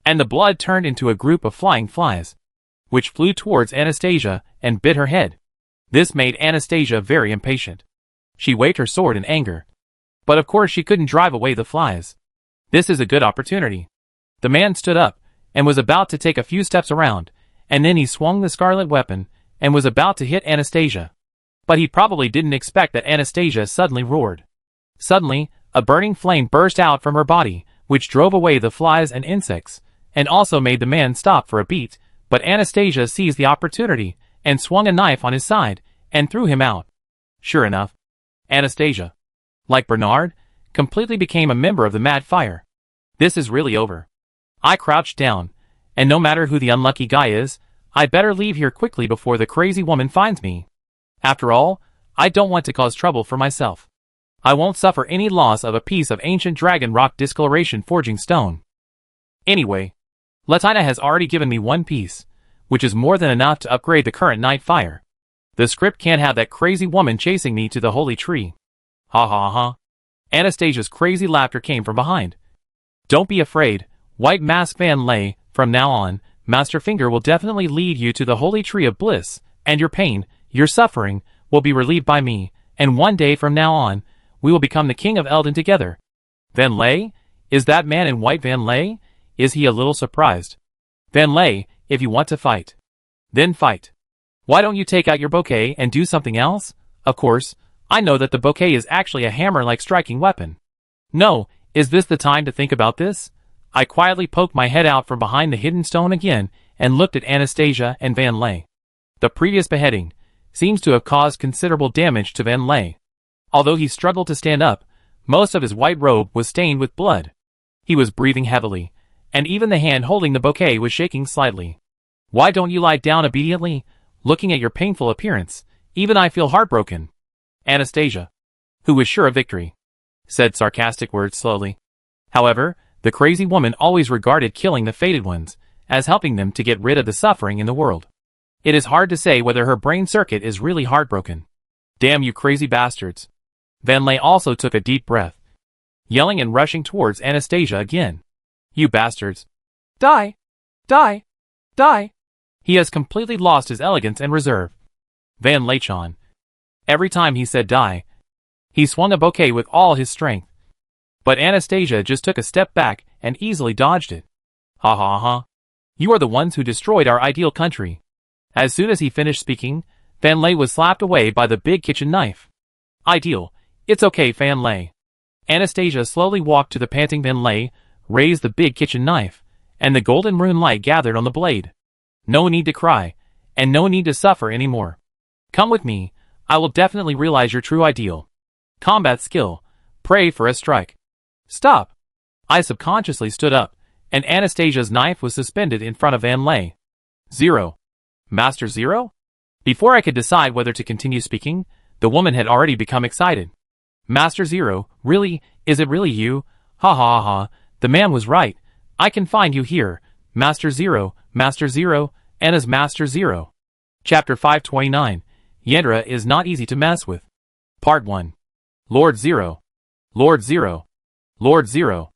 and the blood turned into a group of flying flies, which flew towards Anastasia and bit her head. This made Anastasia very impatient. She waved her sword in anger, but of course she couldn't drive away the flies. This is a good opportunity. The man stood up, and was about to take a few steps around, and then he swung the scarlet weapon, and was about to hit Anastasia. But he probably didn't expect that Anastasia suddenly roared. Suddenly, a burning flame burst out from her body, which drove away the flies and insects, and also made the man stop for a beat, but Anastasia seized the opportunity, and swung a knife on his side, and threw him out. Sure enough, Anastasia, like Bernard, completely became a member of the Mad Fire. This is really over. I crouched down, and no matter who the unlucky guy is, I better leave here quickly before the crazy woman finds me. After all, I don't want to cause trouble for myself. I won't suffer any loss of a piece of ancient dragon rock discoloration forging stone. Anyway, Latina has already given me one piece, which is more than enough to upgrade the current night fire. The script can't have that crazy woman chasing me to the holy tree. Ha ha ha. Anastasia's crazy laughter came from behind. Don't be afraid, White Mask Van Lay. From now on, Master Finger will definitely lead you to the holy tree of bliss, and your pain, your suffering, will be relieved by me, and one day from now on, we will become the king of Eldon together. Van Lay? Is that man in white Van Lay? Is he a little surprised? Van Lay, if you want to fight, then fight. Why don't you take out your bouquet and do something else? Of course, I know that the bouquet is actually a hammer-like striking weapon. No, is this the time to think about this? I quietly poked my head out from behind the hidden stone again and looked at Anastasia and Van Lay. The previous beheading seems to have caused considerable damage to Van Lay. Although he struggled to stand up, most of his white robe was stained with blood. He was breathing heavily, and even the hand holding the bouquet was shaking slightly. Why don't you lie down obediently? Looking at your painful appearance, even I feel heartbroken. Anastasia, who was sure of victory, said sarcastic words slowly. However, the crazy woman always regarded killing the fated ones as helping them to get rid of the suffering in the world. It is hard to say whether her brain circuit is really heartbroken. Damn you crazy bastards. Van Lay also took a deep breath, yelling and rushing towards Anastasia again. You bastards. Die! Die! Die! He has completely lost his elegance and reserve. Van Lay-chan. Every time he said die, he swung a bouquet with all his strength. But Anastasia just took a step back and easily dodged it. Ha ha ha. You are the ones who destroyed our ideal country. As soon as he finished speaking, Van Lay was slapped away by the big kitchen knife. Ideal. It's okay, Fan Lei. Anastasia slowly walked to the panting Fan Lei, raised the big kitchen knife, and the golden rune light gathered on the blade. No need to cry, and no need to suffer anymore. Come with me, I will definitely realize your true ideal. Combat skill. Pray for a strike. Stop. I subconsciously stood up, and Anastasia's knife was suspended in front of Fan Lei. Zero. Master Zero? Before I could decide whether to continue speaking, the woman had already become excited. Master Zero, really? Is it really you? Ha ha ha, the man was right. I can find you here. Master Zero, and as Master Zero. Chapter 529. Yendra is not easy to mess with. Part 1. Lord Zero. Lord Zero. Lord Zero.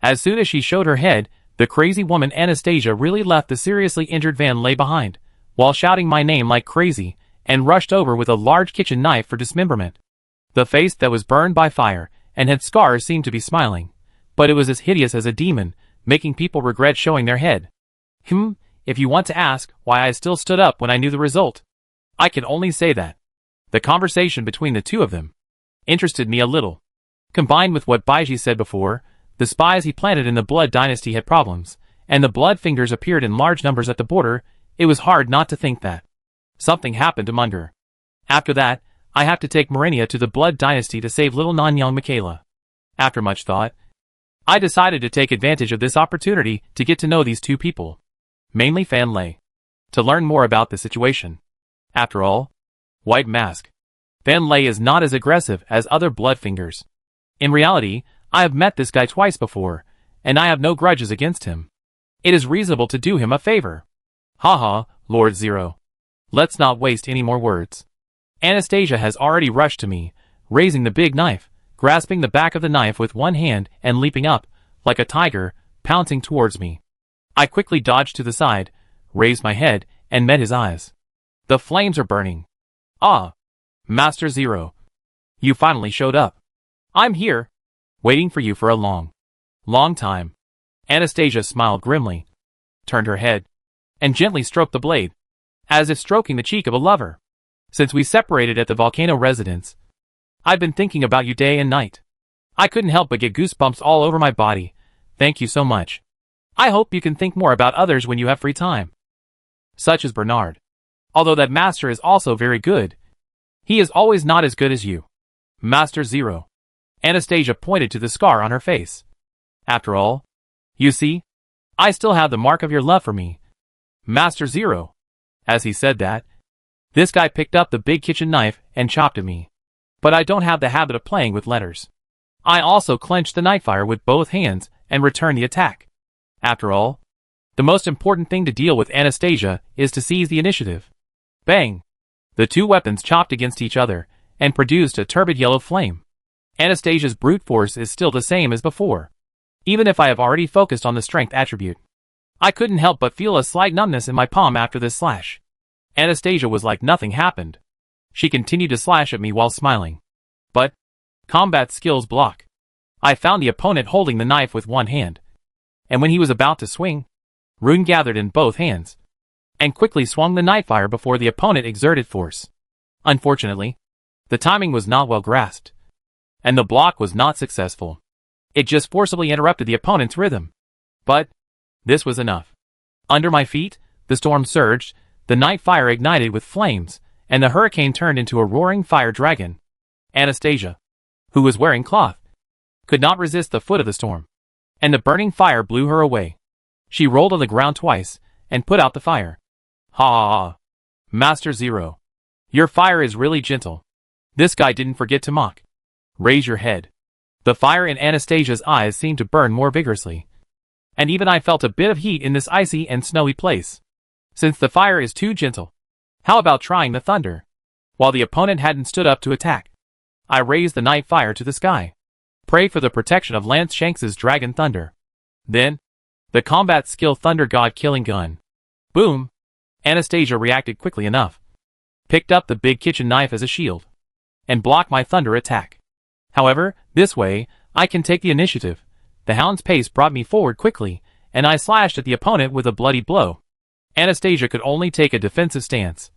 As soon as she showed her head, the crazy woman Anastasia really left the seriously injured Fan Lei behind, while shouting my name like crazy, and rushed over with a large kitchen knife for dismemberment. The face that was burned by fire, and had scars seemed to be smiling, but it was as hideous as a demon, making people regret showing their head. If you want to ask why I still stood up when I knew the result, I can only say that the conversation between the two of them interested me a little. Combined with what Baiji said before, the spies he planted in the Blood Dynasty had problems, and the Blood Fingers appeared in large numbers at the border. It was hard not to think that something happened to Munger. After that, I have to take Marenia to the Blood Dynasty to save little Nanyang Michaela. After much thought, I decided to take advantage of this opportunity to get to know these two people, mainly Fan Lei, to learn more about the situation. After all, White Mask. Fan Lei is not as aggressive as other Blood Fingers. In reality, I have met this guy twice before, and I have no grudges against him. It is reasonable to do him a favor. Haha, Lord Zero. Let's not waste any more words. Anastasia has already rushed to me, raising the big knife, grasping the back of the knife with one hand and leaping up, like a tiger, pouncing towards me. I quickly dodged to the side, raised my head, and met his eyes. The flames are burning. Ah! Master Zero. You finally showed up. I'm here, waiting for you for a long time. Anastasia smiled grimly, turned her head, and gently stroked the blade, as if stroking the cheek of a lover. Since we separated at the volcano residence, I've been thinking about you day and night. I couldn't help but get goosebumps all over my body. Thank you so much. I hope you can think more about others when you have free time. Such as Bernard. Although that master is also very good, he is always not as good as you. Master Zero. Anastasia pointed to the scar on her face. After all, you see, I still have the mark of your love for me. Master Zero. As he said that, this guy picked up the big kitchen knife and chopped at me. But I don't have the habit of playing with letters. I also clenched the Nightfire with both hands and returned the attack. After all, the most important thing to deal with Anastasia is to seize the initiative. Bang! The two weapons chopped against each other and produced a turbid yellow flame. Anastasia's brute force is still the same as before. Even if I have already focused on the strength attribute, I couldn't help but feel a slight numbness in my palm after this slash. Anastasia was like nothing happened. She continued to slash at me while smiling. But, combat skills block. I found the opponent holding the knife with one hand. And when he was about to swing, Rune gathered in both hands, and quickly swung the Nightfire before the opponent exerted force. Unfortunately, the timing was not well grasped, and the block was not successful. It just forcibly interrupted the opponent's rhythm. But, this was enough. Under my feet, the storm surged, the Nightfire ignited with flames, and the hurricane turned into a roaring fire dragon. Anastasia, who was wearing cloth, could not resist the foot of the storm, and the burning fire blew her away. She rolled on the ground twice, and put out the fire. Ha ha ha. Master Zero. Your fire is really gentle. This guy didn't forget to mock. Raise your head. The fire in Anastasia's eyes seemed to burn more vigorously, and even I felt a bit of heat in this icy and snowy place. Since the fire is too gentle, how about trying the thunder? While the opponent hadn't stood up to attack, I raised the Nightfire to the sky. Pray for the protection of Lance Shanks's Dragon Thunder. Then, the combat skill Thunder God Killing Gun. Boom! Anastasia reacted quickly enough, picked up the big kitchen knife as a shield, and blocked my thunder attack. However, this way, I can take the initiative. The hound's pace brought me forward quickly, and I slashed at the opponent with a bloody blow. Anastasia could only take a defensive stance,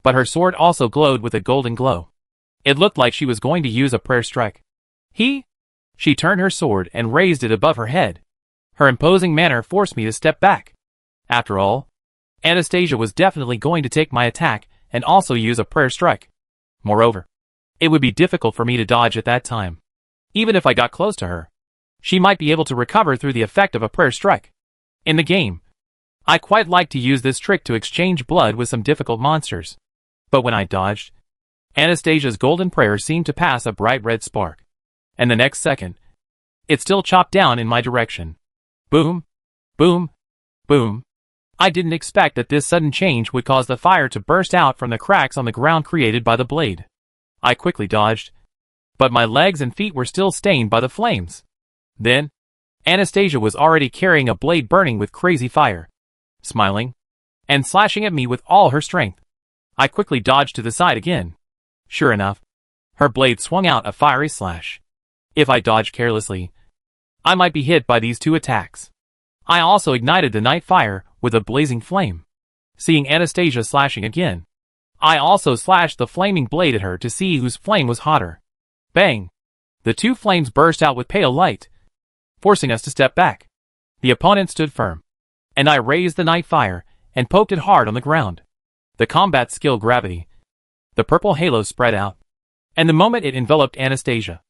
but her sword also glowed with a golden glow. It looked like she was going to use a prayer strike. She turned her sword and raised it above her head. Her imposing manner forced me to step back. After all, Anastasia was definitely going to take my attack and also use a prayer strike. Moreover, it would be difficult for me to dodge at that time. Even if I got close to her, she might be able to recover through the effect of a prayer strike. In the game, I quite like to use this trick to exchange blood with some difficult monsters. But when I dodged, Anastasia's golden prayer seemed to pass a bright red spark. And the next second, it still chopped down in my direction. Boom, boom, boom. I didn't expect that this sudden change would cause the fire to burst out from the cracks on the ground created by the blade. I quickly dodged, but my legs and feet were still stained by the flames. Then, Anastasia was already carrying a blade burning with crazy fire, smiling, and slashing at me with all her strength. I quickly dodged to the side again. Sure enough, her blade swung out a fiery slash. If I dodged carelessly, I might be hit by these two attacks. I also ignited the night fire with a blazing flame. Seeing Anastasia slashing again, I also slashed the flaming blade at her to see whose flame was hotter. Bang! The two flames burst out with pale light, forcing us to step back. The opponent stood firm, and I raised the night fire and poked it hard on the ground. The combat skill gravity. The purple halo spread out, and the moment it enveloped Anastasia,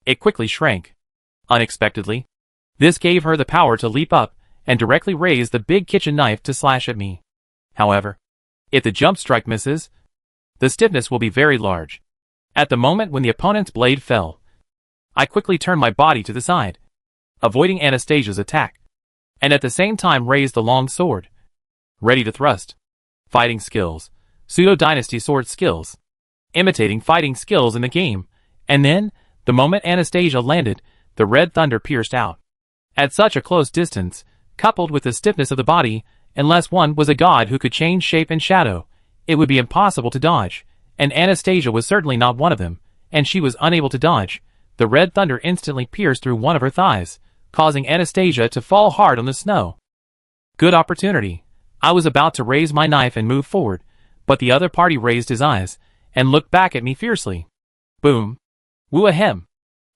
it quickly shrank. Unexpectedly, this gave her the power to leap up and directly raise the big kitchen knife to slash at me. However, if the jump strike misses, the stiffness will be very large. At the moment when the opponent's blade fell, I quickly turned my body to the side, avoiding Anastasia's attack, and at the same time raised the long sword, ready to thrust. Fighting skills, pseudo-dynasty sword skills, imitating fighting skills in the game, and then, the moment Anastasia landed, the red thunder pierced out. At such a close distance, coupled with the stiffness of the body, unless one was a god who could change shape and shadow, it would be impossible to dodge, and Anastasia was certainly not one of them, and she was unable to dodge. The red thunder instantly pierced through one of her thighs, causing Anastasia to fall hard on the snow. Good opportunity. I was about to raise my knife and move forward, but the other party raised his eyes, and looked back at me fiercely. Boom. Woo-ahem.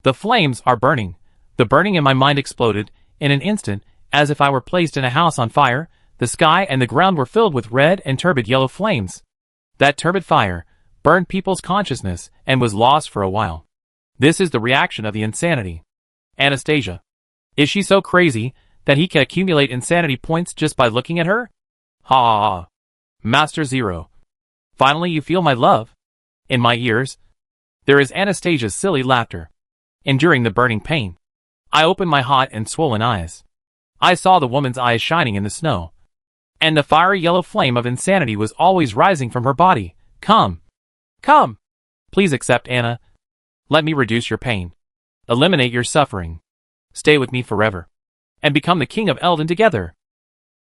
The flames are burning. The burning in my mind exploded, in an instant, as if I were placed in a house on fire. The sky and the ground were filled with red and turbid yellow flames. That turbid fire burned people's consciousness and was lost for a while. This is the reaction of the insanity. Anastasia. Is she so crazy that he can accumulate insanity points just by looking at her? Ha ha ha. Master Zero. Finally you feel my love. In my ears, there is Anastasia's silly laughter. Enduring the burning pain, I opened my hot and swollen eyes. I saw the woman's eyes shining in the snow, and the fiery yellow flame of insanity was always rising from her body. Come. Come. Please accept, Anna. Let me reduce your pain. Eliminate your suffering. Stay with me forever. And become the king of Eldon together.